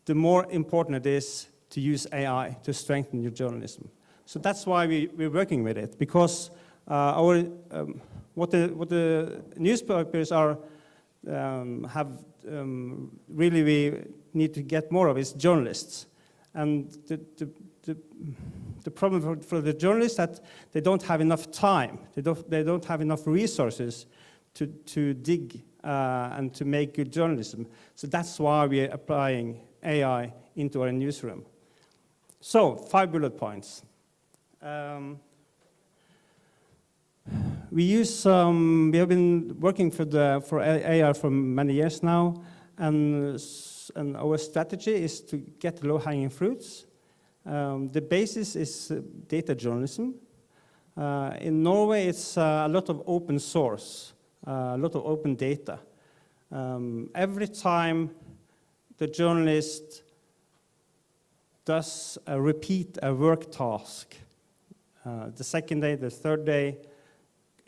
the more important it is to use AI to strengthen your journalism. So that's why we're working with it, because what the newspapers really we need to get more of is journalists. And the problem for the journalists that they don't have enough time, they don't have enough resources to dig and to make good journalism. So that's why we're applying AI into our newsroom. So 5 bullet points. We have been working for AI for many years now, and our strategy is to get low-hanging fruits. The basis is data journalism. In Norway, it's a lot of open source, a lot of open data. Every time the journalist does repeat a work task, the second day, the third day,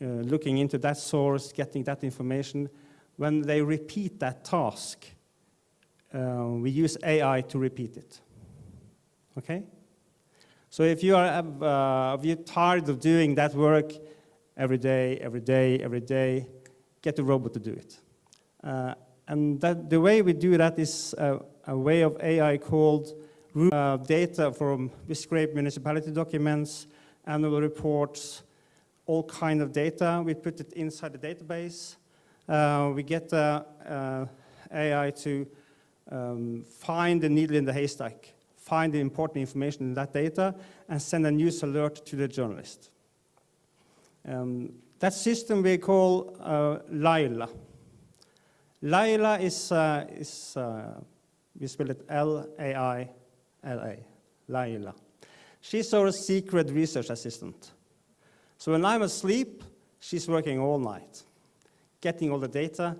looking into that source, getting that information, when they repeat that task, we use AI to repeat it. Okay? So if you're tired of doing that work every day, get a robot to do it. And the way we do that is a way of AI called data from, we scrape municipality documents, annual reports, all kind of data. We put it inside the database. We get AI to find the needle in the haystack, find the important information in that data, and send a news alert to the journalist. That system we call Laila. Laila is we spell it L-A-I-L-A, Laila. She's our secret research assistant. So when I'm asleep, She's working all night, getting all the data,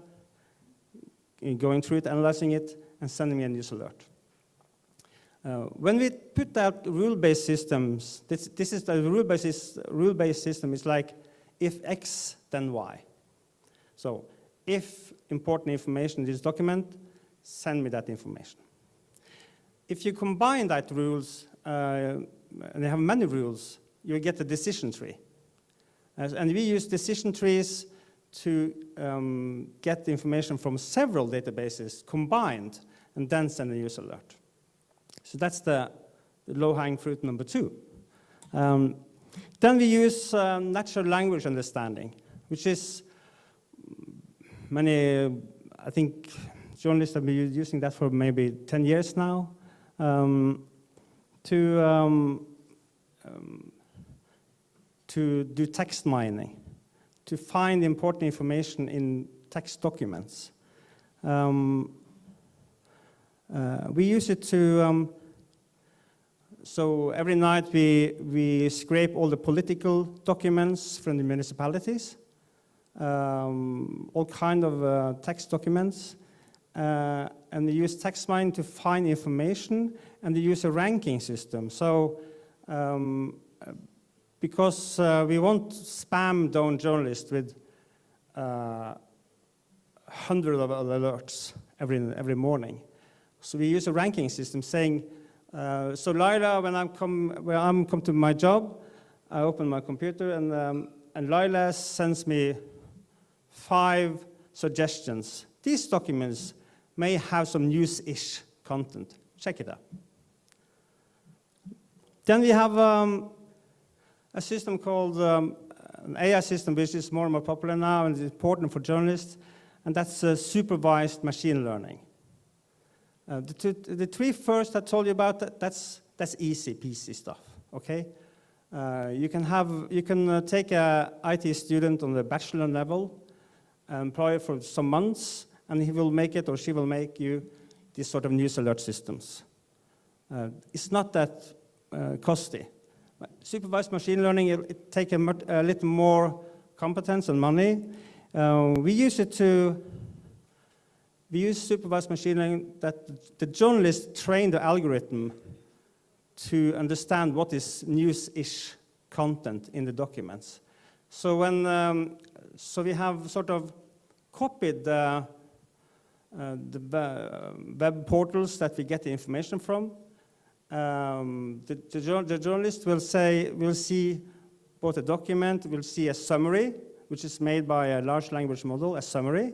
going through it, analyzing it, and sending me a news alert. When we put out rule-based systems, this is the rule-based system is like if X, then Y. So if important information in this document, send me that information. If you combine that rules, and they have many rules, you get a decision tree. And we use decision trees to get the information from several databases combined and then send a news alert. So that's the low-hanging fruit number 2. Then we use natural language understanding, which is I think journalists have been using that for maybe 10 years now, to do text mining, to find important information in text documents. We use it to, so every night we scrape all the political documents from the municipalities, all kind of text documents, and we use text mining to find information, and we use a ranking system. So, because we won't spam down journalists with hundreds of alerts every morning. So we use a ranking system saying, so Laila, when I'm come to my job, I open my computer and Laila sends me 5 suggestions. These documents may have some news-ish content. Check it out. Then we have a system called an AI system, which is more and more popular now and is important for journalists, and that's supervised machine learning. The 3 first I told you about, that's easy peasy stuff, okay? You can take an IT student on the bachelor level, employ it for some months, and he will make it or she will make you these sort of news alert systems. It's not that costly. Supervised machine learning, it takes a little more competence and money. We use supervised machine learning that the journalists train the algorithm to understand what is news-ish content in the documents. So so we have sort of copied the web portals that we get the information from. The journalist will see both a document, will see a summary, which is made by a large language model, a summary.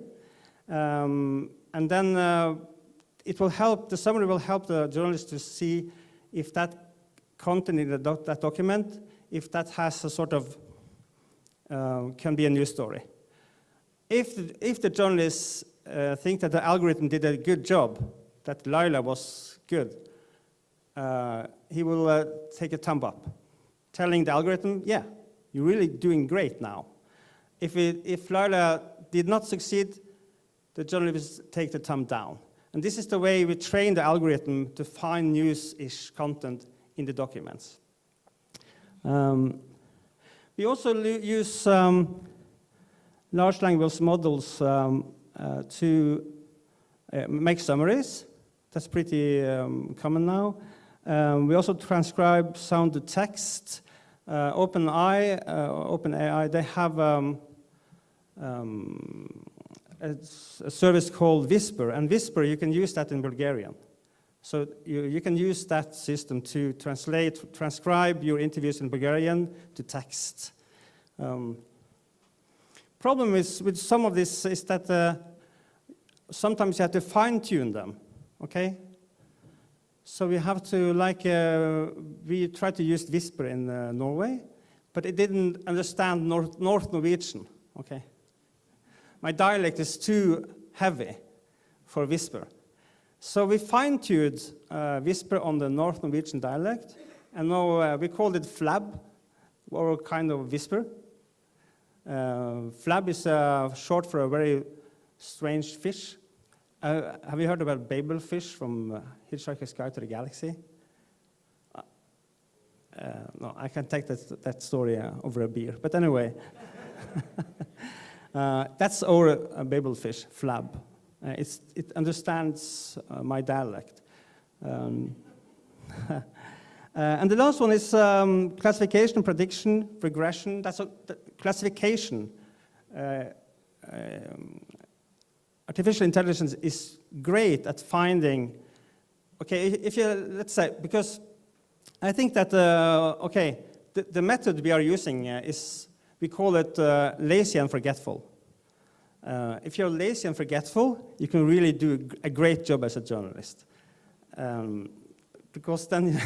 And then the summary will help the journalist to see if that content in that document, if that has a sort of, can be a news story. If the journalists think that the algorithm did a good job, that Laila was good, he will take a thumb up, telling the algorithm, yeah, you're really doing great now. If Laila did not succeed, the journalist will take the thumb down. And this is the way we train the algorithm to find news-ish content in the documents. We also use large language models to make summaries. That's pretty common now. We also transcribe sound to text. OpenAI, they have a service called Whisper, and Whisper, you can use that in Bulgarian. So you can use that system to transcribe your interviews in Bulgarian to text. Problem with some of this is that sometimes you have to fine-tune them, okay? So we have to, we tried to use Whisper in Norway, but it didn't understand North Norwegian, okay? My dialect is too heavy for Whisper. So we fine-tuned Whisper on the North Norwegian dialect, and now we called it Flab, or kind of Whisper. Flab is short for a very strange fish. Have you heard about Babel fish from Hitchhiker's Guide to the Galaxy? No, I can take that story over a beer. But anyway, that's our babelfish, Flab. It understands my dialect. And the last one is classification, prediction, regression. That's classification. Artificial intelligence is great at finding, okay, if you, let's say, because I think that, okay, the method we are using is, we call it lazy and forgetful. If you're lazy and forgetful, you can really do a great job as a journalist. Because then,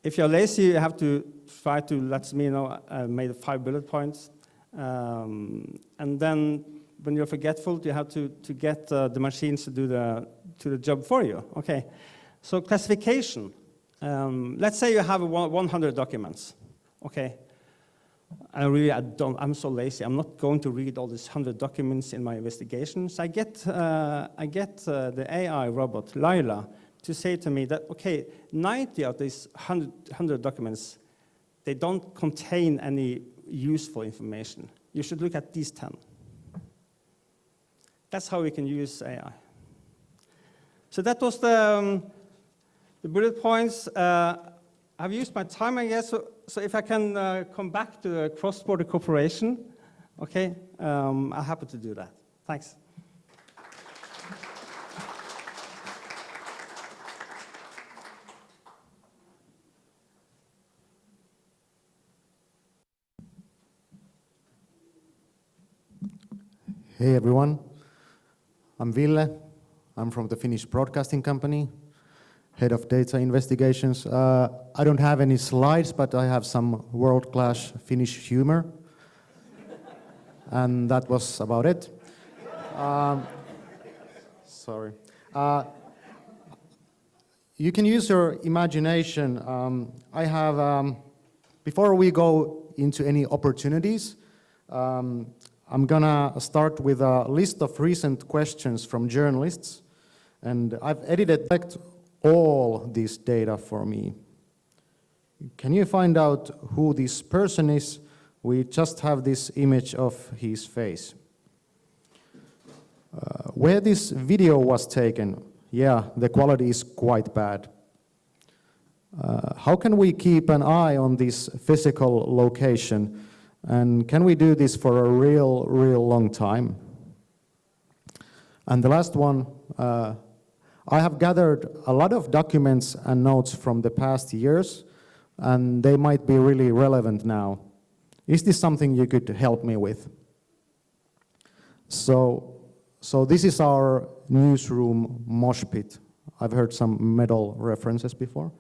if you're lazy, you have to try to let me know I made 5 bullet points. And then when you're forgetful, you have to get the machines to do the job for you. Okay, so classification. Let's say you have 100 documents. Okay, I'm so lazy. I'm not going to read all these 100 documents in my investigations. I get the AI robot, Lila, to say to me that, okay, 90 of these 100 documents, they don't contain any useful information. You should look at these 10. That's how we can use AI. So that was the bullet points. I've used my time, I guess, so if I can come back to cross-border cooperation, okay, I'm happy to do that. Thanks. Hey everyone, I'm Ville. I'm from the Finnish Broadcasting Company, head of data investigations. I don't have any slides, but I have some world-class Finnish humor. And that was about it. Sorry. You can use your imagination. I have, before we go into any opportunities, I'm gonna start with a list of recent questions from journalists, and I've edited all this data for me. Can you find out who this person is? We just have this image of his face. Where this video was taken, yeah, the quality is quite bad. How can we keep an eye on this physical location? And can we do this for a real long time? And the last one, I have gathered a lot of documents and notes from the past years, and they might be really relevant now. Is this something you could help me with? So this is our newsroom mosh pit. I've heard some metal references before.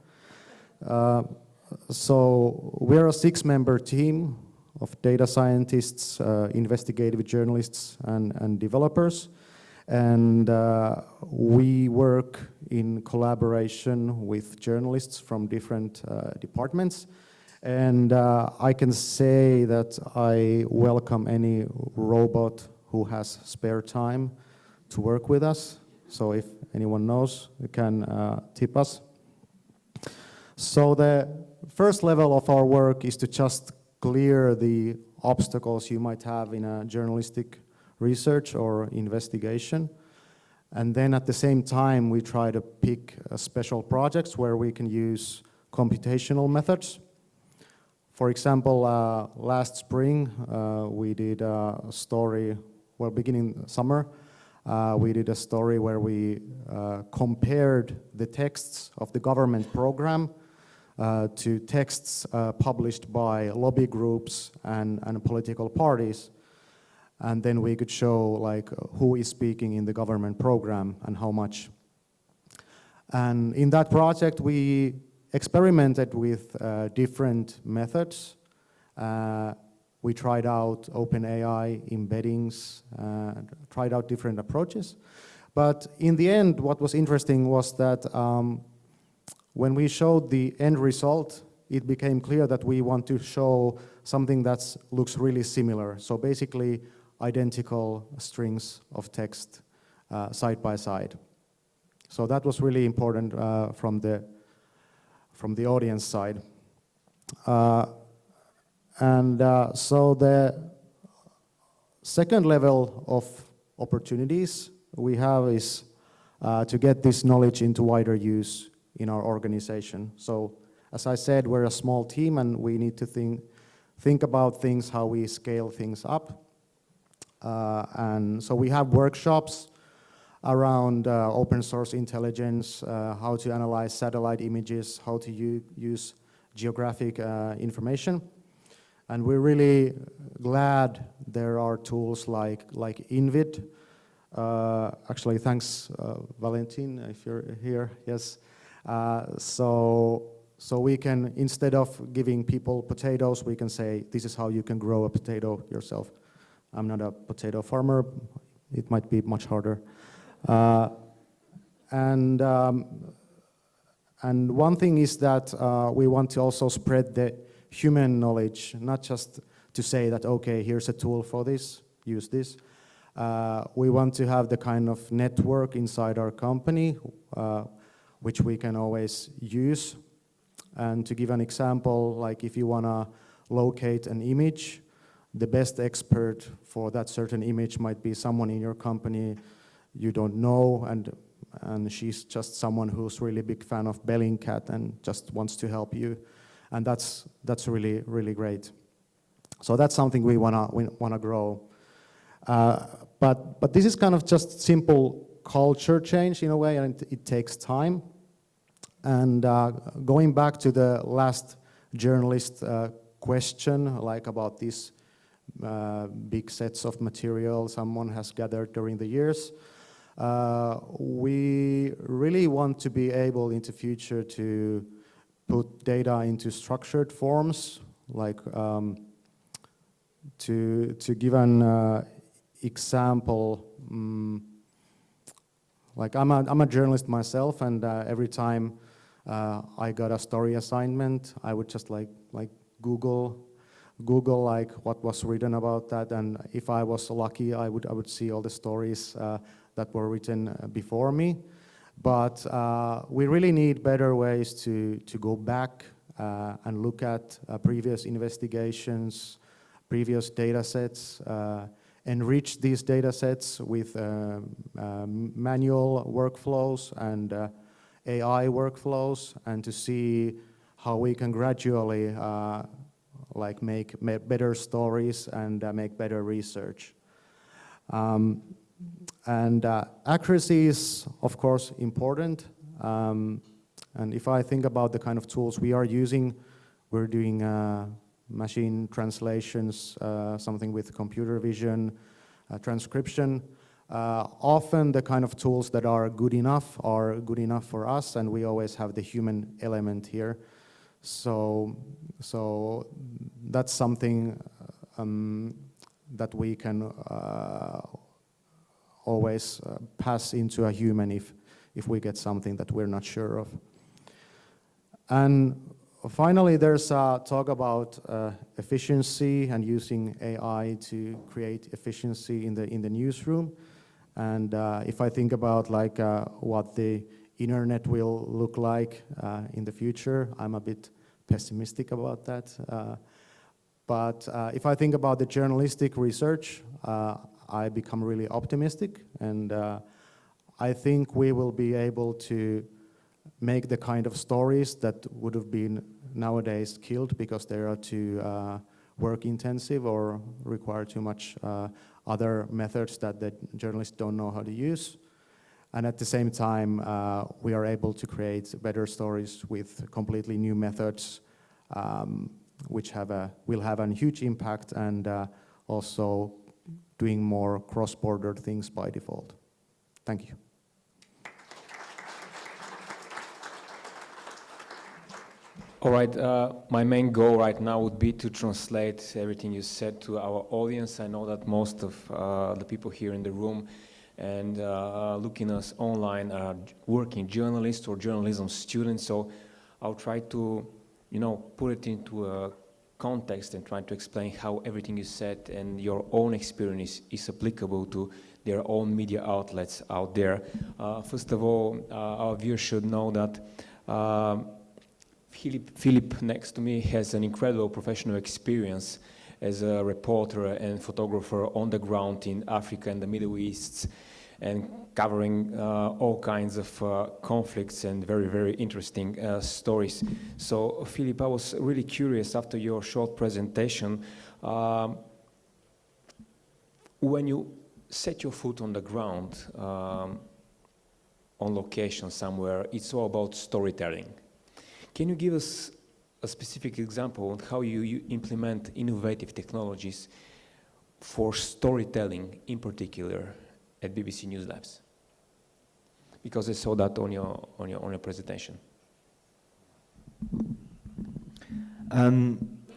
So we're a 6-member team of data scientists, investigative journalists, and developers. And we work in collaboration with journalists from different departments. And I can say that I welcome any robot who has spare time to work with us. So if anyone knows, you can tip us. So the first level of our work is to just clear the obstacles you might have in a journalistic research or investigation. And then at the same time, we try to pick special projects where we can use computational methods. For example, last spring, we did a story, well, beginning summer, we did a story where we compared the texts of the government program to texts published by lobby groups and political parties. And then we could show like who is speaking in the government program and how much. And in that project, we experimented with different methods. We tried out OpenAI embeddings, tried out different approaches. But in the end, what was interesting was that when we showed the end result, it became clear that we want to show something that looks really similar. So basically, identical strings of text side by side. So that was really important from the audience side. So the second level of opportunities we have is to get this knowledge into wider use in our organization. So as I said, we're a small team and we need to think about things, how we scale things up. And so we have workshops around open source intelligence, how to analyze satellite images, how to use geographic information. And we're really glad there are tools like InVid. Actually, thanks, Valentin, if you're here. Yes. So we can, instead of giving people potatoes, we can say, this is how you can grow a potato yourself. I'm not a potato farmer. It might be much harder. And one thing is that we want to also spread the human knowledge, not just to say that, okay, here's a tool for this, use this. We want to have the kind of network inside our company, which we can always use. And to give an example, like if you want to locate an image, the best expert for that certain image might be someone in your company you don't know, and she's just someone who's really big fan of Bellingcat and just wants to help you. And that's really, really great. So that's something we wanna grow. But this is kind of just simple culture change in a way, and it takes time. And going back to the last journalist question, like about these big sets of material someone has gathered during the years, we really want to be able in the future to put data into structured forms, like to give an example. Like I'm a journalist myself, and every time I got a story assignment, I would just like Google like what was written about that, and if I was lucky, I would see all the stories that were written before me. But we really need better ways to go back and look at previous investigations, previous data sets, enrich these data sets with manual workflows and AI workflows, and to see how we can gradually like make better stories and make better research. And accuracy is, of course, important. And if I think about the kind of tools we are using, we're doing machine translations, something with computer vision, transcription. Often the kind of tools that are good enough for us, and we always have the human element here. So that's something that we can always pass into a human if we get something that we're not sure of. And finally, there's a talk about efficiency and using AI to create efficiency in the newsroom. And if I think about like what the internet will look like in the future, I'm a bit pessimistic about that. But if I think about the journalistic research, I become really optimistic, and I think we will be able to make the kind of stories that would have been nowadays killed because they are too work intensive or require too much other methods that the journalists don't know how to use. And at the same time, we are able to create better stories with completely new methods, which will have a huge impact, and also doing more cross-border things by default. Thank you. All right, my main goal right now would be to translate everything you said to our audience. I know that most of the people here in the room and looking us online are working journalists or journalism students, so I'll try to, put it into a context and try to explain how everything you said and your own experience is applicable to their own media outlets out there. First of all, our viewers should know that Philip next to me has an incredible professional experience as a reporter and photographer on the ground in Africa and the Middle East, and covering all kinds of conflicts and very, very interesting stories. So, Philip, I was really curious after your short presentation, when you set your foot on the ground, on location somewhere, it's all about storytelling. Can you give us a specific example of how you implement innovative technologies for storytelling in particular at BBC News Labs? Because I saw that on your presentation.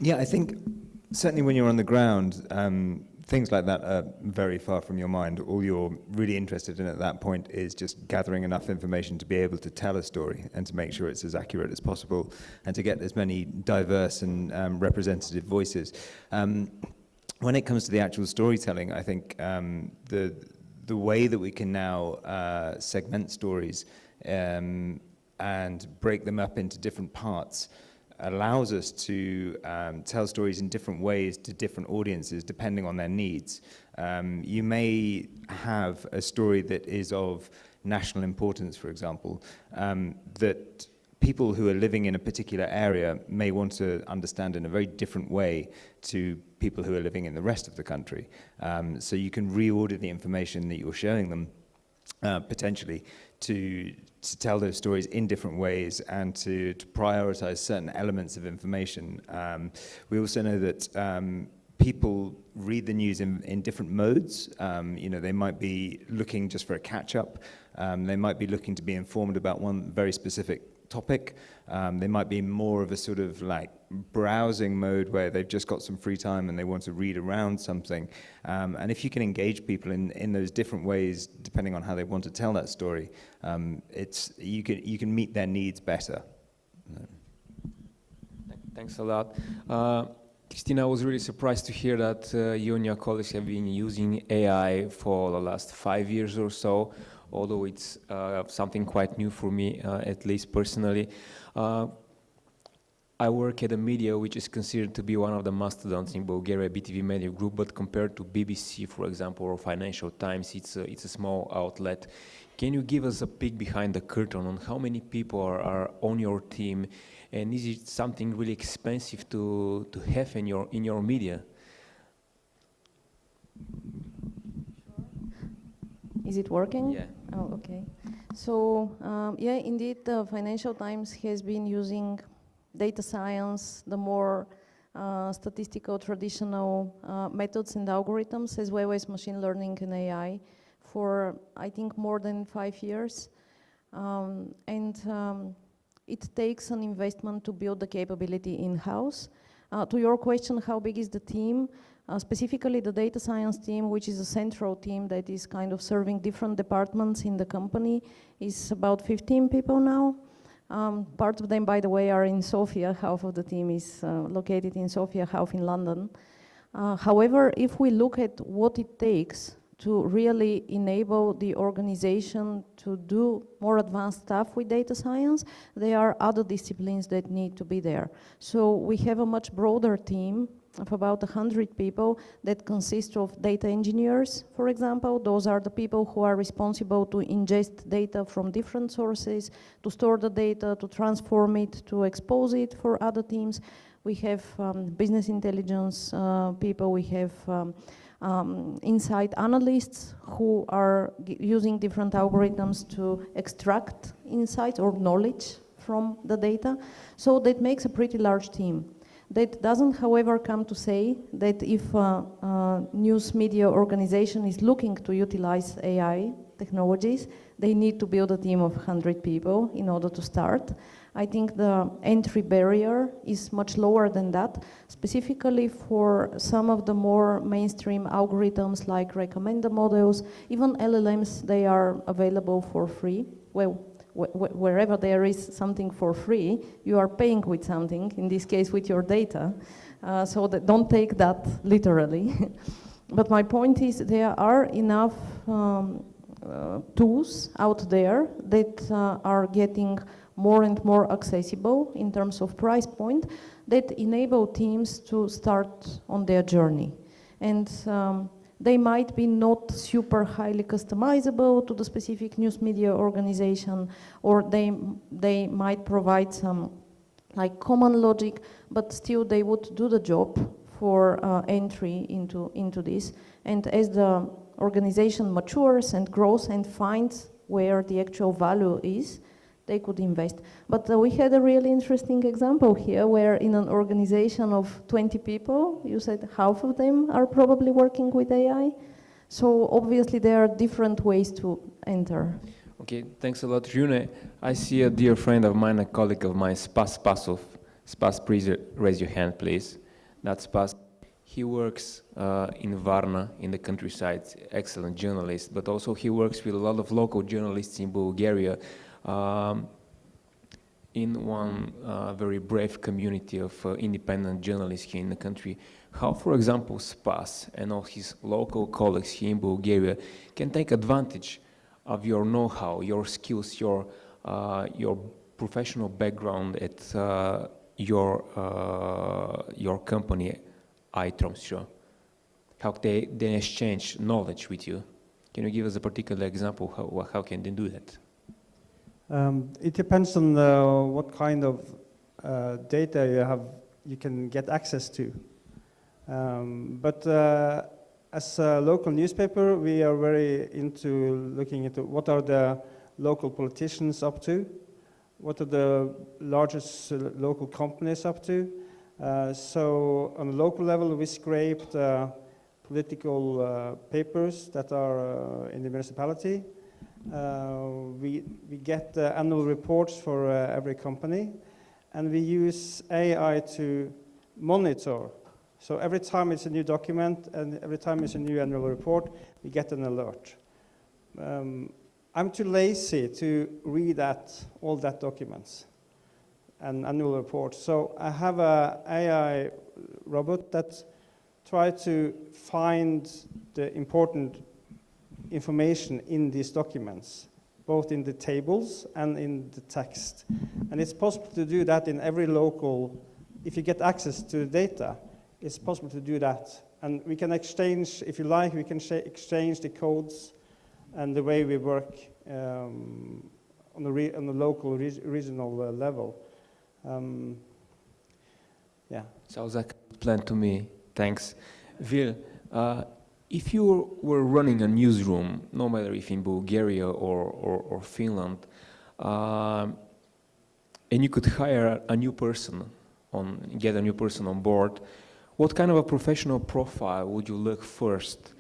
Yeah, I think certainly when you're on the ground, things like that are very far from your mind. All you're really interested in at that point is just gathering enough information to be able to tell a story and to make sure it's as accurate as possible and to get as many diverse and representative voices. When it comes to the actual storytelling, I think the way that we can now segment stories and break them up into different parts allows us to tell stories in different ways to different audiences depending on their needs. You may have a story that is of national importance, for example, that people who are living in a particular area may want to understand in a very different way to people who are living in the rest of the country. So you can reorder the information that you're showing them potentially to tell those stories in different ways and to prioritize certain elements of information. We also know that people read the news in different modes. You know, they might be looking just for a catch-up. They might be looking to be informed about one very specific topic. They might be more of a sort of like browsing mode where they've just got some free time and they want to read around something. And if you can engage people in those different ways, depending on how they want to tell that story, you can meet their needs better. Thanks a lot. Christina, I was really surprised to hear that you and your colleagues have been using AI for the last 5 years or so, although it's something quite new for me, at least personally. I work at a media which is considered to be one of the mastodons in Bulgaria, BTV Media Group, but compared to BBC, for example, or Financial Times, it's a small outlet. Can you give us a peek behind the curtain on how many people are on your team, and is it something really expensive to have in your media? Is it working? Yeah. Oh, okay. So, yeah, indeed, the Financial Times has been using data science, the more statistical, traditional methods and algorithms, as well as machine learning and AI for, I think, more than 5 years. It takes an investment to build the capability in-house. To your question, how big is the team? Specifically the data science team, which is a central team that is kind of serving different departments in the company, is about 15 people now. Part of them, by the way, are in Sofia. Half of the team is located in Sofia, half in London. However, if we look at what it takes to really enable the organization to do more advanced stuff with data science, there are other disciplines that need to be there. So we have a much broader team of about 100 people that consist of data engineers, for example. Those are the people who are responsible to ingest data from different sources, to store the data, to transform it, to expose it for other teams. We have business intelligence people, we have insight analysts who are using different algorithms to extract insights or knowledge from the data. So that makes a pretty large team. That doesn't, however, come to say that if a news media organization is looking to utilize AI technologies, they need to build a team of 100 people in order to start. I think the entry barrier is much lower than that, specifically for some of the more mainstream algorithms like recommender models, even LLMs, they are available for free. Well, wherever there is something for free, you are paying with something, in this case with your data, so that don't take that literally. But my point is there are enough tools out there that are getting more and more accessible in terms of price point that enable teams to start on their journey. And they might be not super highly customizable to the specific news media organization, or they might provide some like common logic, but still they would do the job for entry into this. And as the organization matures and grows and finds where the actual value is, they could invest. But we had a really interesting example here where in an organization of 20 people, you said half of them are probably working with AI. So obviously there are different ways to enter. Okay, thanks a lot, Rune. I see a dear friend of mine, a colleague of mine, Spas Pasov. Spas, please raise your hand, please. That's Spas. He works in Varna, in the countryside, excellent journalist, but also he works with a lot of local journalists in Bulgaria, in one very brave community of independent journalists here in the country. How, for example, Spas and all his local colleagues here in Bulgaria can take advantage of your know-how, your skills, your professional background at your company, iTromsø? How they exchange knowledge with you? Can you give us a particular example? How can they do that? It depends on what kind of data you can get access to. But as a local newspaper, we are very into looking into what are the local politicians up to, what are the largest local companies up to. So on a local level, we scraped political papers that are in the municipality. We get annual reports for every company, and we use AI to monitor. So every time it's a new document and every time it's a new annual report, we get an alert. I'm too lazy to read all that documents and annual reports. So I have an AI robot that tries to find the important information in these documents, both in the tables and in the text. And it's possible to do that in every local, if you get access to the data, it's possible to do that. And we can exchange, if you like, we can exchange the codes and the way we work on the local, regional level. Yeah. Sounds like a plan to me. Thanks. Vil, if you were running a newsroom, no matter if in Bulgaria or Finland, and you could hire a new person, get a new person on board, what kind of a professional profile would you look first?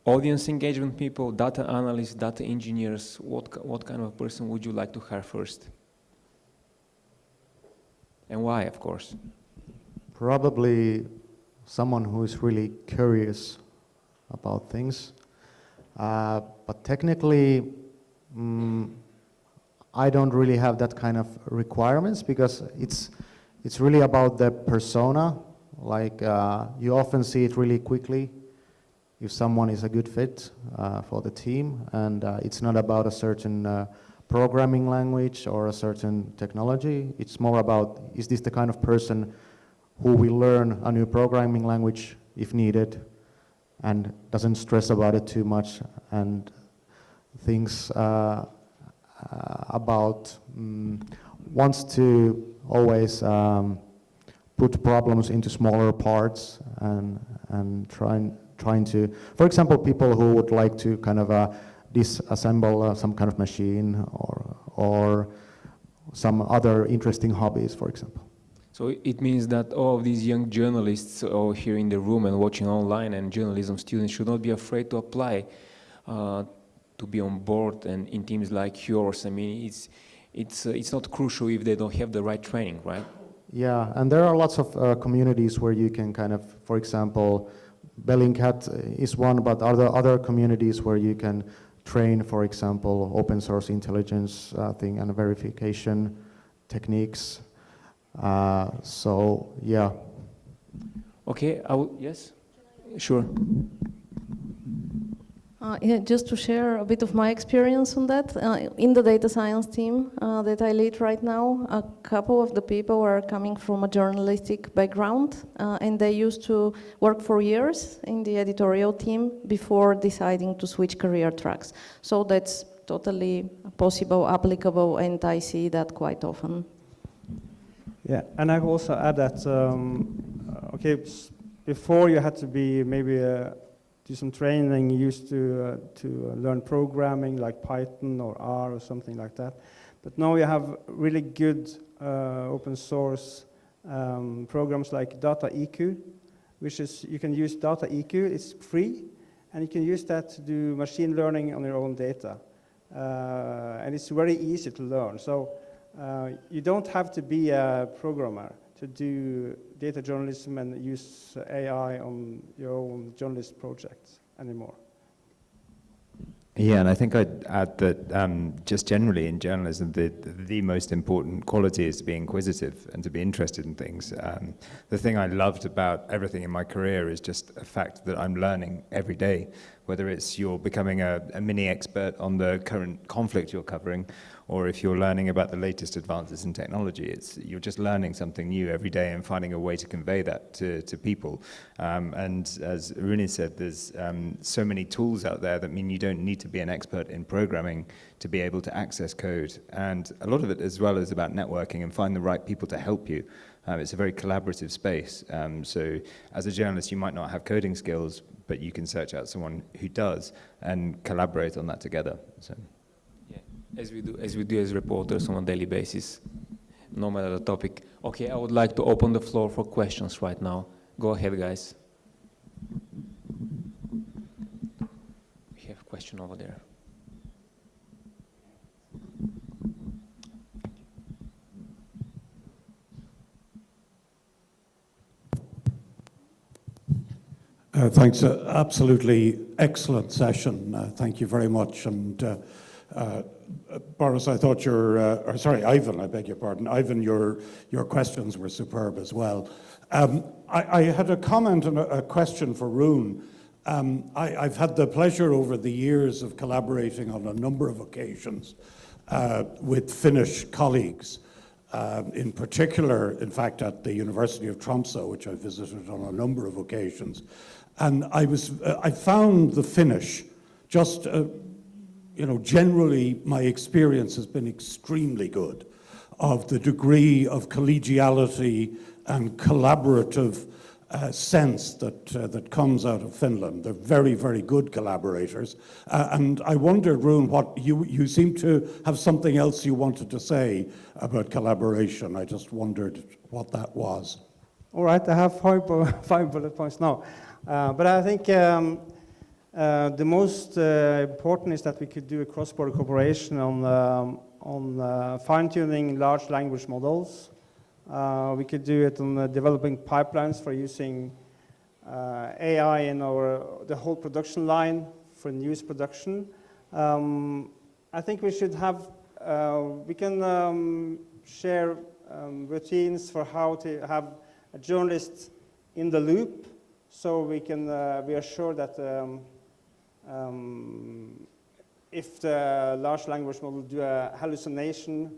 Audience engagement people, data analysts, data engineers, what kind of a person would you like to hire first? And why, of course? Probably someone who is really curious about things. But technically, I don't really have that kind of requirements because it's really about the persona. Like you often see it really quickly if someone is a good fit for the team, and it's not about a certain programming language or a certain technology. It's more about, is this the kind of person who will learn a new programming language if needed and doesn't stress about it too much and thinks about, wants to always put problems into smaller parts and trying to, for example, people who would like to kind of disassemble some kind of machine or some other interesting hobbies, for example. So it means that all of these young journalists all here in the room and watching online and journalism students should not be afraid to apply to be on board and in teams like yours. I mean, it's not crucial if they don't have the right training, right? Yeah, and there are lots of communities where you can kind of, for example, Bellingcat is one, but are there other communities where you can train, for example, open source intelligence thing and verification techniques. So, yeah. Okay, yes, sure. Yeah, just to share a bit of my experience on that, in the data science team that I lead right now, a couple of the people are coming from a journalistic background, and they used to work for years in the editorial team before deciding to switch career tracks. So that's totally possible, applicable, and I see that quite often. Yeah, and I also add that, okay, before you had to be maybe do some training, you used to learn programming like Python or R or something like that. But now you have really good open source programs like DataEQ, which is, you can use DataEQ, it's free, and you can use that to do machine learning on your own data. And it's very easy to learn. So you don't have to be a programmer to do data journalism and use AI on your own journalist projects anymore. Yeah, and I think I'd add that just generally in journalism, the most important quality is to be inquisitive and to be interested in things. The thing I loved about everything in my career is just the fact that I'm learning every day, whether it's you're becoming a mini expert on the current conflict you're covering, or if you're learning about the latest advances in technology, you're just learning something new every day and finding a way to convey that to people. And as Rune said, there's so many tools out there that mean you don't need to be an expert in programming to be able to access code. And a lot of it as well is about networking and find the right people to help you. It's a very collaborative space. So as a journalist, you might not have coding skills, but you can search out someone who does and collaborate on that together. So. As we do as reporters on a daily basis, no matter the topic. Okay, I would like to open the floor for questions right now. Go ahead, guys. We have a question over there. Thanks, absolutely excellent session. Thank you very much. And Boris, I thought or sorry, Ivan, I beg your pardon. Ivan, your questions were superb as well. I had a comment and a question for Rune. I've had the pleasure over the years of collaborating on a number of occasions with Finnish colleagues, in particular, in fact, at the University of Tromsø, which I visited on a number of occasions. And I found the Finnish just generally my experience has been extremely good of the degree of collegiality and collaborative sense that comes out of Finland. They're very, very good collaborators. And I wondered, Rune, what you seem to have something else you wanted to say about collaboration. I just wondered what that was. All right, I have five bullet points now. But I think the most important is that we could do a cross-border cooperation on fine-tuning large language models. We could do it on developing pipelines for using AI in the whole production line for news production. I think we should have, we can share routines for how to have a journalist in the loop, so we can be assured that if the large language model do a hallucination,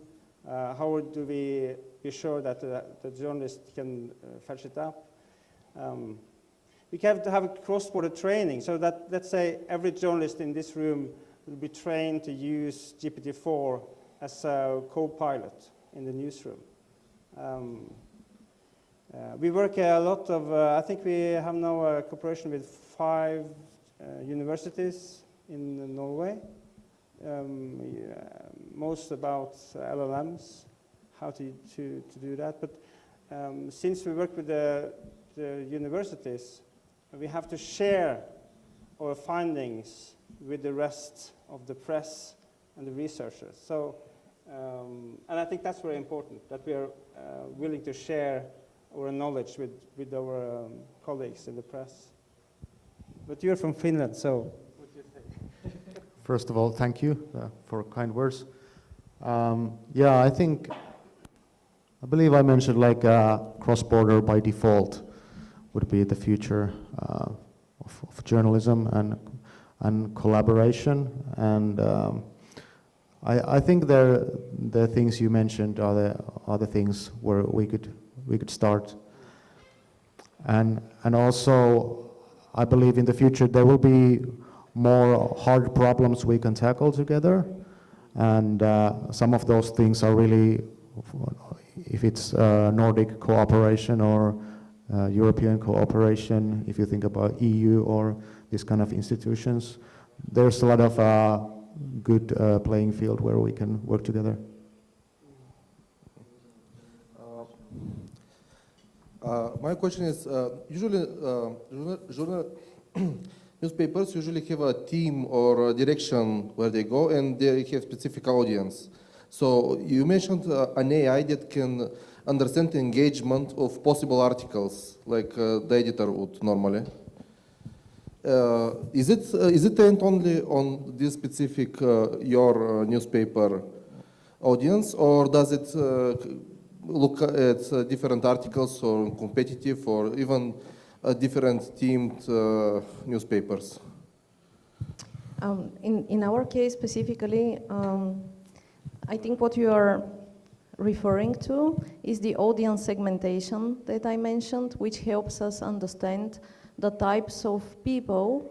how do we be sure that the journalist can fetch it up? We have to have a cross-border training, so that, let's say, every journalist in this room will be trained to use GPT-4 as a co-pilot in the newsroom. We work a lot of, I think we have now a cooperation with 5 universities in Norway, most about LLMs, how to do that. But since we work with the universities, we have to share our findings with the rest of the press and the researchers. So, and I think that's very important, that we are willing to share our knowledge with our colleagues in the press. But you're from Finland, so what do you think? First of all, thank you for kind words. Yeah, I believe I mentioned like cross-border by default would be the future of journalism, and collaboration. And I think the things you mentioned are the things where we could start. And also, I believe in the future there will be more hard problems we can tackle together. And some of those things are really, if it's Nordic cooperation or European cooperation, if you think about EU or these kind of institutions, there's a lot of good playing field where we can work together. My question is, usually newspapers usually have a team or a direction where they go, and they have specific audience. So you mentioned an AI that can understand the engagement of possible articles, like the editor would normally. Is it aimed only on this specific your newspaper audience, or does it look at different articles or competitive or even different themed newspapers? In our case specifically, I think what you are referring to is the audience segmentation that I mentioned, which helps us understand the types of people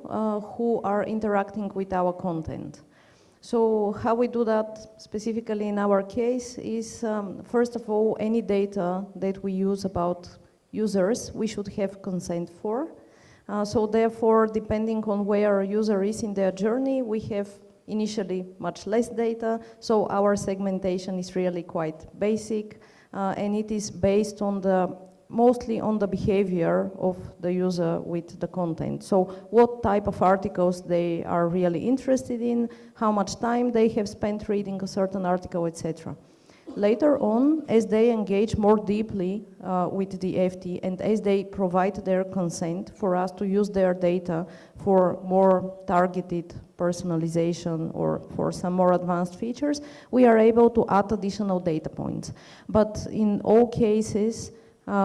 who are interacting with our content. So how we do that specifically in our case is, first of all, any data that we use about users, we should have consent for. So therefore, depending on where a user is in their journey, we have initially much less data. So our segmentation is really quite basic, and it is based on mostly on the behavior of the user with the content. So what type of articles they are really interested in, how much time they have spent reading a certain article, etc. Later on, as they engage more deeply with the FT and as they provide their consent for us to use their data for more targeted personalization or for some more advanced features, we are able to add additional data points. But in all cases,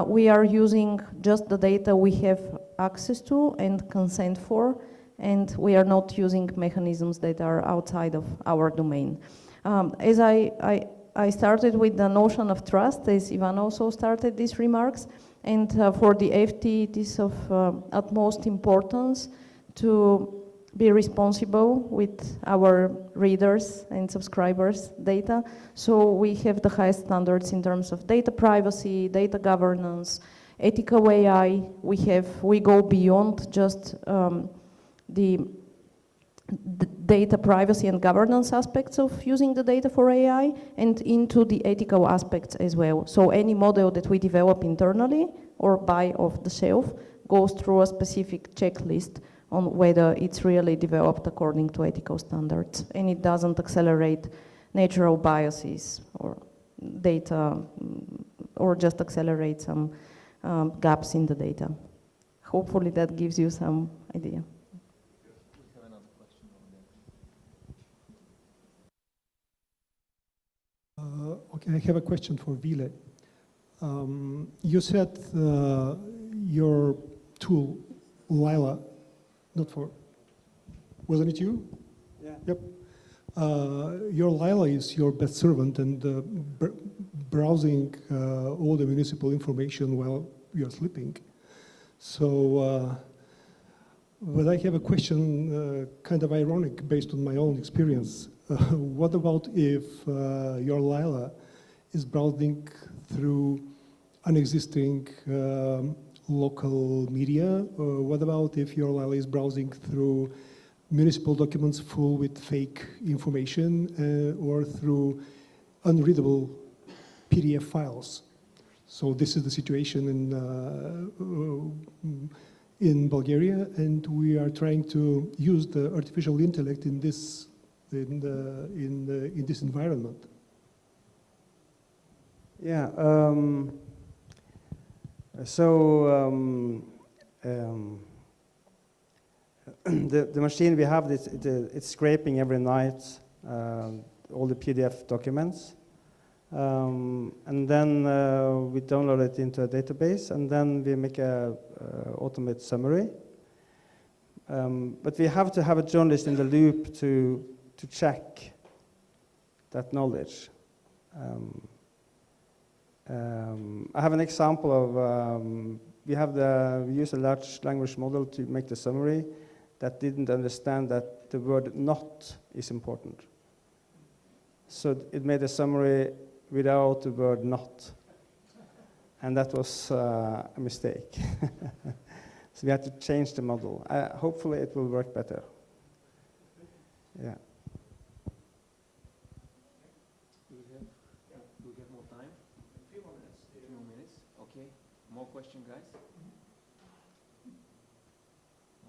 we are using just the data we have access to and consent for, and we are not using mechanisms that are outside of our domain. As I started with the notion of trust, as Ivan also started these remarks, and for the FT it is of utmost importance to be responsible with our readers and subscribers' data. So we have the highest standards in terms of data privacy, data governance, ethical AI. We go beyond just the data privacy and governance aspects of using the data for AI and into the ethical aspects as well. So any model that we develop internally or buy off the shelf goes through a specific checklist on whether it's really developed according to ethical standards, and it doesn't accelerate natural biases or data, or just accelerate some gaps in the data. Hopefully that gives you some idea. Okay, I have a question for Ville. You said your tool, Lila, wasn't it you? Yeah. Yep. Your Lila is your best servant and browsing all the municipal information while you're sleeping. So, but I have a question, kind of ironic based on my own experience. What about if your Lila is browsing through unexisting local media? What about if your Lila is browsing through municipal documents full with fake information or through unreadable PDF files? So this is the situation in Bulgaria, and we are trying to use the artificial intellect in this this environment. Yeah. The machine we have, it's scraping every night all the PDF documents, and then we download it into a database, and then we make a automate summary. But we have to have a journalist in the loop to check that knowledge. I have an example of, we use a large language model to make the summary that didn't understand that the word not is important. So it made a summary without the word not. And that was a mistake. So we had to change the model. Hopefully it will work better. Yeah. Do we have more time? A few more minutes. A few more minutes. Okay. More questions, guys?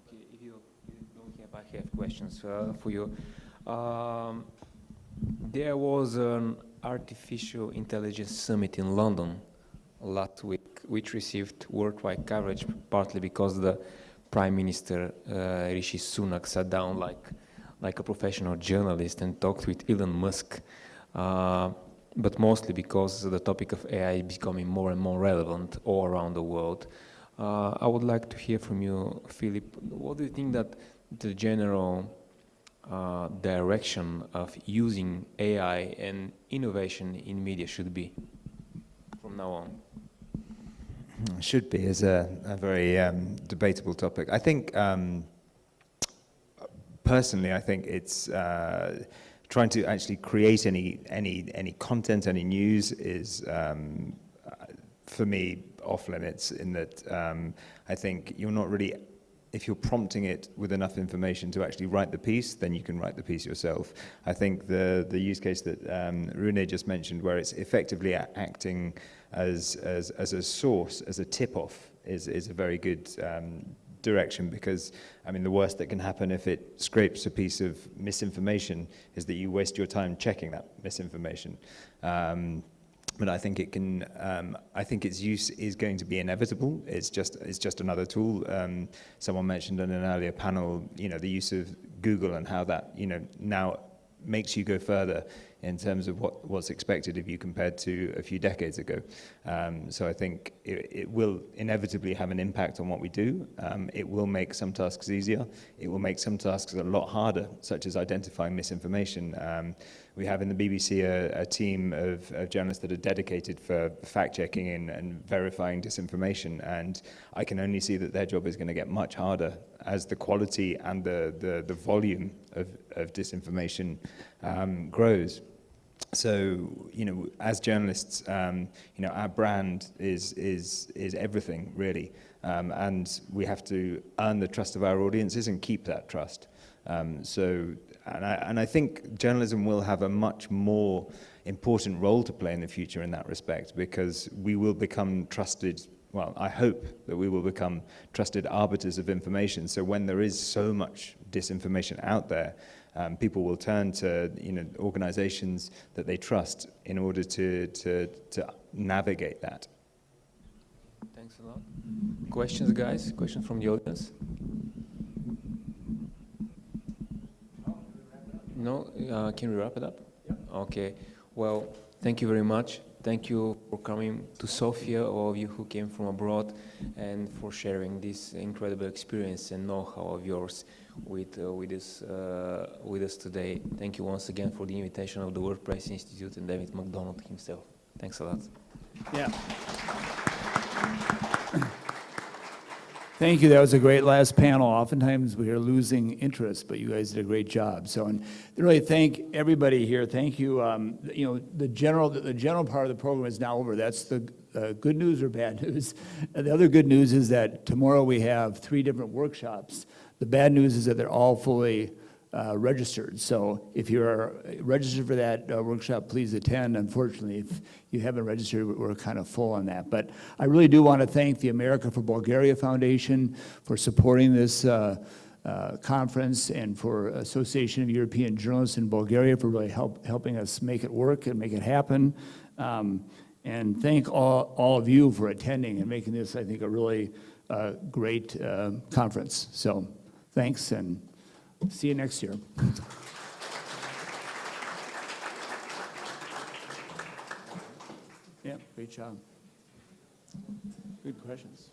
Okay. If you don't have, I have questions for you. There was an artificial intelligence summit in London last week, which received worldwide coverage, partly because the Prime Minister Rishi Sunak sat down like a professional journalist and talked with Elon Musk, but mostly because the topic of AI is becoming more and more relevant all around the world. I would like to hear from you, Philip. What do you think that the general direction of using AI and innovation in media should be from now on? Should be is a very debatable topic. I think, personally, I think it's trying to actually create any content, any news is, for me, off limits in that I think you're not really, if you're prompting it with enough information to actually write the piece, then you can write the piece yourself. I think the use case that Rune just mentioned, where it's effectively acting as a source, as a tip-off, is a very good direction, because, I mean, the worst that can happen if it scrapes a piece of misinformation is that you waste your time checking that misinformation. But I think it can. I think its use is going to be inevitable. It's just another tool. Someone mentioned in an earlier panel, the use of Google and how that, now makes you go further in terms of what's expected of you compared to a few decades ago. So I think it will inevitably have an impact on what we do. It will make some tasks easier. It will make some tasks a lot harder, such as identifying misinformation. We have in the BBC a team of journalists that are dedicated for fact-checking and verifying disinformation, and I can only see that their job is going to get much harder as the quality and the volume of disinformation grows. So, as journalists, our brand is everything, really, and we have to earn the trust of our audiences and keep that trust. And I think journalism will have a much more important role to play in the future in that respect, because we will become trusted. Well, I hope that we will become trusted arbiters of information. So when there is so much disinformation out there, people will turn to organizations that they trust in order to navigate that. Thanks a lot. Questions, guys? Questions from the audience? No? Can we wrap it up? Yeah. Okay. Well, thank you very much. Thank you for coming to Sofia, all of you who came from abroad, and for sharing this incredible experience and know-how of yours with us today. Thank you once again for the invitation of the WordPress Institute and David MacDonald himself. Thanks a lot. Yeah. Thank you. That was a great last panel. Oftentimes we are losing interest, but you guys did a great job. So, and really thank everybody here. Thank you. The general part of the program is now over. That's the good news or bad news. And the other good news is that tomorrow we have 3 different workshops. The bad news is that they're all fully registered. So if you're registered for that workshop, please attend. Unfortunately, if you haven't registered, we're kind of full on that. But I really do want to thank the America for Bulgaria Foundation for supporting this conference, and for Association of European Journalists in Bulgaria for really helping us make it work and make it happen. And thank all of you for attending and making this, I think, a really great conference. So thanks, and see you next year. Yeah, great job. Good questions.